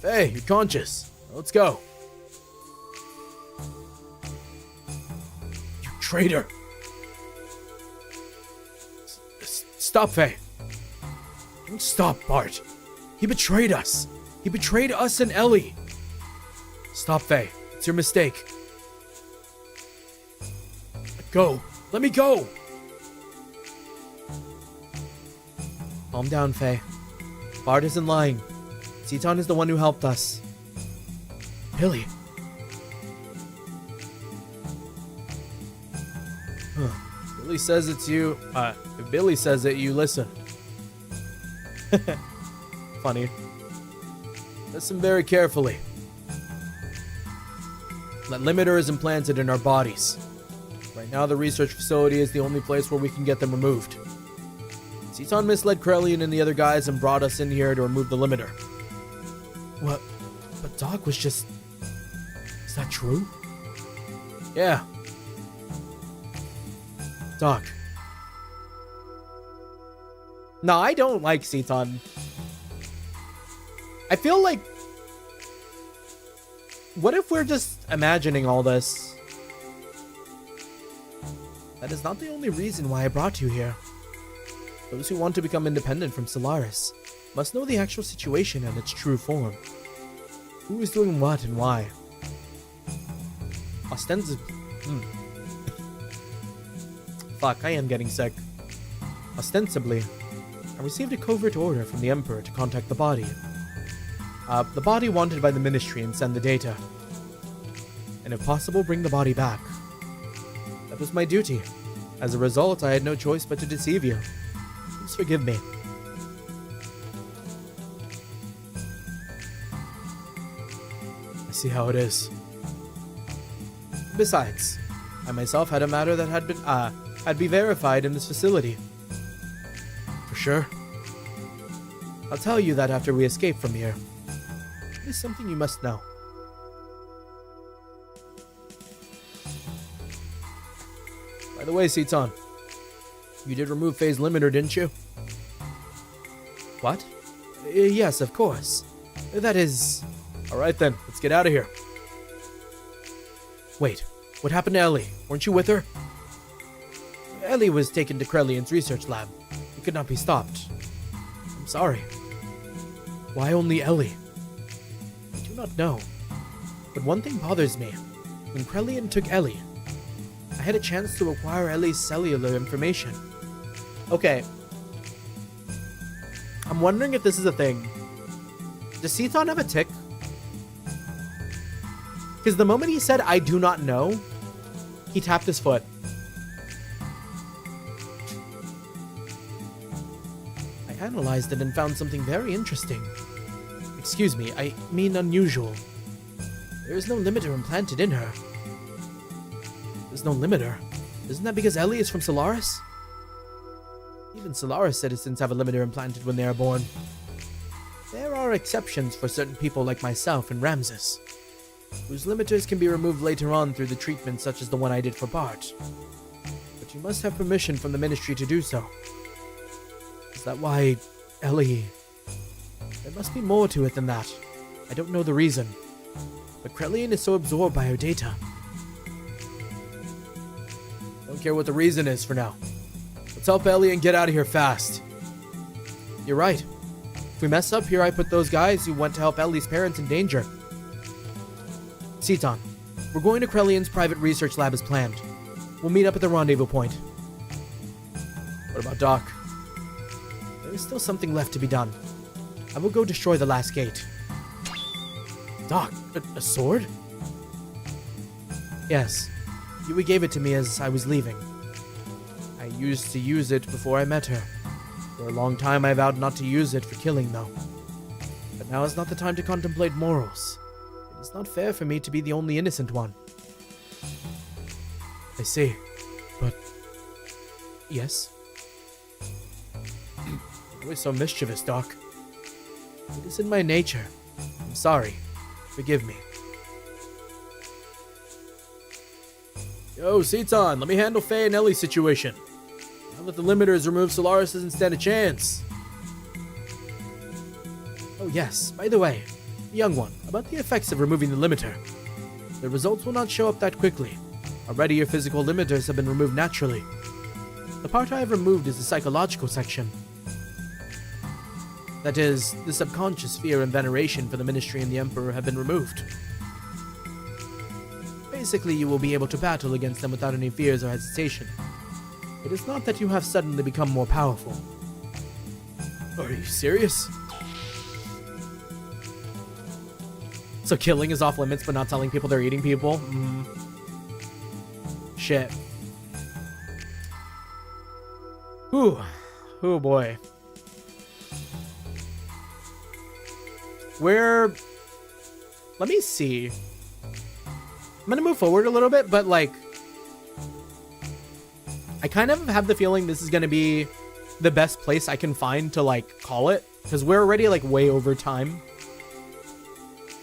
[SPEAKER 2] Fei, you're conscious. Let's go. You traitor. Stop, Fei. Don't stop, Bart. He betrayed us. He betrayed us and Ellie. Stop, Fei. It's your mistake. Go. Let me go.
[SPEAKER 1] Calm down, Fei. Bart isn't lying. Seaton is the one who helped us.
[SPEAKER 2] Billy.
[SPEAKER 1] Billy says it's you. If Billy says it, you listen. Funny.
[SPEAKER 2] Listen very carefully. That limiter is implanted in our bodies. Right now, the research facility is the only place where we can get them removed. Seaton misled Krellian and the other guys and brought us in here to remove the limiter.
[SPEAKER 3] What? But Doc was just... Is that true?
[SPEAKER 2] Yeah.
[SPEAKER 3] Doc.
[SPEAKER 1] No, I don't like Seaton. I feel like... What if we're just imagining all this?
[SPEAKER 3] That is not the only reason why I brought you here. Those who want to become independent from Solaris must know the actual situation and its true form. Who is doing what and why?
[SPEAKER 1] Fuck, I am getting sick.
[SPEAKER 3] Ostensibly, I received a covert order from the Emperor to contact the body. The body wanted by the Ministry and send the data. And if possible, bring the body back. That was my duty. As a result, I had no choice but to deceive you. Please forgive me.
[SPEAKER 2] I see how it is.
[SPEAKER 3] Besides, I myself had a matter that had been verified in this facility.
[SPEAKER 2] For sure?
[SPEAKER 3] I'll tell you that after we escape from here. It is something you must know.
[SPEAKER 2] By the way, Seaton, you did remove Fei's limiter, didn't you?
[SPEAKER 3] What? Yes, of course. That is...
[SPEAKER 2] Alright then, let's get out of here. Wait, what happened to Ellie? Weren't you with her?
[SPEAKER 3] Ellie was taken to Krellian's research lab. It could not be stopped. I'm sorry.
[SPEAKER 2] Why only Ellie?
[SPEAKER 3] I do not know. But one thing bothers me. When Krellian took Ellie, I had a chance to acquire Ellie's cellular information.
[SPEAKER 1] Okay. I'm wondering if this is a thing. Does Seaton have a tick? Because the moment he said, I do not know, he tapped his foot.
[SPEAKER 3] I analyzed it and found something very interesting. Excuse me, I mean unusual. There is no limiter implanted in her. There's no limiter? Isn't that because Ellie is from Solaris? Even Solaris citizens have a limiter implanted when they are born. There are exceptions for certain people like myself and Ramses, whose limiters can be removed later on through the treatment such as the one I did for Bart. But you must have permission from the Ministry to do so. Is that why Ellie... There must be more to it than that. I don't know the reason. But Krellian is so absorbed by her data.
[SPEAKER 2] Don't care what the reason is for now. Let's help Ellie and get out of here fast.
[SPEAKER 3] You're right. If we mess up here, I put those guys who went to help Ellie's parents in danger. Seaton, we're going to Krellian's private research lab as planned. We'll meet up at the rendezvous point.
[SPEAKER 1] What about Doc?
[SPEAKER 3] There is still something left to be done. I will go destroy the last gate.
[SPEAKER 2] Doc, a sword?
[SPEAKER 3] Yes. Yui gave it to me as I was leaving. I used to use it before I met her. For a long time I vowed not to use it for killing, though. But now is not the time to contemplate morals. It is not fair for me to be the only innocent one.
[SPEAKER 2] I see. But
[SPEAKER 3] Yes?
[SPEAKER 2] you're always so mischievous, Doc.
[SPEAKER 3] It is in my nature. I'm sorry. Forgive me.
[SPEAKER 2] Yo, Seaton, let me handle Fei and Ellie's situation. Now that the limiter is removed, Solaris doesn't stand a chance.
[SPEAKER 3] Oh yes, by the way, young one, about the effects of removing the limiter. The results will not show up that quickly. Already your physical limiters have been removed naturally. The part I have removed is the psychological section. That is, the subconscious fear and veneration for the Ministry and the Emperor have been removed. Basically, you will be able to battle against them without any fears or hesitation. It is not that you have suddenly become more powerful.
[SPEAKER 2] Are you serious?
[SPEAKER 1] So killing is off limits, but not telling people they're eating people? Shit. Whew. Oh boy. Let me see. I'm gonna move forward a little bit, but like, I kind of have the feeling this is gonna be the best place I can find to like call it, because we're already like way over time.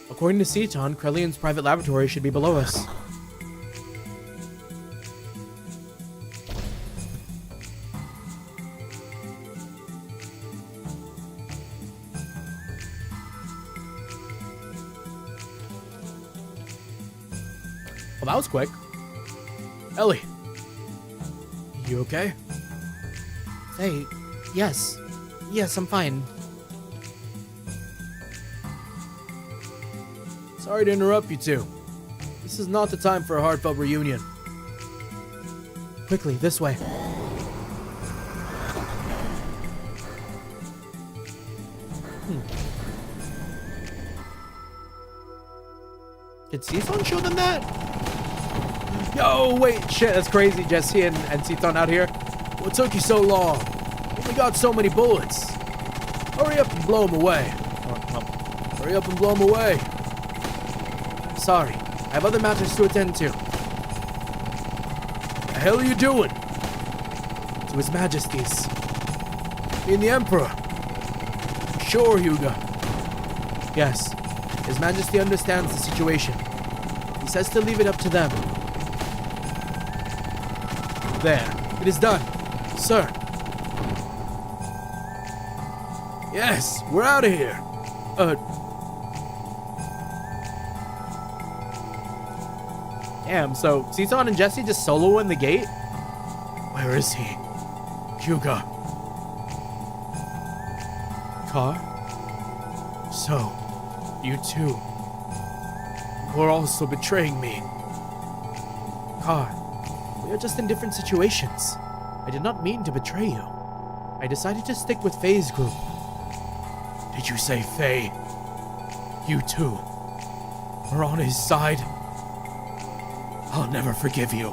[SPEAKER 3] According to Seaton, Krelian's private laboratory should be below us.
[SPEAKER 1] Well, that was quick.
[SPEAKER 2] Ellie, you okay?
[SPEAKER 3] Hey, yes. Yes, I'm fine.
[SPEAKER 2] Sorry to interrupt you two. This is not the time for a heartfelt reunion.
[SPEAKER 3] Quickly, this way.
[SPEAKER 1] Did Seaton show them that? Yo, wait, shit, that's crazy. Jesse and Seaton out here.
[SPEAKER 2] What took you so long? We got so many bullets. Hurry up and blow them away. Hurry up and blow them away.
[SPEAKER 3] Sorry, I have other matters to attend to.
[SPEAKER 2] The hell are you doing?
[SPEAKER 3] To His Majesty's.
[SPEAKER 2] Me and the Emperor. Sure, Hugo.
[SPEAKER 3] Yes, His Majesty understands the situation. He says to leave it up to them.
[SPEAKER 2] There. It is done. Sir. Yes, we're out of here.
[SPEAKER 1] Damn, so Seaton and Jesse just solo in the gate?
[SPEAKER 2] Where is he? Hugo.
[SPEAKER 3] Car?
[SPEAKER 2] So, you two were also betraying me.
[SPEAKER 3] Car, we are just in different situations. I did not mean to betray you. I decided to stick with Fei's group.
[SPEAKER 2] Did you say Fei? You two are on his side? I'll never forgive you.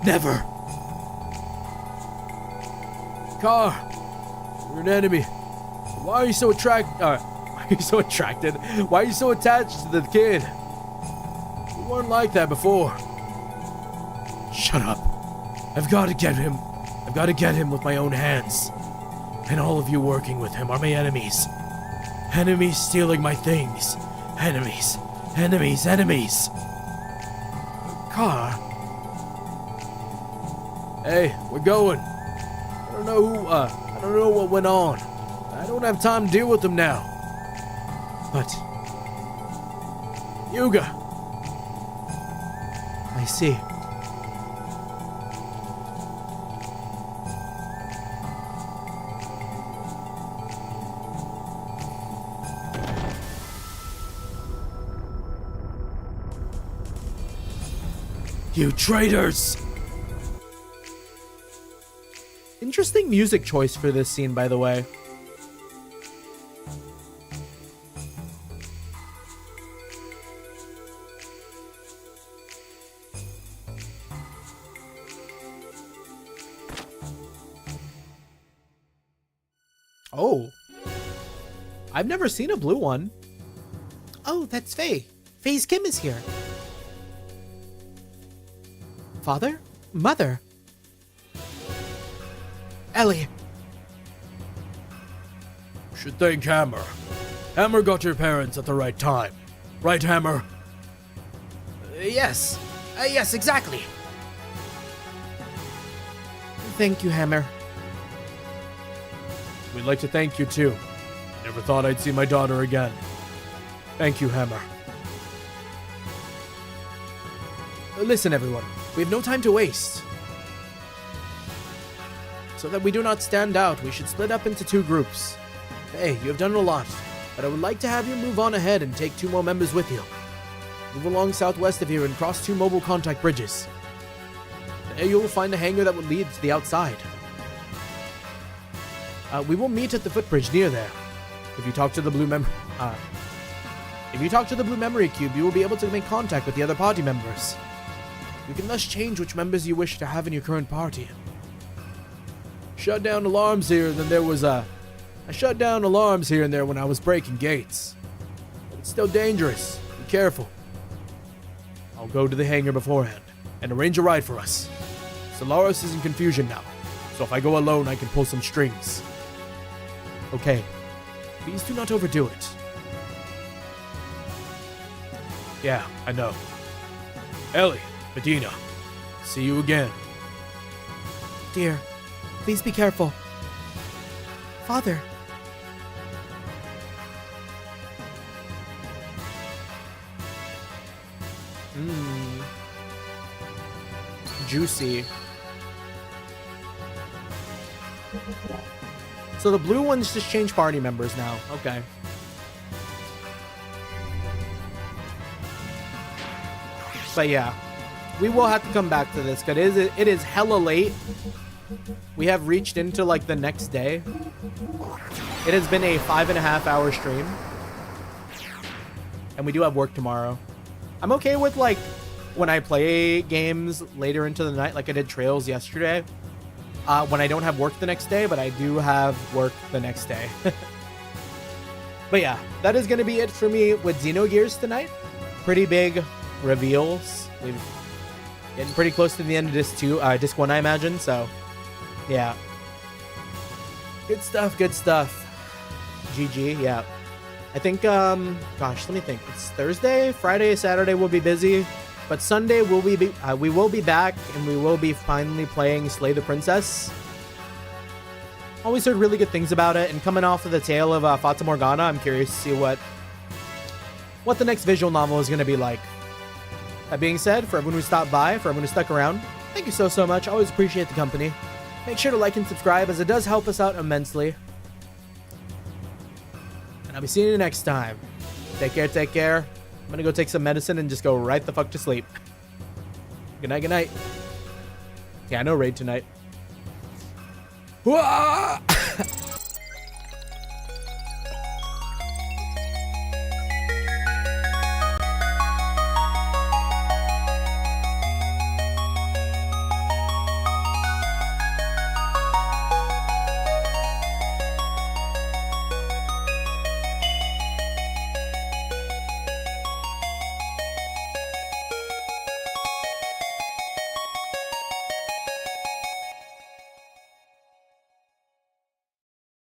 [SPEAKER 2] Never. Car, you're an enemy. Why are you so attracted? Why are you so attracted? Why are you so attached to the kid? You weren't like that before. Shut up. I've got to get him. I've got to get him with my own hands. And all of you working with him are my enemies. Enemies stealing my things. Enemies. Enemies. Enemies. Car. Hey, we're going. I don't know what went on. I don't have time to deal with them now. But Yuga.
[SPEAKER 3] I see.
[SPEAKER 2] You traitors!
[SPEAKER 1] Interesting music choice for this scene, by the way. Oh. I've never seen a blue one.
[SPEAKER 3] Oh, that's Fei. Fei's Kim is here. Father? Mother? Ellie.
[SPEAKER 2] Should thank Hammer. Hammer got your parents at the right time. Right, Hammer?
[SPEAKER 3] Yes. Yes, exactly. Thank you, Hammer.
[SPEAKER 2] We'd like to thank you too. Never thought I'd see my daughter again. Thank you, Hammer.
[SPEAKER 3] Listen, everyone. We have no time to waste. So that we do not stand out, we should split up into 2 groups. Hey, you have done a lot, but I would like to have you move on ahead and take 2 more members with you. Move along southwest of here and cross 2 mobile contact bridges. There you will find a hangar that will lead to the outside. We will meet at the footbridge near there. If you talk to the blue memory cube, you will be able to make contact with the other party members. You can thus change which members you wish to have in your current party.
[SPEAKER 2] Shut down alarms here, then there was I shut down alarms here and there when I was breaking gates. But it's still dangerous. Be careful. I'll go to the hangar beforehand and arrange a ride for us. Solaris is in confusion now, so if I go alone, I can pull some strings.
[SPEAKER 3] Okay. Please do not overdo it.
[SPEAKER 2] Yeah, I know. Ellie, Medina, see you again.
[SPEAKER 3] Dear, please be careful. Father.
[SPEAKER 1] Juicy. So the blue ones just change party members now. Okay. But yeah, we will have to come back to this because it is hella late. We have reached into like the next day. It has been a 5.5 hour stream. And we do have work tomorrow. I'm okay with like when I play games later into the night, like I did Trails yesterday. When I don't have work the next day, but I do have work the next day. But yeah, that is going to be it for me with Xenogears tonight. Pretty big reveals. We're getting pretty close to the end of disc 1, I imagine. So yeah, good stuff. GG. Yeah, I think gosh, let me think. It's Thursday, Friday, Saturday we'll be busy, but Sunday we will be back and we will be finally playing Slay the Princess. Always heard really good things about it, and coming off of the tale of Fata Morgana, I'm curious to see what the next visual novel is going to be like. That being said, for everyone who stopped by, for everyone who stuck around, thank you so much. Always appreciate the company. Make sure to like and subscribe, as it does help us out immensely. And I'll be seeing you next time. Take care. I'm gonna go take some medicine and just go right the fuck to sleep. Good night. Yeah, no raid tonight.
[SPEAKER 2] Wah!